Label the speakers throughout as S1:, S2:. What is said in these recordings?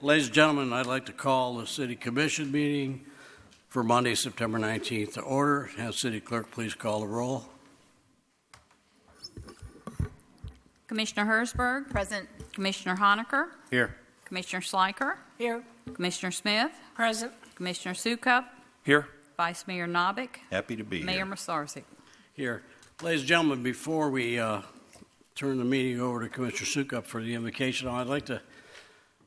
S1: Ladies and gentlemen, I'd like to call the City Commission meeting for Monday, September 19th to order. Have City Clerk please call the roll.
S2: Commissioner Hersberg.
S3: Present.
S2: Commissioner Honaker.
S1: Here.
S2: Commissioner Sliker.
S3: Here.
S2: Commissioner Smith.
S3: Present.
S2: Commissioner Sukup.
S4: Here.
S2: Vice Mayor Novick.
S4: Happy to be
S2: Mayor
S4: here.
S2: Masarzik.
S1: Here. Ladies and gentlemen, before we turn the meeting over to Commissioner Sukup for the invocation, I'd like to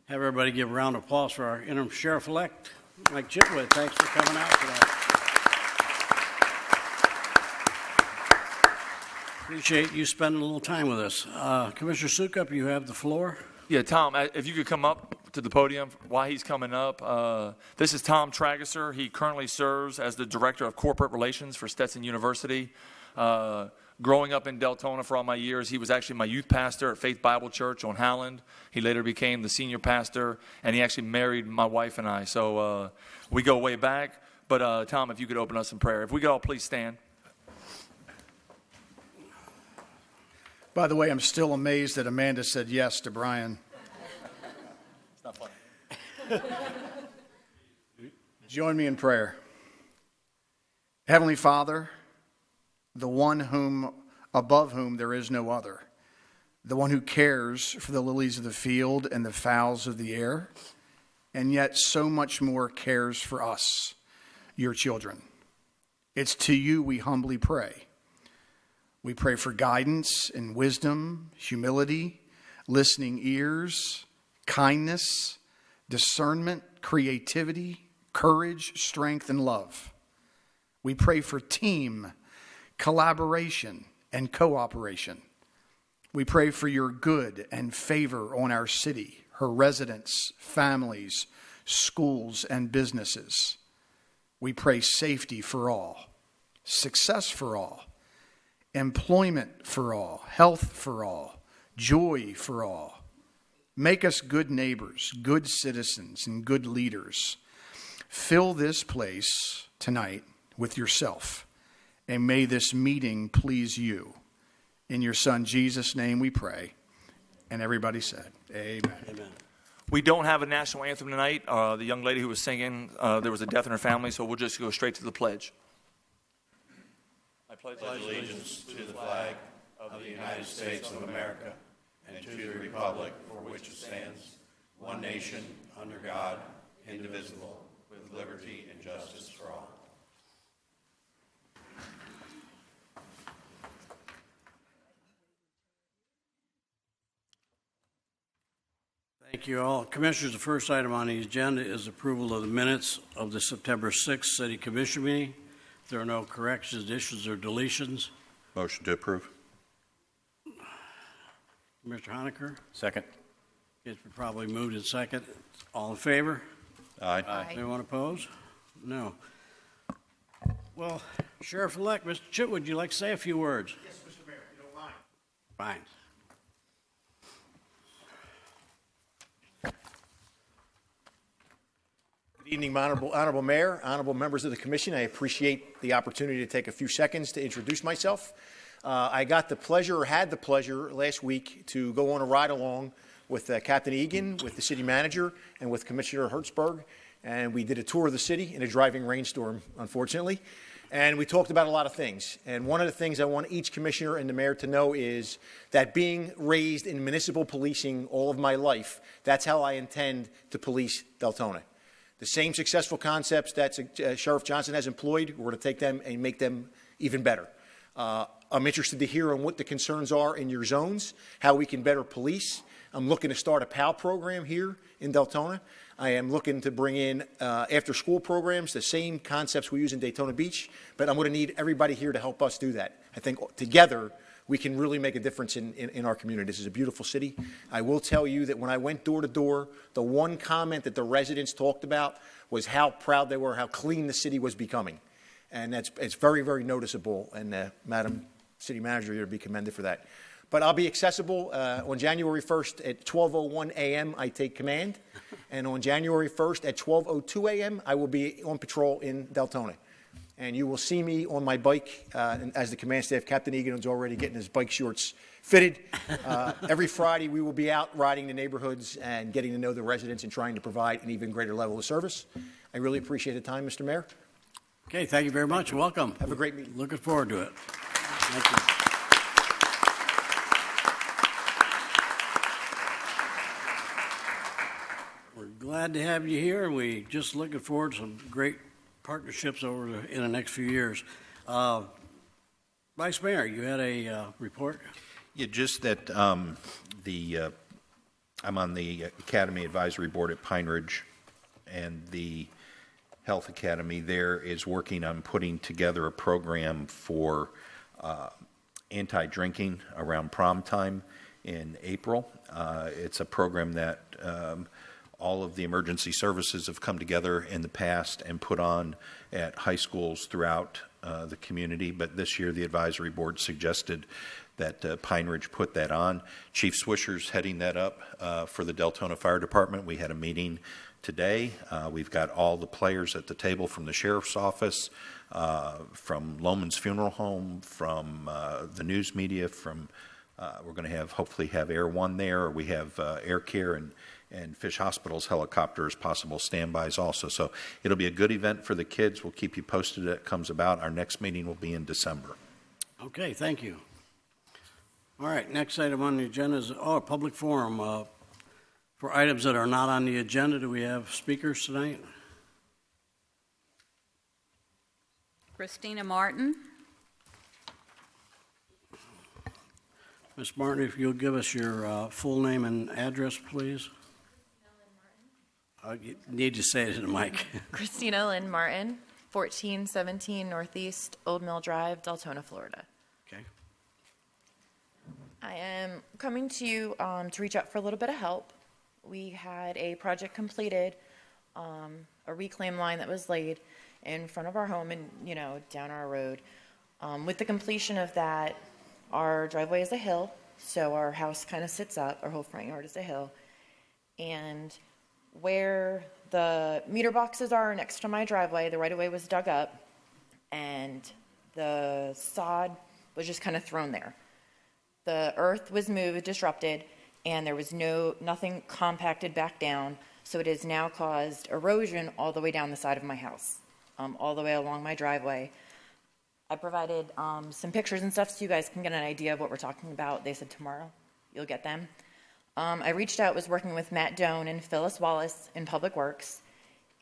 S1: have everybody give a round of applause for our interim sheriff-elect, Mike Chitwood. Thanks for coming out today. Appreciate you spending a little time with us. Commissioner Sukup, you have the floor.
S4: Yeah, Tom, if you could come up to the podium while he's coming up. This is Tom Tragesser. He currently serves as the Director of Corporate Relations for Stetson University. Growing up in Deltona for all my years, he was actually my youth pastor at Faith Bible Church on Howland. He later became the senior pastor, and he actually married my wife and I. So we go way back. But Tom, if you could open us in prayer. If we could all please stand.
S5: By the way, I'm still amazed that Amanda said yes to Brian.
S4: It's not funny.
S5: Join me in prayer. Heavenly Father, the one above whom there is no other, the one who cares for the lilies of the field and the fowls of the air, and yet so much more cares for us, your children. It's to you we humbly pray. We pray for guidance and wisdom, humility, listening ears, kindness, discernment, creativity, courage, strength, and love. We pray for team, collaboration, and cooperation. We pray for your good and favor on our city, her residents, families, schools, and businesses. We pray safety for all, success for all, employment for all, health for all, joy for all. Make us good neighbors, good citizens, and good leaders. Fill this place tonight with yourself, and may this meeting please you. In your Son Jesus' name we pray. And everybody said, amen.
S1: Amen.
S4: We don't have a national anthem tonight. The young lady who was singing, there was a death in her family, so we'll just go straight to the pledge. I pledge
S6: allegiance to the flag of the United States of America and to the republic for which it stands, one nation, under God, indivisible, with liberty and justice for all.
S1: Thank you all. Commissioners, the first item on the agenda is approval of the minutes of the September 6th City Commission meeting. If there are no corrections, additions, or deletions.
S6: Motion to approve.
S1: Commissioner Honaker?
S6: Second.
S1: It's been probably moved in second. All in favor?
S6: Aye.
S1: Anyone opposed? No. Well, Sheriff-elect, Mr. Chitwood, would you like to say a few words?
S5: Yes, Mr. Mayor, if you don't mind.
S1: Fine.
S7: Good evening, Honorable Mayor, honorable members of the Commission. I appreciate the opportunity to take a few seconds to introduce myself. I had the pleasure last week to go on a ride-along with Captain Egan, with the City Manager, and with Commissioner Hertzberg, and we did a tour of the city in a driving rainstorm, unfortunately, and we talked about a lot of things. And one of the things I want each Commissioner and the Mayor to know is that being raised in municipal policing all of my life, that's how I intend to police Deltona. The same successful concepts that Sheriff Johnson has employed, we're going to take them and make them even better. I'm interested to hear on what the concerns are in your zones, how we can better police. I'm looking to start a PAL program here in Deltona. I am looking to bring in after-school programs, the same concepts we use in Daytona Beach, but I'm going to need everybody here to help us do that. I think together we can really make a difference in our community. This is a beautiful city. I will tell you that when I went door to door, the one comment that the residents talked about was how proud they were, how clean the city was becoming. And it's very, very noticeable. And Madam City Manager, you're to be commended for that. But I'll be accessible on January 1st at 12:01 a.m. I take command. And on January 1st at 12:02 a.m. I will be on patrol in Deltona. and you will see me on my bike as the command staff. Captain Egan is already getting his bike shorts fitted. Every Friday, we will be out riding the neighborhoods and getting to know the residents and trying to provide an even greater level of service. I really appreciate the time, Mr. Mayor.
S1: Okay, thank you very much. Welcome.
S7: Have a great meeting.
S1: Looking forward to it. Thank you. We're glad to have you here, and we just looking forward to some great partnerships in the next few years. Vice Mayor, you had a report?
S6: Yeah, just that I'm on the Academy Advisory Board at Pine Ridge, and the Health Academy there is working on putting together a program for anti-drinking around prom time in April. It's a program that all of the emergency services have come together in the past and put on at high schools throughout the community, but this year the advisory board suggested that Pine Ridge put that on. Chief Swisher's heading that up for the Deltona Fire Department. We had a meeting today. We've got all the players at the table from the sheriff's office, from Loman's Funeral Home, from the news media, from we're going to hopefully have Air One there, or we have Air Care and Fish Hospital's helicopters, possible standbys also. So it'll be a good event for the kids. We'll keep you posted as it comes about. Our next meeting will be in December.
S1: Okay, thank you. All right, next item on the agenda is a public forum. For items that are not on the agenda, do we have speakers tonight?
S2: Christina Martin.
S1: Ms. Martin, if you'll give us your full name and address, please. You need to say it in the mic.
S3: Christina Lynn Martin, 1417 Northeast Old Mill Drive, Deltona, Florida.
S1: Okay.
S3: I am coming to you to reach out for a little bit of help. We had a project completed, a reclaim line that was laid in front of our home and, down our road. With the completion of that, our driveway is a hill, so our house kind of sits up. Our whole front yard is a hill. And where the meter boxes are next to my driveway, the right-of-way was dug up, and the sod was just kind of thrown there. The earth was moved, disrupted, and there was nothing compacted back down, so it has now caused erosion all the way down the side of my house, all the way along my driveway. I provided some pictures and stuff so you guys can get an idea of what we're talking about. They said tomorrow you'll get them. I reached out, was working with Matt Doan and Phyllis Wallace in Public Works,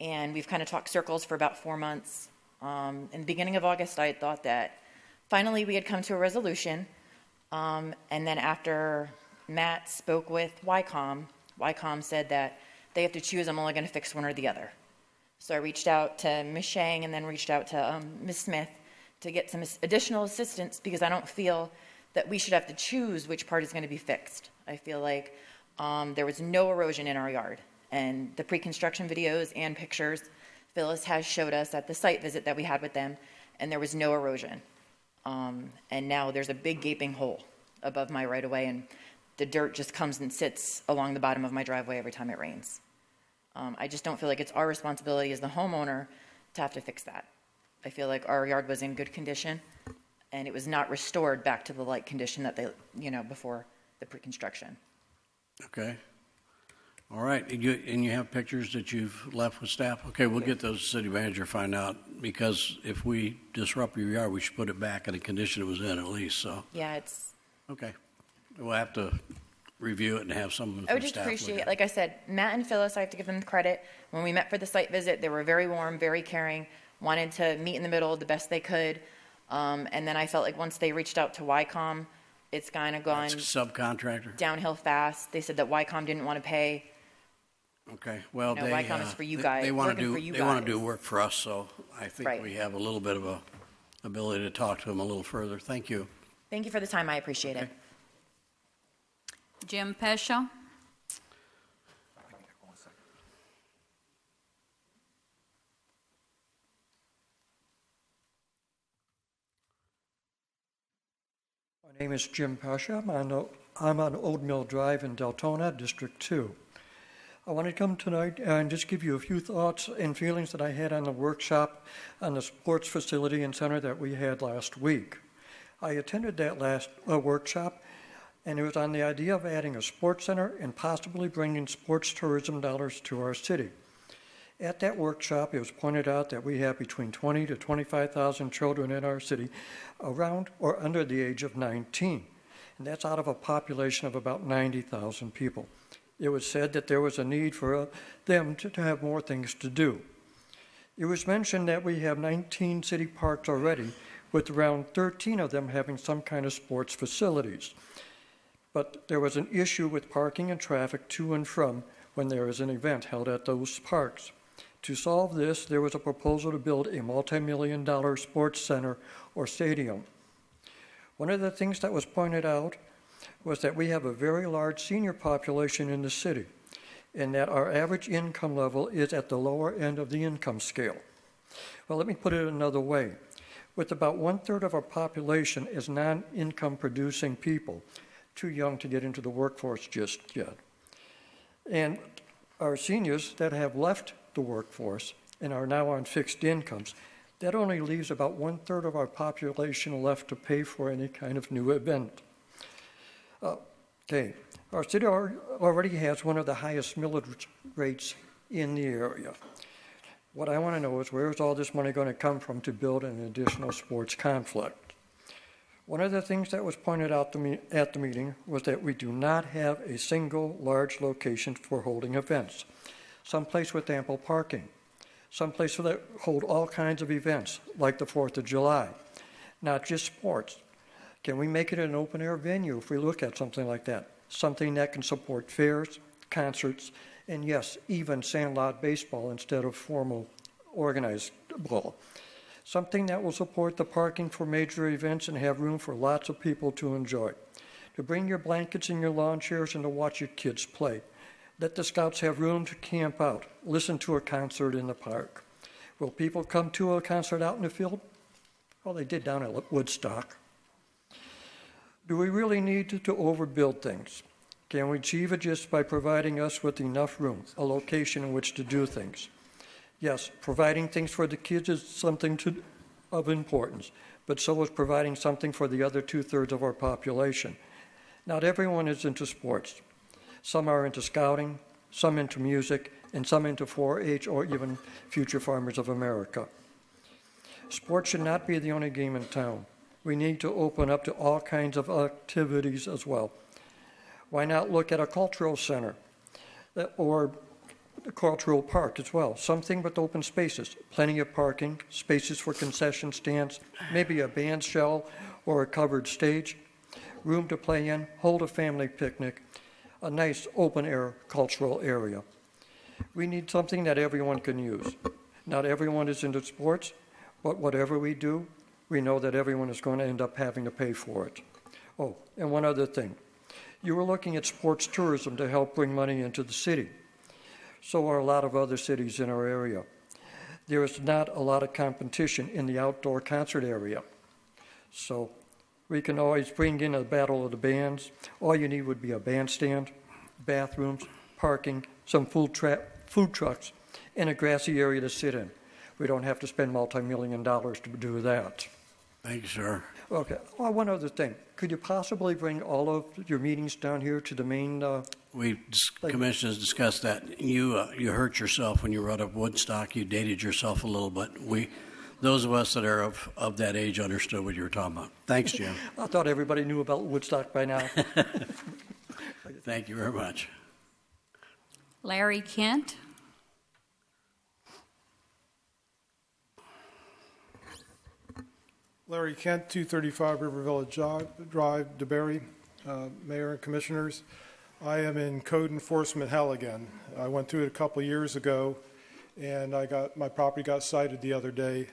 S3: and we've kind of talked circles for about 4 months. In the beginning of August, I had thought that finally we had come to a resolution, and then after Matt spoke with YCOM said that they have to choose, I'm only going to fix one or the other. So I reached out to Ms. Shang and then reached out to Ms. Smith to get some additional assistance, because I don't feel that we should have to choose which part is going to be fixed. I feel like there was no erosion in our yard, and the pre-construction videos and pictures Phyllis has showed us at the site visit that we had with them, and there was no erosion. And now there's a big gaping hole above my right-of-way, and the dirt just comes and sits along the bottom of my driveway every time it rains. I just don't feel like it's our responsibility as the homeowner to have to fix that. I feel like our yard was in good condition, and it was not restored back to the like condition that they, before the pre-construction.
S1: Okay. All right. And you have pictures that you've left with staff? Okay, we'll get those city manager find out, because if we disrupt your yard, we should put it back in the condition it was in at least, so.
S3: Yeah, it's...
S1: Okay. We'll have to review it and have someone
S3: I would
S1: from
S3: just
S1: staff
S3: appreciate,
S1: look at
S3: like I said, Matt and Phyllis, I have to give them credit. When we met for the site visit, they were very warm, very caring, wanted to meet in the middle the best they could. And then I felt like once they reached out to YCOM, it's kind of gone
S1: That's subcontractor?
S3: downhill fast. They said that YCOM didn't want to pay.
S1: Okay, well,
S3: YCOM is for you guys,
S1: They want
S3: working
S1: to
S3: for
S1: do,
S3: you
S1: they want to
S3: guys.
S1: do work for us, so I think
S3: Right.
S1: we have a little bit of a ability to talk to them a little further. Thank you.
S3: Thank you for the time. I appreciate it.
S1: Okay.
S2: Jim Pesha.
S8: My name is Jim Pasha. I'm on Old Mill Drive in Deltona, District 2. I want to come tonight and just give you a few thoughts and feelings that I had on the workshop on the sports facility and center that we had last week. I attended that last workshop, and it was on the idea of adding a sports center and possibly bringing sports tourism dollars to our city. At that workshop, it was pointed out that we have between 20 to 25,000 children in our city around or under the age of 19, and that's out of a population of about 90,000 people. It was said that there was a need for them to have more things to do. It was mentioned that we have 19 city parks already, with around 13 of them having some kind of sports facilities. But there was an issue with parking and traffic to and from when there is an event held at those parks. To solve this, there was a proposal to build a multi-million-dollar sports center or stadium. One of the things that was pointed out was that we have a very large senior population in the city, and that our average income level is at the lower end of the income scale. Well, let me put it another way. With about 1/3 of our population as non-income producing people, too young to get into the workforce just yet, and our seniors that have left the workforce and are now on fixed incomes, that only leaves about 1/3 of our population left to pay for any kind of new event. Okay, our city already has one of the highest millage rates in the area. What I want to know is, where is all this money going to come from to build an additional sports complex? One of the things that was pointed out to me at the meeting was that we do not have a single large location for holding events. Someplace with ample parking, someplace that hold all kinds of events, like the 4th of July, not just sports. Can we make it an open-air venue if we look at something like that? Something that can support fairs, concerts, and yes, even sandlot baseball instead of formal organized ball. Something that will support the parking for major events and have room for lots of people to enjoy. To bring your blankets and your lawn chairs and to watch your kids play. Let the scouts have room to camp out, listen to a concert in the park. Will people come to a concert out in the field? Well, they did down at Woodstock. Do we really need to overbuild things? Can we achieve it just by providing us with enough room, a location in which to do things? Yes, providing things for the kids is something of importance, but so is providing something for the other 2/3 of our population. Not everyone is into sports. Some are into scouting, some into music, and some into 4-H or even Future Farmers of America. Sports should not be the only game in town. We need to open up to all kinds of activities as well. Why not look at a cultural center or a cultural park as well? Something with open spaces, plenty of parking, spaces for concession stands, maybe a band shell or a covered stage, room to play in, hold a family picnic, a nice open-air cultural area. We need something that everyone can use. Not everyone is into sports, but whatever we do, we know that everyone is going to end up having to pay for it. Oh, and one other thing. You were looking at sports tourism to help bring money into the city. So are a lot of other cities in our area. There is not a lot of competition in the outdoor concert area. So we can always bring in a battle of the bands. All you need would be a bandstand, bathrooms, parking, some food trucks, and a grassy area to sit in. We don't have to spend multi-million dollars to do that.
S1: Thank you, sir.
S8: Okay. Oh, one other thing. Could you possibly bring all of your meetings down here to the main?
S1: Commission has discussed that. You hurt yourself when you brought up Woodstock. You dated yourself a little bit. Those of us that are of that age understood what you were talking about. Thanks, Jim.
S8: I thought everybody knew about Woodstock by now.
S1: Thank you very much.
S2: Larry Kent.
S9: Larry Kent, 235 River Village Drive, DeBerry, Mayor and Commissioners. I am in code enforcement hell again. I went through it a couple of years ago, and my property got cited the other day.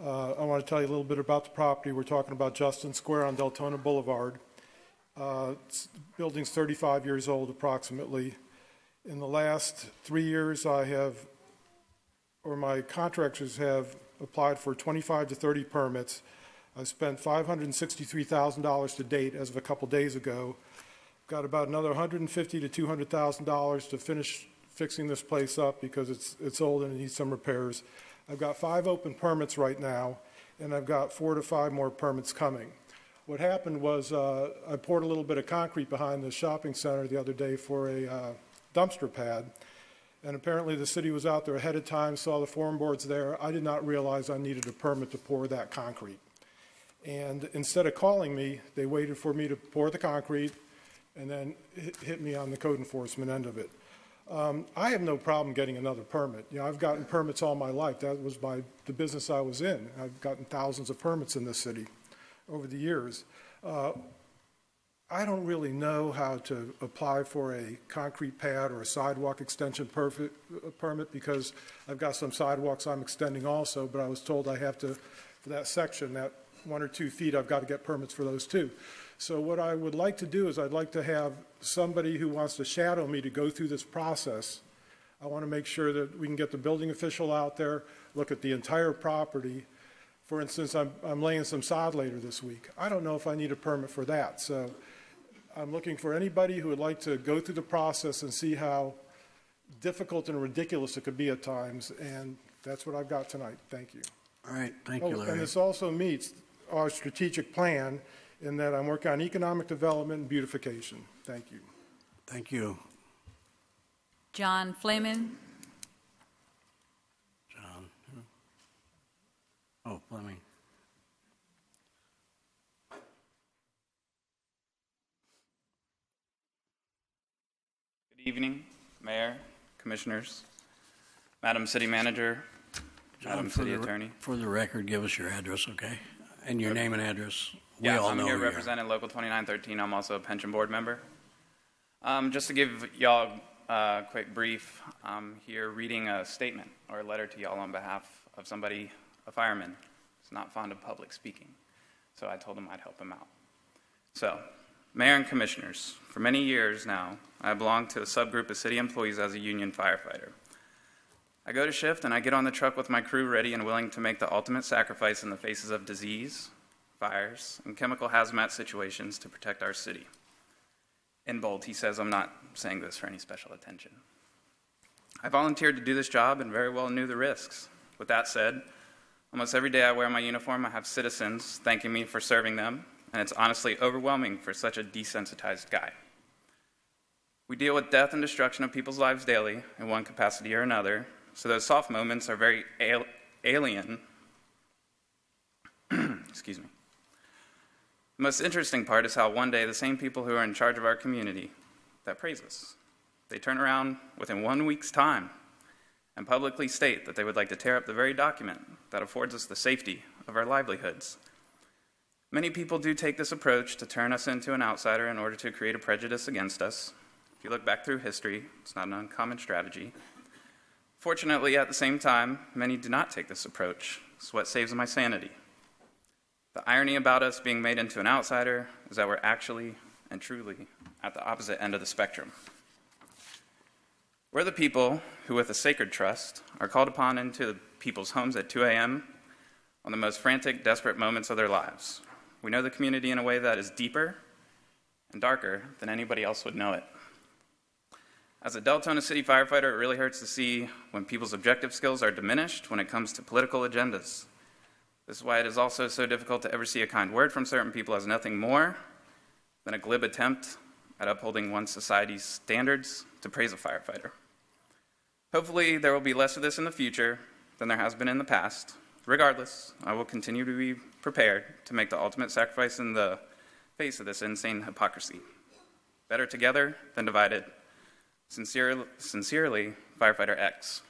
S9: I want to tell you a little bit about the property. We're talking about Justin Square on Deltona Boulevard. Building's 35 years old approximately. In the last 3 years, my contractors have applied for 25 to 30 permits. I spent $563,000 to date as of a couple days ago. Got about another $150,000 to $200,000 to fixing this place up because it's old and it needs some repairs. I've got 5 open permits right now, and I've got 4 to 5 more permits coming. What happened was I poured a little bit of concrete behind the shopping center the other day for a dumpster pad, and apparently the city was out there ahead of time, saw the form boards there. I did not realize I needed a permit to pour that concrete. And instead of calling me, they waited for me to pour the concrete and then hit me on the code enforcement end of it. I have no problem getting another permit. You know, I've gotten permits all my life. That was the business I was in. I've gotten thousands of permits in this city over the years. I don't really know how to apply for a concrete pad or a sidewalk extension permit because I've got some sidewalks I'm extending also, but I was told I have to, for that section, that 1 or 2 feet, I've got to get permits for those too. So what I would like to do is I'd like to have somebody who wants to shadow me to go through this process. I want to make sure that we can get the building official out there, look at the entire property. For instance, I'm laying some sod later this week. I don't know if I need a permit for that. So I'm looking for anybody who would like to go through the process and see how difficult and ridiculous it could be at times. And that's what I've got tonight. Thank you.
S1: All right, thank you, Larry.
S9: And this also meets our strategic plan in that I'm working on economic development and beautification. Thank you.
S1: Thank you.
S2: John Fleeman.
S1: John. Oh, Fleming.
S10: Good evening, Mayor, Commissioners, Madam City Manager, Madam City Attorney.
S1: For the record, give us your address, okay? And your name and address. We
S10: Yes,
S1: all
S10: I'm
S1: know
S10: here
S1: who you are.
S10: representing Local 2913. I'm also a pension board member. Just to give y'all a quick brief, I'm here reading a statement or a letter to y'all on behalf of somebody, a fireman, who's not fond of public speaking. So I told him I'd help him out. So, Mayor and Commissioners, for many years now, I belong to a subgroup of city employees as a union firefighter. I go to shift and I get on the truck with my crew ready and willing to make the ultimate sacrifice in the faces of disease, fires, and chemical hazmat situations to protect our city. In bold, he says I'm not saying this for any special attention. I volunteered to do this job and very well knew the risks. With that said, almost every day I wear my uniform, I have citizens thanking me for serving them, and it's honestly overwhelming for such a desensitized guy. We deal with death and destruction of people's lives daily in one capacity or another, so those soft moments are very alien. Excuse me. The most interesting part is how one day the same people who are in charge of our community that praise us, they turn around within 1 week's time and publicly state that they would like to tear up the very document that affords us the safety of our livelihoods. Many people do take this approach to turn us into an outsider in order to create a prejudice against us. If you look back through history, it's not an uncommon strategy. Fortunately, at the same time, many do not take this approach. It's what saves my sanity. The irony about us being made into an outsider is that we're actually and truly at the opposite end of the spectrum. We're the people who, with a sacred trust, are called upon into people's homes at 2 a.m. on the most frantic, desperate moments of their lives. We know the community in a way that is deeper and darker than anybody else would know it. As a Deltona City firefighter, it really hurts to see when people's objective skills are diminished when it comes to political agendas. This is why it is also so difficult to ever see a kind word from certain people as nothing more than a glib attempt at upholding one society's standards to praise a firefighter. Hopefully, there will be less of this in the future than there has been in the past. Regardless, I will continue to be prepared to make the ultimate sacrifice in the face of this insane hypocrisy. Better together than divided. Sincerely, Firefighter X.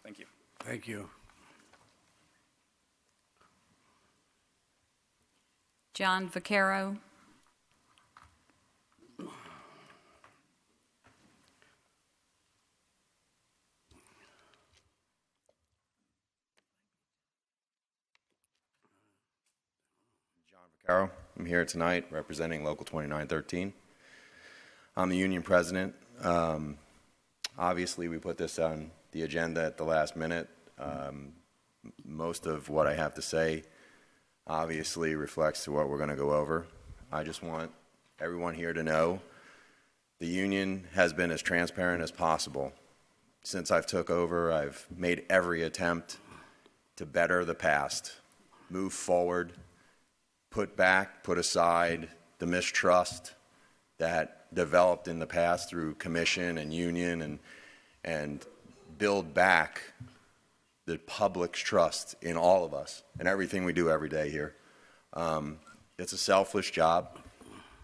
S10: Thank you.
S1: Thank you.
S2: John Vaccaro.
S11: I'm here tonight representing Local 2913. I'm the union president. Obviously, we put this on the agenda at the last minute. Most of what I have to say obviously reflects to what we're going to go over. I just want everyone here to know the union has been as transparent as possible Since I've took over, I've made every attempt to better the past, move forward, put aside the mistrust that developed in the past through commission and union, and build back the public's trust in all of us and everything we do every day here. It's a selfless job.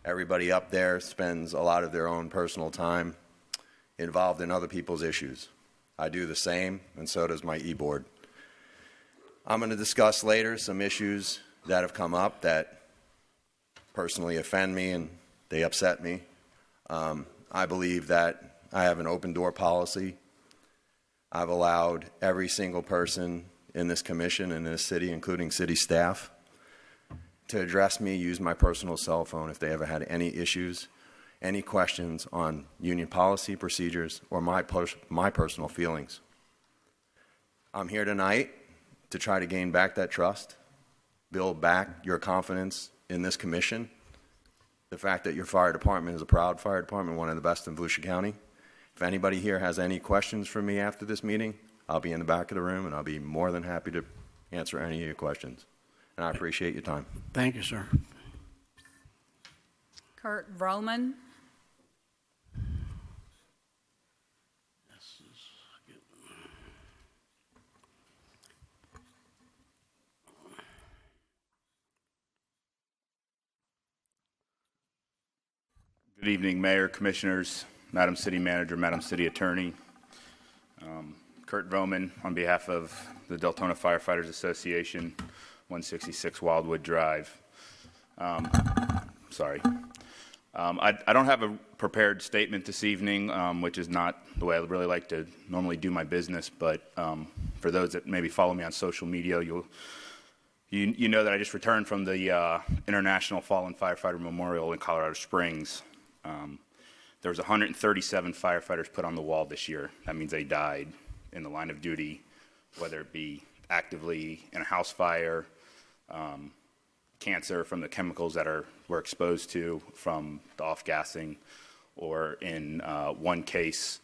S11: Everybody up there spends a lot of their own personal time involved in other people's issues. I do the same, and so does my e-board. I'm going to discuss later some issues that have come up that personally offend me and they upset me. I believe that I have an open door policy. I've allowed every single person in this commission and in this city, including city staff, to address me, use my personal cell phone if they ever had any issues, any questions on union policy, procedures, or my personal feelings. I'm here tonight to try to gain back that trust, build back your confidence in this commission, the fact that your fire department is a proud fire department, one of the best in Volusia County. If anybody here has any questions for me after this meeting, I'll be in the back of the room, and I'll be more than happy to answer any of your questions. And I appreciate your time.
S1: Thank you, sir.
S2: Kurt Vroman.
S12: Good evening, Mayor, Commissioners, Madam City Manager, Madam City Attorney. Kurt Vroman on behalf of the Deltona Firefighters Association, 166 Wildwood Drive. Sorry. I don't have a prepared statement this evening, which is not the way I really like to normally do my business, but for those that maybe follow me on social media, you know that I just returned from the International Fallen Firefighter Memorial in Colorado Springs. There was 137 firefighters put on the wall this year. That means they died in the line of duty, whether it be actively in a house fire, cancer from the chemicals that were exposed to from the off-gassing, or in one case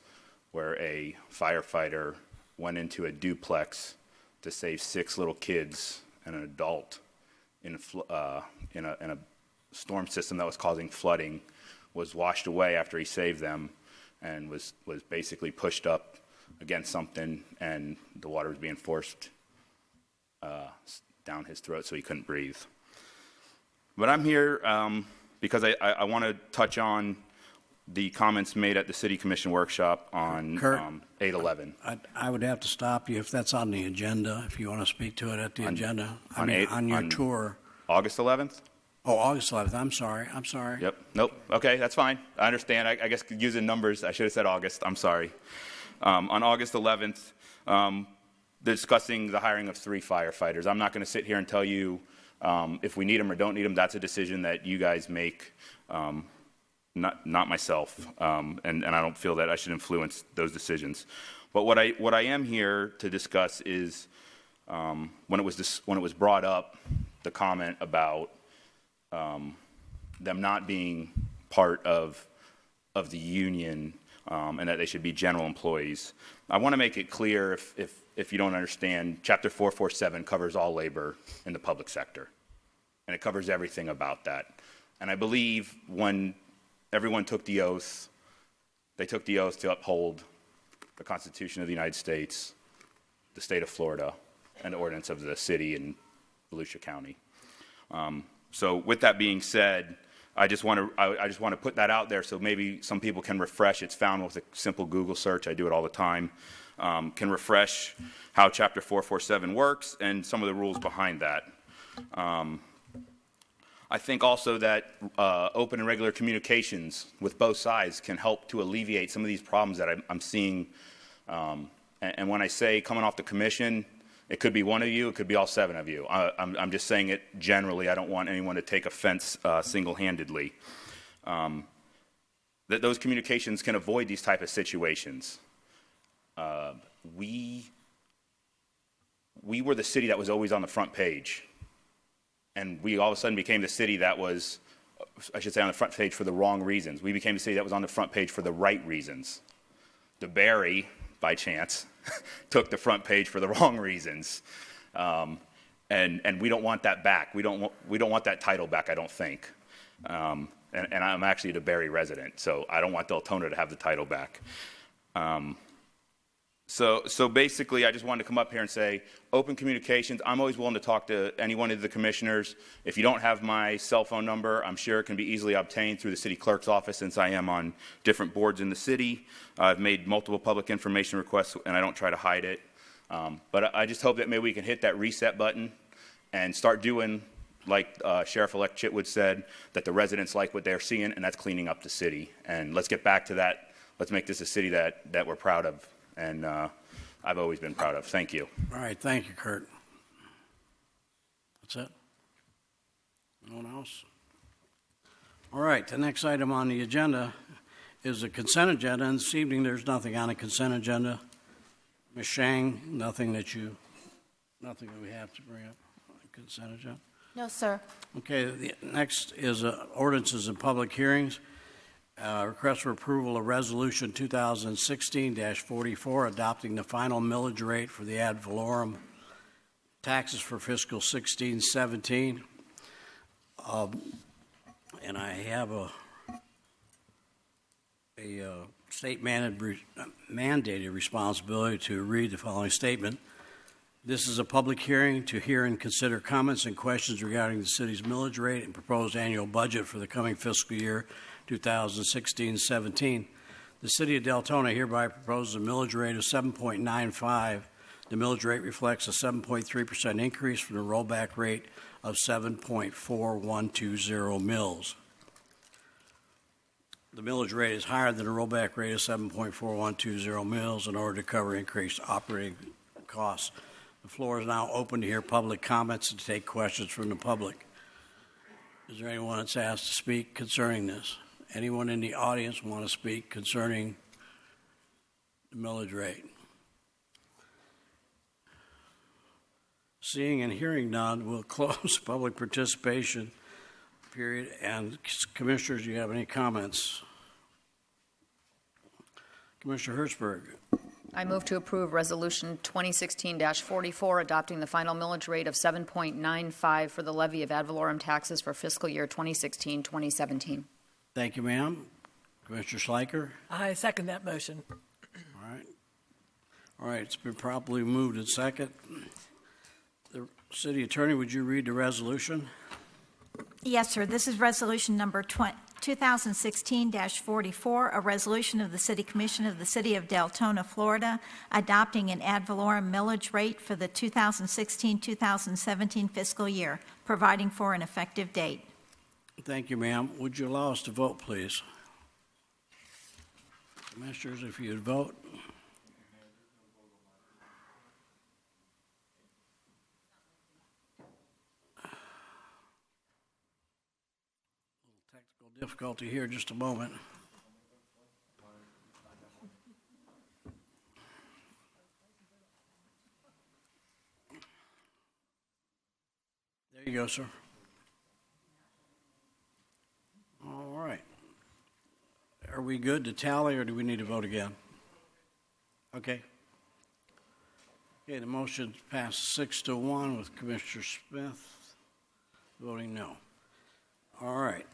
S12: where a firefighter went into a duplex to save 6 little kids and an adult in a storm system that was causing flooding, was washed away after he saved them, and was basically pushed up against something, and the water was being forced down his throat so he couldn't breathe. But I'm here because I want to touch on the comments made at the City Commission workshop on 8/11.
S1: I would have to stop you if that's on the agenda, if you want to speak to it at the agenda. On your tour.
S12: August 11th?
S1: Oh, August 11th. I'm sorry.
S12: Yep. Nope. Okay, that's fine. I understand. I guess using numbers, I should have said August. I'm sorry. On August 11th, discussing the hiring of 3 firefighters. I'm not going to sit here and tell you if we need them or don't need them. That's a decision that you guys make, not myself. And I don't feel that I should influence those decisions. But what I am here to discuss is when it was brought up, the comment about them not being part of the union, and that they should be general employees. I want to make it clear, if you don't understand, Chapter 447 covers all labor in the public sector, and it covers everything about that. And I believe when everyone took the oath, they took the oath to uphold the Constitution of the United States, the state of Florida, and the ordinance of the city in Volusia County. So with that being said, I just want to put that out there so maybe some people can refresh. It's found with a simple Google search. I do it all the time. Can refresh how Chapter 447 works and some of the rules behind that. I think also that open and regular communications with both sides can help to alleviate some of these problems that I'm seeing. And when I say coming off the commission, it could be one of you, it could be all 7 of you. I'm just saying it generally. I don't want anyone to take offense single-handedly. That those communications can avoid these type of situations. We were the city that was always on the front page. And we all of a sudden became the city that was, I should say, on the front page for the wrong reasons. We became the city that was on the front page for the right reasons. DeBerry by chance, took the front page for the wrong reasons. And we don't want that back. We don't want that title back, I don't think. And I'm actually a DeBerry resident, so I don't want Deltona to have the title back. So basically, I just wanted to come up here and say, open communications. I'm always willing to talk to any one of the commissioners. If you don't have my cell phone number, I'm sure it can be easily obtained through the city clerk's office, since I am on different boards in the city. I've made multiple public information requests, and I don't try to hide it. But I just hope that maybe we can hit that reset button and start doing, like Sheriff-elect Chitwood said, that the residents like what they're seeing, and that's cleaning up the city. And let's get back to that. Let's make this a city that we're proud of, and I've always been proud of. Thank you.
S1: All right, thank you, Kurt. That's it? No one else? All right, the next item on the agenda is the consent agenda, and this evening there's nothing on the consent agenda. Ms. Shang, nothing that we have to bring up on the consent agenda?
S3: No, sir.
S1: Okay, the next is ordinances and public hearings. Request for approval of Resolution 2016-44, adopting the final millage rate for the ad valorem taxes for fiscal 16-17. And I have a state mandated responsibility to read the following statement. This is a public hearing to hear and consider comments and questions regarding the city's millage rate and proposed annual budget for the coming fiscal year 2016-17. The city of Deltona hereby proposes a millage rate of 7.95. The millage rate reflects a 7.3% increase from the rollback rate of 7.4120 mils. The millage rate is higher than the rollback rate of 7.4120 mils in order to cover increased operating costs. The floor is now open to hear public comments and to take questions from the public. Is there anyone that's asked to speak concerning this? Anyone in the audience want to speak concerning the millage rate? Seeing and hearing none, we'll close public participation period. And commissioners, do you have any comments? Commissioner Hertzberg.
S2: I move to approve Resolution 2016-44, adopting the final millage rate of 7.95 for the levy of ad valorem taxes for fiscal year 2016-2017.
S1: Thank you, ma'am. Commissioner Schleicher.
S13: I second that motion.
S1: All right, it's been properly moved and second. The city attorney, would you read the resolution?
S14: Yes, sir. This is resolution number 2016-44, a resolution of the City Commission of the City of Deltona, Florida, adopting an ad valorem millage rate for the 2016-2017 fiscal year, providing for an effective date.
S1: Thank you, ma'am. Would you allow us to vote, please? Commissioners, if you'd vote. Technical difficulty here, just a moment. There you go, sir. All right. Are we good to tally, or do we need to vote again? Okay. Okay, the motion passed 6-1 with Commissioner Smith voting no. All right.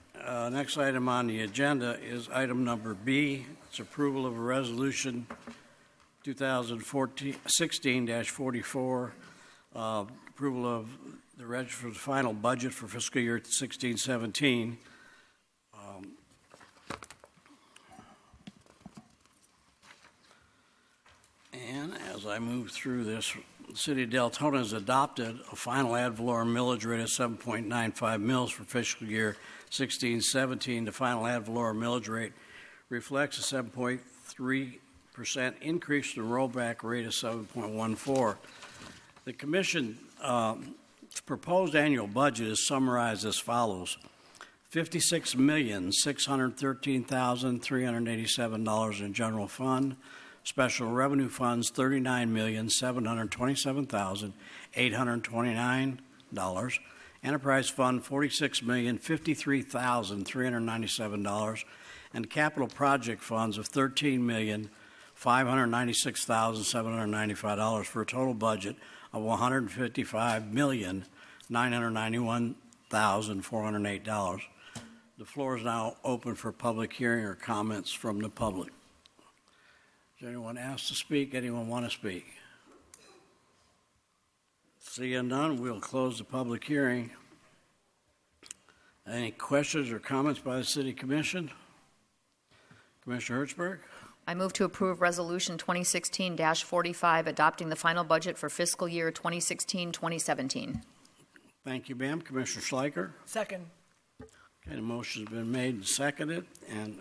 S1: Next item on the agenda is item number B. It's approval of a resolution 2016-44, approval of the register for the final budget for fiscal year 16-17. And as I move through this, the City of Deltona has adopted a final ad valorem millage rate of 7.95 mils for fiscal year 16-17. The final ad valorem millage rate reflects a 7.3% increase to the rollback rate of 7.14. The Commission's proposed annual budget is summarized as follows. $56,613,387 in general fund. Special revenue funds, $39,727,829. Enterprise fund, $46,053,397. And capital project funds of $13,453,000. $596,795 for a total budget of $155,991,408. The floor is now open for public hearing or comments from the public. Is anyone asked to speak? Anyone want to speak? Seeing none, we'll close the public hearing. Any questions or comments by the City Commission? Commissioner Hertzberg?
S2: I move to approve Resolution 2016-45, adopting the final budget for fiscal year 2016-2017.
S1: Thank you, ma'am. Commissioner Schleicher?
S13: Second.
S1: Okay, the motion's been made and seconded. And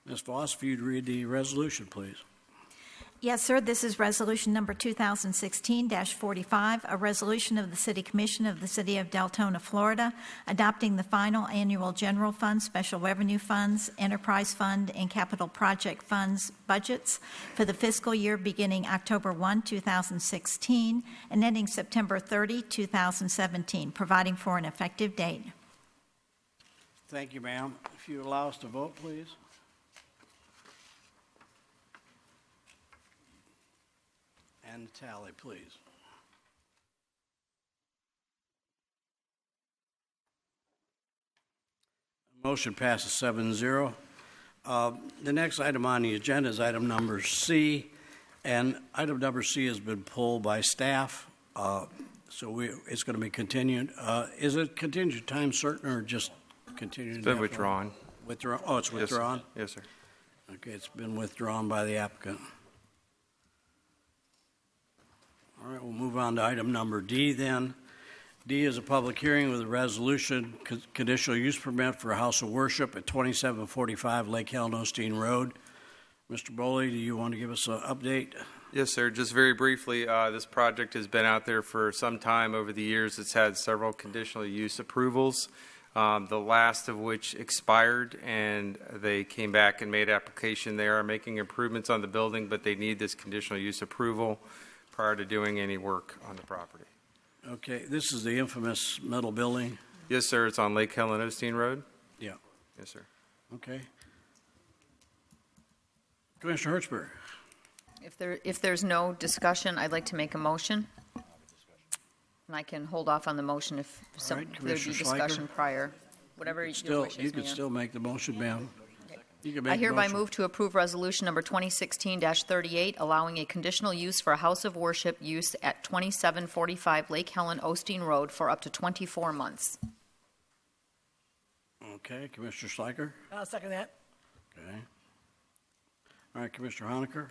S1: Ms. Voss, if you'd read the resolution, please.
S14: Yes, sir. This is resolution number 2016-45, a resolution of the City Commission of the City of Deltona, Florida, adopting the final annual general fund, special revenue funds, enterprise fund, and capital project funds budgets for the fiscal year beginning October 1, 2016, and ending September 30, 2017, providing for an effective date.
S1: Thank you, ma'am. If you allow us to vote, please. And the tally, please. Motion passes 7-0. The next item on the agenda is item number C, and item number C has been pulled by staff, so it's going to be continued. Is it continued time certain or just continued?
S15: It's been withdrawn.
S1: Withdrawn? Oh, it's withdrawn?
S15: Yes, sir.
S1: Okay, it's been withdrawn by the applicant. All right, we'll move on to item number D then. D is a public hearing with a resolution, conditional use permit for a house of worship at 2745 Lake Helen Osteen Road. Mr. Boley, do you want to give us an update?
S15: Yes, sir. Just very briefly, this project has been out there for some time. Over the years, it's had several conditional use approvals, the last of which expired, and they came back and made application. They are making improvements on the building, but they need this conditional use approval prior to doing any work on the property.
S1: Okay, this is the infamous metal building?
S15: Yes, sir. It's on Lake Helen Osteen Road?
S1: Yeah.
S15: Yes, sir.
S1: Okay. Commissioner Hertzberg.
S2: If there's no discussion, I'd like to make a motion. And I can hold off on the motion if there'd be discussion prior. Whatever your wishes,
S1: You can
S2: Mayor.
S1: still make the motion, ma'am. You can
S2: I
S1: make the
S2: hereby
S1: motion.
S2: move to approve resolution number 2016-38, allowing a conditional use for a house of worship use at 2745 Lake Helen Osteen Road for up to 24 months.
S1: Okay, Commissioner Schleicher.
S13: I'll second that.
S1: Okay. All right, Commissioner Honaker.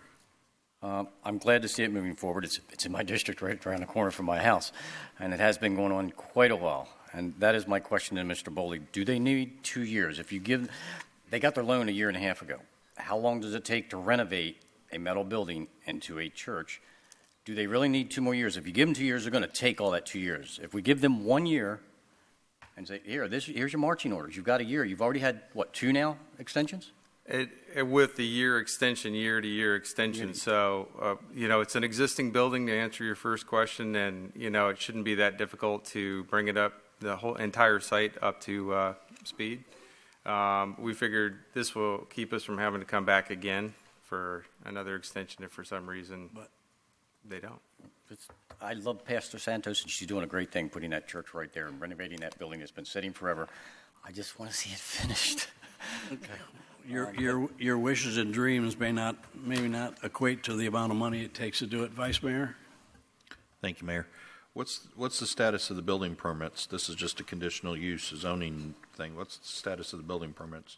S16: I'm glad to see it moving forward. It's in my district right around the corner from my house, and it has been going on quite a while. And that is my question to Mr. Boley. Do they need 2 years? If you give, they got their loan a year and a half ago. How long does it take to renovate a metal building into a church? Do they really need 2 more years? If you give them 2 years, they're going to take all that 2 years. If we give them 1 year and say, here's your marching orders. You've got a year. You've already had, what, 2 now extensions?
S15: With the year to-year extension. So, it's an existing building, to answer your first question, and, it shouldn't be that difficult to bring it up, the whole entire site up to speed. We figured this will keep us from having to come back again for another extension if for some reason they don't.
S16: I love Pastor Santos, and she's doing a great thing putting that church right there and renovating that building that's been sitting forever. I just want to see it finished.
S1: Okay. Your wishes and dreams maybe not equate to the amount of money it takes to do it. Vice Mayor?
S6: Thank you, Mayor. What's the status of the building permits? This is just a conditional use zoning thing. What's the status of the building permits?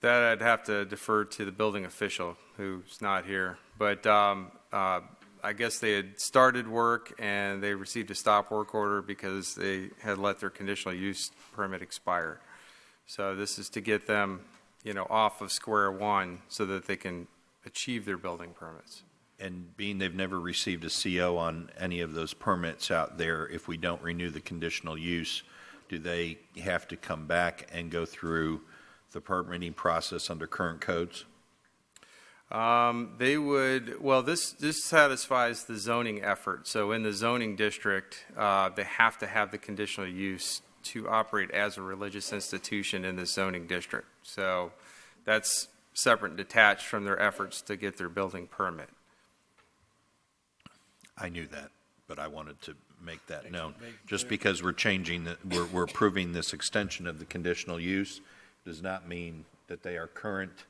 S15: That I'd have to defer to the building official, who's not here. But I guess they had started work and they received a stop work order because they had let their conditional use permit expire. So this is to get them, off of square one so that they can achieve their building permits.
S6: And being they've never received a CO on any of those permits out there, if we don't renew the conditional use, do they have to come back and go through the permitting process under current codes?
S15: They would, well, this satisfies the zoning effort. So in the zoning district, they have to have the conditional use to operate as a religious institution in the zoning district. So that's separate and detached from their efforts to get their building permit.
S6: I knew that, but I wanted to make that known. Just because we're changing, we're approving this extension of the conditional use does not mean that they are current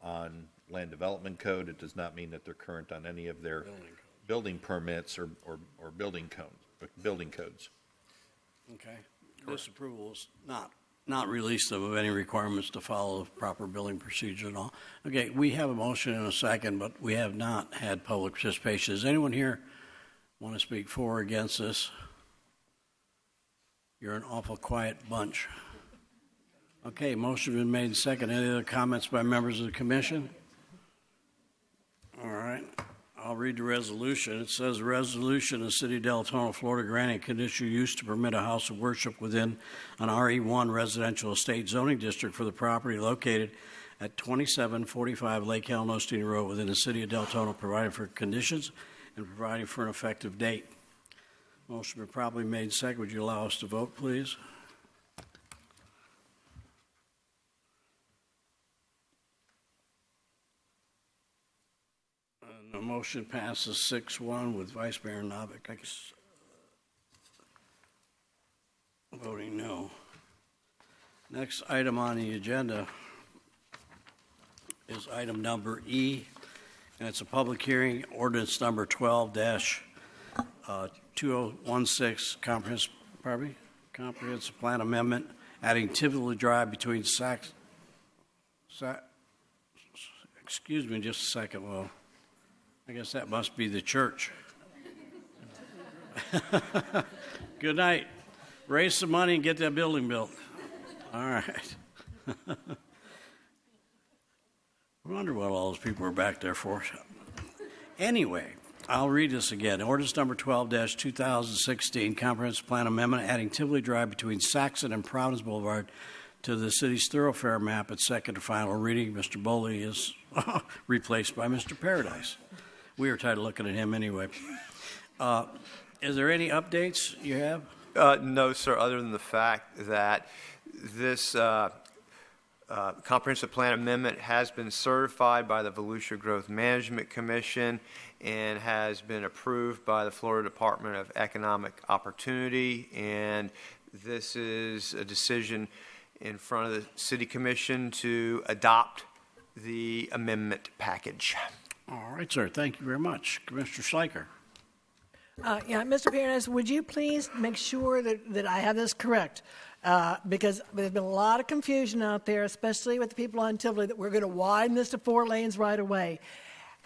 S6: on land development code. It does not mean that they're current on any of their building permits or building codes.
S1: Okay. This approval is not release them of any requirements to follow proper building procedure and all. Okay, we have a motion in a second, but we have not had public participation. Does anyone here want to speak for or against this? You're an awful quiet bunch. Okay, motion been made second. Any other comments by members of the commission? All right. I'll read the resolution. It says, resolution of the City of Deltona, Florida, granting conditional use to permit a house of worship within an RE1 residential estate zoning district for the property located at 2745 Lake Helen Osteen Road within the City of Deltona, providing for conditions and providing for an effective date. Motion been properly made second. Would you allow us to vote, please? The motion passes 6-1 with Vice Mayor Novick voting no. Next item on the agenda is item number E, and it's a public hearing, ordinance number 12-2016, comprehensive plan amendment, adding Tivoli Drive between excuse me just a second, well, I guess that must be the church. Good night. Raise some money and get that building built. All right. I wonder what all those people are back there for. Anyway, I'll read this again. Ordinance number 12-2016, comprehensive plan amendment, adding Tivoli Drive between Saxon and Providence Boulevard to the city's thoroughfare map at second and final reading. Mr. Boley is replaced by Mr. Paradise. We were tired of looking at him anyway. Is there any updates you have?
S13: No, sir, other than the fact that this comprehensive plan amendment has been certified by the Volusia Growth Management Commission and has been approved by the Florida Department of Economic Opportunity. And this is a decision in front of the City Commission to adopt the amendment package.
S1: All right, sir. Thank you very much. Commissioner Schleicher.
S17: Yeah, Mr. Paradise, would you please make sure that I have this correct? Because there's been a lot of confusion out there, especially with the people on Tivoli, that we're going to widen this to 4 lanes right away.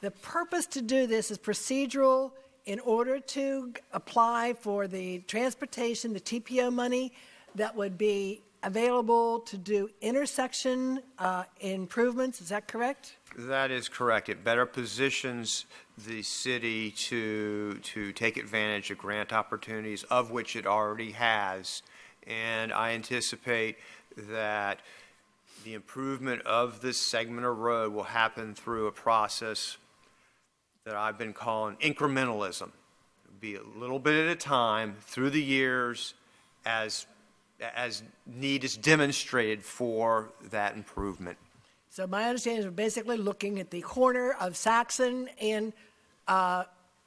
S17: The purpose to do this is procedural. In order to apply for the transportation, the TPO money that would be available to do intersection improvements, is that correct?
S13: That is correct. It better positions the city to take advantage of grant opportunities, of which it already has. And I anticipate that the improvement of this segment of road will happen through a process that I've been calling incrementalism. It'll be a little bit at a time through the years as need is demonstrated for that improvement.
S17: So my understanding is we're basically looking at the corner of Saxon and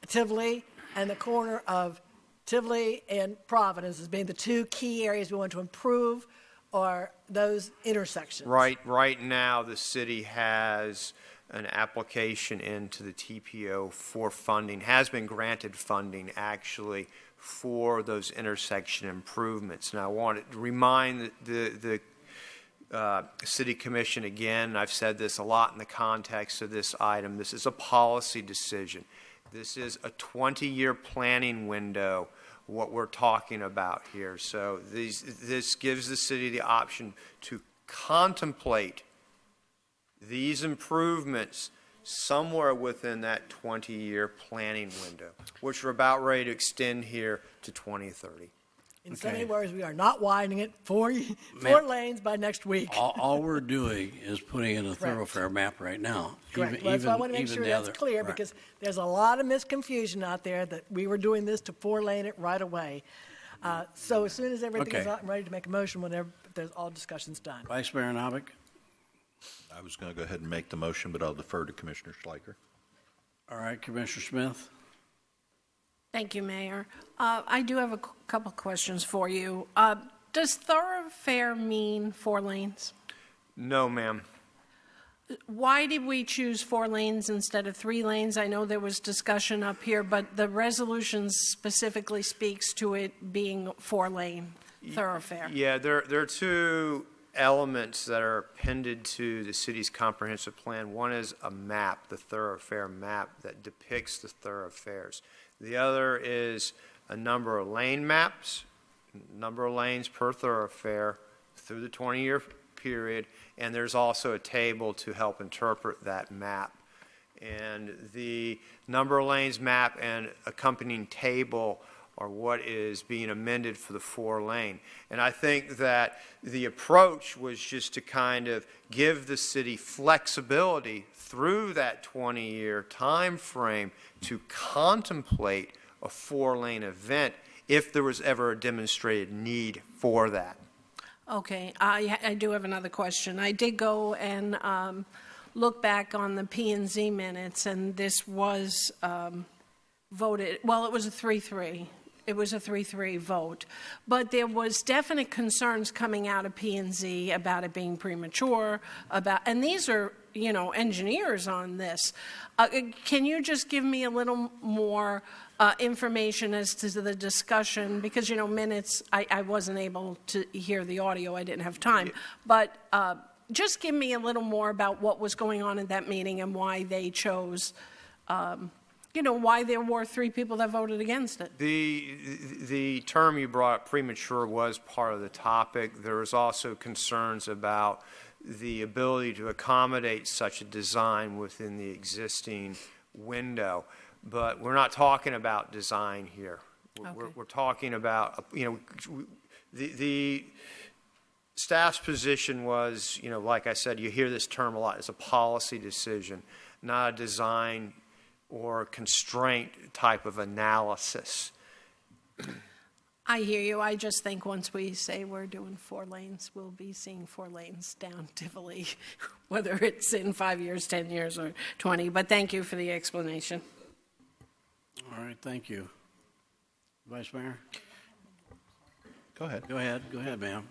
S17: Tivoli and the corner of Tivoli and Providence as being the 2 key areas we want to improve, or those intersections.
S13: Right now, the city has an application into the TPO for funding, has been granted funding actually for those intersection improvements. And I want to remind the City Commission again, I've said this a lot in the context of this item, this is a policy decision. This is a 20-year planning window, what we're talking about here. So this gives the city the option to contemplate these improvements somewhere within that 20-year planning window, which we're about ready to extend here to 2030.
S17: In so many words, we are not widening it 4 lanes by next week.
S1: All we're doing is putting in a thoroughfare map right now.
S17: Correct. Well, that's why I want to make sure that's clear, because there's a lot of misconfusion out there that we were doing this to 4-lane it right away. So as soon as everything is out and ready to make a motion, whenever there's all discussions done.
S1: Vice Mayor Novick.
S6: I was going to go ahead and make the motion, but I'll defer to Commissioner Schleicher.
S1: All right, Commissioner Smith.
S18: Thank you, Mayor. I do have a couple questions for you. Does thoroughfare mean 4 lanes?
S13: No, ma'am.
S18: Why did we choose 4 lanes instead of 3 lanes? I know there was discussion up here, but the resolution specifically speaks to it being 4-lane thoroughfare.
S13: Yeah, there are 2 elements that are appended to the city's comprehensive plan. One is a map, the thoroughfare map that depicts the thoroughfares. The other is a number of lane maps, number of lanes per thoroughfare through the 20-year period, and there's also a table to help interpret that map. And the number of lanes map and accompanying table are what is being amended for the 4-lane. And I think that the approach was just to kind of give the city flexibility through that 20-year time frame to contemplate a 4-lane event if there was ever a demonstrated need for that.
S18: Okay, I do have another question. I did go and look back on the P&Z minutes, and this was voted, well, it was a 3-3. It was a 3-3 vote. But there was definite concerns coming out of P&Z about it being premature, and these are, engineers on this. Can you just give me a little more information as to the discussion? Because, minutes, I wasn't able to hear the audio. I didn't have time. But just give me a little more about what was going on at that meeting and why they chose why there were 3 people that voted against it.
S13: The term you brought up, premature, was part of the topic. There was also concerns about the ability to accommodate such a design within the existing window. But we're not talking about design here. We're talking about, the staff's position was, like I said, you hear this term a lot, it's a policy decision, not a design or constraint type of analysis.
S18: I hear you. I just think once we say we're doing 4 lanes, we'll be seeing 4 lanes down Tivoli, whether it's in 5 years, 10 years, or 20. But thank you for the explanation.
S1: All right, thank you. Vice Mayor?
S6: Go ahead.
S1: Go ahead, ma'am.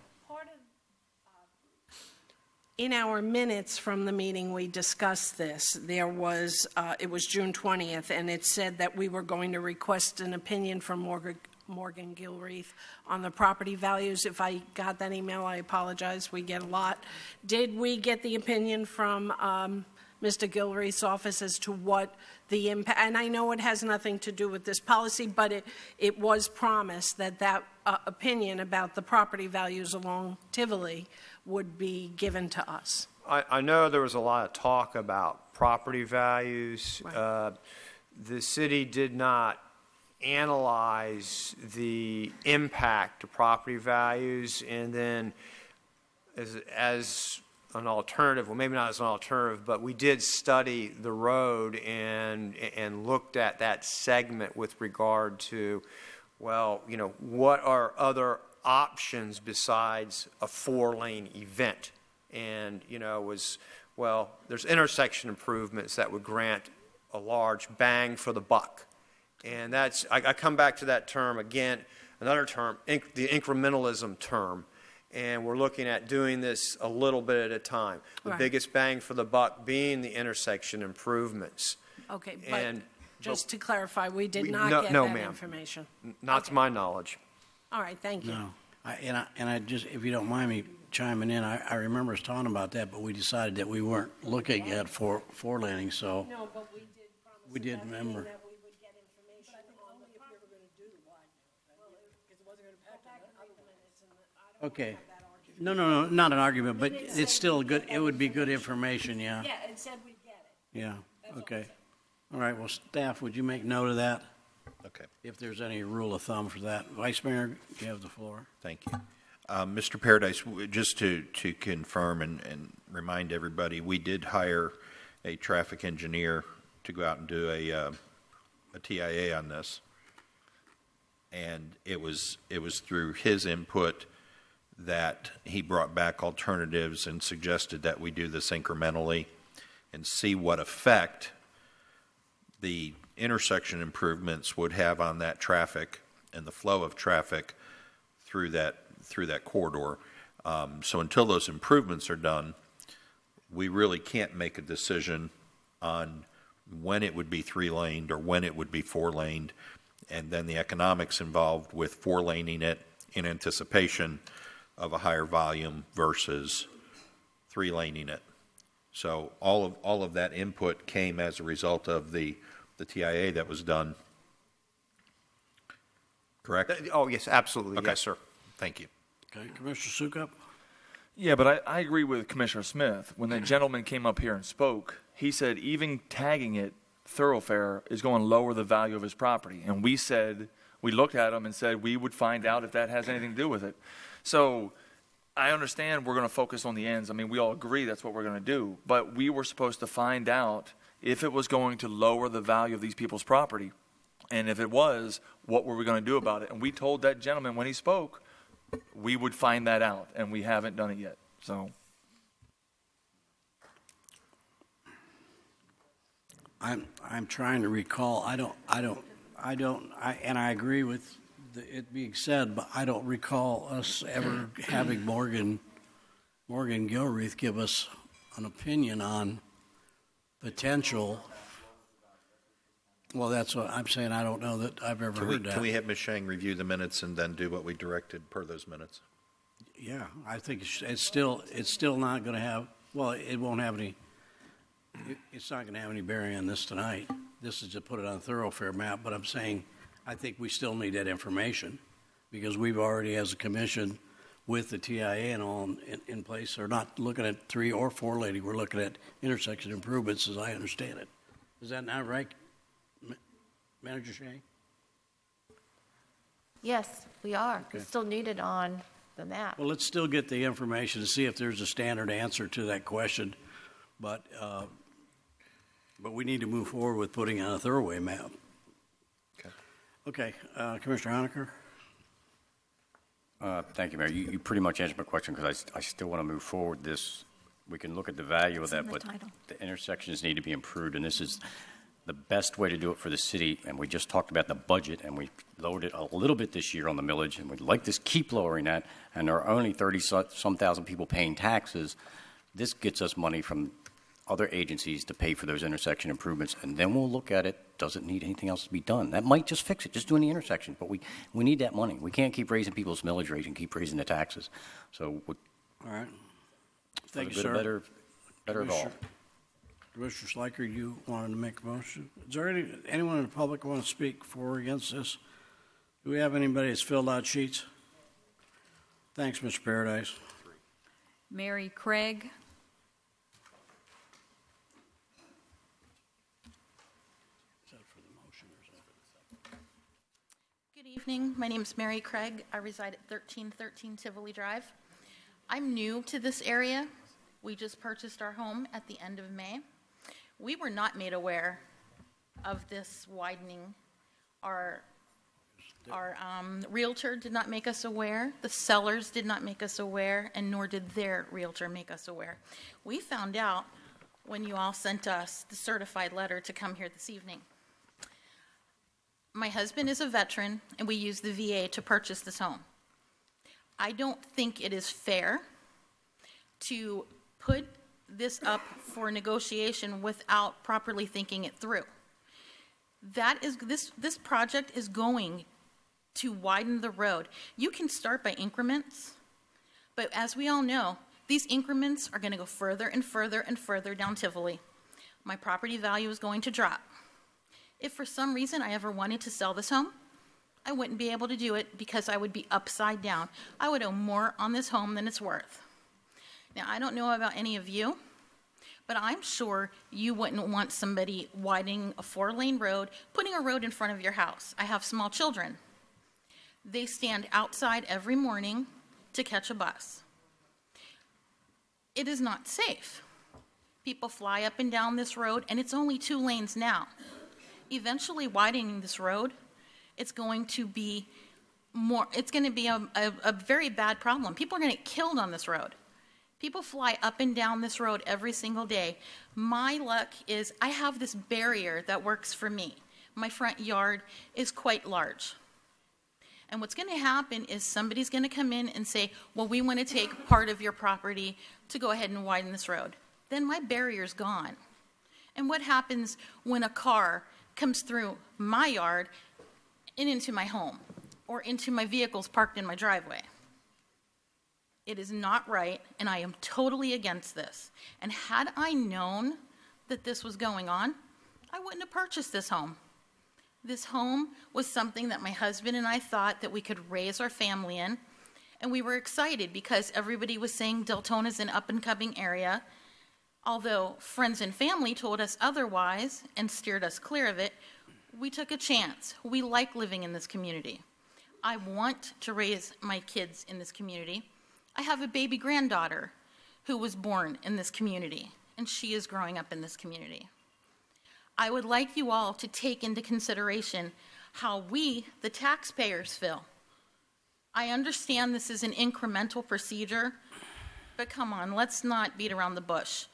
S18: In our minutes from the meeting, we discussed this. There was, it was June 20th, and it said that we were going to request an opinion from Morgan Gilreath on the property values. If I got that email, I apologize. We get a lot. Did we get the opinion from Mr. Gilreath's office as to what the impact, and I know it has nothing to do with this policy, but it was promised that opinion about the property values along Tivoli would be given to us.
S13: I know there was a lot of talk about property values. Right. The city did not analyze the impact to property values, and then as an alternative, well, maybe not as an alternative, but we did study the road and looked at that segment with regard to, well, what are other options besides a 4-lane event? And, there's intersection improvements that would grant a large bang for the buck. And that's, I come back to that term again, another term, the incrementalism term. And we're looking at doing this a little bit at a time. The biggest bang for the buck being the intersection improvements.
S18: Okay, but just to clarify, we did not get that information.
S13: Not to my knowledge.
S18: All right, thank you.
S1: No, I just, if you don't mind me chiming in, I remember us talking about that, but we decided that we weren't looking at 4-laning, so.
S18: No, but we did promise.
S1: We did remember.
S18: That we would get information on the property. Because it wasn't going to impact other minutes.
S1: Okay. No, not an argument, but it's still good. It would be good information, yeah.
S18: Yeah, it said we'd get it.
S1: Yeah, okay. All right, well, staff, would you make note of that?
S6: Okay.
S1: If there's any rule of thumb for that. Vice Mayor, you have the floor.
S6: Thank you. Mr. Paradise, just to confirm and remind everybody, we did hire a traffic engineer to go out and do a TIA on this. And it was through his input that he brought back alternatives and suggested that we do this incrementally and see what effect the intersection improvements would have on that traffic and the flow of traffic through that corridor. So until those improvements are done, we really can't make a decision on when it would be 3-laned or when it would be 4-laned, and then the economics involved with 4-laning it in anticipation of a higher volume versus 3-laning it. So all of that input came as a result of the TIA that was done. Correct?
S13: Oh, yes, absolutely.
S6: Okay.
S13: Yes, sir.
S6: Thank you.
S1: Okay, Commissioner Sukup?
S4: Yeah, but I agree with Commissioner Smith. When the gentleman came up here and spoke, he said even tagging it thoroughfare is going to lower the value of his property. And we looked at him and said we would find out if that has anything to do with it. So I understand we're going to focus on the ends. I mean, we all agree that's what we're going to do. But we were supposed to find out if it was going to lower the value of these people's property. And if it was, what were we going to do about it? And we told that gentleman when he spoke, we would find that out, and we haven't done it yet. So
S1: I'm trying to recall. And I agree with it being said, but I don't recall us ever having Morgan Gilreath give us an opinion on potential. Well, that's what I'm saying. I don't know that I've ever heard that.
S6: Can we have Ms. Shang review the minutes and then do what we directed per those minutes?
S1: Yeah, I think it's still not going to have. Well, it won't have any. It's not going to have any bearing on this tonight. This is to put it on a thoroughfare map. But I'm saying, I think we still need that information because we've already, as a commission, with the TIA and all in place, are not looking at 3 or 4-laning. We're looking at intersection improvements, as I understand it. Is that not right, Manager Shea?
S19: Yes, we are.
S1: Okay.
S19: We still need it on the map.
S1: Well, let's still get the information to see if there's a standard answer to that question. But we need to move forward with putting on a thoroughway map. Okay, Commissioner Honaker?
S16: Thank you, Mayor. You pretty much answered my question because I still want to move forward. We can look at the value of that, but the intersections need to be improved, and this is the best way to do it for the city. And we just talked about the budget, and we lowered it a little bit this year on the millage, and we'd like to keep lowering that. And there are only 30-some thousand people paying taxes. This gets us money from other agencies to pay for those intersection improvements, and then we'll look at it. Does it need anything else to be done? That might just fix it, just doing the intersection. But we need that money. We can't keep raising people's millage rate and keep raising the taxes. So,
S1: all right. Thank you, sir.
S16: Better of all.
S1: Commissioner Schleicher, you wanted to make a motion. Is there anyone in the public want to speak for or against this? Do we have anybody that's filled out sheets? Thanks, Mr. Paradise.
S2: Mary Craig.
S20: Good evening. My name is Mary Craig. I reside at 1313 Tivoli Drive. I'm new to this area. We just purchased our home at the end of May. We were not made aware of this widening. Our realtor did not make us aware. The sellers did not make us aware, and nor did their realtor make us aware. We found out when you all sent us the certified letter to come here this evening. My husband is a veteran, and we used the VA to purchase this home. I don't think it is fair to put this up for negotiation without properly thinking it through. This project is going to widen the road. You can start by increments, but as we all know, these increments are going to go further and further and further down Tivoli. My property value is going to drop. If for some reason I ever wanted to sell this home, I wouldn't be able to do it because I would be upside down. I would owe more on this home than it's worth. Now, I don't know about any of you, but I'm sure you wouldn't want somebody widening a 4-lane road, putting a road in front of your house. I have small children. They stand outside every morning to catch a bus. It is not safe. People fly up and down this road, and it's only 2 lanes now. Eventually widening this road, it's going to be it's going to be a very bad problem. People are going to get killed on this road. People fly up and down this road every single day. My luck is I have this barrier that works for me. My front yard is quite large. And what's going to happen is somebody's going to come in and say, well, we want to take part of your property to go ahead and widen this road. Then my barrier's gone. And what happens when a car comes through my yard and into my home or into my vehicles parked in my driveway? It is not right, and I am totally against this. And had I known that this was going on, I wouldn't have purchased this home. This home was something that my husband and I thought that we could raise our family in, and we were excited because everybody was saying Deltona is an up-and-coming area. Although friends and family told us otherwise and steered us clear of it, we took a chance. We like living in this community. I want to raise my kids in this community. I have a baby granddaughter who was born in this community, and she is growing up in this community. I would like you all to take into consideration how we, the taxpayers, feel. I understand this is an incremental procedure, but come on, let's not beat around the bush.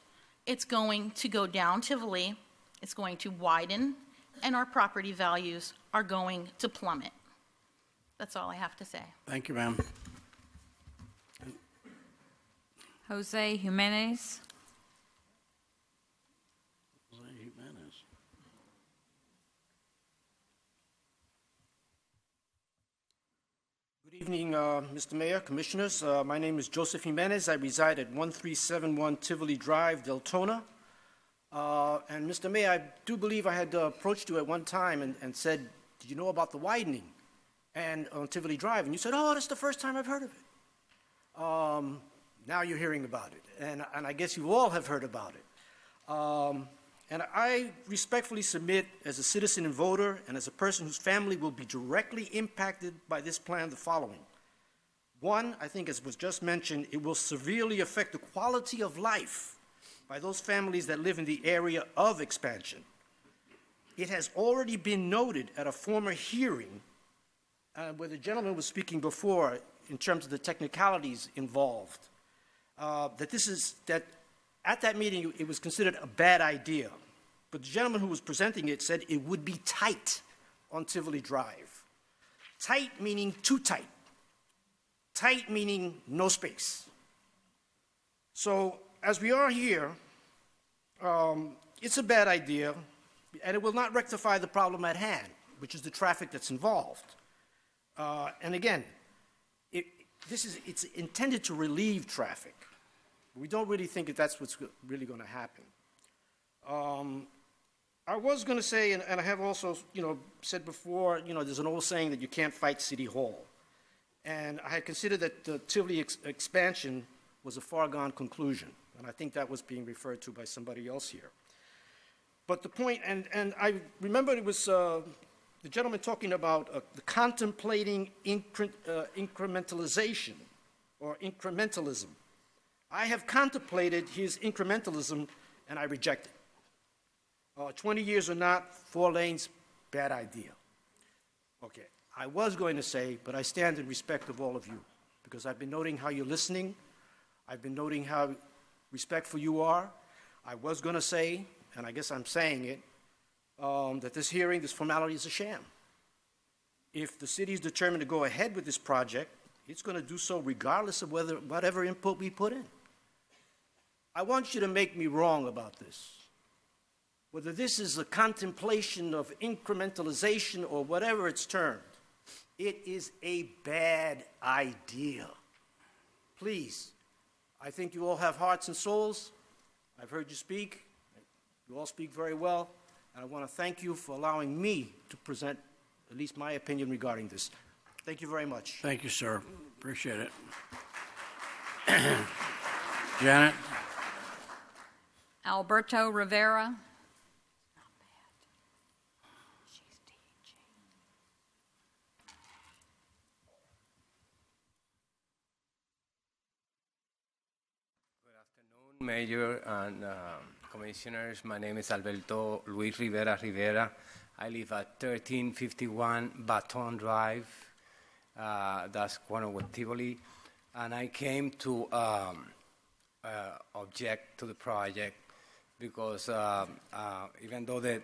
S20: It's going to go down Tivoli, it's going to widen, and our property values are going to plummet. That's all I have to say.
S1: Thank you, ma'am.
S21: Jose Jimenez.
S22: Good evening, Mr. Mayor, Commissioners. My name is Joseph Jimenez. I reside at 1371 Tivoli Drive, Deltona. And Mr. Mayor, I do believe I had approached you at one time and said, did you know about the widening and on Tivoli Drive? And you said, oh, that's the first time I've heard of it. Now you're hearing about it, and I guess you all have heard about it. And I respectfully submit, as a citizen and voter, and as a person whose family will be directly impacted by this plan, the following. One, I think as was just mentioned, it will severely affect the quality of life by those families that live in the area of expansion. It has already been noted at a former hearing where the gentleman was speaking before in terms of the technicalities involved. That at that meeting it was considered a bad idea, but the gentleman who was presenting it said it would be tight on Tivoli Drive. Tight meaning too tight. Tight meaning no space. So as we are here, it's a bad idea, and it will not rectify the problem at hand, which is the traffic that's involved. And again, it's intended to relieve traffic. We don't really think that that's what's really going to happen. I was going to say, and I have also, said before, there's an old saying that you can't fight City Hall. And I had considered that the Tivoli expansion was a foregone conclusion. And I think that was being referred to by somebody else here. But the point, and I remember it was the gentleman talking about the contemplating incrementalization or incrementalism. I have contemplated his incrementalism, and I reject it. 20 years or not, 4 lanes, bad idea. Okay, I was going to say, but I stand in respect of all of you, because I've been noting how you're listening. I've been noting how respectful you are. I was going to say, and I guess I'm saying it, that this hearing, this formality is a sham. If the city is determined to go ahead with this project, it's going to do so regardless of whatever input we put in. I want you to make me wrong about this. Whether this is a contemplation of incrementalization or whatever it's termed, it is a bad idea. Please, I think you all have hearts and souls. I've heard you speak. You all speak very well. And I want to thank you for allowing me to present at least my opinion regarding this. Thank you very much.
S1: Thank you, sir. Appreciate it. Janet?
S21: Alberto Rivera.
S23: Mayor and Commissioners, my name is Alberto Luis Rivera. I live at 1351 Baton Drive, That's corner with Tivoli. And I came to object to the project because even though that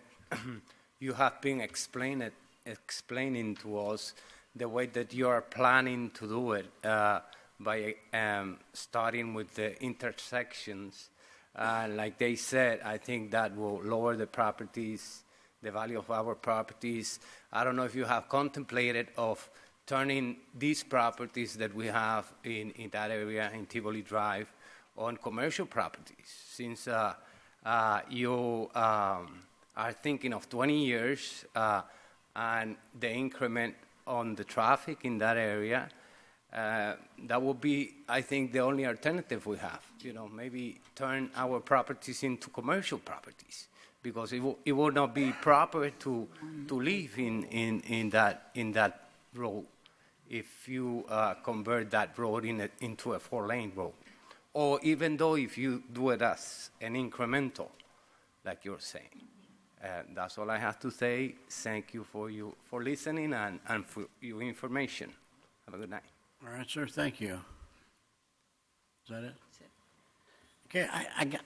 S23: you have been explaining to us the way that you are planning to do it by starting with the intersections, like they said, I think that will lower the properties, the value of our properties. I don't know if you have contemplated of turning these properties that we have in that area in Tivoli Drive on commercial properties, since you are thinking of 20 years and the increment on the traffic in that area. That would be, I think, the only alternative we have. Maybe turn our properties into commercial properties, because it would not be proper to live in that road if you convert that road into a 4-lane road. Or even though if you do it as an incremental, like you're saying. That's all I have to say. Thank you for listening and for your information. Have a good night.
S1: All right, sir. Thank you. Is that it? Okay,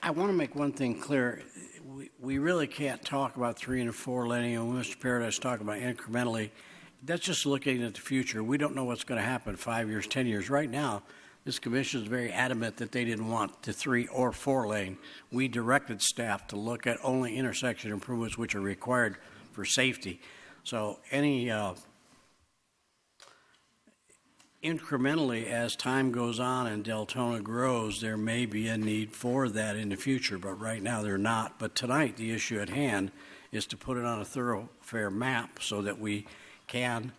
S1: I want to make one thing clear. We really can't talk about 3 and 4 laning, and Mr. Paradise talked about incrementally. That's just looking at the future. We don't know what's going to happen 5 years, 10 years. Right now, this commission is very adamant that they didn't want the 3 or 4 lane. We directed staff to look at only intersection improvements which are required for safety. So any incrementally, as time goes on and Deltona grows, there may be a need for that in the future, but right now they're not. But tonight, the issue at hand is to put it on a thoroughfare map so that we can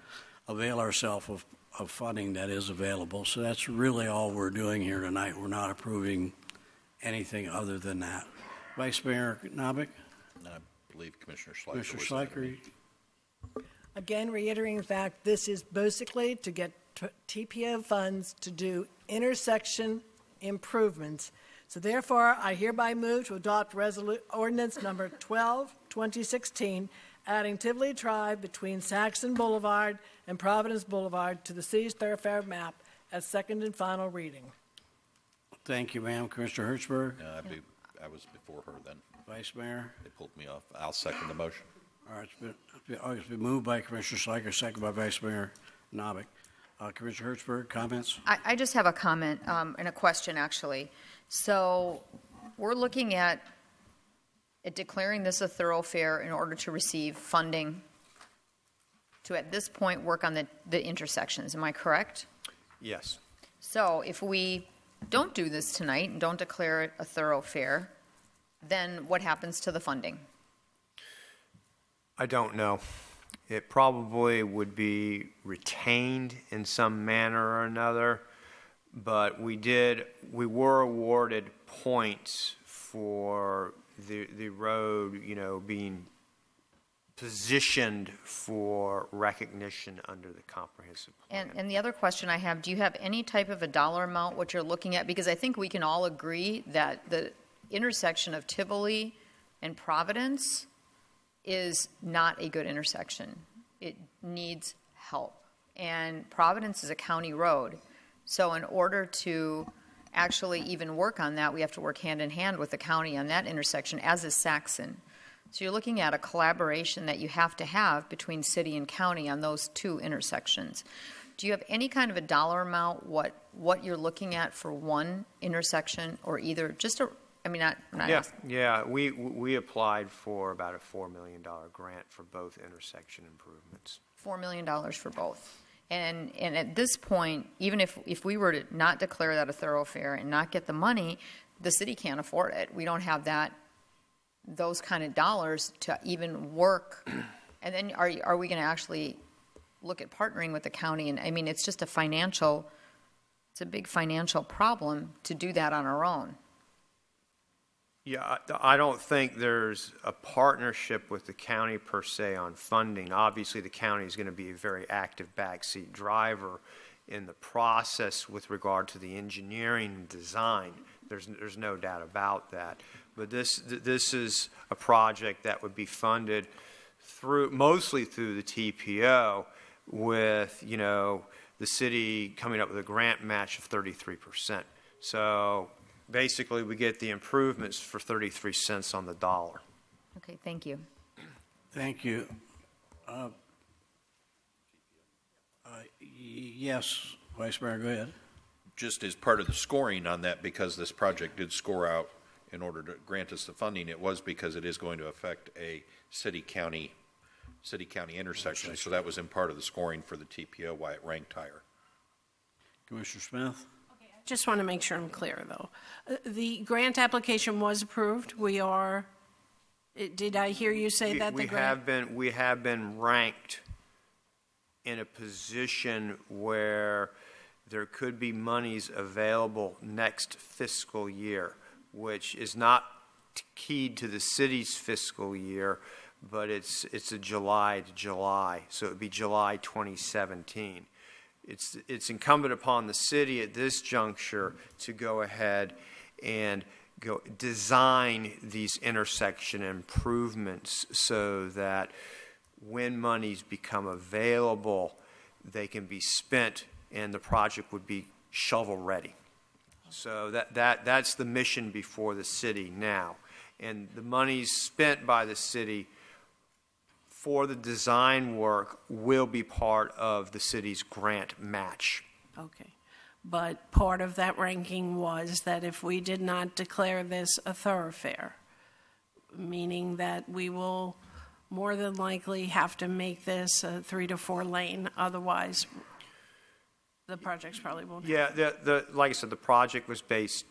S1: avail ourselves of funding that is available. So that's really all we're doing here tonight. We're not approving anything other than that. Vice Mayor Novick?
S6: I believe Commissioner Schleicher.
S1: Commissioner Schleicher?
S17: Again, reiterating the fact, this is basically to get TPO funds to do intersection improvements. So therefore, I hereby move to adopt ordinance number 12, 2016, adding Tivoli Drive between Saxon Boulevard and Providence Boulevard to the city's thoroughfare map as second and final reading.
S1: Thank you, ma'am. Commissioner Hertzberg?
S6: I was before her then.
S1: Vice Mayor?
S6: They pulled me off. I'll second the motion.
S1: All right, it's been moved by Commissioner Schleicher, second by Vice Mayor Novick. Commissioner Hertzberg, comments?
S2: I just have a comment and a question, actually. So we're looking at declaring this a thoroughfare in order to receive funding to, at this point, work on the intersections. Am I correct?
S13: Yes.
S2: So if we don't do this tonight and don't declare it a thoroughfare, then what happens to the funding?
S13: I don't know. It probably would be retained in some manner or another, but we were awarded points for the road, being positioned for recognition under the comprehensive plan.
S2: And the other question I have, do you have any type of a dollar amount what you're looking at? Because I think we can all agree that the intersection of Tivoli and Providence is not a good intersection. It needs help. And Providence is a county road. So in order to actually even work on that, we have to work hand in hand with the county on that intersection, as is Saxon. So you're looking at a collaboration that you have to have between city and county on those 2 intersections. Do you have any kind of a dollar amount, what you're looking at for one intersection, or either just a, not asking.
S13: Yeah, we applied for about a $4 million grant for both intersection improvements.
S2: $4 million for both. And at this point, even if we were to not declare that a thoroughfare and not get the money, the city can't afford it. We don't have those kind of dollars to even work. And then are we going to actually look at partnering with the county? And it's just it's a big financial problem to do that on our own.
S13: Yeah, I don't think there's a partnership with the county per se on funding. Obviously, the county is going to be a very active backseat driver in the process with regard to the engineering and design. There's no doubt about that. But this is a project that would be funded mostly through the TPO with, the city coming up with a grant match of 33%. So basically, we get the improvements for 33 cents on the dollar.
S2: Okay, thank you.
S1: Thank you. Yes, Vice Mayor, go ahead.
S6: Just as part of the scoring on that, because this project did score out in order to grant us the funding, it was because it is going to affect a city-county intersection. So that was in part of the scoring for the TPO, why it ranked higher.
S1: Commissioner Smith?
S18: Just want to make sure I'm clear, though. The grant application was approved. We are, did I hear you say that the grant?
S13: We have been ranked in a position where there could be monies available next fiscal year, which is not keyed to the city's fiscal year, but it's a July to July, so it would be July 2017. It's incumbent upon the city at this juncture to go ahead and design these intersection improvements so that when monies become available, they can be spent and the project would be shovel ready. So that's the mission before the city now. And the monies spent by the city for the design work will be part of the city's grant match.
S18: Okay. But part of that ranking was that if we did not declare this a thoroughfare, meaning that we will more than likely have to make this a 3 to 4 lane, otherwise the projects probably won't.
S13: Yeah, like I said, the project was based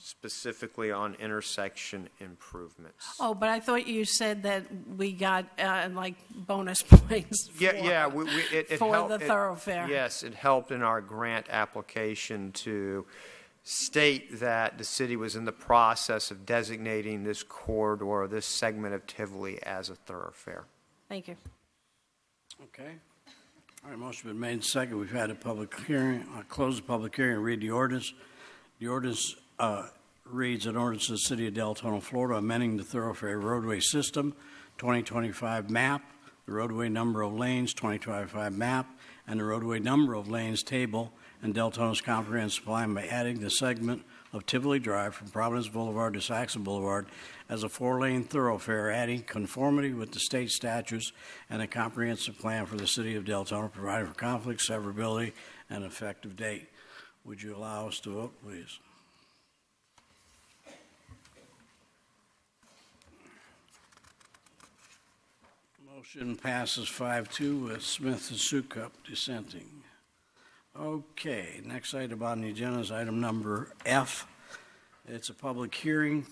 S13: specifically on intersection improvements.
S18: Oh, but I thought you said that we got like bonus points for, the thoroughfare.
S13: Yes, it helped in our grant application to state that the city was in the process of designating this corridor, this segment of Tivoli, as a thoroughfare.
S18: Thank you.
S1: Okay. All right, motion been made and second. We've had a public hearing. I'll close the public hearing and read the ordinance. The ordinance reads an ordinance of the City of Deltona, Florida, amending the thoroughfare roadway system, 2025 map, the roadway number of lanes, 2025 map, and the roadway number of lanes table, and Deltona's comprehensive plan by adding the segment of Tivoli Drive from Providence Boulevard to Saxon Boulevard as a 4-lane thoroughfare, adding conformity with the state statutes and a comprehensive plan for the City of Deltona, providing for conflict, severability, and effective date. Would you allow us to vote, please? Motion passes 5-2 with Smith and Sukup dissenting. Okay, next item on the agenda is item number F. It's a public hearing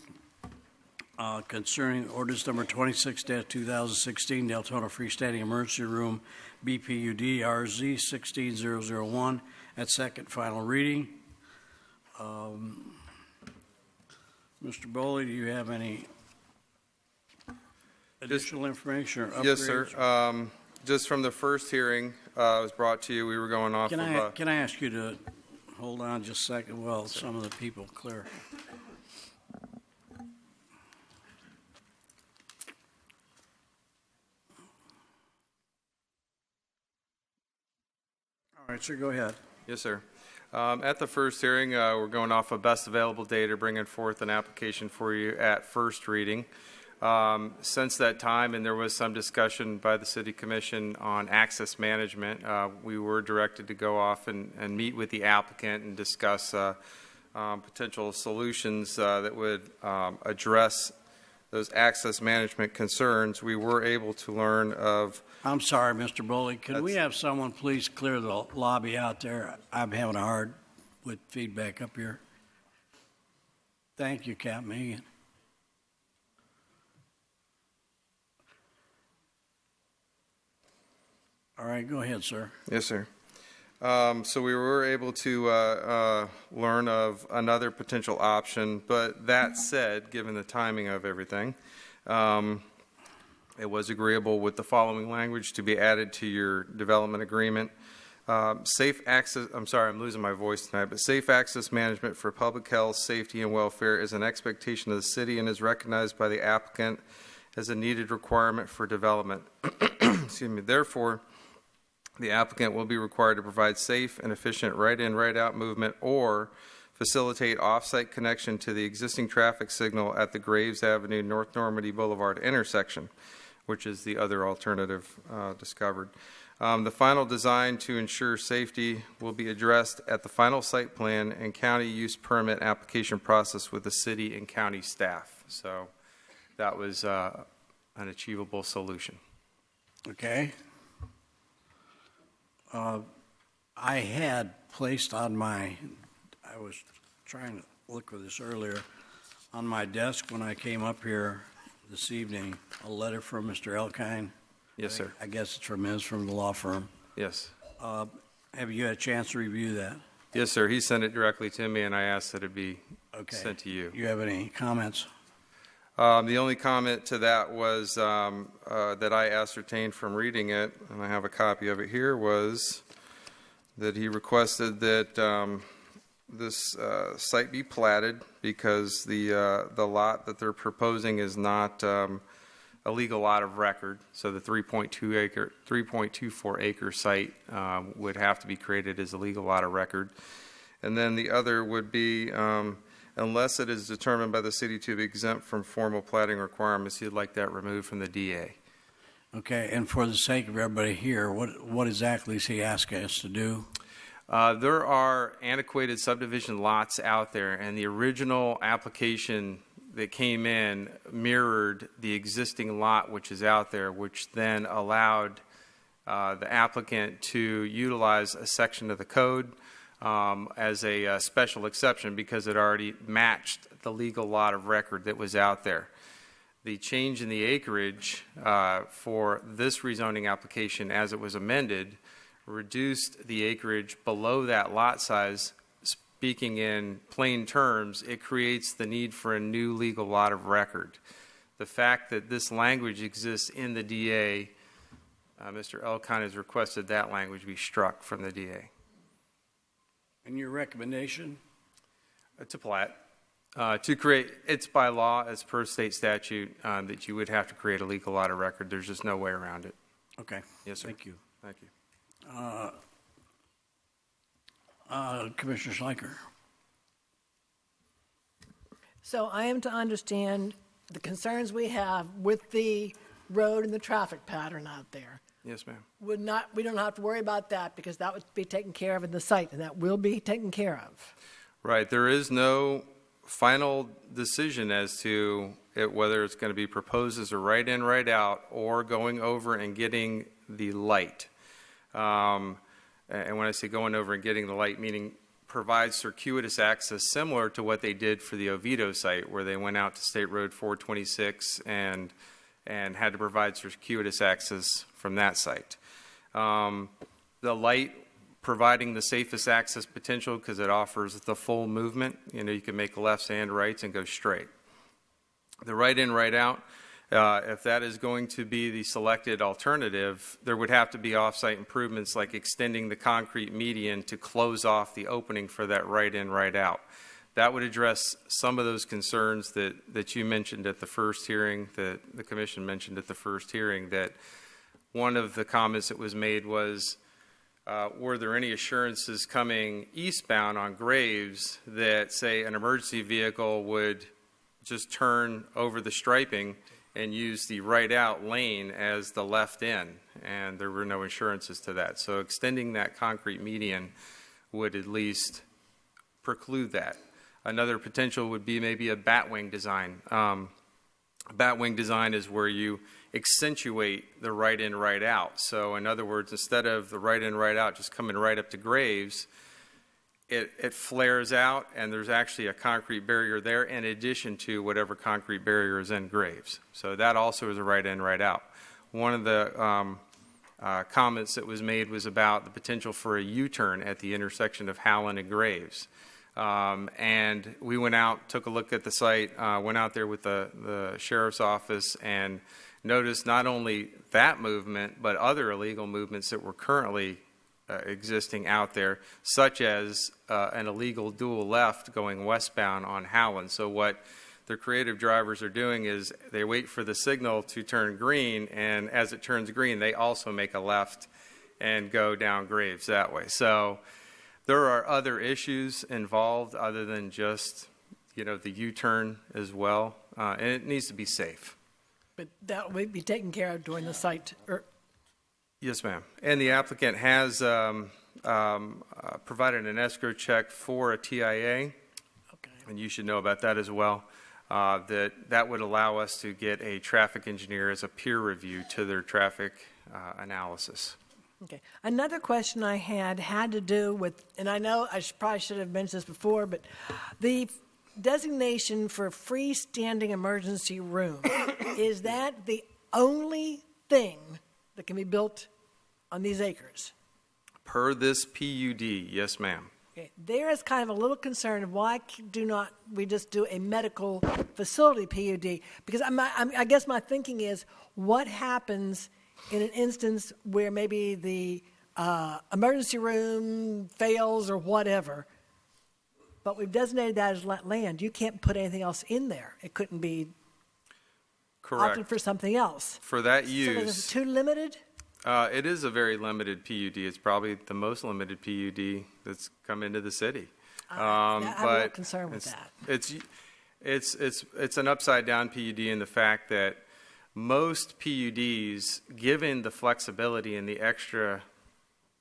S1: concerning ordinance number 26-2016, Deltona Freestanding Emergency Room, BPUD RZ 16001 at second final reading. Mr. Boley, do you have any additional information or upgrades?
S15: Yes, sir. Just from the first hearing was brought to you, we were going off of...
S1: Can I ask you to hold on just a second while some of the people clear? All right, sir, go ahead.
S15: Yes, sir. At the first hearing, we're going off of best available data, bringing forth an application for you at first reading. Since that time, and there was some discussion by the City Commission on access management, we were directed to go off and meet with the applicant and discuss potential solutions that would address those access management concerns. We were able to learn of...
S1: I'm sorry, Mr. Boley. Could we have someone please clear the lobby out there? I'm having a hard with feedback up here. Thank you, Cap Megan. All right, go ahead, sir.
S15: Yes, sir. So we were able to learn of another potential option, but that said, given the timing of everything, it was agreeable with the following language to be added to your development agreement. Safe access, I'm sorry, I'm losing my voice tonight, but safe access management for public health, safety, and welfare is an expectation of the city and is recognized by the applicant as a needed requirement for development. Excuse me. Therefore, The applicant will be required to provide safe and efficient right-in, right-out movement or facilitate off-site connection to the existing traffic signal at the Graves Avenue, North Normandy Boulevard intersection, which is the other alternative discovered. The final design to ensure safety will be addressed at the final site plan and county use permit application process with the city and county staff. So that was an achievable solution.
S1: Okay. I had placed on I was trying to look for this earlier, on my desk when I came up here this evening, a letter from Mr. Elkine.
S15: Yes, sir.
S1: I guess it's from the law firm.
S15: Yes.
S1: Have you had a chance to review that?
S15: Yes, sir. He sent it directly to me, and I asked that it be
S1: Okay.
S15: sent to you.
S1: You have any comments?
S15: The only comment to that was that I ascertained from reading it, and I have a copy of it here, was that he requested that this site be platted because the lot that they're proposing is not a legal lot of record. So the 3.24 acre site would have to be created as a legal lot of record. And then the other would be unless it is determined by the city to be exempt from formal platting requirements, he'd like that removed from the DA.
S1: Okay, and for the sake of everybody here, what exactly is he asking us to do?
S15: There are antiquated subdivision lots out there, and the original application that came in mirrored the existing lot which is out there, which then allowed the applicant to utilize a section of the code as a special exception because it already matched the legal lot of record that was out there. The change in the acreage for this rezoning application as it was amended reduced the acreage below that lot size. Speaking in plain terms, it creates the need for a new legal lot of record. The fact that this language exists in the DA, Mr. Elkine has requested that language be struck from the DA.
S1: And your recommendation?
S15: To plat. To create, it's by law, as per state statute, that you would have to create a legal lot of record. There's just no way around it.
S1: Okay.
S15: Yes, sir.
S1: Thank you.
S15: Thank you.
S1: Commissioner Schleicher.
S17: So I am to understand the concerns we have with the road and the traffic pattern out there.
S15: Yes, ma'am.
S17: We don't have to worry about that because that would be taken care of in the site, and that will be taken care of.
S15: Right. There is no final decision as to whether it's going to be proposed as a right in, right out, or going over and getting the light. And when I say going over and getting the light, meaning provide circuitous access similar to what they did for the Oviedo site, where they went out to State Road 426 and had to provide circuitous access from that site. The light providing the safest access potential because it offers the full movement. You know, you can make lefts and rights and go straight. The right in, right out, if that is going to be the selected alternative, there would have to be off-site improvements like extending the concrete median to close off the opening for that right in, right out. That would address some of those concerns that you mentioned at the first hearing, that the commission mentioned at the first hearing, that one of the comments that was made was, were there any assurances coming eastbound on Graves that, say, an emergency vehicle would just turn over the striping and use the right out lane as the left in? And there were no assurances to that. So extending that concrete median would at least preclude that. Another potential would be maybe a batwing design. Batwing design is where you accentuate the right in, right out. So in other words, instead of the right in, right out just coming right up to Graves, it flares out and there's actually a concrete barrier there in addition to whatever concrete barrier is in Graves. So that also is a right in, right out. One of the comments that was made was about the potential for a U-turn at the intersection of Howland and Graves. And we went out, took a look at the site, went out there with the sheriff's office and noticed not only that movement, but other illegal movements that were currently existing out there, such as an illegal dual left going westbound on Howland. So what the creative drivers are doing is they wait for the signal to turn green, and as it turns green, they also make a left and go down Graves that way. So there are other issues involved other than just, the U-turn as well, and it needs to be safe.
S17: But that will be taken care of during the site.
S15: Yes, ma'am. And the applicant has provided an escrow check for a TIA, and you should know about that as well. That would allow us to get a traffic engineer as a peer review to their traffic analysis.
S17: Okay. Another question I had to do with, and I know I probably should have mentioned this before, but the designation for freestanding emergency room, is that the only thing that can be built on these acres?
S15: Per this PUD, yes, ma'am.
S17: Okay. There is kind of a little concern of why do not we just do a medical facility PUD? Because I guess my thinking is, what happens in an instance where maybe the emergency room fails or whatever, but we've designated that as land. You can't put anything else in there. It couldn't be opted for something else.
S15: For that
S17: So
S15: use.
S17: is it too limited?
S15: It is a very limited PUD. It's probably the most limited PUD that's come into the city.
S17: I'm a little concerned with that.
S15: It's an upside down PUD in the fact that most PUDs, given the flexibility and the extra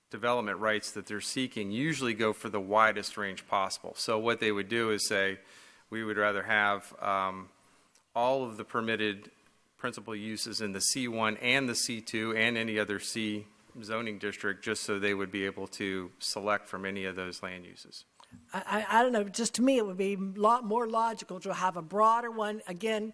S15: development rights that they're seeking, usually go for the widest range possible. So what they would do is say, we would rather have all of the permitted principal uses in the C1 and the C2 and any other C zoning district, just so they would be able to select from any of those land uses.
S17: I don't know, just to me it would be a lot more logical to have a broader one. Again,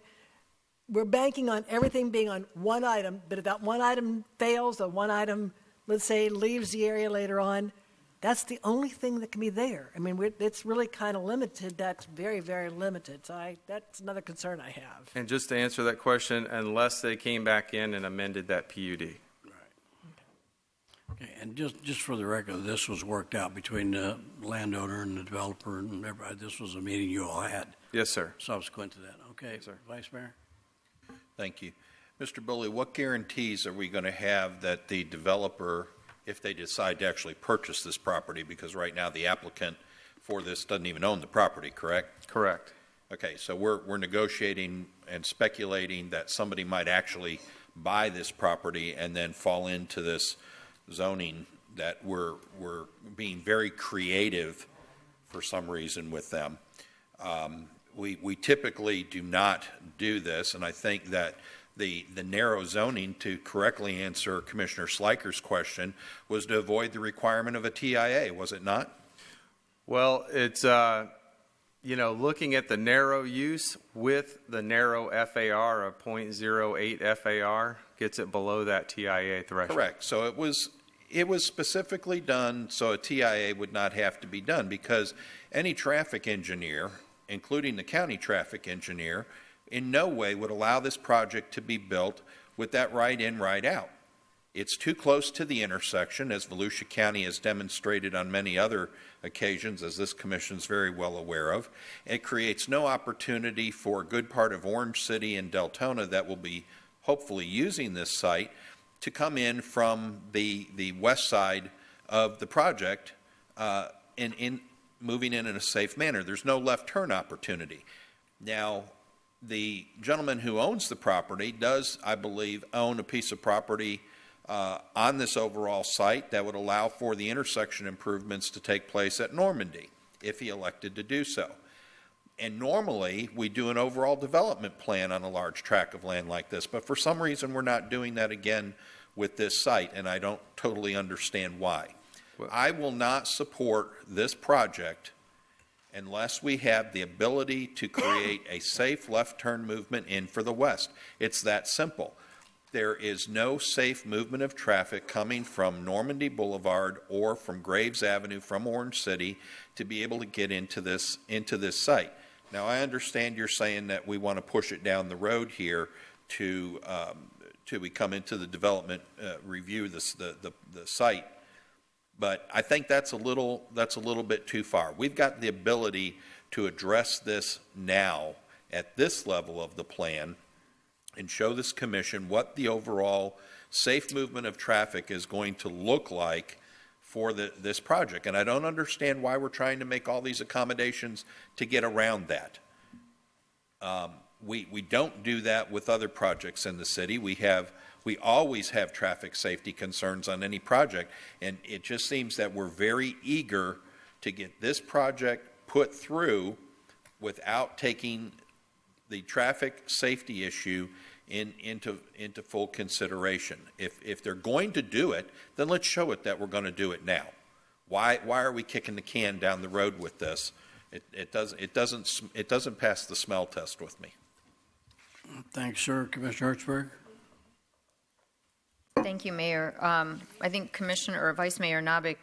S17: we're banking on everything being on one item, but if that one item fails, or one item, let's say, leaves the area later on, that's the only thing that can be there. I mean, it's really kind of limited. That's very, very limited. So that's another concern I have.
S15: And just to answer that question, unless they came back in and amended that PUD.
S1: Okay, and just for the record, this was worked out between the landowner and the developer and everybody. This was a meeting you all had.
S15: Yes, sir.
S1: Subsequent to that. Okay,
S15: yes, sir.
S1: Vice Mayor?
S6: Thank you. Mr. Bully, what guarantees are we going to have that the developer, if they decide to actually purchase this property, because right now the applicant for this doesn't even own the property, correct?
S15: Correct.
S6: Okay, so we're negotiating and speculating that somebody might actually buy this property and then fall into this zoning, that we're being very creative for some reason with them. We typically do not do this, and I think that the narrow zoning, to correctly answer Commissioner Sliker's question, was to avoid the requirement of a TIA, was it not?
S15: Well, it's, looking at the narrow use with the narrow FAR of 0.08 FAR gets it below that TIA threshold.
S6: Correct. So it was specifically done so a TIA would not have to be done, because any traffic engineer, including the county traffic engineer, in no way would allow this project to be built with that right in, right out. It's too close to the intersection, as Volusia County has demonstrated on many other occasions, as this commission is very well aware of. It creates no opportunity for a good part of Orange City and Deltona that will be hopefully using this site to come in from the west side of the project in moving in a safe manner. There's no left turn opportunity. Now, the gentleman who owns the property does, I believe, own a piece of property on this overall site that would allow for the intersection improvements to take place at Normandy, if he elected to do so. And normally, we do an overall development plan on a large tract of land like this, but for some reason, we're not doing that again with this site, and I don't totally understand why. I will not support this project unless we have the ability to create a safe left turn movement in for the west. It's that simple. There is no safe movement of traffic coming from Normandy Boulevard or from Graves Avenue from Orange City to be able to get into this site. Now, I understand you're saying that we want to push it down the road here till we come into the development review the site. But I think that's a little bit too far. We've got the ability to address this now at this level of the plan and show this commission what the overall safe movement of traffic is going to look like for this project. And I don't understand why we're trying to make all these accommodations to get around that. We don't do that with other projects in the city. We always have traffic safety concerns on any project, and it just seems that we're very eager to get this project put through without taking the traffic safety issue into full consideration. If they're going to do it, then let's show it that we're going to do it now. Why are we kicking the can down the road with this? It doesn't pass the smell test with me.
S1: Thanks, sir. Commissioner Hertzberg.
S2: Thank you, Mayor. I think Commissioner or Vice Mayor Novick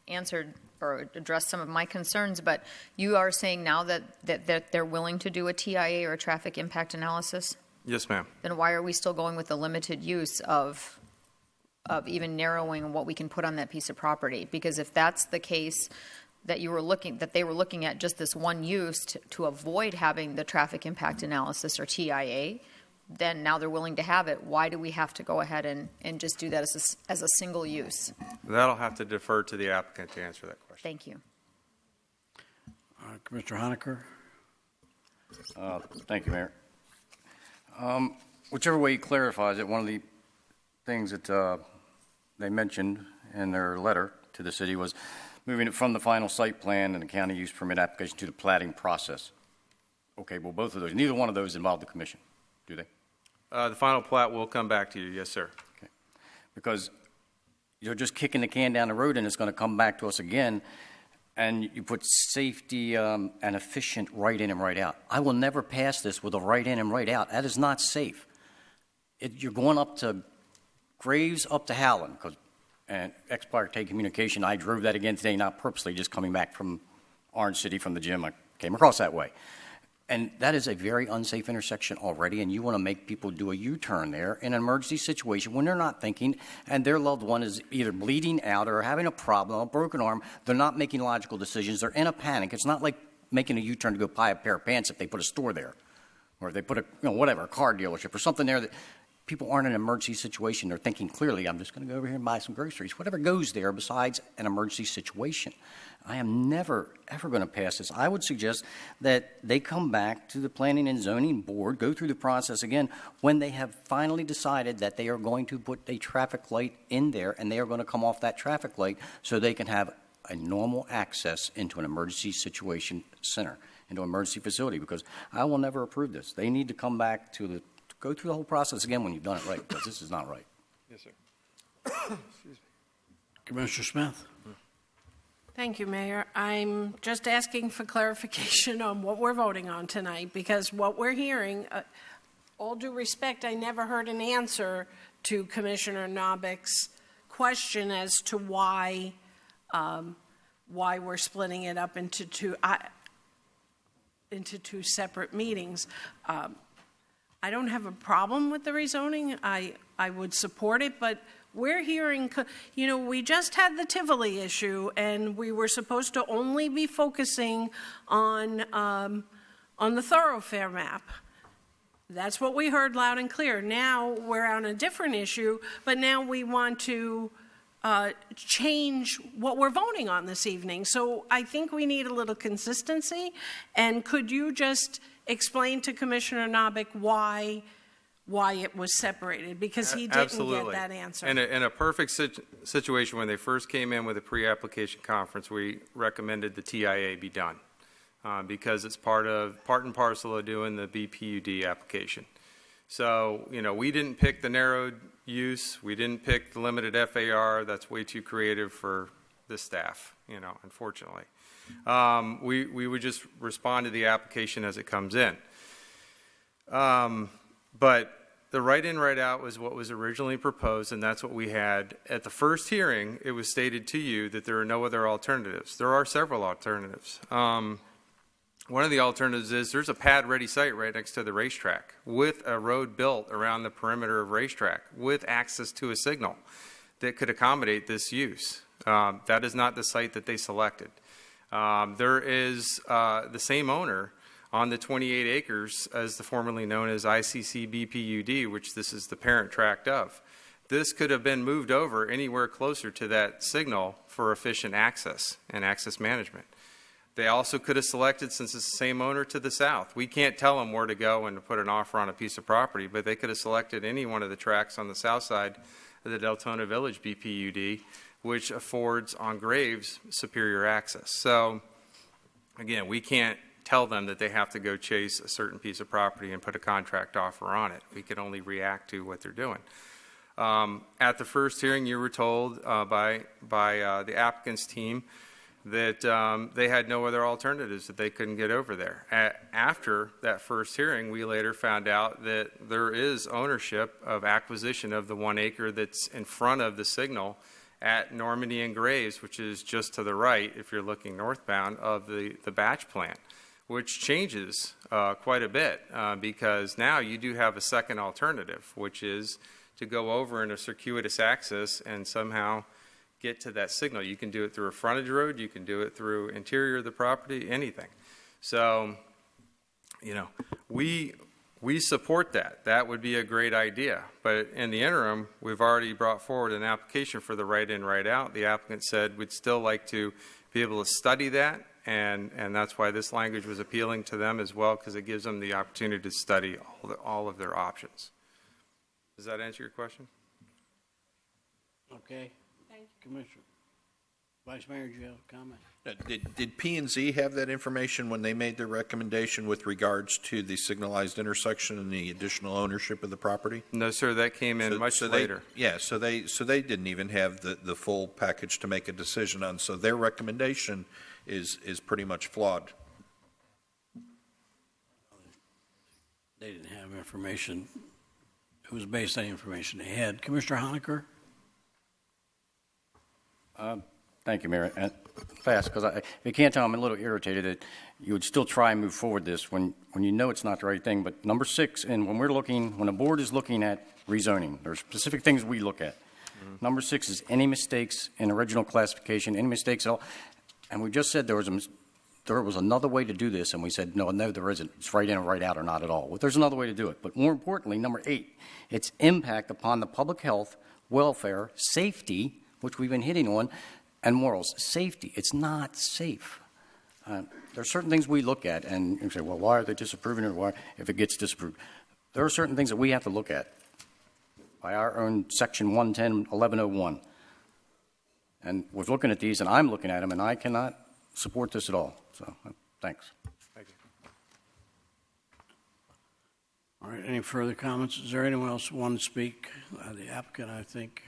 S2: answered or addressed some of my concerns, but you are saying now that they're willing to do a TIA or a traffic impact analysis?
S15: Yes, ma'am.
S2: Then why are we still going with the limited use of even narrowing what we can put on that piece of property? Because if that's the case, that they were looking at just this one use to avoid having the traffic impact analysis or TIA, then now they're willing to have it. Why do we have to go ahead and just do that as a single use?
S15: That'll have to defer to the applicant to answer that question.
S2: Thank you.
S1: Commissioner Honecker.
S16: Thank you, Mayor. Whichever way he clarifies it, one of the things that they mentioned in their letter to the city was moving it from the final site plan and the county use permit application to the platting process. Okay, well, both of those, neither one of those involve the commission, do they?
S15: The final plat will come back to you, yes, sir.
S16: Okay, because you're just kicking the can down the road and it's going to come back to us again, and you put safety and efficient right in and right out. I will never pass this with a right in and right out. That is not safe. You're going up to Graves, up to Howland, and ex parte communication, I drove that again today, not purposely, just coming back from Orange City from the gym. I came across that way. And that is a very unsafe intersection already, and you want to make people do a U-turn there in an emergency situation when they're not thinking and their loved one is either bleeding out or having a problem, a broken arm. They're not making logical decisions. They're in a panic. It's not like making a U-turn to go buy a pair of pants if they put a store there or if they put a car dealership or something there that people aren't in an emergency situation. They're thinking clearly, I'm just going to go over here and buy some groceries, whatever goes there besides an emergency situation. I am never, ever going to pass this. I would suggest that they come back to the Planning and Zoning Board, go through the process again when they have finally decided that they are going to put a traffic light in there and they are going to come off that traffic light so they can have a normal access into an emergency situation center, into an emergency facility, because I will never approve this. They need to come back to go through the whole process again when you've done it right, because this is not right.
S15: Yes, sir. Excuse me.
S1: Commissioner Smith.
S18: Thank you, Mayor. I'm just asking for clarification on what we're voting on tonight, because what we're hearing, all due respect, I never heard an answer to Commissioner Novick's question as to why we're splitting it up into two separate meetings. I don't have a problem with the rezoning. I would support it, but we're hearing, we just had the Tivoli issue, and we were supposed to only be focusing on the thoroughfare map. That's what we heard loud and clear. Now we're on a different issue, but now we want to change what we're voting on this evening. So I think we need a little consistency. And could you just explain to Commissioner Novick why it was separated? Because he didn't
S15: Absolutely.
S18: get that answer.
S15: In a perfect situation, when they first came in with a pre-application conference, we recommended the TIA be done because it's part and parcel of doing the BPUD application. So, we didn't pick the narrowed use. We didn't pick the limited FAR. That's way too creative for the staff, unfortunately. We would just respond to the application as it comes in. But the right-in, right-out was what was originally proposed, and that's what we had. At the first hearing, it was stated to you that there are no other alternatives. There are several alternatives. One of the alternatives is there's a pad-ready site right next to the racetrack with a road built around the perimeter of racetrack with access to a signal that could accommodate this use. That is not the site that they selected. There is the same owner on the 28 acres as the formerly known as ICC BPUD, which this is the parent tract of. this could have been moved over anywhere closer to that signal for efficient access and access management. They also could have selected, since it's the same owner, to the south. We can't tell them where to go and to put an offer on a piece of property, but they could have selected any one of the tracks on the south side of the Deltona Village BPUD, which affords on Graves superior access. So, again, we can't tell them that they have to go chase a certain piece of property and put a contract offer on it. We can only react to what they're doing. At the first hearing, you were told by the applicant's team that they had no other alternatives, that they couldn't get over there. After that first hearing, we later found out that there is ownership of acquisition of the 1 acre that's in front of the signal at Normandy and Graves, which is just to the right, if you're looking northbound, of the batch plant, which changes quite a bit because now you do have a second alternative, which is to go over in a circuitous access and somehow get to that signal. You can do it through a frontage road, you can do it through interior of the property, anything. So, you know, we support that. That would be a great idea. But in the interim, we've already brought forward an application for the right in, right out. The applicant said we'd still like to be able to study that, and that's why this language was appealing to them as well, because it gives them the opportunity to study all of their options. Does that answer your question?
S1: Okay. Commissioner. Vice Mayor, do you have a comment?
S6: Did P&Z have that information when they made their recommendation with regards to the signalized intersection and the additional ownership of the property?
S15: No, sir. That came in much later.
S6: So they didn't even have the full package to make a decision on. So their recommendation is pretty much flawed.
S1: They didn't have information. It was based on information they had. Commissioner Honecker?
S16: Thank you, Mayor. Fast, because if you can't tell, I'm a little irritated that you would still try and move forward this when you know it's not the right thing. But number 6, and when the board is looking at rezoning, there are specific things we look at. Mm-hmm. Number 6 is any mistakes in original classification, any mistakes at all. And we just said there was another way to do this, and we said, no, there isn't. It's right in or right out or not at all. Well, there's another way to do it. But more importantly, number 8, its impact upon the public health, welfare, safety, which we've been hitting on, and morals. Safety, it's not safe. There are certain things we look at, and you say, well, why are they disapproving it, or why, if it gets disapproved? There are certain things that we have to look at by our own Section 110-1101. And we're looking at these, and I'm looking at them, and I cannot support this at all. So, thanks.
S15: Thank you.
S1: All right, any further comments? Is there anyone else who want to speak? The applicant, I think.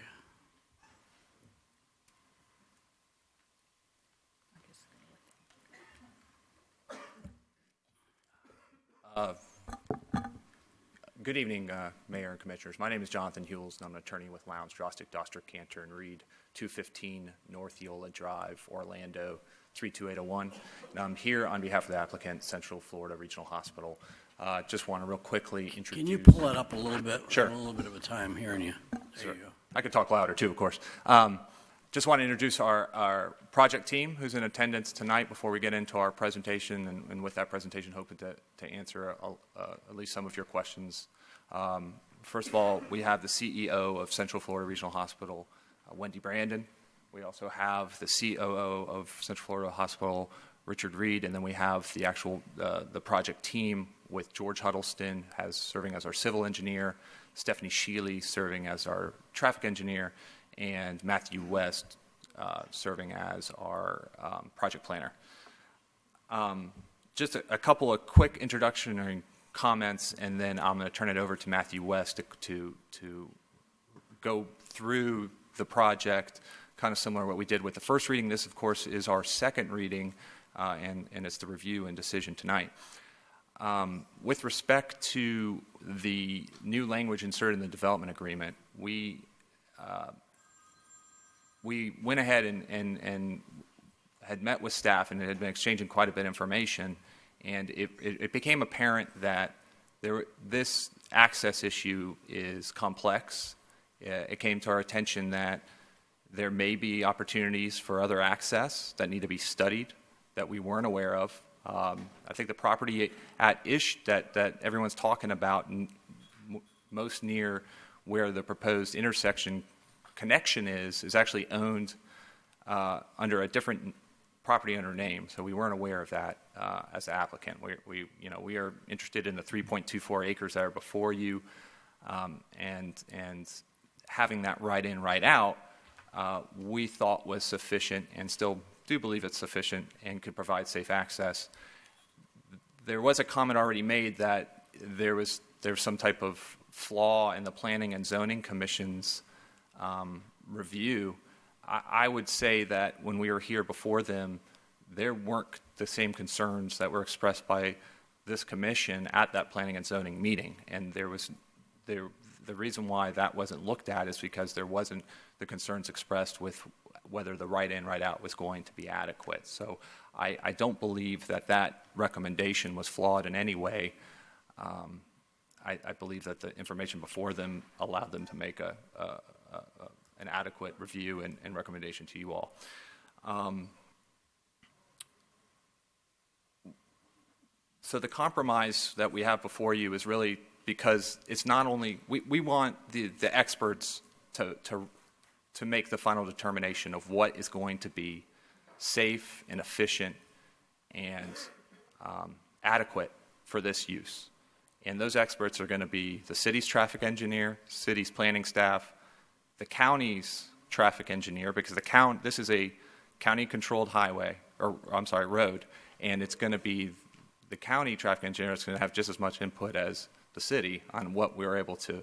S5: Good evening, Mayor and Commissioners. My name is Jonathan Hewells, and I'm an attorney with Lowndes, Drostick, Doster, Cantor, and Reed, 215 North Eola Drive, Orlando, 32801. And I'm here on behalf of the applicant, Central Florida Regional Hospital. Just want to real quickly introduce...
S1: Can you pull that up a little bit?
S5: Sure.
S1: A little bit of a time hearing you. There you go.
S5: I could talk louder, too, of course. Just want to introduce our project team who's in attendance tonight before we get into our presentation, and with that presentation, hoping to answer at least some of your questions. First of all, we have the CEO of Central Florida Regional Hospital, Wendy Brandon. We also have the COO of Central Florida Hospital, Richard Reed, and then we have the actual the project team with George Huddleston serving as our civil engineer, Stephanie Sheely serving as our traffic engineer, and Matthew West serving as our project planner. Just a couple of quick introductory comments, and then I'm going to turn it over to Matthew West to go through the project, kind of similar to what we did with the first reading. This, of course, is our second reading, and it's the review and decision tonight. With respect to the new language inserted in the development agreement, we went ahead and had met with staff and had been exchanging quite a bit of information, and it became apparent that this access issue is complex. It came to our attention that there may be opportunities for other access that need to be studied that we weren't aware of. I think the property at Ish that everyone's talking about most near where the proposed intersection connection is actually owned under a different property owner name, so we weren't aware of that as the applicant. We are interested in the 3.24 acres that are before you, and having that right in, right out, we thought was sufficient, and still do believe it's sufficient, and could provide safe access. There was a comment already made that there was some type of flaw in the Planning and Zoning Commission's review. I would say that when we were here before them, there weren't the same concerns that were expressed by this commission at that Planning and Zoning meeting, and the reason why that wasn't looked at is because there wasn't the concerns expressed with whether the right in, right out was going to be adequate. So I don't believe that recommendation was flawed in any way. I believe that the information before them allowed them to make an adequate review and recommendation to you all. So the compromise that we have before you is really because it's not only, we want the experts to make the final determination of what is going to be safe and efficient and adequate for this use. And those experts are going to be the city's traffic engineer, city's planning staff, the county's traffic engineer, because this is a county-controlled highway, or I'm sorry, road, and it's going to be the county traffic engineer is going to have just as much input as the city on what we're able to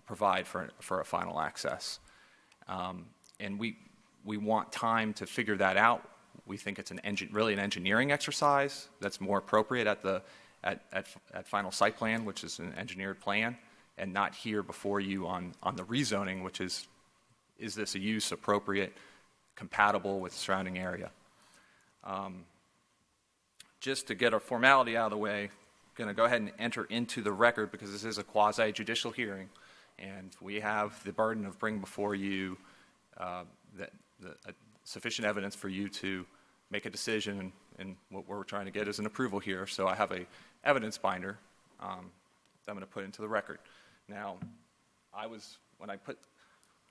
S5: provide for a final access. And we want time to figure that out. We think it's really an engineering exercise that's more appropriate at final site plan, which is an engineered plan, and not here before you on the rezoning, which is this a use appropriate, compatible with the surrounding area. Just to get a formality out of the way, I'm going to go ahead and enter into the record because this is a quasi-judicial hearing, and we have the burden of bringing before you sufficient evidence for you to make a decision, and what we're trying to get is an approval here. So I have a evidence binder that I'm going to put into the record. Now,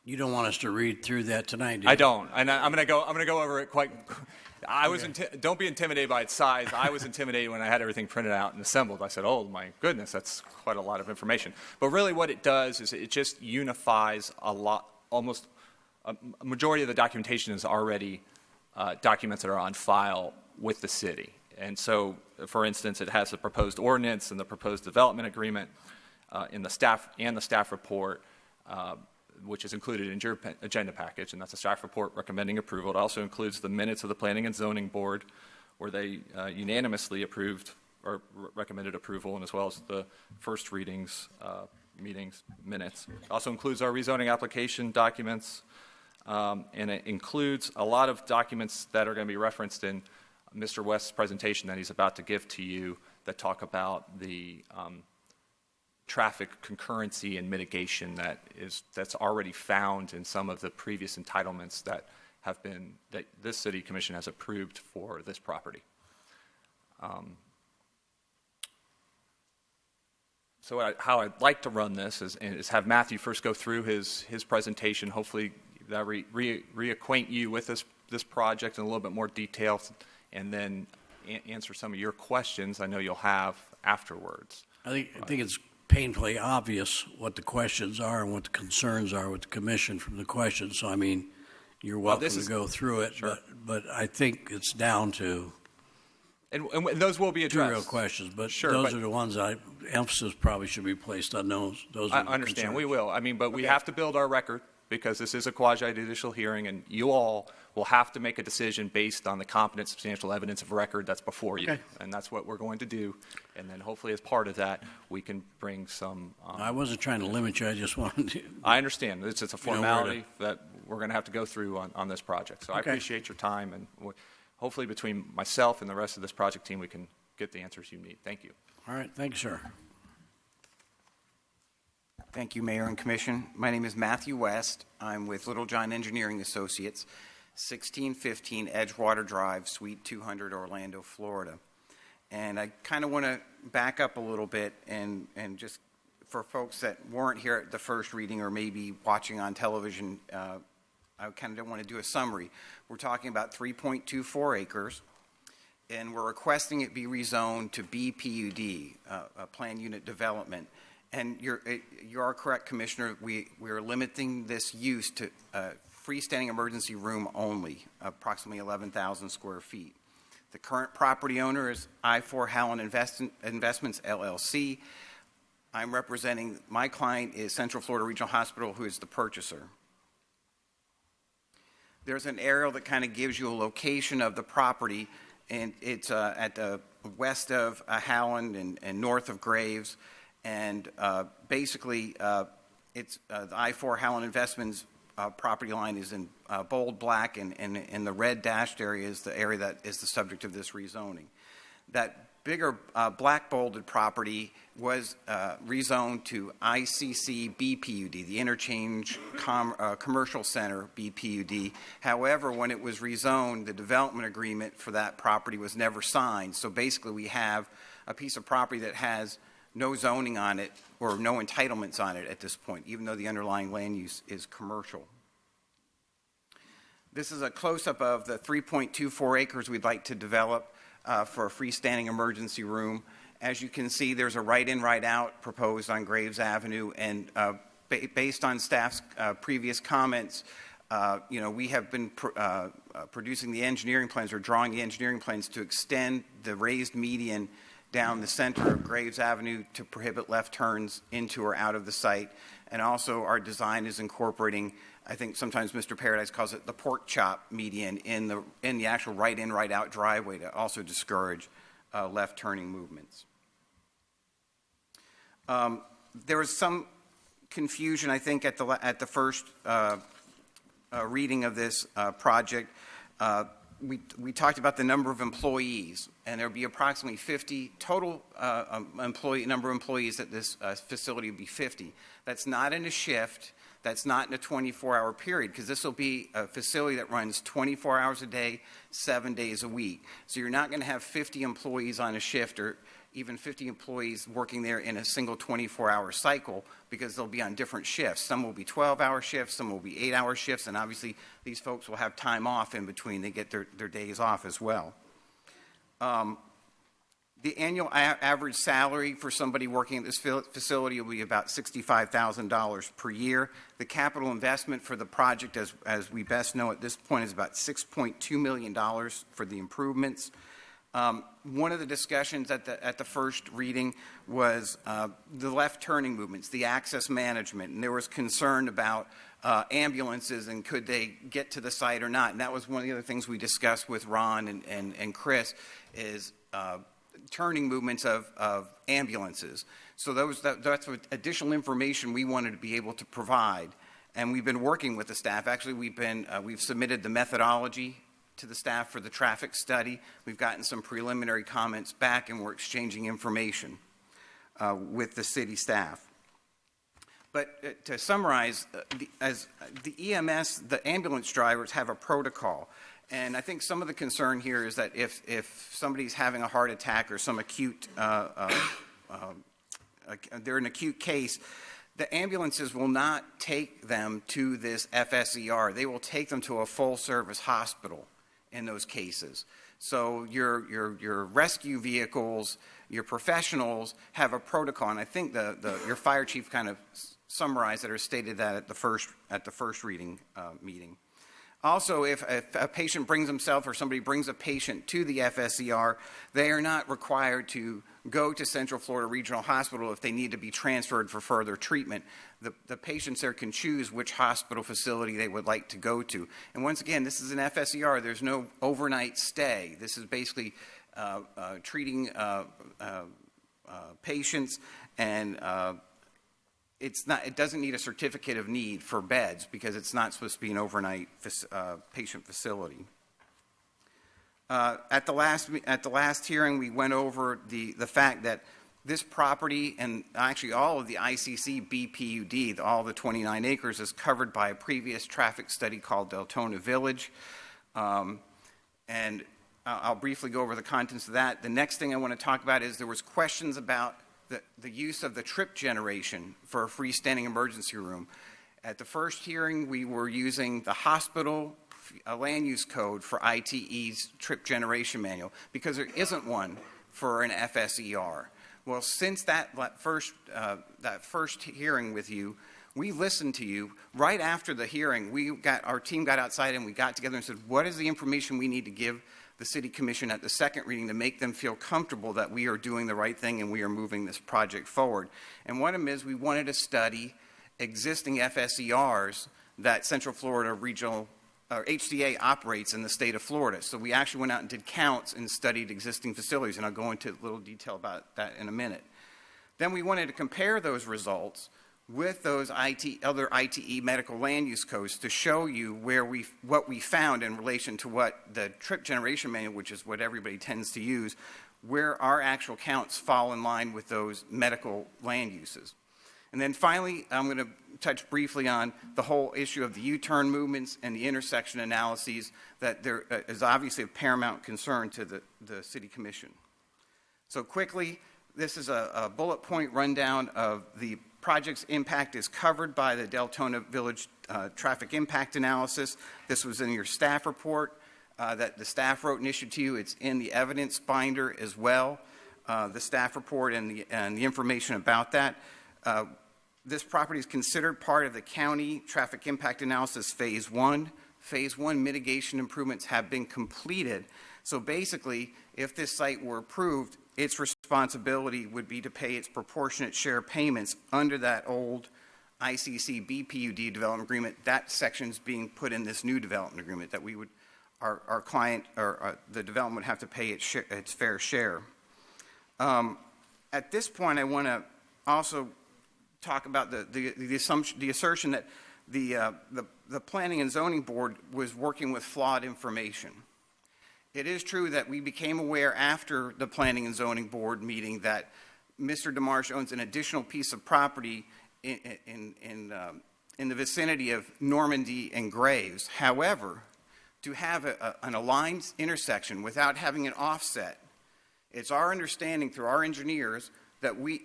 S1: You don't want us to read through that tonight, do you?
S5: I don't, and I'm going to go over it quite. Don't be intimidated by its size. I was intimidated when I had everything printed out and assembled. I said, "Oh my goodness, that's quite a lot of information." But really, what it does is it just unifies almost a majority of the documentation is already documents that are on file with the city. And so, for instance, it has the proposed ordinance and the proposed development agreement in the staff report, which is included in your agenda package, and that's a staff report recommending approval. It also includes the minutes of the Planning and Zoning Board, where they unanimously approved or recommended approval, and as well as the first readings meetings minutes. It also includes our rezoning application documents, and it includes a lot of documents that are going to be referenced in Mr. West's presentation that he's about to give to you that talk about the traffic concurrency and mitigation that's already found in some of the previous entitlements that this city commission has approved for this property. So how I'd like to run this is have Matthew first go through his presentation, hopefully that reacquaint you with this project in a little bit more detail, and then answer some of your questions I know you'll have afterwards.
S1: I think it's painfully obvious what the questions are and what the concerns are with the commission from the questions. So, I mean, you're welcome to go through it, sure. but I think it's down to...
S5: And those will be addressed.
S1: Two real questions, but
S5: sure,
S1: those are the ones emphasis probably should be placed on those.
S5: I understand. We will. I mean, but we have to build our record because this is a quasi-judicial hearing, and you all will have to make a decision based on the competent, substantial evidence of record that's before you. Okay. And that's what we're going to do. And then hopefully as part of that, we can bring some...
S1: I wasn't trying to limit you. I just wanted to...
S5: I understand. It's a formality that we're going to have to go through on this project. So
S1: okay.
S5: I appreciate your time, and hopefully between myself and the rest of this project team, we can get the answers you need. Thank you.
S1: All right. Thank you, sir.
S7: Thank you, Mayor and Commission. My name is Matthew West. I'm with Littlejohn Engineering Associates, 1615 Edgewater Drive, Suite 200, Orlando, Florida. And I kind of want to back up a little bit and just for folks that weren't here at the first reading or maybe watching on television, I kind of don't want to do a summary. We're talking about 3.24 acres, and we're requesting it be rezoned to BPUD, Planned Unit Development. And you are correct, Commissioner. We are limiting this use to freestanding emergency room only, approximately 11,000 square feet. The current property owner is I-4 Howland Investments, LLC. I'm representing, my client is Central Florida Regional Hospital, who is the purchaser. There's an aerial that kind of gives you a location of the property, and it's at the west of Howland and north of Graves. And basically, it's the I-4 Howland Investments property line is in bold black, and in the red dashed area is the area that is the subject of this rezoning. That bigger black bolded property was rezoned to ICC BPUD, the Interchange Commercial Center BPUD. However, when it was rezoned, the development agreement for that property was never signed. So basically, we have a piece of property that has no zoning on it or no entitlements on it at this point, even though the underlying land use is commercial. This is a close-up of the 3.24 acres we'd like to develop for a freestanding emergency room. As you can see, there's a right-in, right-out proposed on Graves Avenue, and based on staff's previous comments, we have been producing the engineering plans or drawing the engineering plans to extend the raised median down the center of Graves Avenue to prohibit left turns into or out of the site. And also our design is incorporating, I think sometimes Mr. Paradise calls it the pork chop median in the actual right-in, right-out driveway to also discourage left turning movements. There was some confusion, I think, at the first reading of this project. We talked about the number of employees, and there would be approximately 50 total number of employees at this facility would be 50. That's not in a shift. That's not in a 24-hour period, because this will be a facility that runs 24 hours a day, 7 days a week. So you're not going to have 50 employees on a shift or even 50 employees working there in a single 24-hour cycle, because they'll be on different shifts. Some will be 12-hour shifts, some will be 8-hour shifts, and obviously these folks will have time off in between. They get their days off as well. The annual average salary for somebody working at this facility will be about $65,000 per year. The capital investment for the project, as we best know at this point, is about $6.2 million for the improvements. One of the discussions at the first reading was the left turning movements, the access management, and there was concern about ambulances and could they get to the site or not. And that was one of the other things we discussed with Ron and Chris is turning movements of ambulances. So that's what additional information we wanted to be able to provide. And we've been working with the staff. Actually, we've submitted the methodology to the staff for the traffic study. We've gotten some preliminary comments back, and we're exchanging information with the city staff. But to summarize, as the EMS, the ambulance drivers have a protocol. And I think some of the concern here is that if somebody's having a heart attack or some acute, they're an acute case, the ambulances will not take them to this FSER. They will take them to a full-service hospital in those cases. So your rescue vehicles, your professionals have a protocol, and I think your fire chief kind of summarized it or stated that at the first reading meeting. Also, if a patient brings himself or somebody brings a patient to the FSER, they are not required to go to Central Florida Regional Hospital if they need to be transferred for further treatment. The patients there can choose which hospital facility they would like to go to. And once again, this is an FSER. There's no overnight stay. This is basically treating patients, and it doesn't need a certificate of need for beds because it's not supposed to be an overnight patient facility. At the last hearing, we went over the fact that this property and actually all of the ICC BPUD, all the 29 acres, is covered by a previous traffic study called Deltona Village. And I'll briefly go over the contents of that. The next thing I want to talk about is there was questions about the use of the trip generation for a freestanding emergency room. At the first hearing, we were using the hospital land use code for ITE's trip generation manual because there isn't one for an FSER. Well, since that first hearing with you, we listened to you. Right after the hearing, our team got outside and we got together and said, what is the information we need to give the City Commission at the second reading to make them feel comfortable that we are doing the right thing and we are moving this project forward? And one of them is we wanted to study existing FSERs that Central Florida Regional or HCA operates in the state of Florida. So we actually went out and did counts and studied existing facilities, and I'll go into a little detail about that in a minute. Then we wanted to compare those results with those other ITE medical land use codes to show you what we found in relation to what the trip generation manual, which is what everybody tends to use, where our actual counts fall in line with those medical land uses. And then finally, I'm going to touch briefly on the whole issue of the U-turn movements and the intersection analyses that there is obviously of paramount concern to the City Commission. So quickly, this is a bullet point rundown of the project's impact is covered by the Deltona Village traffic impact analysis. This was in your staff report that the staff wrote and issued to you. It's in the evidence binder as well, the staff report and the information about that. This property is considered part of the county traffic impact analysis phase 1. Phase 1 mitigation improvements have been completed. So basically, if this site were approved, its responsibility would be to pay its proportionate share payments under that old ICC BPUD development agreement. That section's being put in this new development agreement that our client or the development would have to pay its fair share. At this point, I want to also talk about the assertion that the Planning and Zoning Board was working with flawed information. It is true that we became aware after the Planning and Zoning Board meeting that Mr. DeMarsh owns an additional piece of property in the vicinity of Normandy and Graves. However, to have an aligned intersection without having an offset, it's our understanding through our engineers that we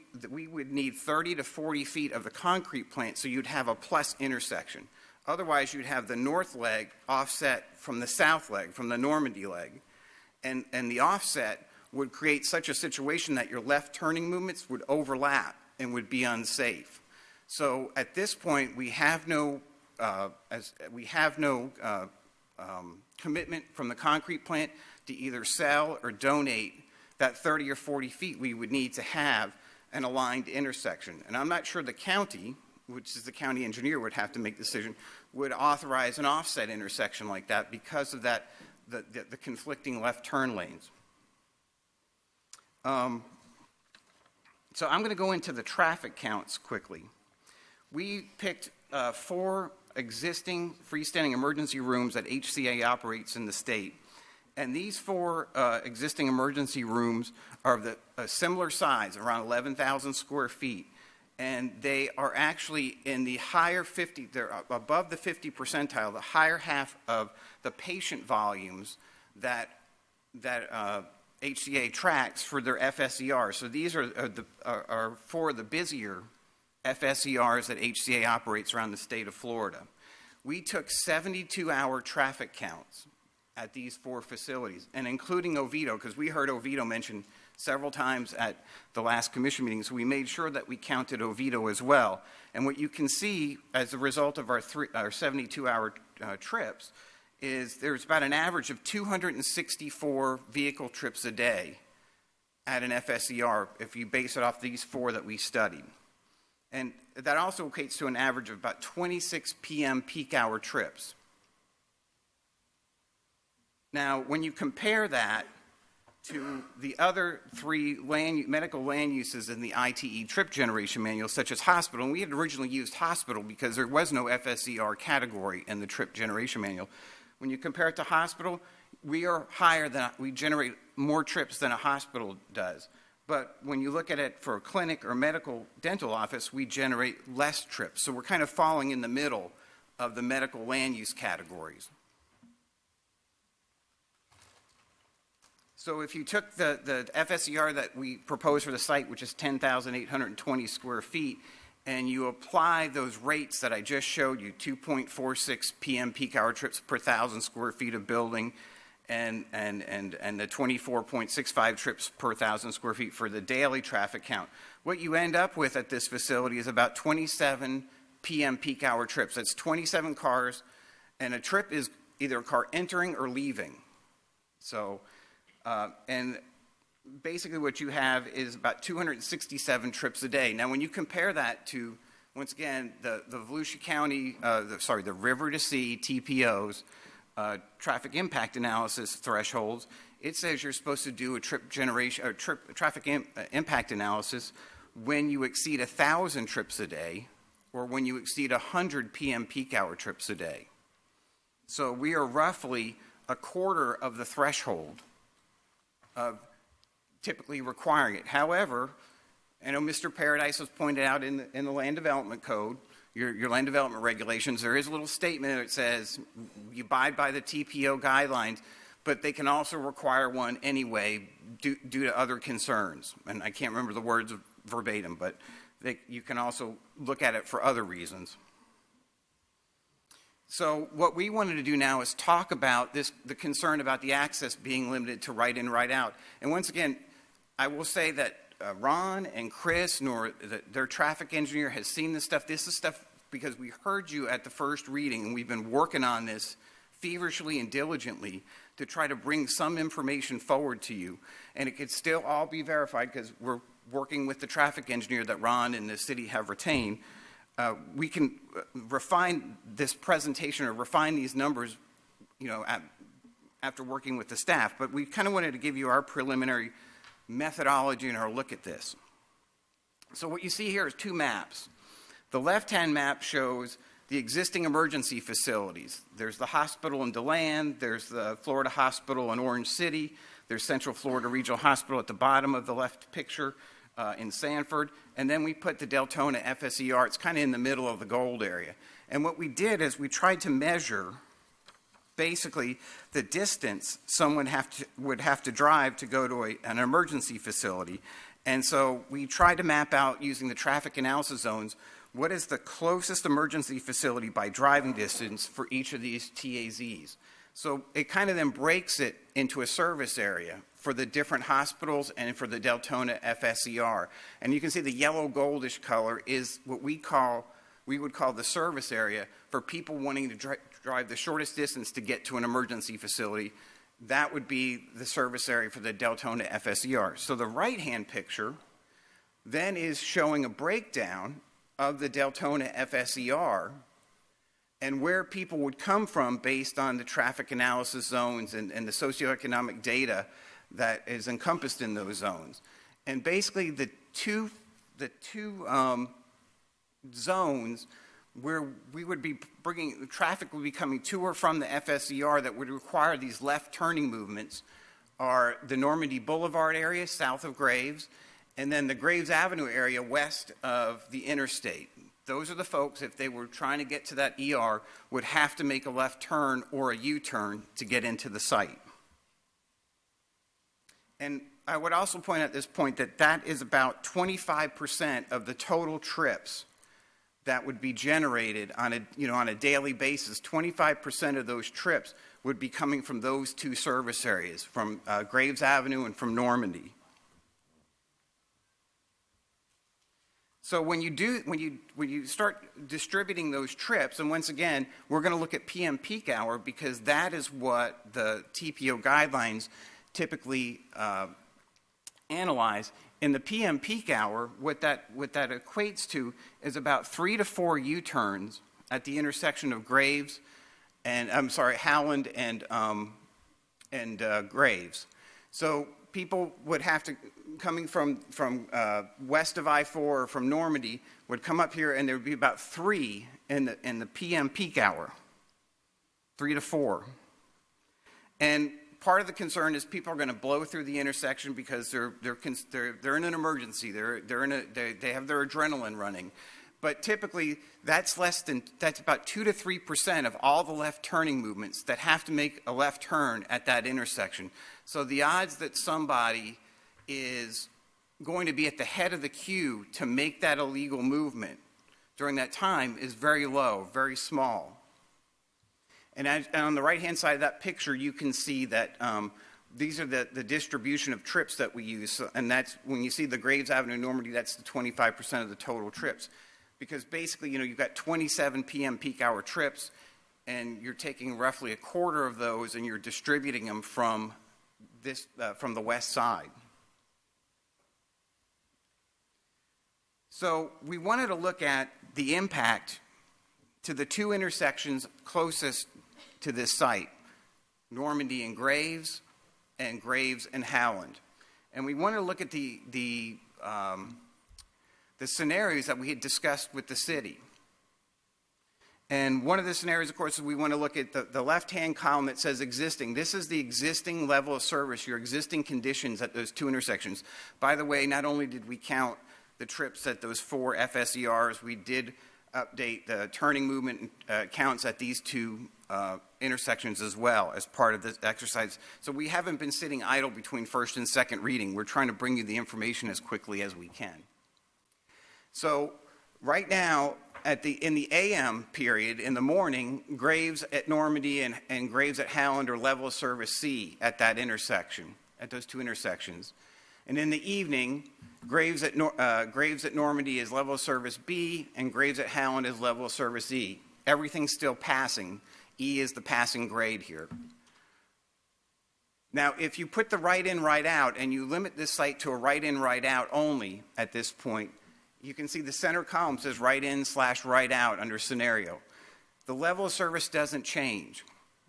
S7: would need 30 to 40 feet of the concrete plant so you'd have a plus intersection. Otherwise, you'd have the north leg offset from the south leg, from the Normandy leg. And the offset would create such a situation that your left turning movements would overlap and would be unsafe. So at this point, we have no commitment from the concrete plant to either sell or donate that 30 or 40 feet we would need to have an aligned intersection. And I'm not sure the county, which is the county engineer would have to make the decision, would authorize an offset intersection like that because of that, the conflicting left turn lanes. So I'm going to go into the traffic counts quickly. We picked 4 existing freestanding emergency rooms that HCA operates in the state. And these 4 existing emergency rooms are of a similar size, around 11,000 square feet. And they are actually in the higher 50, they're above the 50 percentile, the higher half of the patient volumes that HCA tracks for their FSERs. So these are 4 of the busier FSERs that HCA operates around the state of Florida. We took 72-hour traffic counts at these 4 facilities, and including Oviedo, because we heard Oviedo mentioned several times at the last commission meeting, so we made sure that we counted Oviedo as well. And what you can see as a result of our 72-hour trips is there's about an average of 264 vehicle trips a day at an FSER if you base it off these 4 that we studied. And that also equates to an average of about 26 p.m. peak hour trips. Now, when you compare that to the other 3 medical land uses in the ITE trip generation manual, such as hospital, and we had originally used hospital because there was no FSER category in the trip generation manual. When you compare it to hospital, we generate more trips than a hospital does. But when you look at it for a clinic or medical dental office, we generate less trips. So we're kind of falling in the middle of the medical land use categories. So if you took the FSER that we proposed for the site, which is 10,820 square feet, and you apply those rates that I just showed you, 2.46 PM peak hour trips per 1,000 square feet of building, and the 24.65 trips per 1,000 square feet for the daily traffic count, what you end up with at this facility is about 27 PM peak hour trips. That's 27 cars, and a trip is either a car entering or leaving. So, and basically what you have is about 267 trips a day. Now, when you compare that to, once again, the Volusia County, the River to Sea TPOs, traffic impact analysis thresholds, it says you're supposed to do a traffic impact analysis when you exceed 1,000 trips a day or when you exceed 100 PM peak hour trips a day. So we are roughly a quarter of the threshold of typically requiring it. However, I know Mr. Paradise has pointed out in the Land Development Code, your land development regulations, there is a little statement that says you abide by the TPO guidelines, but they can also require one anyway due to other concerns. And I can't remember the words verbatim, but you can also look at it for other reasons. So what we wanted to do now is talk about the concern about the access being limited to right in, right out. And once again, I will say that Ron and Chris, nor their traffic engineer, has seen this stuff. This is stuff because we heard you at the first reading, and we've been working on this feverishly and diligently to try to bring some information forward to you. And it could still all be verified because we're working with the traffic engineer that Ron and the city have retained. We can refine this presentation or refine these numbers, after working with the staff. But we kind of wanted to give you our preliminary methodology and our look at this. So what you see here is two maps. The left-hand map shows the existing emergency facilities. There's the hospital in DeLand, there's the Florida Hospital in Orange City, there's Central Florida Regional Hospital at the bottom of the left picture in Sanford, and then we put the Deltona FSER. It's kind of in the middle of the gold area. And what we did is we tried to measure basically the distance someone would have to drive to go to an emergency facility. And so we tried to map out, using the traffic analysis zones, what is the closest emergency facility by driving distance for each of these TAZs. So it kind of then breaks it into a service area for the different hospitals and for the Deltona FSER. And you can see the yellow goldish color is what we would call the service area for people wanting to drive the shortest distance to get to an emergency facility. That would be the service area for the Deltona FSER. So the right-hand picture then is showing a breakdown of the Deltona FSER and where people would come from based on the traffic analysis zones and the socioeconomic data that is encompassed in those zones. And basically the two zones where we would be bringing, traffic would be coming to or from the FSER that would require these left turning movements are the Normandy Boulevard area south of Graves, and then the Graves Avenue area west of the interstate. Those are the folks, if they were trying to get to that ER, would have to make a left turn or a U-turn to get into the site. And I would also point out at this point that that is about 25% of the total trips that would be generated on a daily basis. 25% of those trips would be coming from those two service areas, from Graves Avenue and from Normandy. So when you start distributing those trips, and once again, we're going to look at PM peak hour because that is what the TPO guidelines typically analyze. In the PM peak hour, what that equates to is about 3 to 4 U-turns at the intersection of Graves and Howland and Graves. So people would have to, coming from west of I-4 or from Normandy, would come up here, and there would be about 3 in the PM peak hour, 3 to 4. And part of the concern is people are going to blow through the intersection because they're in an emergency. They have their adrenaline running. But typically, that's about 2 to 3% of all the left turning movements that have to make a left turn at that intersection. So the odds that somebody is going to be at the head of the queue to make that illegal movement during that time is very low, very small. And on the right-hand side of that picture, you can see that these are the distribution of trips that we use. And that's when you see the Graves Avenue Normandy, that's the 25% of the total trips. Because basically, you've got 27 p.m. peak hour trips, and you're taking roughly a quarter of those and you're distributing them from the west side. So we wanted to look at the impact to the two intersections closest to this site, Normandy and Graves and Howland. And we wanted to look at the scenarios that we had discussed with the city. And one of the scenarios, of course, is we want to look at the left-hand column that says existing. This is the existing level of service, your existing conditions at those two intersections. By the way, not only did we count the trips at those 4 FSERs, we did update the turning movement counts at these two intersections as well as part of this exercise. So we haven't been sitting idle between first and second reading. We're trying to bring you the information as quickly as we can. So right now, in the AM period, in the morning, Graves at Normandy and Graves at Howland are level of service C at that intersection, at those two intersections. And in the evening, Graves at Normandy is level of service B, and Graves at Howland is level of service E. Everything's still passing. E is the passing grade here. Now, if you put the right in, right out, and you limit this site to a right in, right out only at this point, you can see the center column says right in / right out under scenario. The level of service doesn't change.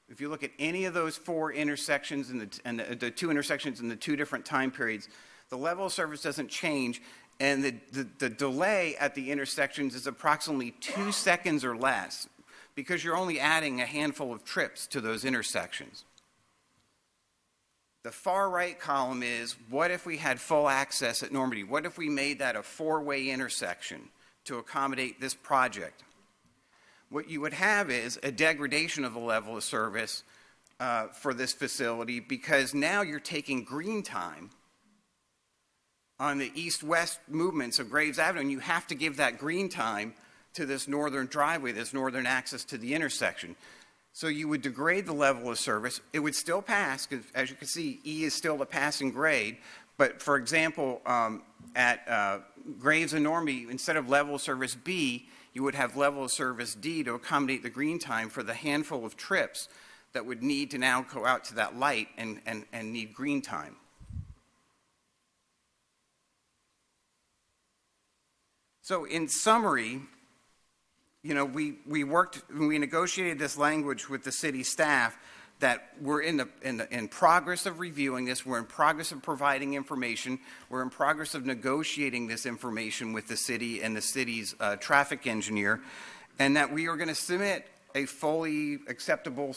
S7: If you look at any of those 4 intersections and the 2 intersections in the 2 different time periods, the level of service doesn't change, and the delay at the intersections is approximately 2 seconds or less, because you're only adding a handful of trips to those intersections. The far right column is, what if we had full access at Normandy? What if we made that a 4-way intersection to accommodate this project? What you would have is a degradation of the level of service for this facility, because now you're taking green time on the east-west movements of Graves Avenue, and you have to give that green time to this northern driveway, this northern access to the intersection. So you would degrade the level of service. It would still pass, because as you can see, E is still the passing grade. But for example, at Graves and Normandy, instead of level of service B, you would have level of service D to accommodate the green time for the handful of trips that would need to now go out to that light and need green time. So in summary, we negotiated this language with the city staff that we're in progress of reviewing this, we're in progress of providing information, we're in progress of negotiating this information with the city and the city's traffic engineer, and that we are going to submit a fully acceptable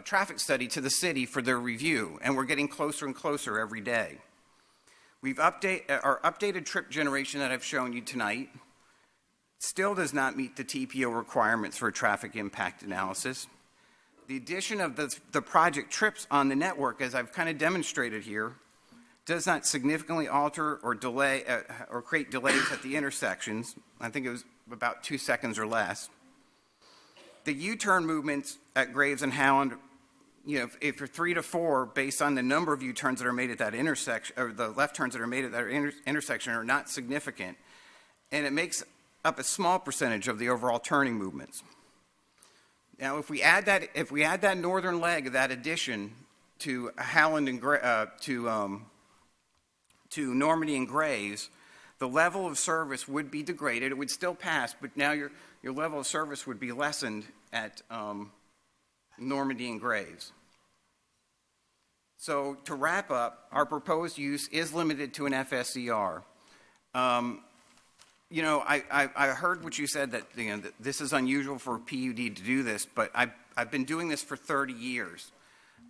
S7: traffic study to the city for their review, and we're getting closer and closer every day. We've our updated trip generation that I've shown you tonight still does not meet the TPO requirements for a traffic impact analysis. The addition of the project trips on the network, as I've kind of demonstrated here, does not significantly alter or delay or create delays at the intersections. I think it was about 2 seconds or less. The U-turn movements at Graves and Howland, if you're 3 to 4, based on the number of U-turns that are made at that intersection, or the left turns that are made at that intersection, are not significant, and it makes up a small percentage of the overall turning movements. Now, if we add that northern leg of that addition to Howland and to Normandy and Graves, the level of service would be degraded. It would still pass, but now your level of service would be lessened at Normandy and Graves. So to wrap up, our proposed use is limited to an FSER. I heard what you said, that that this is unusual for a PUD to do this, but I've been doing this for 30 years.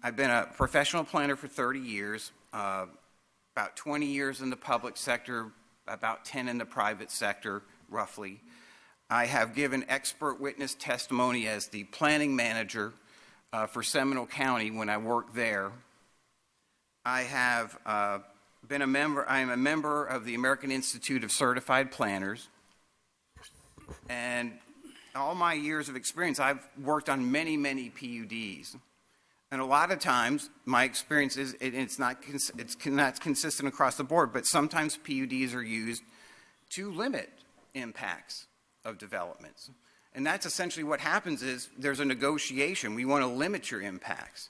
S7: I've been a professional planner for 30 years, about 20 years in the public sector, about 10 in the private sector, roughly. I have given expert witness testimony as the planning manager for Seminole County when I worked there. I have I am a member of the American Institute of Certified Planners. And all my years of experience, I've worked on many, many PUDs. And a lot of times, my experience is it's not consistent across the board, but sometimes PUDs are used to limit impacts of developments. And that's essentially what happens is there's a negotiation. We want to limit your impacts.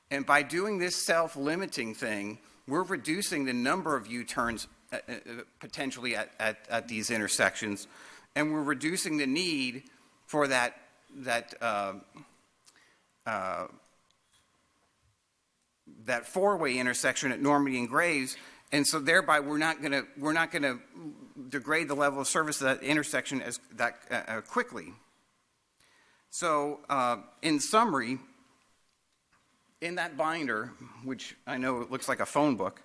S7: And by doing this self-limiting thing, we're reducing the number of U-turns potentially at these intersections, and we're reducing the need for that four-way intersection at Normandy and Graves, and so thereby we're not going to degrade the level of service of that intersection as quickly. So, in summary, in that binder, which I know it looks like a phone book,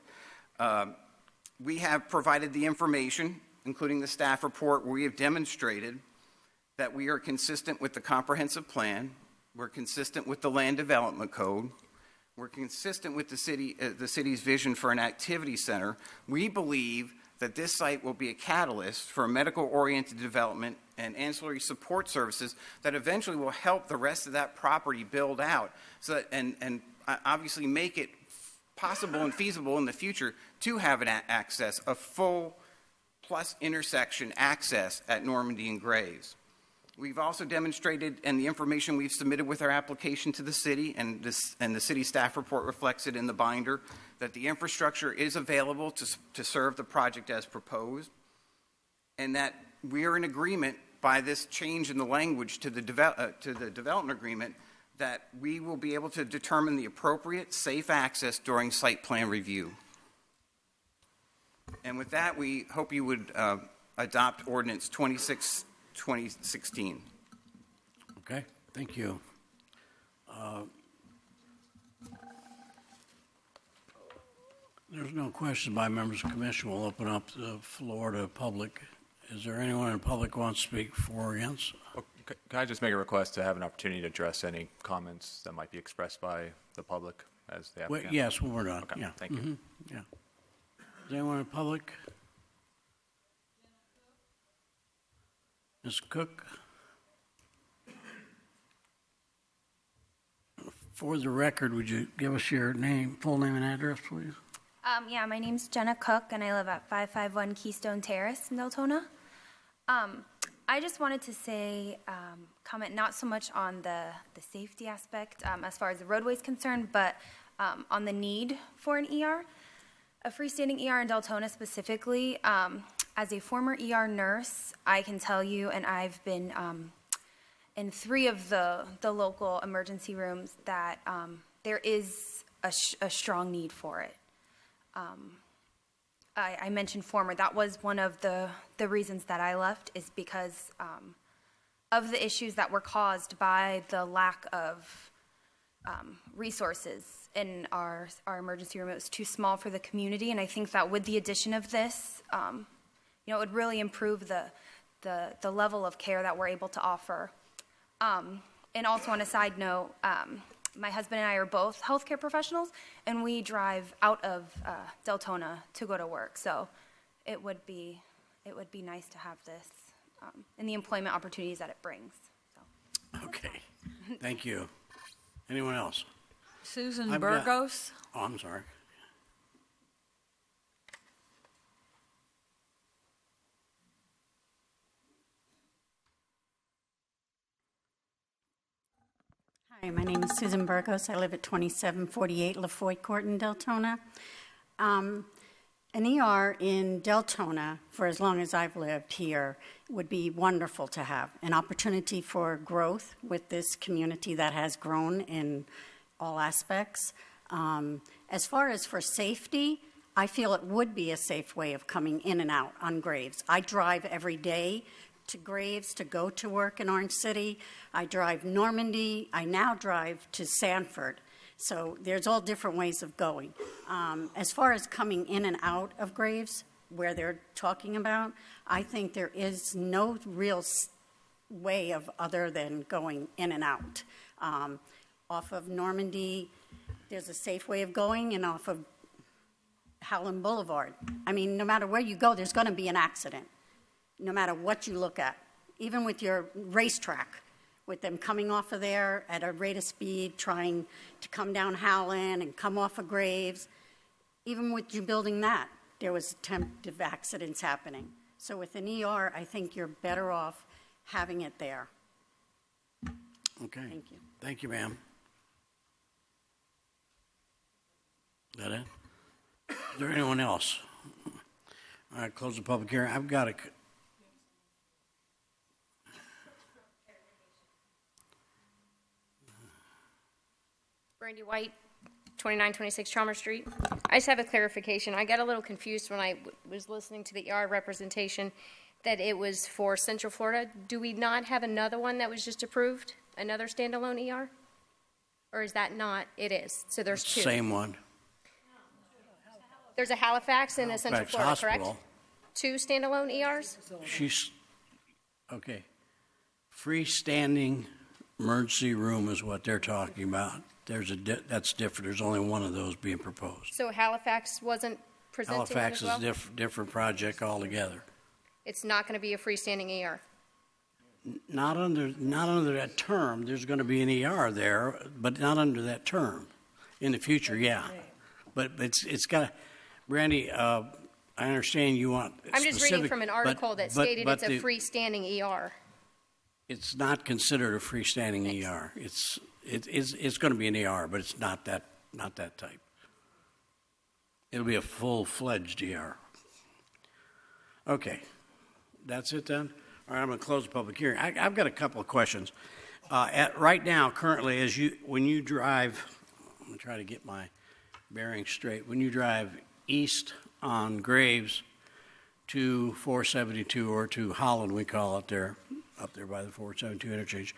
S7: we have provided the information, including the staff report, where we have demonstrated that we are consistent with the comprehensive plan, we're consistent with the land development code, we're consistent with the city's vision for an activity center. We believe that this site will be a catalyst for a medical-oriented development and ancillary support services that eventually will help the rest of that property build out and obviously make it possible and feasible in the future to have an access, a full plus intersection access at Normandy and Graves. We've also demonstrated, and the information we've submitted with our application to the city, and the city staff report reflects it in the binder, that the infrastructure is available to serve the project as proposed, and that we are in agreement by this change in the language to the development agreement that we will be able to determine the appropriate safe access during site plan review. And with that, we hope you would adopt Ordinance 26, 2016.
S1: Okay, thank you. There's no questions by members of the commission. We'll open up the floor to public. Is there anyone in the public who wants to speak for or against?
S5: Can I just make a request to have an opportunity to address any comments that might be expressed by the public as the applicant?
S1: Yes, when we're done.
S5: Okay,
S1: Yeah.
S5: thank you.
S1: Yeah. Is anyone in the public? Ms. Cook? For the record, would you give us your name, full name and address, please?
S8: Yeah, my name's Jenna Cook, and I live at 551 Keystone Terrace in Deltona. I just wanted to say, comment not so much on the safety aspect as far as the roadway is concerned, but on the need for an ER. A freestanding ER in Deltona specifically. As a former ER nurse, I can tell you, and I've been in 3 of the local emergency rooms, that there is a strong need for it. I mentioned former. That was one of the reasons that I left, is because of the issues that were caused by the lack of resources in our emergency room. It was too small for the community, and I think that with the addition of this, it would really improve the level of care that we're able to offer. And also, on a side note, my husband and I are both healthcare professionals, and we drive out of Deltona to go to work. So it would be nice to have this and the employment opportunities that it brings. So.
S1: Okay, thank you. Anyone else?
S21: Susan Burgos.
S1: Oh, I'm sorry.
S9: Hi, my name is Susan Burgos. I live at 2748 LaFoy Court in Deltona. An ER in Deltona, for as long as I've lived here, would be wonderful to have. An opportunity for growth with this community that has grown in all aspects. As far as for safety, I feel it would be a safe way of coming in and out on Graves. I drive every day to Graves to go to work in Orange City. I drive Normandy. I now drive to Sanford. So there's all different ways of going. As far as coming in and out of Graves, where they're talking about, I think there is no real way of other than going in and out. Off of Normandy, there's a safe way of going, and off of Howland Boulevard. I mean, no matter where you go, there's going to be an accident, no matter what you look at. Even with your racetrack, with them coming off of there at a rate of speed, trying to come down Howland and come off of Graves. Even with you building that, there was attempted accidents happening. So with an ER, I think you're better off having it there.
S1: Okay.
S9: Thank you.
S1: Thank you, ma'am. Is that it? Is there anyone else? All right, close the public hearing. I've got a...
S10: Brandy White, 2926 Chalmers Street. I just have a clarification. I got a little confused when I was listening to the ER representation that it was for Central Florida. Do we not have another one that was just approved? Another standalone ER? Or is that not? It is. So there's two.
S1: Same one.
S10: There's a Halifax and a Central
S1: Halifax
S10: Florida,
S1: Hospital.
S10: correct? Two standalone ERs?
S1: She's, okay. Freestanding emergency room is what they're talking about. That's different. There's only one of those being proposed.
S10: So Halifax wasn't presenting one
S1: Halifax
S10: as well?
S1: is different project altogether.
S10: It's not going to be a freestanding ER.
S1: Not under that term. There's going to be an ER there, but not under that term. In the future, yeah. But it's got, Brandy, I understand you want
S10: I'm just reading from an article that stated it's a freestanding ER.
S1: It's not considered a freestanding ER. It's going to be an ER, but it's not that type. It'll be a full-fledged ER. Okay, that's it then. All right, I'm going to close the public hearing. I've got a couple of questions. Right now, currently, when you drive, I'm going to try to get my bearings straight. When you drive east on Graves to 472 or to Holland, we call it there, up there by the 472 interchange,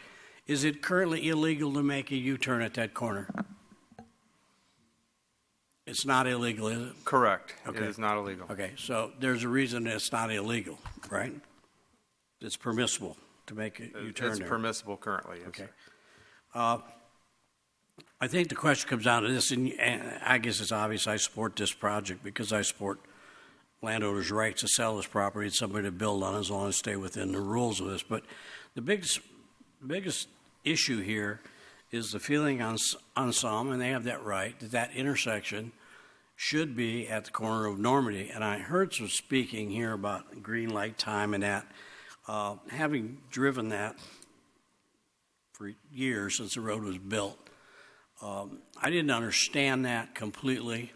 S1: is it currently illegal to make a U-turn at that corner? It's not illegal, is it?
S15: Correct.
S1: Okay.
S15: It is not illegal.
S1: Okay, so there's a reason it's not illegal, right? It's permissible to make a U-turn
S15: It's
S1: there.
S15: permissible currently, yes,
S1: Okay.
S15: sir.
S1: I think the question comes down to this, and I guess it's obvious I support this project because I support landowners' rights to sell this property and somebody to build on as long as they stay within the rules of this. But the biggest issue here is the feeling on some, and they have that right, that intersection should be at the corner of Normandy. And I heard some speaking here about green light time and that. Having driven that for years since the road was built, I didn't understand that completely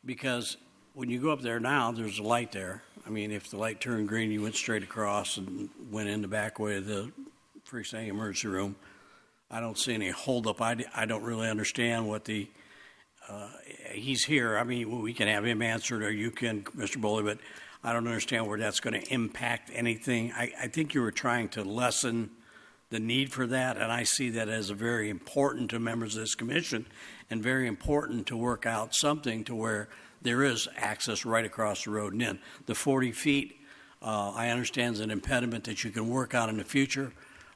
S1: because when you go up there now, there's a light there. I mean, if the light turned green, you went straight across and went in the back way of the freestanding emergency room. I don't see any holdup. I don't really understand what he's here. I mean, we can have him answered or you can, Mr. Bowley, but I don't understand where that's going to impact anything. I think you were trying to lessen the need for that, and I see that as very important to members of this commission and very important to work out something to where there is access right across the road and in. The 40 feet, I understand is an impediment that you can work on in the future,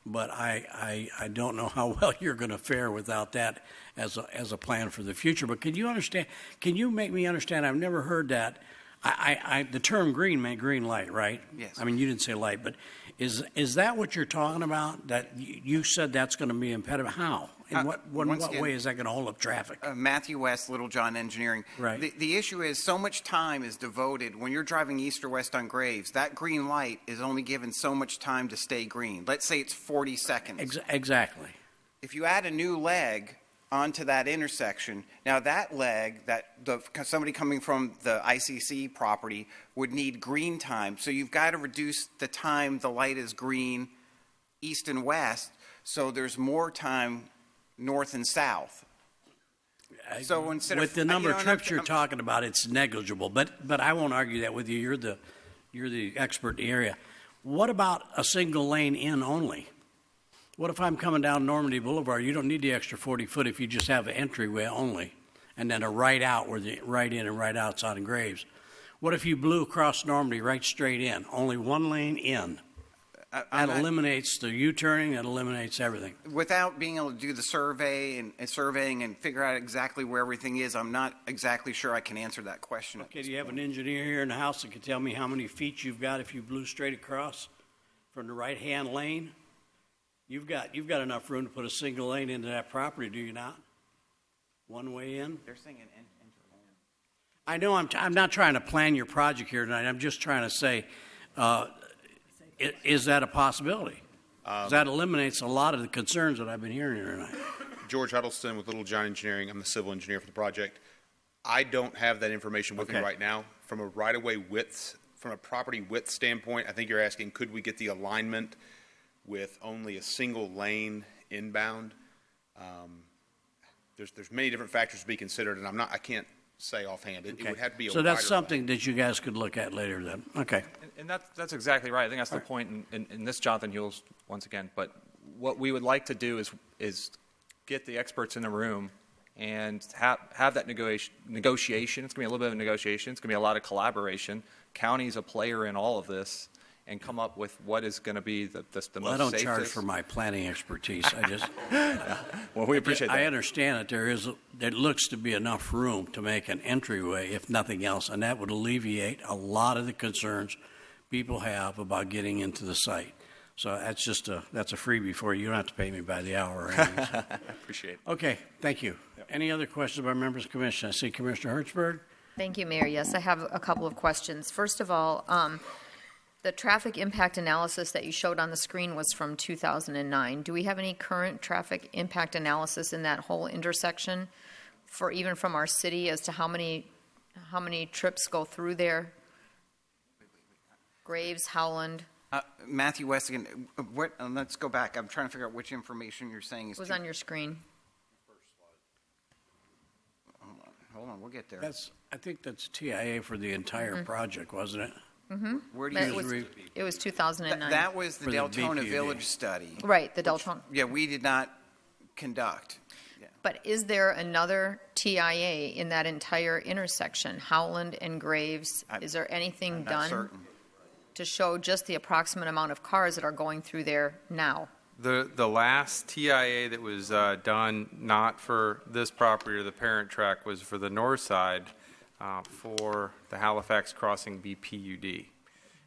S1: but I don't know how well you're going to fare without that as a plan for the future. But can you make me understand? I've never heard that. The term green meant green light, right?
S7: Yes.
S1: I mean, you didn't say light, but is that what you're talking about? That you said that's going to be impediment? How? In what way is that going to hold up traffic?
S7: Matthew West, Little John Engineering.
S1: Right.
S7: The issue is so much time is devoted when you're driving east or west on Graves. That green light is only given so much time to stay green. Let's say it's 40 seconds.
S1: Exactly.
S7: If you add a new leg onto that intersection, now that leg, somebody coming from the ICC property would need green time. So you've got to reduce the time the light is green east and west, so there's more time north and south. So instead
S1: with the number of trips you're talking about, it's negligible. But I won't argue that with you. You're the expert in the area. What about a single lane in only? What if I'm coming down Normandy Boulevard? You don't need the extra 40 foot if you just have an entryway only, and then a right out where the right in and right out's on Graves. What if you blew across Normandy right straight in, only one lane in? That eliminates the U-turning, that eliminates everything.
S7: Without being able to do the surveying and figure out exactly where everything is, I'm not exactly sure I can answer that question.
S1: Okay, do you have an engineer here in the house that can tell me how many feet you've got if you blew straight across from the right-hand lane? You've got enough room to put a single lane into that property, do you not? One way in?
S7: They're saying an
S1: I know I'm not trying to plan your project here tonight. I'm just trying to say, is that a possibility? That eliminates a lot of the concerns that I've been hearing here tonight.
S3: George Huddleston with Little John Engineering. I'm the civil engineer for the project. I don't have that information with me right now. From a right-of-way width, from a property width standpoint, I think you're asking, could we get the alignment with only a single lane inbound? There's many different factors to be considered, and I can't say offhand. It would have to be a
S1: So that's
S3: wider
S1: something that you guys could look at later then. Okay.
S5: And that's exactly right. I think that's the point in this, Jonathan Hewell's, once again. But what we would like to do is get the experts in the room and have that negotiation. It's going to be a little bit of a negotiation. It's going to be a lot of collaboration. County's a player in all of this, and come up with what is going to be the most safest.
S1: I don't charge for my planning expertise. I just
S5: well, we appreciate that.
S1: I understand that there looks to be enough room to make an entryway, if nothing else, and that would alleviate a lot of the concerns people have about getting into the site. So that's a freebie for you. You don't have to pay me by the hour or anything. So.
S5: Appreciate it.
S1: Okay, thank you. Yep. Any other questions by members of the commission? I see Commissioner Hertzberg.
S2: Thank you, Mayor. Yes, I have a couple of questions. First of all, the traffic impact analysis that you showed on the screen was from 2009. Do we have any current traffic impact analysis in that whole intersection, even from our city, as to how many trips go through there? Graves, Howland.
S7: Matthew West again. Let's go back. I'm trying to figure out which information you're saying is.
S2: It was on your screen.
S7: Hold on. We'll get there.
S1: I think that's TIA for the entire project, wasn't it?
S2: Mm-hmm.
S7: Where do you
S2: it was 2009.
S7: That was the Deltona Village study.
S2: Right, the Deltona.
S7: Yeah, we did not conduct. Yeah.
S2: But is there another TIA in that entire intersection, Howland and Graves? Is there anything done
S7: certain.
S2: To show just the approximate amount of cars that are going through there now?
S15: The last TIA that was done, not for this property or the parent track, was for the north side for the Halifax Crossing BPUD.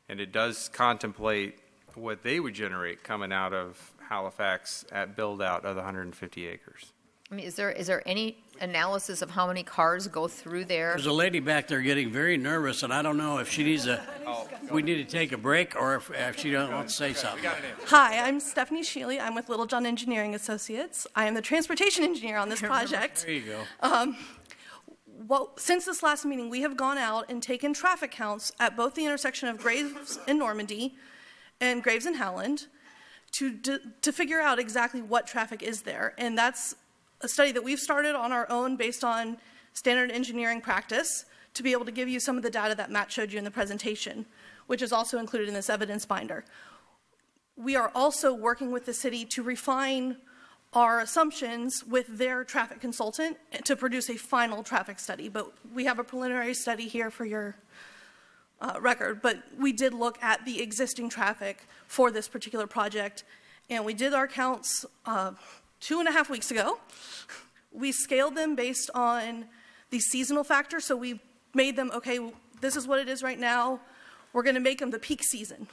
S15: And it does contemplate what they would generate coming out of Halifax at build-out of the 150 acres.
S2: I mean, is there any analysis of how many cars go through there?
S1: There's a lady back there getting very nervous, and I don't know if she needs we need to take a break or if she don't want to say something.
S11: Hi, I'm Stephanie Shealy. I'm with Little John Engineering Associates. I am the transportation engineer on this project.
S1: There you go.
S11: Since this last meeting, we have gone out and taken traffic counts at both the intersection of Graves and Normandy and Graves and Howland to figure out exactly what traffic is there. And that's a study that we've started on our own based on standard engineering practice to be able to give you some of the data that Matt showed you in the presentation, which is also included in this evidence binder. We are also working with the city to refine our assumptions with their traffic consultant to produce a final traffic study. But we have a preliminary study here for your record. But we did look at the existing traffic for this particular project, and we did our counts 2.5 weeks ago. We scaled them based on the seasonal factor, so we made them, okay, this is what it is right now. We're going to make them the peak season.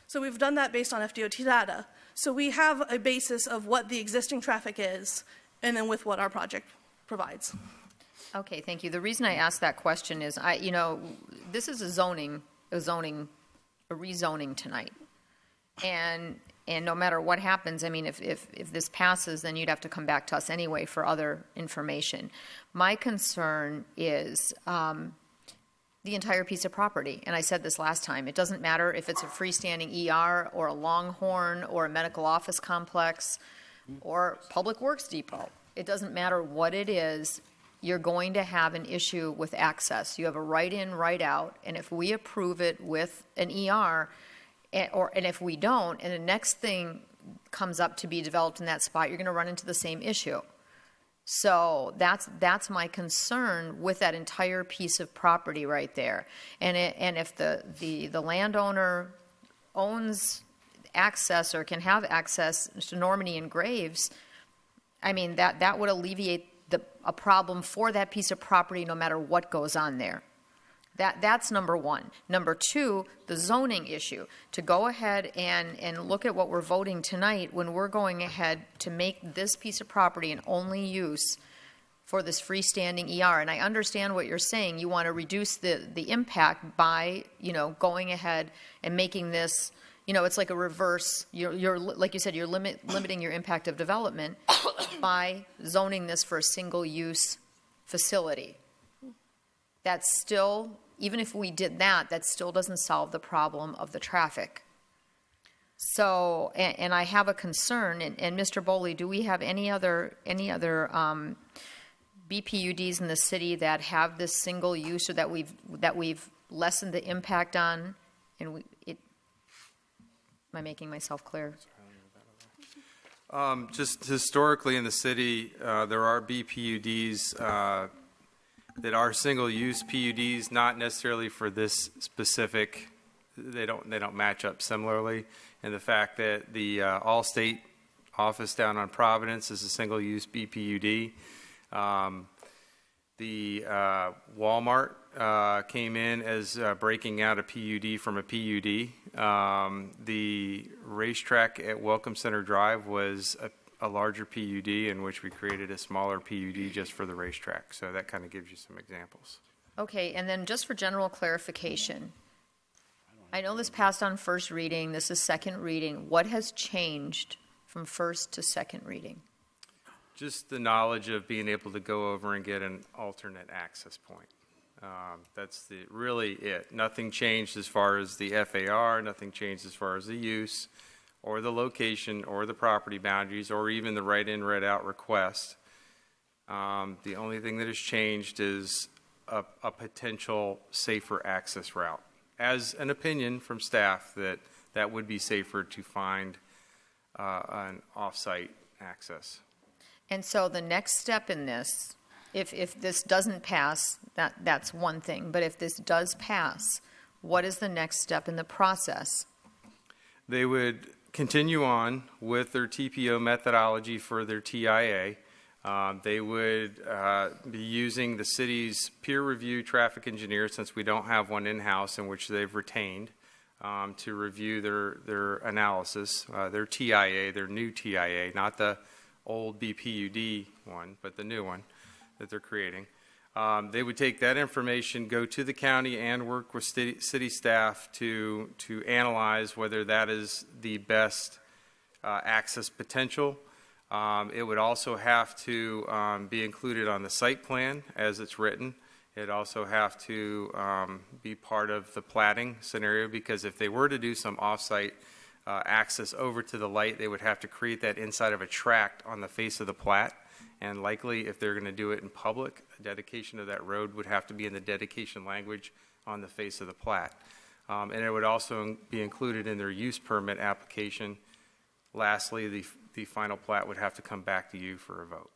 S11: So we've done that based on FDOT data. So we have a basis of what the existing traffic is, and then with what our project provides.
S2: Okay, thank you. The reason I asked that question is, this is a rezoning tonight. And no matter what happens, I mean, if this passes, then you'd have to come back to us anyway for other information. My concern is the entire piece of property. And I said this last time. It doesn't matter if it's a freestanding ER or a Longhorn or a medical office complex or public works depot. It doesn't matter what it is. You're going to have an issue with access. You have a right in, right out. And if we approve it with an ER, and if we don't, and the next thing comes up to be developed in that spot, you're going to run into the same issue. So that's my concern with that entire piece of property right there. And if the landowner owns access or can have access to Normandy and Graves, I mean, that would alleviate a problem for that piece of property no matter what goes on there. That's number one. Number two, the zoning issue. To go ahead and look at what we're voting tonight when we're going ahead to make this piece of property an only use for this freestanding ER. And I understand what you're saying. You want to reduce the impact by, going ahead and making this, it's like a reverse. You're like you said, you're limiting your impact of development by zoning this for a single-use facility. That's still, even if we did that still doesn't solve the problem of the traffic. So, and I have a concern, and Mr. Boley, do we have any other BPUDs in the city that have this single use or that we've lessened the impact on? And am I making myself clear?
S15: Just historically in the city, there are BPUDs that are single-use PUDs, not necessarily for this specific. They don't match up similarly. And the fact that the Allstate office down on Providence is a single-use BPUD. The Walmart came in as breaking out a PUD from a PUD. The racetrack at Welcome Center Drive was a larger PUD in which we created a smaller PUD just for the racetrack. So that kind of gives you some examples.
S2: Okay, and then just for general clarification, I know this passed on first reading, this is second reading. What has changed from first to second reading?
S15: Just the knowledge of being able to go over and get an alternate access point. That's really it. Nothing changed as far as the FAR, nothing changed as far as the use, or the location, or the property boundaries, or even the right-in, right-out request. The only thing that has changed is a potential safer access route. As an opinion from staff that would be safer to find an off-site access.
S2: And so the next step in this, if this doesn't pass, that's one thing. But if this does pass, what is the next step in the process?
S15: They would continue on with their TPO methodology for their TIA. They would be using the city's peer review traffic engineer, since we don't have one in-house, in which they've retained to review their analysis, their TIA, their new TIA, not the old BPUD one, but the new one that they're creating. They would take that information, go to the county, and work with city staff to analyze whether that is the best access potential. It would also have to be included on the site plan as it's written. It'd also have to be part of the platting scenario, because if they were to do some off-site access over to the light, they would have to create that inside of a tract on the face of the plat. And likely, if they're going to do it in public, a dedication of that road would have to be in the dedication language on the face of the plat. And it would also be included in their use permit application. Lastly, the final plat would have to come back to you for a vote.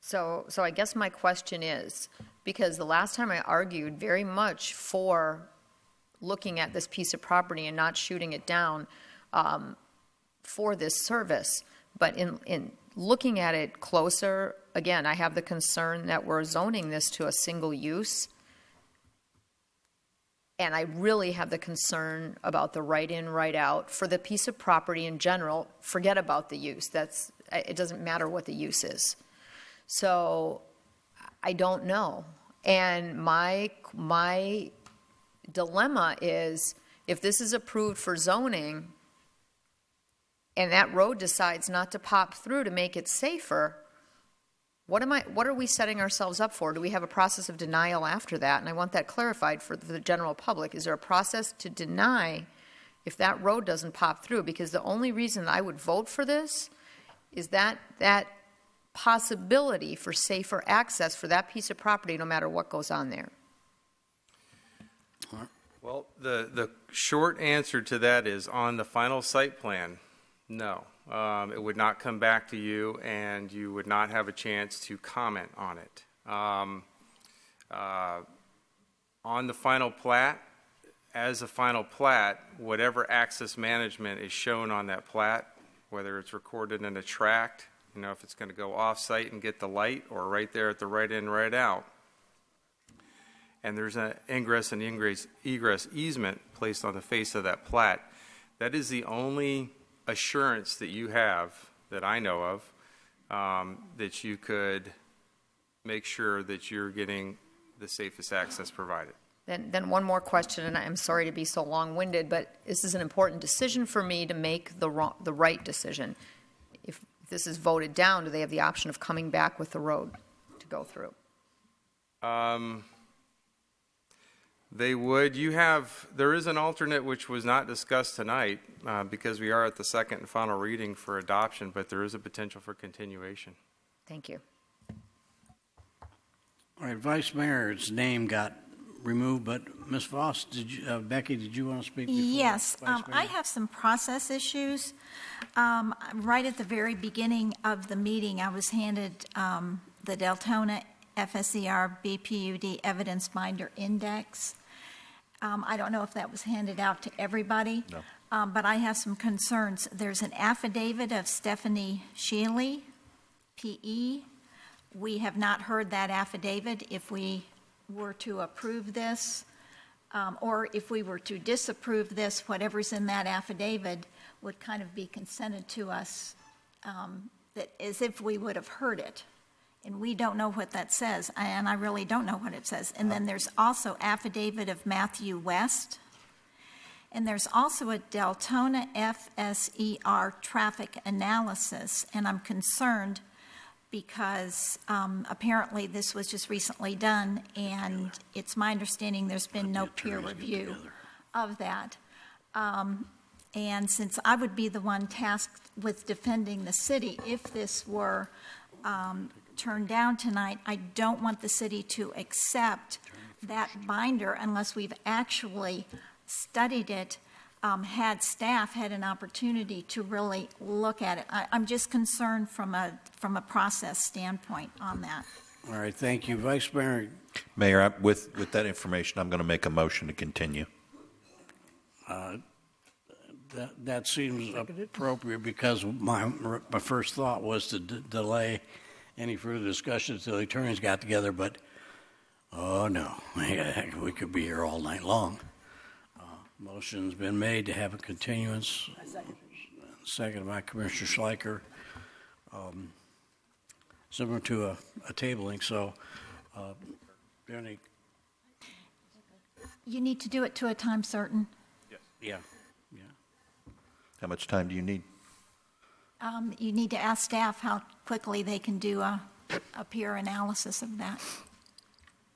S2: So I guess my question is, because the last time I argued very much for looking at this piece of property and not shooting it down for this service, but in looking at it closer, again, I have the concern that we're zoning this to a single use. And I really have the concern about the right-in, right-out for the piece of property in general. Forget about the use. It doesn't matter what the use is. So I don't know. And my dilemma is, if this is approved for zoning and that road decides not to pop through to make it safer, what are we setting ourselves up for? Do we have a process of denial after that? And I want that clarified for the general public. Is there a process to deny if that road doesn't pop through? Because the only reason I would vote for this is that possibility for safer access for that piece of property, no matter what goes on there.
S15: Well, the short answer to that is, on the final site plan, no. It would not come back to you, and you would not have a chance to comment on it. On the final plat, as a final plat, whatever access management is shown on that plat, whether it's recorded in a tract, if it's going to go off-site and get the light, or right there at the right in, right out, and there's an ingress and egress easement placed on the face of that plat, that is the only assurance that you have, that I know of, that you could make sure that you're getting the safest access provided.
S2: Then one more question, and I'm sorry to be so long-winded, but this is an important decision for me to make the right decision. If this is voted down, do they have the option of coming back with the road to go through?
S15: They would. There is an alternate which was not discussed tonight because we are at the second and final reading for adoption, but there is a potential for continuation.
S2: Thank you.
S1: All right, Vice Mayor's name got removed, but Ms. Voss, Becky, did you want to speak before?
S4: Yes,
S1: Vice Mayor?
S4: I have some process issues. Right at the very beginning of the meeting, I was handed the Deltona FSER BPUD Evidence Binder Index. I don't know if that was handed out to everybody, but I have some concerns. There's an affidavit of Stephanie Shealy, PE. We have not heard that affidavit. If we were to approve this, or if we were to disapprove this, whatever's in that affidavit would kind of be consented to us that as if we would have heard it. And we don't know what that says, and I really don't know what it says. And then there's also affidavit of Matthew West, and there's also a Deltona FSER traffic analysis, and I'm concerned because apparently this was just recently done, and it's my understanding there's been no peer review of that. And since I would be the one tasked with defending the city, if this were turned down tonight, I don't want the city to accept that binder unless we've actually studied it, had staff had an opportunity to really look at it. I'm just concerned from a process standpoint on that.
S1: All right, thank you. Vice Mayor.
S6: Mayor, with that information, I'm going to make a motion to continue.
S1: That seems appropriate because my first thought was to delay any further discussion until the attorneys got together, but oh no, we could be here all night long. Motion's been made to have a continuance. Second by Commissioner Schleicher. Similar to a tabling, so any...
S4: You need to do it to a time certain.
S15: Yes.
S1: Yeah.
S6: How much time do you need?
S4: You need to ask staff how quickly they can do a peer analysis of that.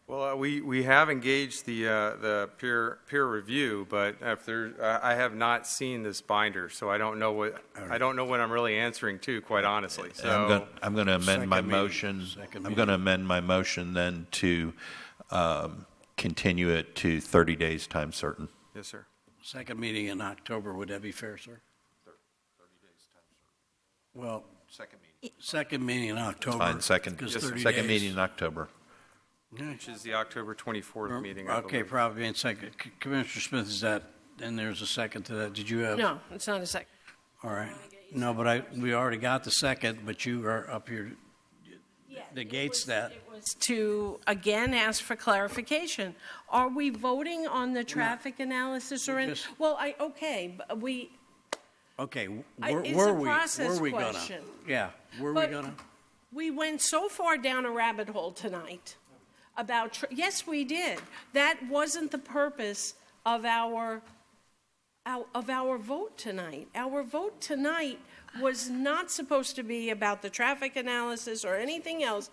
S15: Well, we have engaged the peer review, but I have not seen this binder, so I don't know what I'm really answering to, quite honestly. So
S6: I'm going to amend my motion. I'm going to amend my motion then to continue it to 30 days time certain.
S15: Yes, sir.
S1: Second meeting in October, would that be fair, sir?
S6: 30 days time certain.
S1: Well,
S6: second meeting
S1: in October.
S6: Fine, second meeting in October.
S15: Which is the October 24th meeting, I
S1: Okay,
S15: believe.
S1: probably in second. Commissioner Smith, is that, and there's a second to that. Did you have?
S18: No, it's not a second.
S1: All right. No, but we already got the second, but you are up here, negates that.
S18: It was to, again, ask for clarification. Are we voting on the traffic analysis or
S1: just-
S18: okay, but we...
S1: Okay,
S18: It's
S1: were
S18: a
S1: we
S18: process
S1: gonna?
S18: question.
S1: Yeah, were we
S18: But
S1: gonna?
S18: We went so far down a rabbit hole tonight about, yes, we did. That wasn't the purpose of our vote tonight. Our vote tonight was not supposed to be about the traffic analysis or anything else.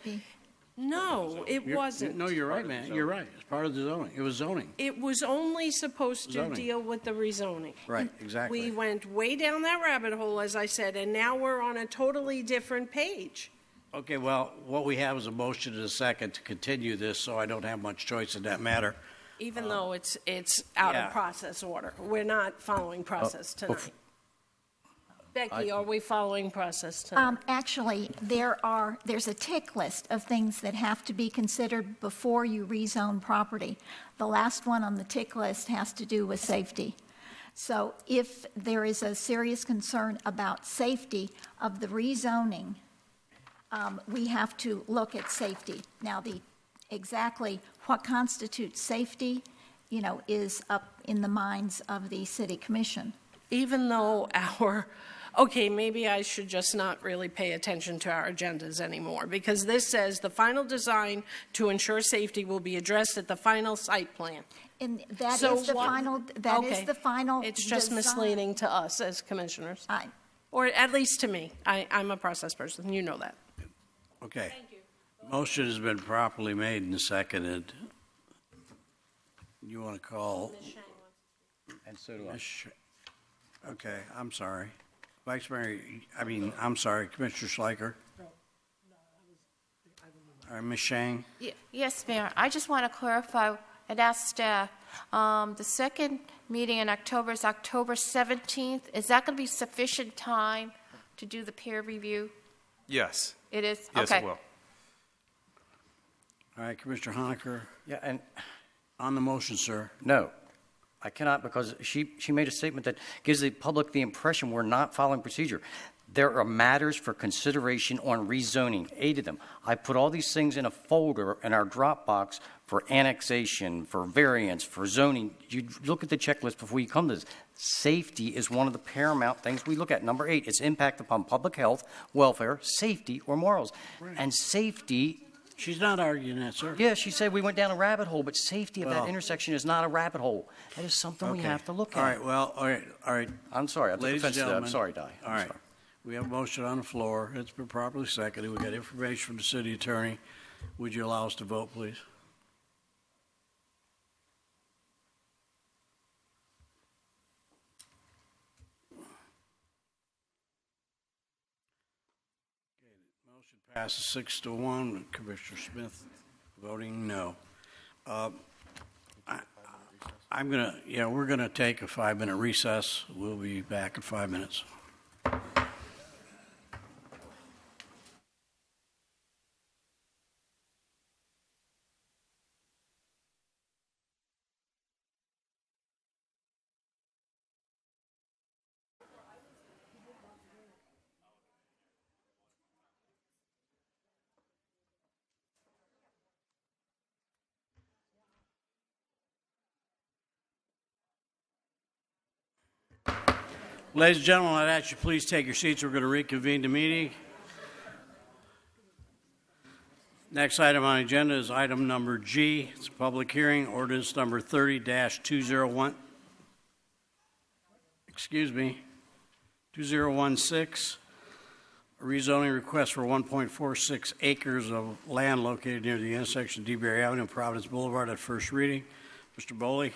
S18: No, it wasn't.
S1: No, you're right, man. You're right. It's part of the zoning. It was zoning.
S18: It was only supposed to
S1: Zoning.
S18: deal with the rezoning.
S1: Right, exactly.
S18: We went way down that rabbit hole, as I said, and now we're on a totally different page.
S1: Okay, well, what we have is a motion and a second to continue this, so I don't have much choice in that matter.
S18: Even though it's out
S1: yeah.
S18: of process order. We're not following process tonight. Becky, are we following process tonight?
S4: Actually, there's a tick list of things that have to be considered before you rezone property. The last one on the tick list has to do with safety. So if there is a serious concern about safety of the rezoning, we have to look at safety. Now, exactly what constitutes safety, is up in the minds of the city commission.
S18: Even though okay, maybe I should just not really pay attention to our agendas anymore, because this says the final design to ensure safety will be addressed at the final site plan.
S4: And that is the final.
S18: It's just
S4: design.
S18: misleading to us as commissioners. Or at least to me. I'm a process person. You know that.
S1: Okay. Thank you. Motion has been properly made and seconded. You want to call?
S16: And so do I.
S1: Okay, I'm sorry. Vice Mayor, I'm sorry, Commissioner Schleicher. All right, Ms. Shang.
S12: Yes, Mayor. I just want to clarify and ask staff, the second meeting in October is October 17th. Is that going to be sufficient time to do the peer review?
S15: Yes.
S12: It is?
S15: Yes,
S12: okay.
S15: it will.
S1: All right, Commissioner Honaker.
S16: Yeah, and
S1: on the motion, sir.
S16: No, I cannot, because she made a statement that gives the public the impression we're not following procedure. There are matters for consideration on rezoning, 8 of them. I put all these things in a folder in our Dropbox for annexation, for variance, for zoning. You look at the checklist before you come to this. Safety is one of the paramount things we look at. Number 8, its impact upon public health, welfare, safety, or morals. Right. And safety...
S1: She's not arguing that, sir.
S16: Yeah, she said we went down a rabbit hole, but safety of that intersection is not a rabbit hole. That is something we have to look at.
S1: All right, well, all right.
S16: I'm sorry. I took
S1: Ladies and
S16: offense to that.
S1: gentlemen.
S16: I'm sorry, Di.
S1: All right. We have a motion on the floor. It's been properly seconded. We got information from the city attorney. Would you allow us to vote, please? Motion passes 6-1. Commissioner Smith voting no. We're gonna take a 5-minute recess. We'll be back in 5 minutes. Ladies and gentlemen, I'd ask you please take your seats. We're going to reconvene the meeting. Next item on the agenda is item number G. It's a public hearing, ordinance number 30-201. 2016. A rezoning request for 1.46 acres of land located near the intersection of DeBerry Avenue and Providence Boulevard at first reading. Mr. Boley.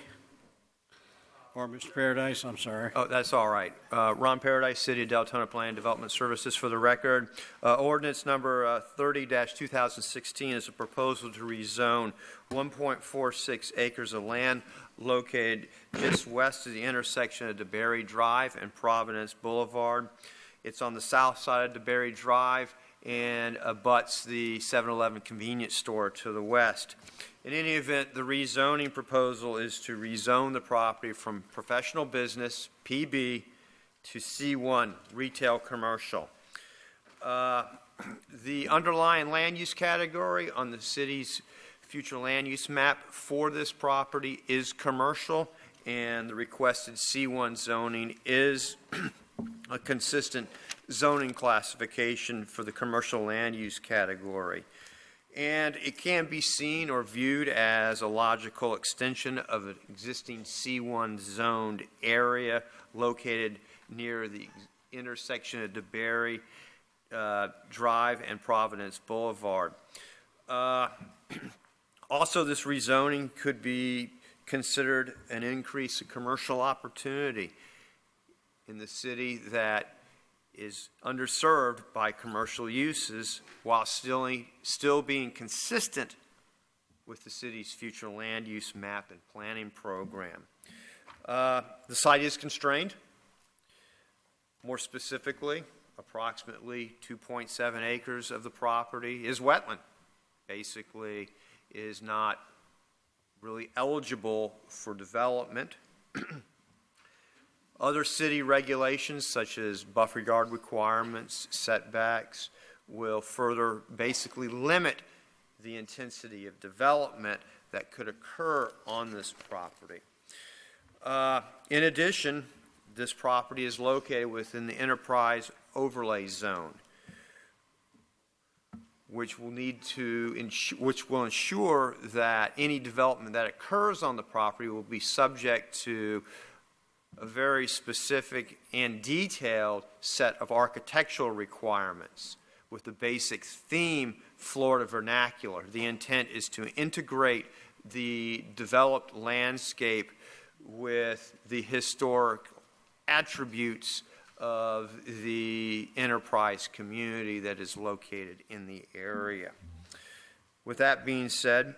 S1: Or Mr. Paradise, I'm sorry.
S13: Oh, that's all right. Ron Paradise, City of Deltona Plan Development Services. For the record, ordinance number 30-2016 is a proposal to rezone 1.46 acres of land located just west of the intersection of DeBerry Drive and Providence Boulevard. It's on the south side of DeBerry Drive and abuts the 7-Eleven convenience store to the west. In any event, the rezoning proposal is to rezone the property from professional business, PB, to C1, retail commercial. The underlying land use category on the city's future land use map for this property is commercial, and the requested C1 zoning is a consistent zoning classification for the commercial land use category. And it can be seen or viewed as a logical extension of an existing C1 zoned area located near the intersection of DeBerry Drive and Providence Boulevard. Also, this rezoning could be considered an increase in commercial opportunity in the city that is underserved by commercial uses while still being consistent with the city's future land use map and planning program. The site is constrained. More specifically, approximately 2.7 acres of the property is wetland. Basically, is not really eligible for development. Other city regulations, such as buffer yard requirements, setbacks, will further basically limit the intensity of development that could occur on this property. In addition, this property is located within the enterprise overlay zone, which will ensure that any development that occurs on the property will be subject to a very specific and detailed set of architectural requirements with the basic theme Florida vernacular. The intent is to integrate the developed landscape with the historic attributes of the enterprise community that is located in the area. With that being said,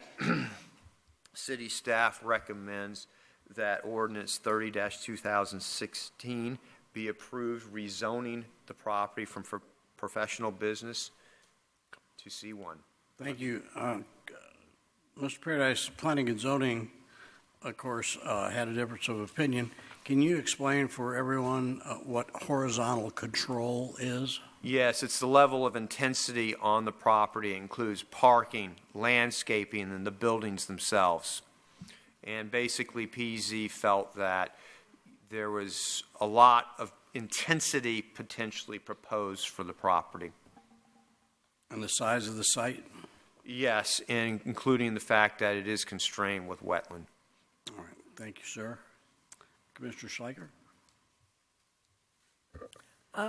S13: city staff recommends that ordinance 30-2016 be approved, rezoning the property from professional business to C1.
S1: Thank you. Mr. Paradise, Planning and Zoning, of course, had a difference of opinion. Can you explain for everyone what horizontal control is?
S13: Yes, it's the level of intensity on the property. It includes parking, landscaping, and the buildings themselves. And basically, PZ felt that there was a lot of intensity potentially proposed for the property.
S1: And the size of the site?
S13: Yes, and including the fact that it is constrained with wetland.
S1: All right. Thank you, sir. Commissioner Schleicher?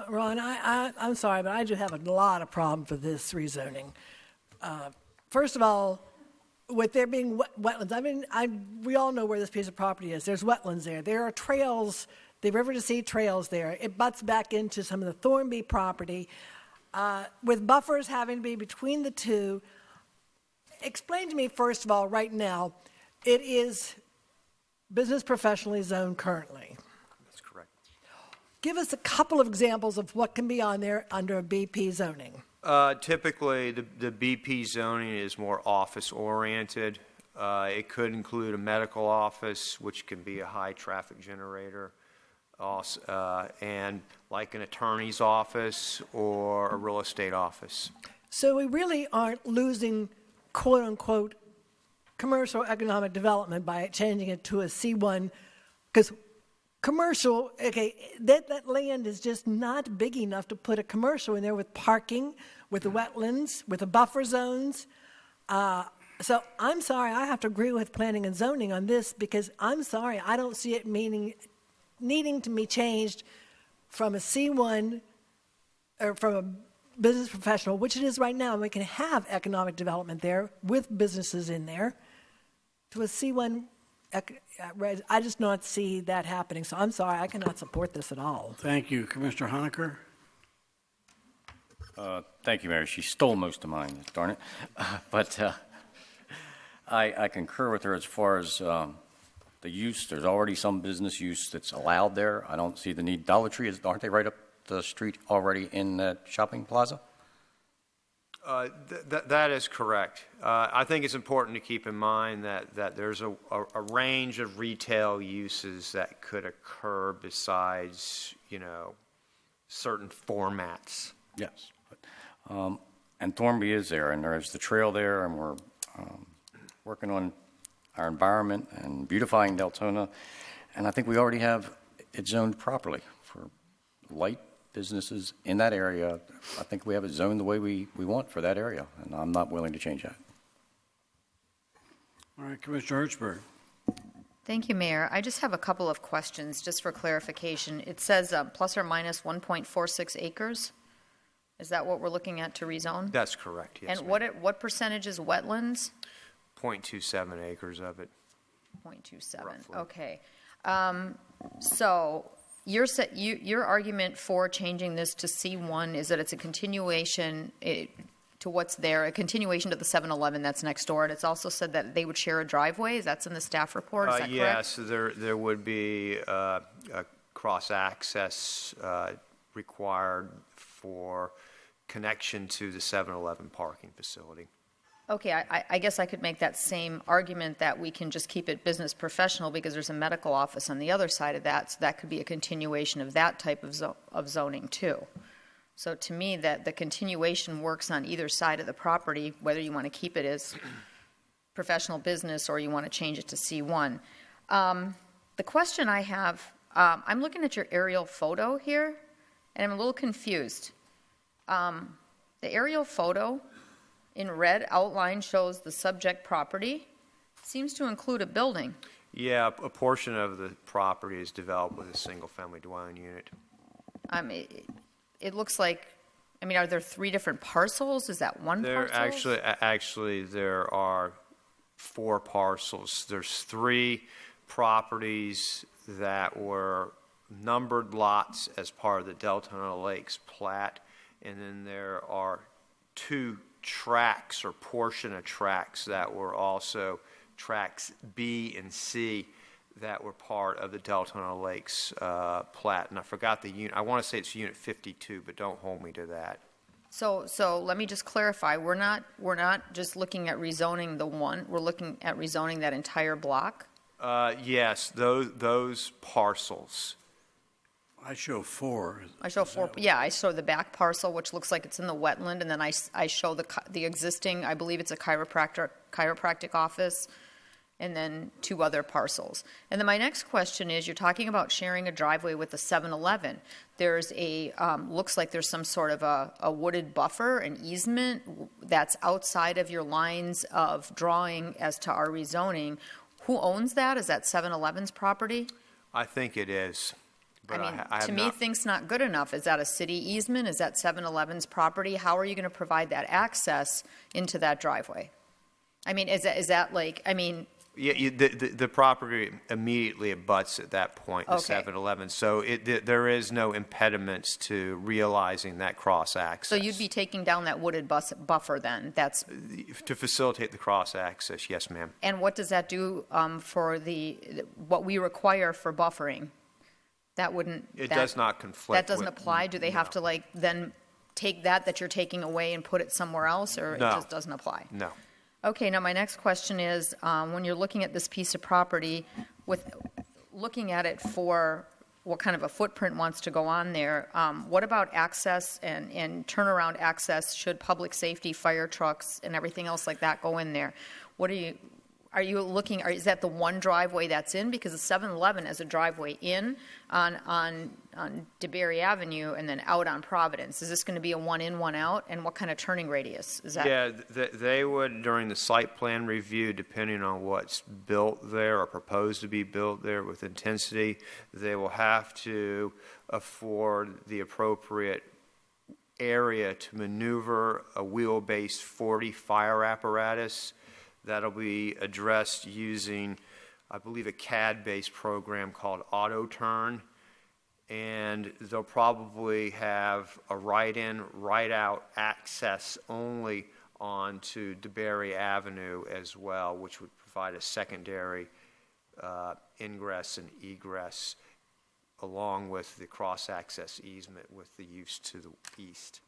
S17: Ron, I'm sorry, but I do have a lot of problems with this rezoning. First of all, with there being wetlands, we all know where this piece of property is. There's wetlands there. There are trails, the River to Sea trails there. It butts back into some of the Thornby property. With buffers having to be between the two, explain to me, first of all, right now, it is business professionally zoned currently.
S13: That's correct.
S17: Give us a couple of examples of what can be on there under BP zoning.
S13: Typically, the BP zoning is more office-oriented. It could include a medical office, which can be a high-traffic generator, also, and like an attorney's office or a real estate office.
S17: So we really aren't losing, quote-unquote, commercial economic development by changing it to a C1, because commercial, okay, that land is just not big enough to put a commercial in there with parking, with the wetlands, with the buffer zones. So I'm sorry, I have to agree with planning and zoning on this, because I'm sorry, I don't see it needing to be changed from a C1 or from a business professional, which it is right now, and we can have economic development there with businesses in there, to a C1. I just not see that happening. So I'm sorry, I cannot support this at all.
S1: Thank you. Commissioner Honecker?
S16: Thank you, Mayor. She stole most of mine, darn it. But I concur with her as far as the use. There's already some business use that's allowed there. I don't see the need. Dollar Tree, aren't they right up the street already in that shopping plaza?
S13: That is correct. I think it's important to keep in mind that there's a range of retail uses that could occur besides, certain formats.
S16: Yes. And Thornby is there, and there's the trail there, and we're working on our environment and beautifying Deltona. And I think we already have it zoned properly for light businesses in that area. I think we have it zoned the way we want for that area, and I'm not willing to change that.
S1: All right, Commissioner Hertzberg.
S2: Thank you, Mayor. I just have a couple of questions, just for clarification. It says plus or minus 1.46 acres. Is that what we're looking at to rezone?
S13: That's correct, yes.
S2: And what percentage is wetlands?
S13: 0.27 acres of it.
S2: 0.27,
S13: roughly.
S2: okay. So your argument for changing this to C1 is that it's a continuation to what's there, a continuation to the 7-Eleven that's next door. And it's also said that they would share a driveway. That's in the staff report. Is that correct?
S13: Yes, there would be a cross-access required for connection to the 7-Eleven parking facility.
S2: Okay, I guess I could make that same argument that we can just keep it business professional because there's a medical office on the other side of that, so that could be a continuation of that type of zoning too. So to me, that the continuation works on either side of the property, whether you want to keep it as professional business or you want to change it to C1. The question I have, I'm looking at your aerial photo here, and I'm a little confused. The aerial photo in red outline shows the subject property. Seems to include a building.
S13: Yeah, a portion of the property is developed with a single-family dwelling unit.
S2: It looks like, are there 3 different parcels? Is that one parcel?
S13: Actually, there are 4 parcels. There's 3 properties that were numbered lots as part of the Deltona Lakes plat, and then there are 2 tracks or portion of tracks that were also tracks B and C that were part of the Deltona Lakes plat. And I forgot the unit. I want to say it's unit 52, but don't hold me to that.
S2: So let me just clarify. We're not just looking at rezoning the one. We're looking at rezoning that entire block.
S13: Yes, those parcels.
S1: I show 4.
S2: I show 4. Yeah, I show the back parcel, which looks like it's in the wetland, and then I show the existing. I believe it's a chiropractic office, and then 2 other parcels. And then my next question is: you're talking about sharing a driveway with a 7-Eleven. There's looks like there's some sort of a wooded buffer, an easement that's outside of your lines of drawing as to our rezoning. Who owns that? Is that 7-Eleven's property?
S13: I think it is. But
S2: to me, things not good enough. Is that a city easement? Is that 7-Eleven's property? How are you going to provide that access into that driveway? Is that like?
S13: Yeah, the property immediately abuts at that point, the 7-Eleven. So there is no impediments to realizing that cross access.
S2: So you'd be taking down that wooded buffer then? That's
S13: to facilitate the cross access. Yes, ma'am.
S2: And what does that do for what we require for buffering? That wouldn't.
S13: It does not conflict.
S2: That doesn't apply. Do they have to then take that you're taking away and put it somewhere else, or
S13: no.
S2: It just doesn't apply?
S13: No.
S2: Okay. Now my next question is: when you're looking at this piece of property, looking at it for what kind of a footprint wants to go on there, what about access and turnaround access? Should public safety, fire trucks, and everything else like that go in there? Are you looking? Is that the one driveway that's in? Because the 7-Eleven has a driveway in on DeBerry Avenue and then out on Providence. Is this going to be a one in, one out? And what kind of turning radius is that?
S13: Yeah, they would during the site plan review, depending on what's built there or proposed to be built there with intensity, they will have to afford the appropriate area to maneuver a wheel-based 40 fire apparatus. That'll be addressed using, I believe, a CAD-based program called AutoTurn. And they'll probably have a right-in, right-out access only onto DeBerry Avenue as well, which would provide a secondary ingress and egress along with the cross-access easement with the use to the east.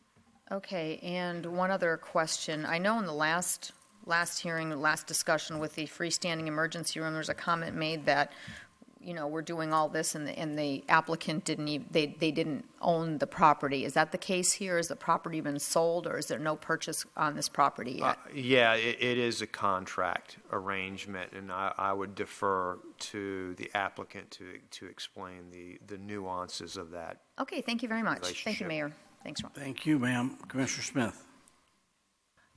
S2: Okay, and one other question. I know in the last hearing, last discussion with the freestanding emergency room, there's a comment made that, we're doing all this and the applicant didn't own the property. Is that the case here? Has the property been sold, or is there no purchase on this property yet?
S13: Yeah, it is a contract arrangement, and I would defer to the applicant to explain the nuances of that.
S2: Okay, thank you very much. Thank you, Mayor. Thanks, Ron.
S1: Thank you, ma'am. Commissioner Smith.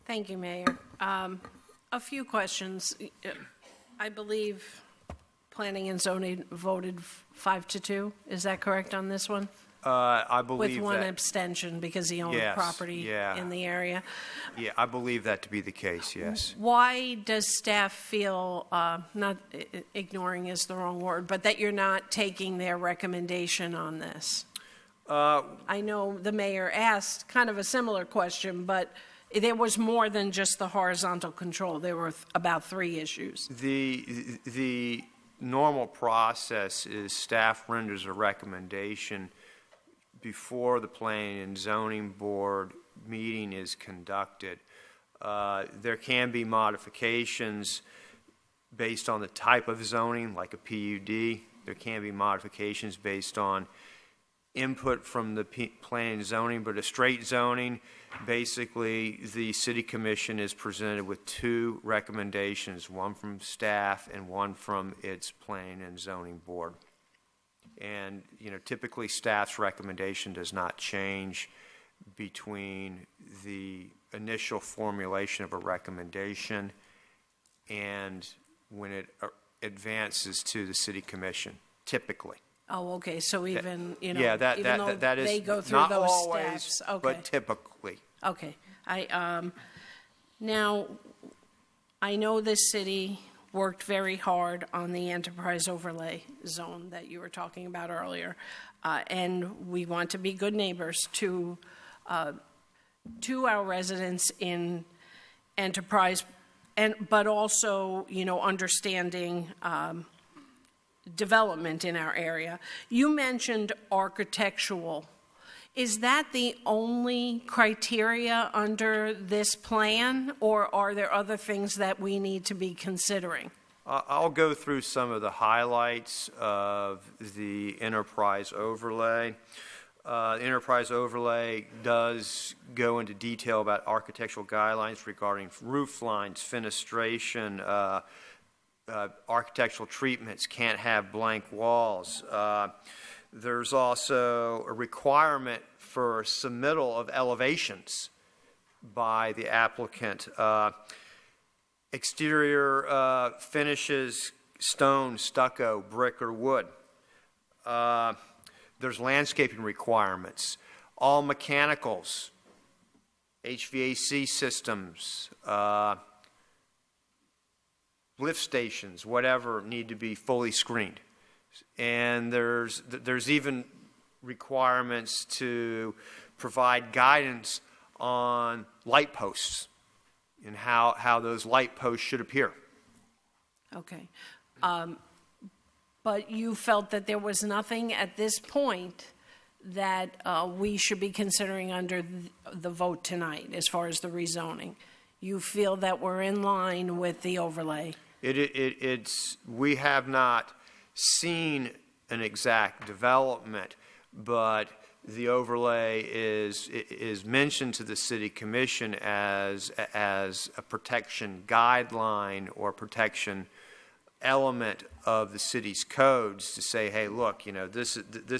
S18: Thank you, Mayor. A few questions. I believe Planning and Zoning voted 5-2. Is that correct on this one?
S13: I believe
S18: with one
S13: that,
S18: abstention because he owned property in the area.
S13: Yeah, I believe that to be the case. Yes.
S18: Why does staff feel not ignoring is the wrong word, but that you're not taking their recommendation on this? I know the mayor asked kind of a similar question, but there was more than just the horizontal control. There were about 3 issues.
S13: The normal process is staff renders a recommendation before the Planning and Zoning Board meeting is conducted. There can be modifications based on the type of zoning, like a PUD. There can be modifications based on input from the planning and zoning, but a straight zoning, basically the city commission is presented with two recommendations, one from staff and one from its planning and zoning board. And, you know, typically staff's recommendation does not change between the initial formulation of a recommendation and when it advances to the city commission, typically.
S18: Oh, okay, so even, you know,
S13: Yeah,
S18: even though
S13: that is
S18: they go through
S13: not
S18: those
S13: always,
S18: steps. Okay.
S13: but typically.
S18: Okay. Now, I know this city worked very hard on the enterprise overlay zone that you were talking about earlier, and we want to be good neighbors to our residents in enterprise, but also, you know, understanding development in our area. You mentioned architectural. Is that the only criteria under this plan, or are there other things that we need to be considering?
S13: I'll go through some of the highlights of the enterprise overlay. Enterprise overlay does go into detail about architectural guidelines regarding roof lines, fenestration, architectural treatments, can't have blank walls. There's also a requirement for submittal of elevations by the applicant. Exterior finishes, stone, stucco, brick, or wood. There's landscaping requirements. All mechanicals, HVAC systems, lift stations, whatever, need to be fully screened. And there's even requirements to provide guidance on light posts and how those light posts should appear.
S18: Okay. But you felt that there was nothing at this point that we should be considering under the vote tonight as far as the rezoning. You feel that we're in line with the overlay?
S13: We have not seen an exact development, but the overlay is mentioned to the city commission as a protection guideline or protection element of the city's codes to say, hey, look, you know, this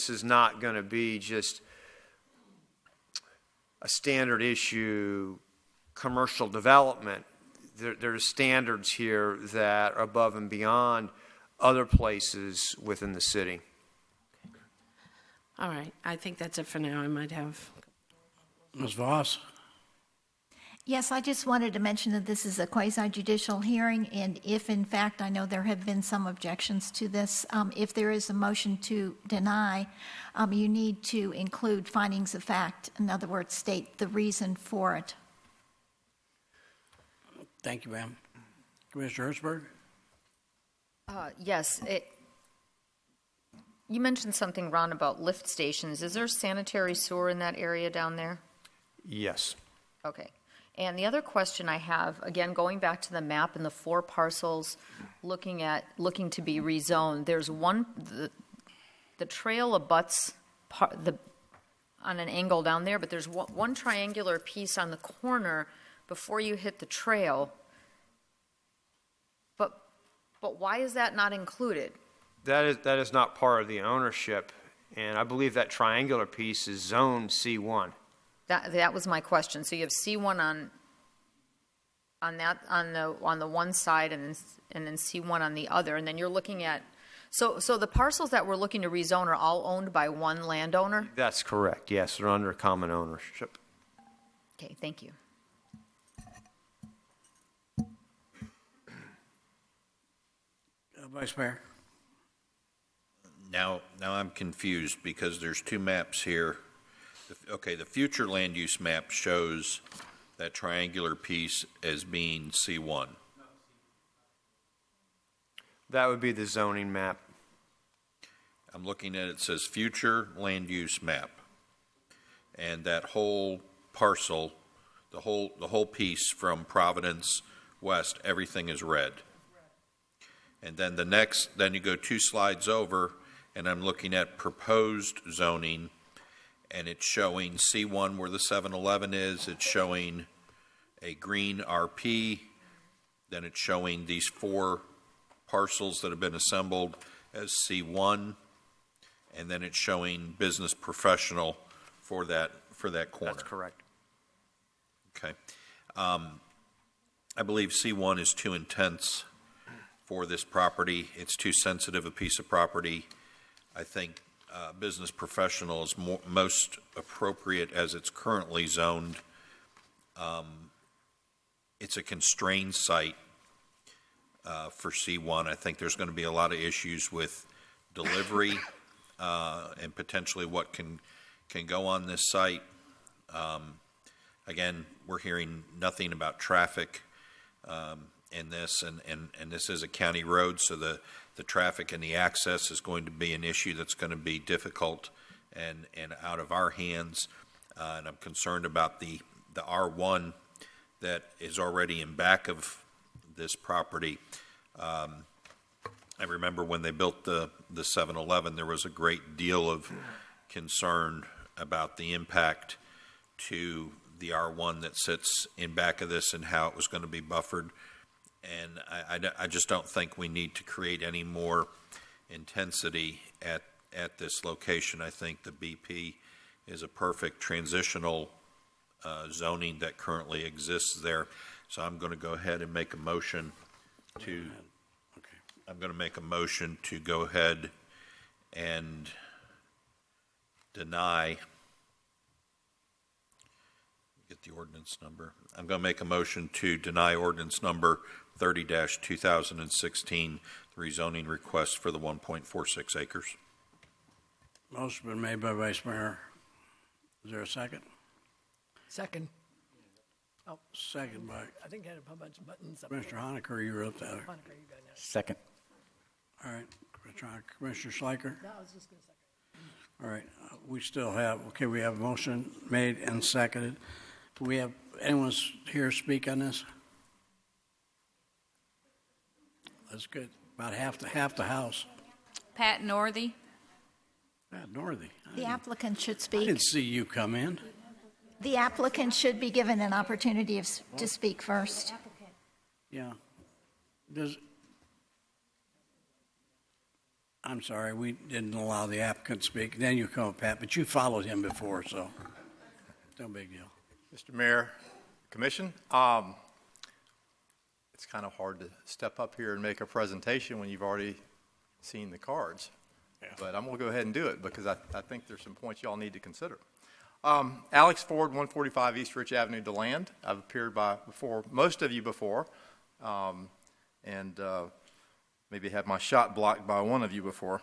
S13: is not going to be just a standard issue commercial development. There's standards here that are above and beyond other places within the city.
S18: All right. I think that's it for now. I might have.
S1: Ms. Voss?
S4: Yes, I just wanted to mention that this is a quasi-judicial hearing, and if in fact, I know there have been some objections to this, if there is a motion to deny, you need to include findings of fact. In other words, state the reason for it.
S1: Thank you, ma'am. Commissioner Hertzberg?
S2: Yes. You mentioned something, Ron, about lift stations. Is there sanitary sewer in that area down there?
S13: Yes.
S2: Okay. And the other question I have, again, going back to the map and the 4 parcels looking to be rezoned, there's one, the trail abuts on an angle down there, but there's one triangular piece on the corner before you hit the trail. But why is that not included?
S13: That is not part of the ownership, and I believe that triangular piece is zoned C1.
S2: That was my question. So you have C1 on the one side, and then C1 on the other, and then you're looking at. So the parcels that we're looking to rezone are all owned by one landowner?
S13: That's correct. Yes, they're under common ownership.
S2: Okay, thank you.
S1: Vice Mayor?
S6: Now I'm confused because there's 2 maps here. Okay, the future land use map shows that triangular piece as being C1.
S13: That would be the zoning map.
S6: I'm looking at it, says future land use map. and that whole parcel, the whole piece from Providence west, everything is red. And then then you go 2 slides over, and I'm looking at proposed zoning, and it's showing C1 where the 7-Eleven is. It's showing a green RP. Then it's showing these 4 parcels that have been assembled as C1, and then it's showing business professional for that corner.
S5: That's correct.
S6: Okay. I believe C1 is too intense for this property. It's too sensitive a piece of property. I think business professional is most appropriate as it's currently zoned. It's a constrained site for C1. I think there's going to be a lot of issues with delivery and potentially what can go on this site. Again, we're hearing nothing about traffic in this, and this is a county road, so the traffic and the access is going to be an issue that's going to be difficult and out of our hands. And I'm concerned about the R1 that is already in back of this property. I remember when they built the 7-Eleven, there was a great deal of concern about the impact to the R1 that sits in back of this and how it was going to be buffered. And I just don't think we need to create any more intensity at this location. I think the BP is a perfect transitional zoning that currently exists there. So I'm going to go ahead and make a motion to. I'm going to make a motion to go ahead and deny. Get the ordinance number. I'm going to make a motion to deny ordinance number 30-2016, the rezoning request for the 1.46 acres.
S1: Motion been made by Vice Mayor. Is there a second?
S17: Second.
S1: Oh, second by
S17: I think I had a bunch of buttons up
S1: Mr. Honaker. You were up there.
S17: Honaker, you got that.
S16: Second.
S1: All right, Commissioner Schleicher.
S17: No, I was just going to second.
S1: All right, we still have, we have a motion made and seconded. Do we have anyone here speak on this? That's good. About half the house.
S14: Pat Northy.
S1: Pat Northy.
S4: The applicant should
S1: I
S4: speak.
S1: didn't see you come in.
S4: The applicant should be given an opportunity to speak first.
S1: Yeah. I'm sorry, we didn't allow the applicant to speak. Then you come, Pat, but you followed him before, so no big deal.
S19: Mr. Mayor, Commission, it's kind of hard to step up here and make a presentation when you've already seen the cards. Yeah. But I'm going to go ahead and do it because I think there's some points y'all need to consider. Alex Ford, 145 East Rich Avenue, DeLand. I've appeared before most of you before, and maybe had my shot blocked by one of you before,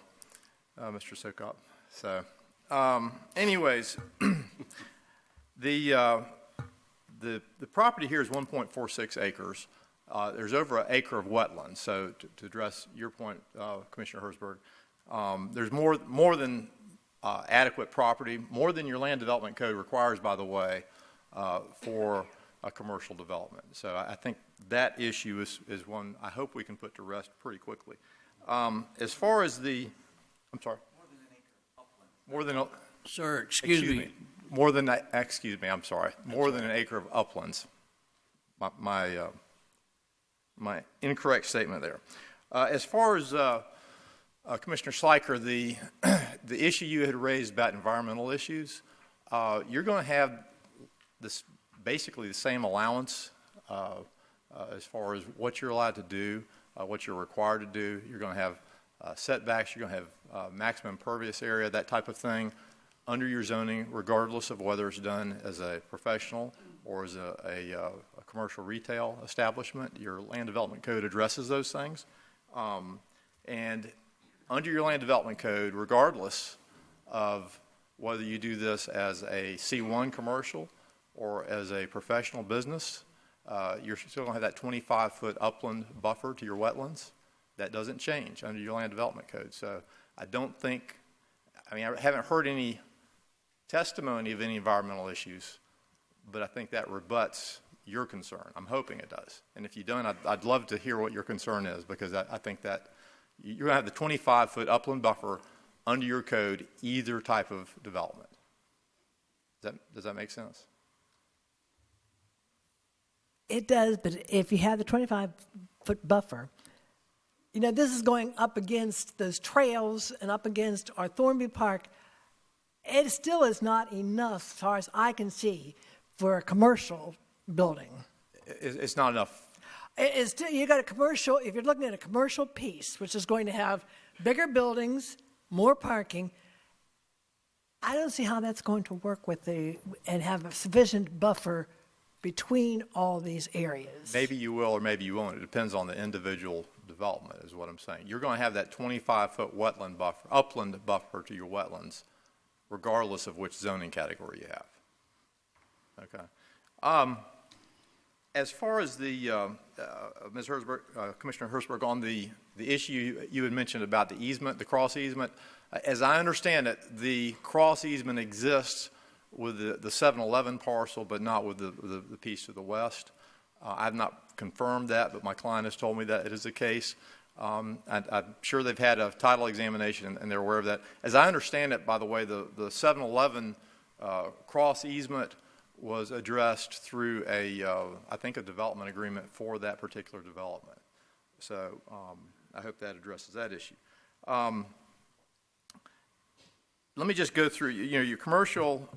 S19: Mr. Sokop. So, anyways, the property here is 1.46 acres. There's over an acre of wetlands. So, to address your point, Commissioner Herzberg, there's more than adequate property, more than your land development code requires, by the way, for a commercial development. So I think that issue is one I hope we can put to rest pretty quickly. As far as I'm sorry. More than an acre.
S1: Sir, excuse me.
S19: I'm sorry. More than an acre of uplands. My incorrect statement there. As far as Commissioner Schleicher, the issue you had raised about environmental issues, you're going to have this basically the same allowance as far as what you're allowed to do, what you're required to do. You're going to have setbacks. You're going to have maximum impervious area, that type of thing, under your zoning, regardless of whether it's done as a professional or as a commercial retail establishment. Your land development code addresses those things. And under your land development code, regardless of whether you do this as a C1 commercial or as a professional business, you're still going to have that 25-foot upland buffer to your wetlands. That doesn't change under your land development code. So I haven't heard any testimony of any environmental issues, but I think that rebuts your concern. I'm hoping it does. And if you don't, I'd love to hear what your concern is, because I think that you're going to have the 25-foot upland buffer under your code, either type of development. Does that make sense?
S17: It does, but if you have the 25-foot buffer, you know, this is going up against those trails and up against our Thornby Park. It still is not enough, as far as I can see, for a commercial building.
S19: It's not enough.
S17: It's still, you got a commercial, if you're looking at a commercial piece, which is going to have bigger buildings, more parking, I don't see how that's going to work with and have a sufficient buffer between all these areas.
S19: Maybe you will or maybe you won't. It depends on the individual development, is what I'm saying. You're going to have that 25-foot wetland buffer, upland buffer to your wetlands, regardless of which zoning category you have. Okay. As far as the Ms. Herzberg, Commissioner Herzberg, on the issue you had mentioned about the easement, the cross easement, as I understand it, the cross easement exists with the 7-Eleven parcel, but not with the piece to the west. I've not confirmed that, but my client has told me that it is the case. I'm sure they've had a title examination and they're aware of that. As I understand it, by the way, the 7-Eleven cross easement was addressed through I think a development agreement for that particular development. So I hope that addresses that issue. Let me just go through, your commercial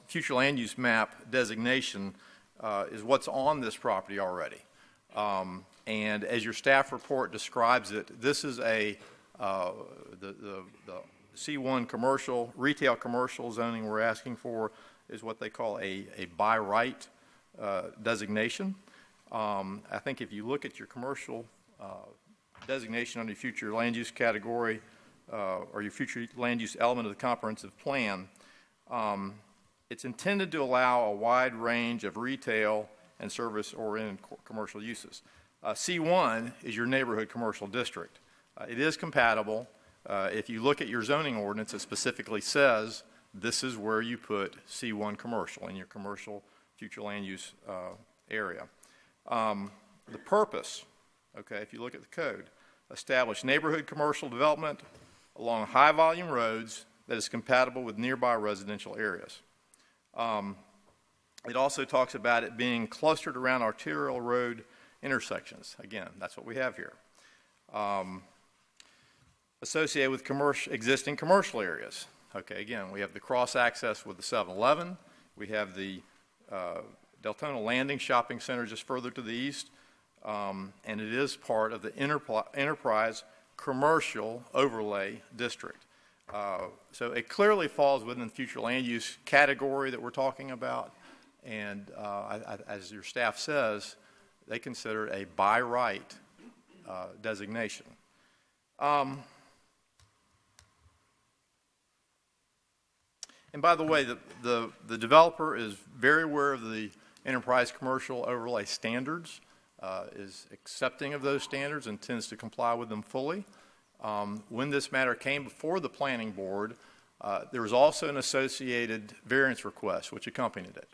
S19: future land use map designation is what's on this property already. And as your staff report describes it, this is the C1 commercial, retail commercial zoning we're asking for is what they call a by right designation. I think if you look at your commercial designation under your future land use category, or your future land use element of the comprehensive plan, it's intended to allow a wide range of retail and service-oriented commercial uses. C1 is your neighborhood commercial district. It is compatible. If you look at your zoning ordinance, it specifically says this is where you put C1 commercial in your commercial future land use area. The purpose, okay, if you look at the code, establish neighborhood commercial development along high-volume roads that is compatible with nearby residential areas. It also talks about it being clustered around arterial road intersections. Again, that's what we have here. Associated with existing commercial areas. Okay, again, we have the cross-access with the 7-Eleven. We have the Deltona Landing Shopping Center just further to the east. And it is part of the Enterprise Commercial Overlay District. So it clearly falls within the future land use category that we're talking about. And as your staff says, they consider it a by right designation. And by the way, the developer is very aware of the Enterprise Commercial Overlay Standards, is accepting of those standards, intends to comply with them fully. When this matter came before the planning board, there was also an associated variance request which accompanied it.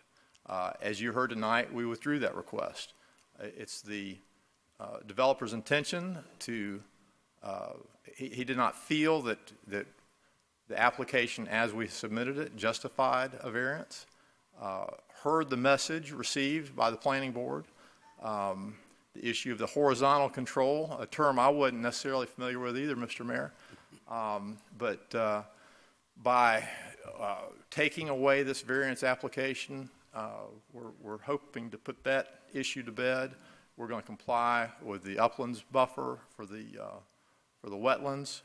S19: As you heard tonight, we withdrew that request. It's the developer's intention to, he did not feel that the application as we submitted it justified a variance, heard the message received by the planning board, the issue of the horizontal control, a term I wasn't necessarily familiar with either, Mr. Mayor. But by taking away this variance application, we're hoping to put that issue to bed. We're going to comply with the uplands buffer for the wetlands.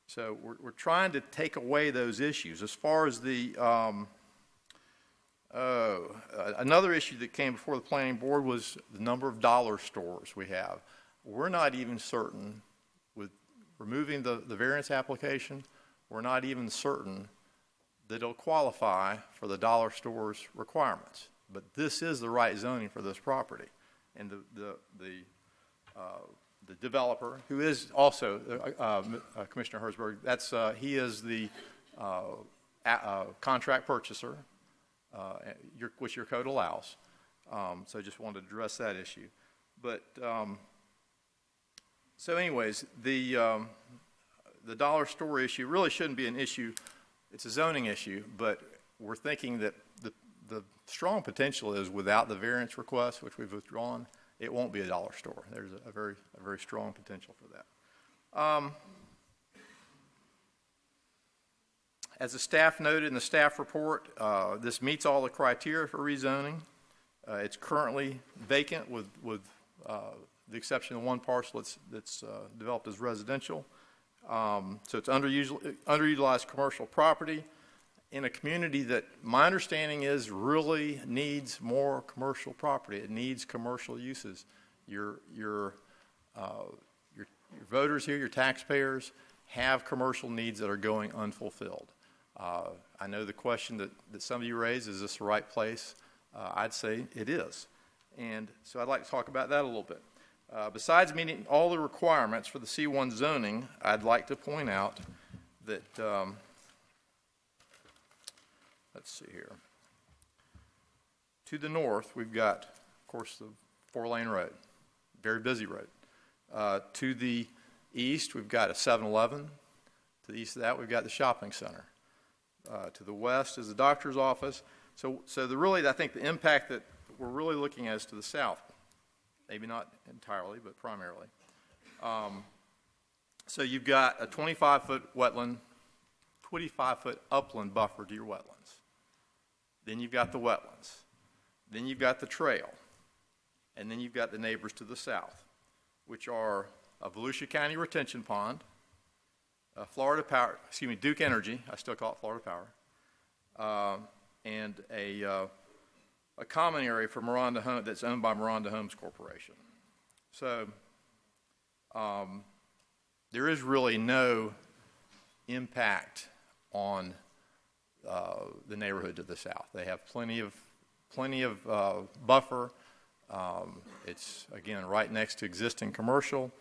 S19: So we're trying to take away those issues. As far as the another issue that came before the planning board was the number of dollar stores we have. We're not even certain, with removing the variance application, we're not even certain that it'll qualify for the dollar stores requirements. But this is the right zoning for this property. And the developer, who is also Commissioner Herzberg, he is the contract purchaser, which your code allows. So I just wanted to address that issue. But so anyways, the dollar store issue really shouldn't be an issue. It's a zoning issue, but we're thinking that the strong potential is without the variance request, which we've withdrawn, it won't be a dollar store. There's a very strong potential for that. As the staff noted in the staff report, this meets all the criteria for rezoning. It's currently vacant with the exception of one parcel that's developed as residential. So it's underutilized commercial property in a community that my understanding is really needs more commercial property. It needs commercial uses. Your voters here, your taxpayers, have commercial needs that are going unfulfilled. I know the question that some of you raised, is this the right place? I'd say it is. And so I'd like to talk about that a little bit. Besides meeting all the requirements for the C1 zoning, I'd like to point out that, let's see here. To the north, we've got, of course, the 4-lane road, very busy road. To the east, we've got a 7-Eleven. To the east of that, we've got the shopping center. To the west is the doctor's office. So I think the impact that we're really looking at is to the south. Maybe not entirely, but primarily. So you've got a 25-foot wetland, 25-foot upland buffer to your wetlands. Then you've got the wetlands. Then you've got the trail. And then you've got the neighbors to the south, which are a Volusia County retention pond, Duke Energy, I still call it Florida Power, and a common area for Miranda Home that's owned by Miranda Homes Corporation. So there is really no impact on the neighborhood to the south. They have plenty of buffer. It's again right next to existing commercial,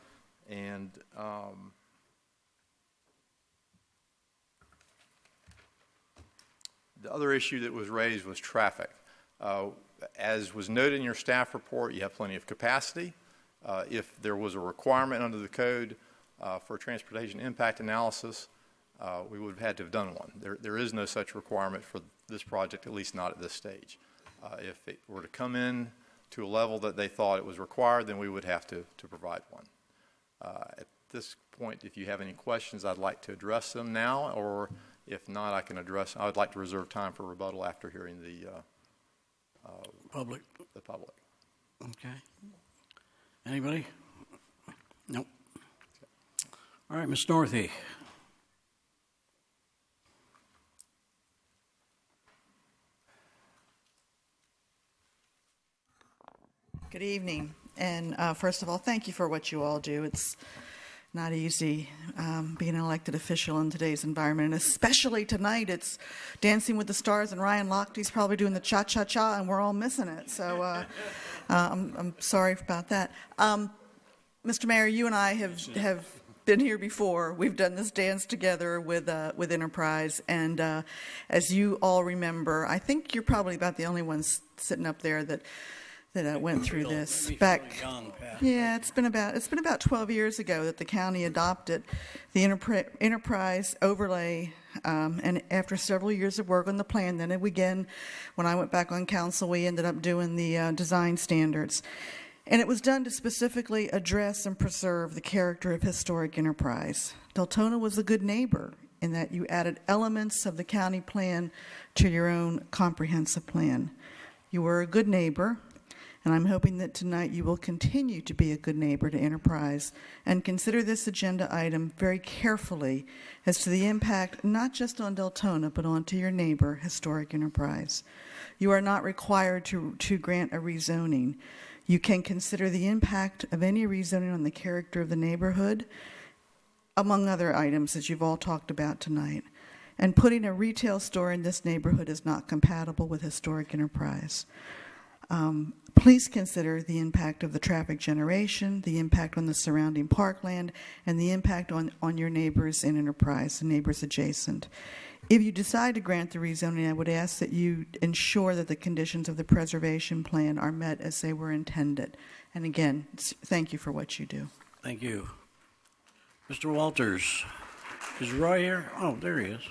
S19: and the other issue that was raised was traffic. As was noted in your staff report, you have plenty of capacity. If there was a requirement under the code for a transportation impact analysis, we would have had to have done one. There is no such requirement for this project, at least not at this stage. If it were to come in to a level that they thought it was required, then we would have to provide one. At this point, if you have any questions, I'd like to address them now, or if not, I would like to reserve time for rebuttal after hearing the public.
S1: Okay. Anybody? Nope. All right, Ms. Northey.
S14: Good evening. And first of all, thank you for what you all do. It's not easy being an elected official in today's environment, and especially tonight. It's Dancing with the Stars, and Ryan Lochte's probably doing the cha-cha-cha, and we're all missing it. So I'm sorry about that. Mr. Mayor, you and I have been here before. We've done this dance together with Enterprise, and as you all remember, I think you're probably about the only ones sitting up there that went through this back. Yeah, it's been about 12 years ago that the county adopted the enterprise overlay, and after several years of work on the plan, then again, when I went back on council, we ended up doing the design standards, and it was done to specifically address and preserve the character of historic enterprise. Deltona was a good neighbor in that you added elements of the county plan to your own comprehensive plan. You were a good neighbor. And I'm hoping that tonight you will continue to be a good neighbor to Enterprise and consider this agenda item very carefully as to the impact not just on Deltona, but onto your neighbor, Historic Enterprise. You are not required to grant a rezoning. You can consider the impact of any rezoning on the character of the neighborhood, among other items that you've all talked about tonight. And putting a retail store in this neighborhood is not compatible with Historic Enterprise. Please consider the impact of the traffic generation, the impact on the surrounding parkland, and the impact on your neighbors in Enterprise, the neighbors adjacent. If you decide to grant the rezoning, I would ask that you ensure that the conditions of the preservation plan are met as they were intended. And again, thank you for what you do.
S1: Thank you. Mr. Walters, is Roy here? Oh, there he is.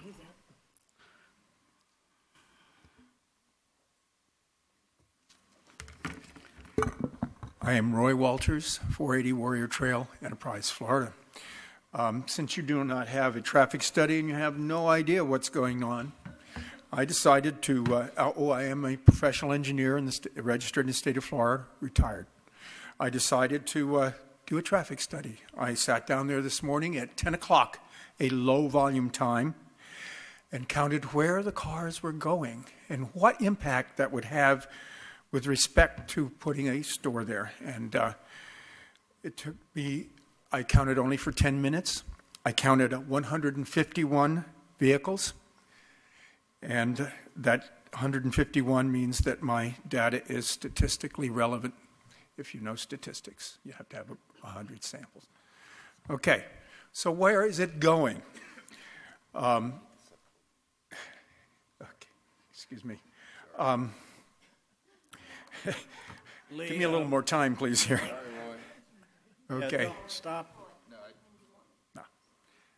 S20: I am Roy Walters, 480 Warrior Trail, Enterprise, Florida. Since you do not have a traffic study and you have no idea what's going on, I decided to, I am a professional engineer registered in the state of Florida, retired. I decided to do a traffic study. I sat down there this morning at 10 o'clock, a low volume time, and counted where the cars were going and what impact that would have with respect to putting a store there. And it took me, I counted only for 10 minutes. I counted 151 vehicles. And that 151 means that my data is statistically relevant. If you know statistics, you have to have 100 samples. Okay, so where is it going? Okay, excuse me. Give me a little more time, please, here. Okay.
S1: Yeah, don't stop.
S20: No.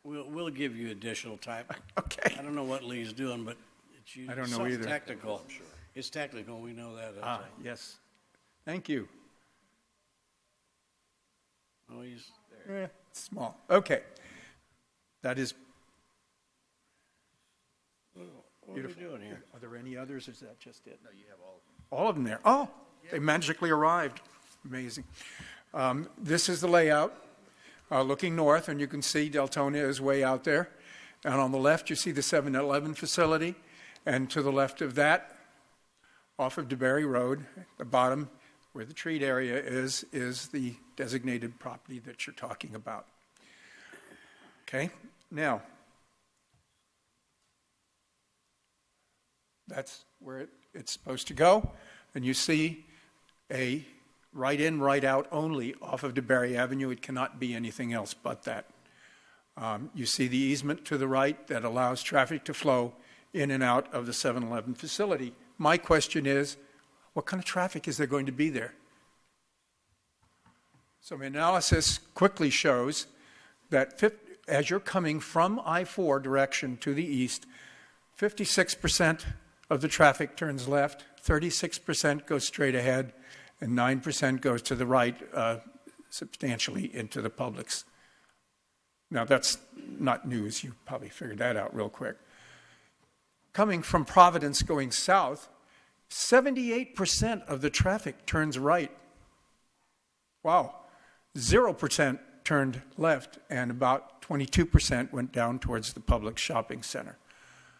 S1: We'll give you additional time.
S20: Okay.
S1: I don't know what Lee's doing, but it's usually
S20: I don't know either.
S1: technical. Sure. It's technical. We know that.
S20: Yes. Thank you.
S1: Oh, he's
S20: small. Okay. That is
S1: what are we doing here?
S20: Are there any others, or is that just it? No, you have all of them. All of them there. Oh, they magically arrived. Amazing. This is the layout. Looking north, and you can see Deltona is way out there. And on the left, you see the 7-Eleven facility. And to the left of that, off of DeBerry Road, at the bottom, where the treat area is the designated property that you're talking about. Okay? Now, that's where it's supposed to go. And you see a right in, right out only off of DeBerry Avenue. It cannot be anything else but that. You see the easement to the right that allows traffic to flow in and out of the 7-Eleven facility. My question is, what kind of traffic is there going to be there? So my analysis quickly shows that as you're coming from I-4 direction to the east, 56% of the traffic turns left, 36% goes straight ahead, and 9% goes to the right, substantially into the Publix. Now, that's not news. You probably figured that out real quick. Coming from Providence going south, 78% of the traffic turns right. Wow. 0% turned left, and about 22% went down towards the Publix shopping center.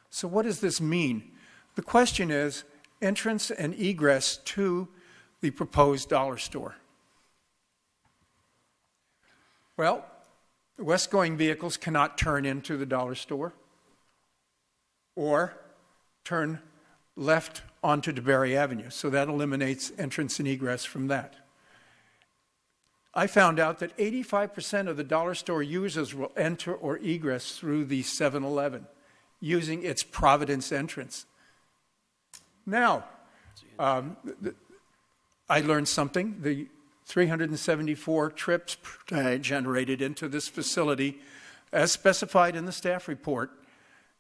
S20: So what does this mean? The question is entrance and egress to the proposed dollar store. Well, west-going vehicles cannot turn into the dollar store or turn left onto DeBerry Avenue, so that eliminates entrance and egress from that. I found out that 85% of the dollar store users will enter or egress through the 7-Eleven using its Providence entrance. Now, I learned something. The 374 trips per day generated into this facility, as specified in the staff report,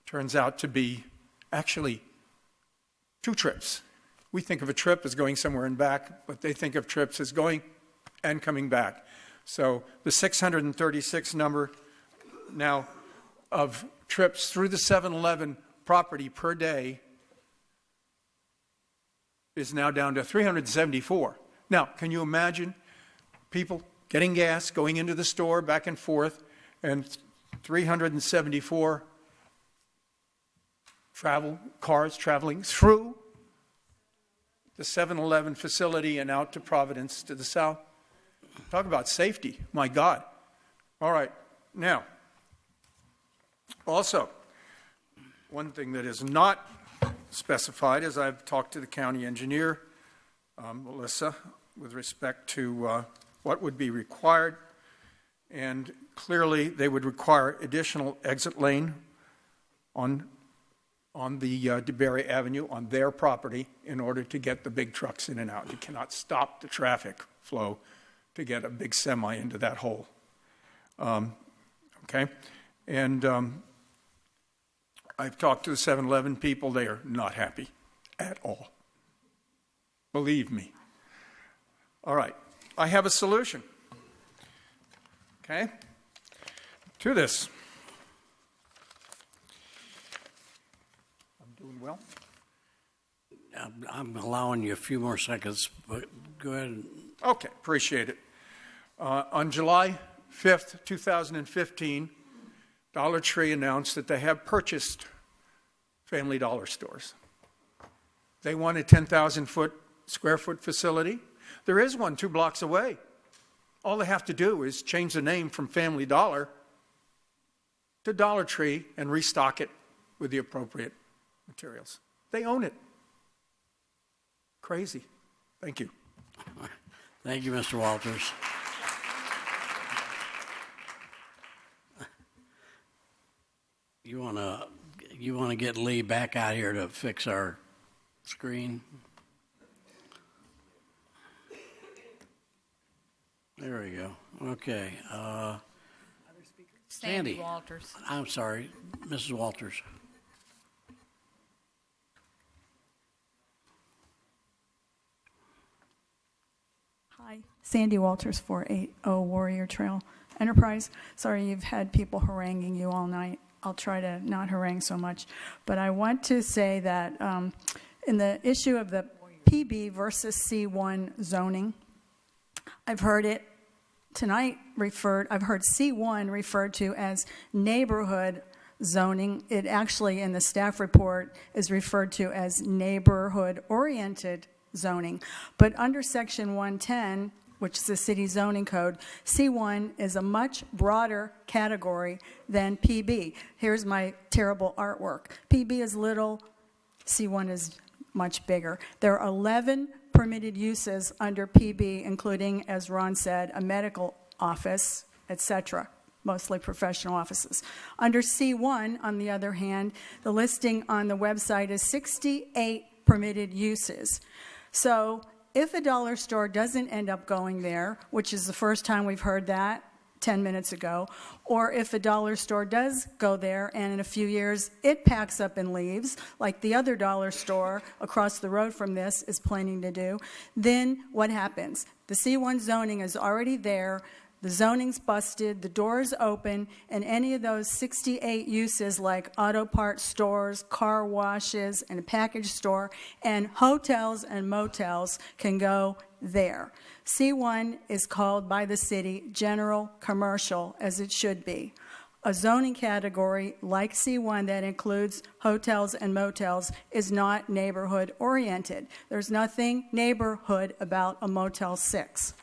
S20: turns out to be actually 2 trips. We think of a trip as going somewhere and back, but they think of trips as going and coming back. So the 636 number now of trips through the 7-Eleven property per day is now down to 374. Now, can you imagine people getting gas, going into the store, back and forth, and 374 cars traveling through the 7-Eleven facility and out to Providence to the south? Talk about safety. My God. All right. Now, also, one thing that is not specified is I've talked to the county engineer, Melissa, with respect to what would be required. And clearly, they would require additional exit lane on on the DeBerry Avenue on their property in order to get the big trucks in and out. You cannot stop the traffic flow to get a big semi into that hole. Okay? And I've talked to the 7-Eleven people. They are not happy at all. Believe me. All right. I have a solution. Okay? To this. I'm doing well.
S1: I'm allowing you a few more seconds, but go ahead.
S20: Okay, appreciate it. On July 5th, 2015, Dollar Tree announced that they have purchased Family Dollar stores. They want a 10,000 square foot facility. There is one 2 blocks away. All they have to do is change the name from Family Dollar to Dollar Tree and restock it with the appropriate materials. They own it. Crazy. Thank you.
S1: Thank you, Mr. Walters. You want to get Lee back out here to fix our screen? There we go. Okay.
S21: Sandy Walters.
S1: I'm sorry, Mrs. Walters.
S8: Hi, Sandy Walters, 480 Warrior Trail Enterprise. Sorry you've had people haranguing you all night. I'll try to not harangue so much. But I want to say that in the issue of the PB versus C1 zoning, I've heard it tonight I've heard C1 referred to as neighborhood zoning. It actually, in the staff report, is referred to as neighborhood-oriented zoning. But under Section 110, which is the city zoning code, C1 is a much broader category than PB. Here's my terrible artwork. PB is little, C1 is much bigger. There are 11 permitted uses under PB, including, as Ron said, a medical office, etc., mostly professional offices. Under C1, on the other hand, the listing on the website is 68 permitted uses. So if a dollar store doesn't end up going there, which is the first time we've heard that 10 minutes ago, or if a dollar store does go there and in a few years it packs up and leaves, like the other dollar store across the road from this is planning to do, then what happens? The C1 zoning is already there, the zoning's busted, the door's open, and any of those 68 uses like auto parts stores, car washes, and a package store, and hotels and motels can go there. C1 is called by the city general commercial, as it should be. A zoning category like C1 that includes hotels and motels is not neighborhood oriented. There's nothing neighborhood about a Motel 6.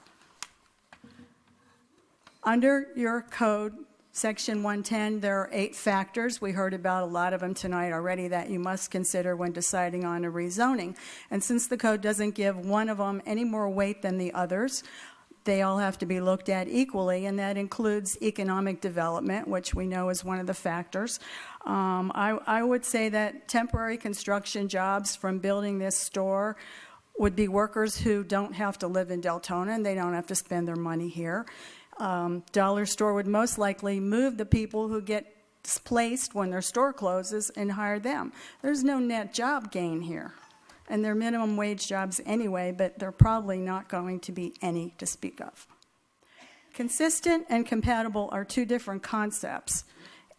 S8: Under your code, Section 110, there are 8 factors. We heard about a lot of them tonight already that you must consider when deciding on a rezoning. And since the code doesn't give one of them any more weight than the others, they all have to be looked at equally, and that includes economic development, which we know is one of the factors. I would say that temporary construction jobs from building this store would be workers who don't have to live in Deltona and they don't have to spend their money here. Dollar store would most likely move the people who get displaced when their store closes and hire them. There's no net job gain here. And they're minimum wage jobs anyway, but they're probably not going to be any to speak of. Consistent and compatible are 2 different concepts.